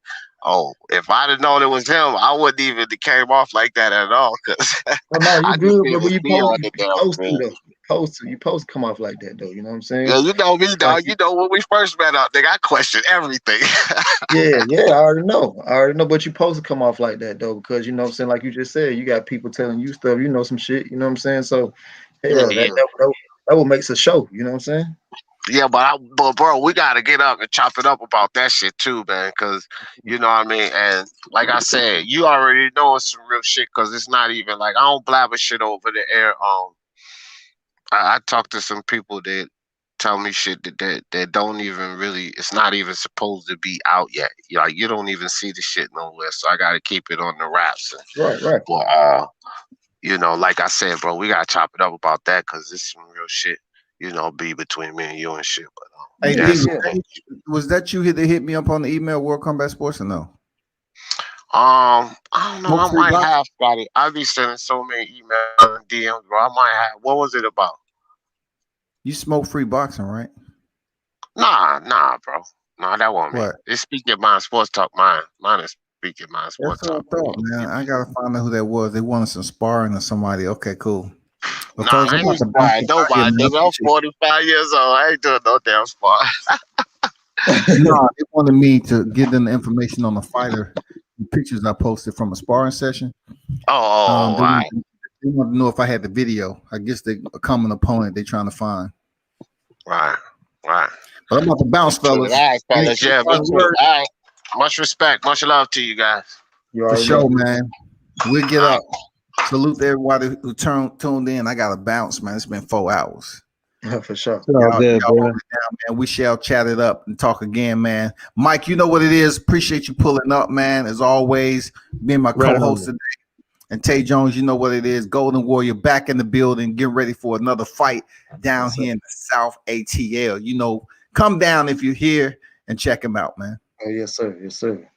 oh, if I'd have known it was him, I wouldn't even came off like that at all. Cause no, you I good, just but when you post, you post come off like that though. You know what I'm saying? yeah, you know me, dog. Like, You know when we first met up, nigga, I questioned everything. yeah, I already know. But you supposed to come off like that though, because you know what I'm saying, like you just said, you got people telling you stuff, you know, some shit, you know what I'm saying? So hell, that what makes a show, you know what I'm saying? Yeah, but bro, we gotta get up and chop it up about that shit too, man. Cause you know what I mean. And like I said, you already know it's some real shit. Cause it's not even like I don't blabber shit over the air. I talk to some people that tell me shit that don't even really. It's not even supposed to be out yet. Like you don't even see the shit nowhere. So I gotta keep it on the wraps. Right. But you know, like I said, bro, we gotta chop it up about that because it's some real shit. You know, be between me and you and shit. But Hey, was that you that hit me up on the email World Combat Sports or no? I don't know. I might have got it. I be sending so many emails and DMs, bro. I might have. What was it about? You smoke free boxing, right? Nah, bro. Nah, that wasn't me. It's Speak Your Mind Sports Talk. Mine is Speak Your Mind Sports Talk. That's what I thought, man. I gotta find out who that was. They wanted some sparring or somebody. Okay, cool. Nah, I ain't sparring nobody, nigga. I'm 45 years old. I ain't doing no damn sparring. No, they wanted me to give them the information on the fighter, the pictures I posted from a sparring session. Right. They wanted to know if I had the video. I guess they a common opponent they're trying to find. Right. But I'm about to bounce, fellas. All right, fellas. Yeah, me too. All right. Much respect, much love to you guys. For sure, man. We'll get up. Salute to everybody who tuned in. I got to bounce, man. It's been 4 hours. For sure. Y'all hold it down, man. We shall chat it up and talk again, man. Mike, you know what it is. Appreciate you pulling up, man. As always, being my co-host today. And Tay Jones, you know what it is. Golden Warrior back in the building, getting ready for another fight down here in the South ATL. You know, come down if you're here and check him out, man. Oh, yes, sir. Yes, sir.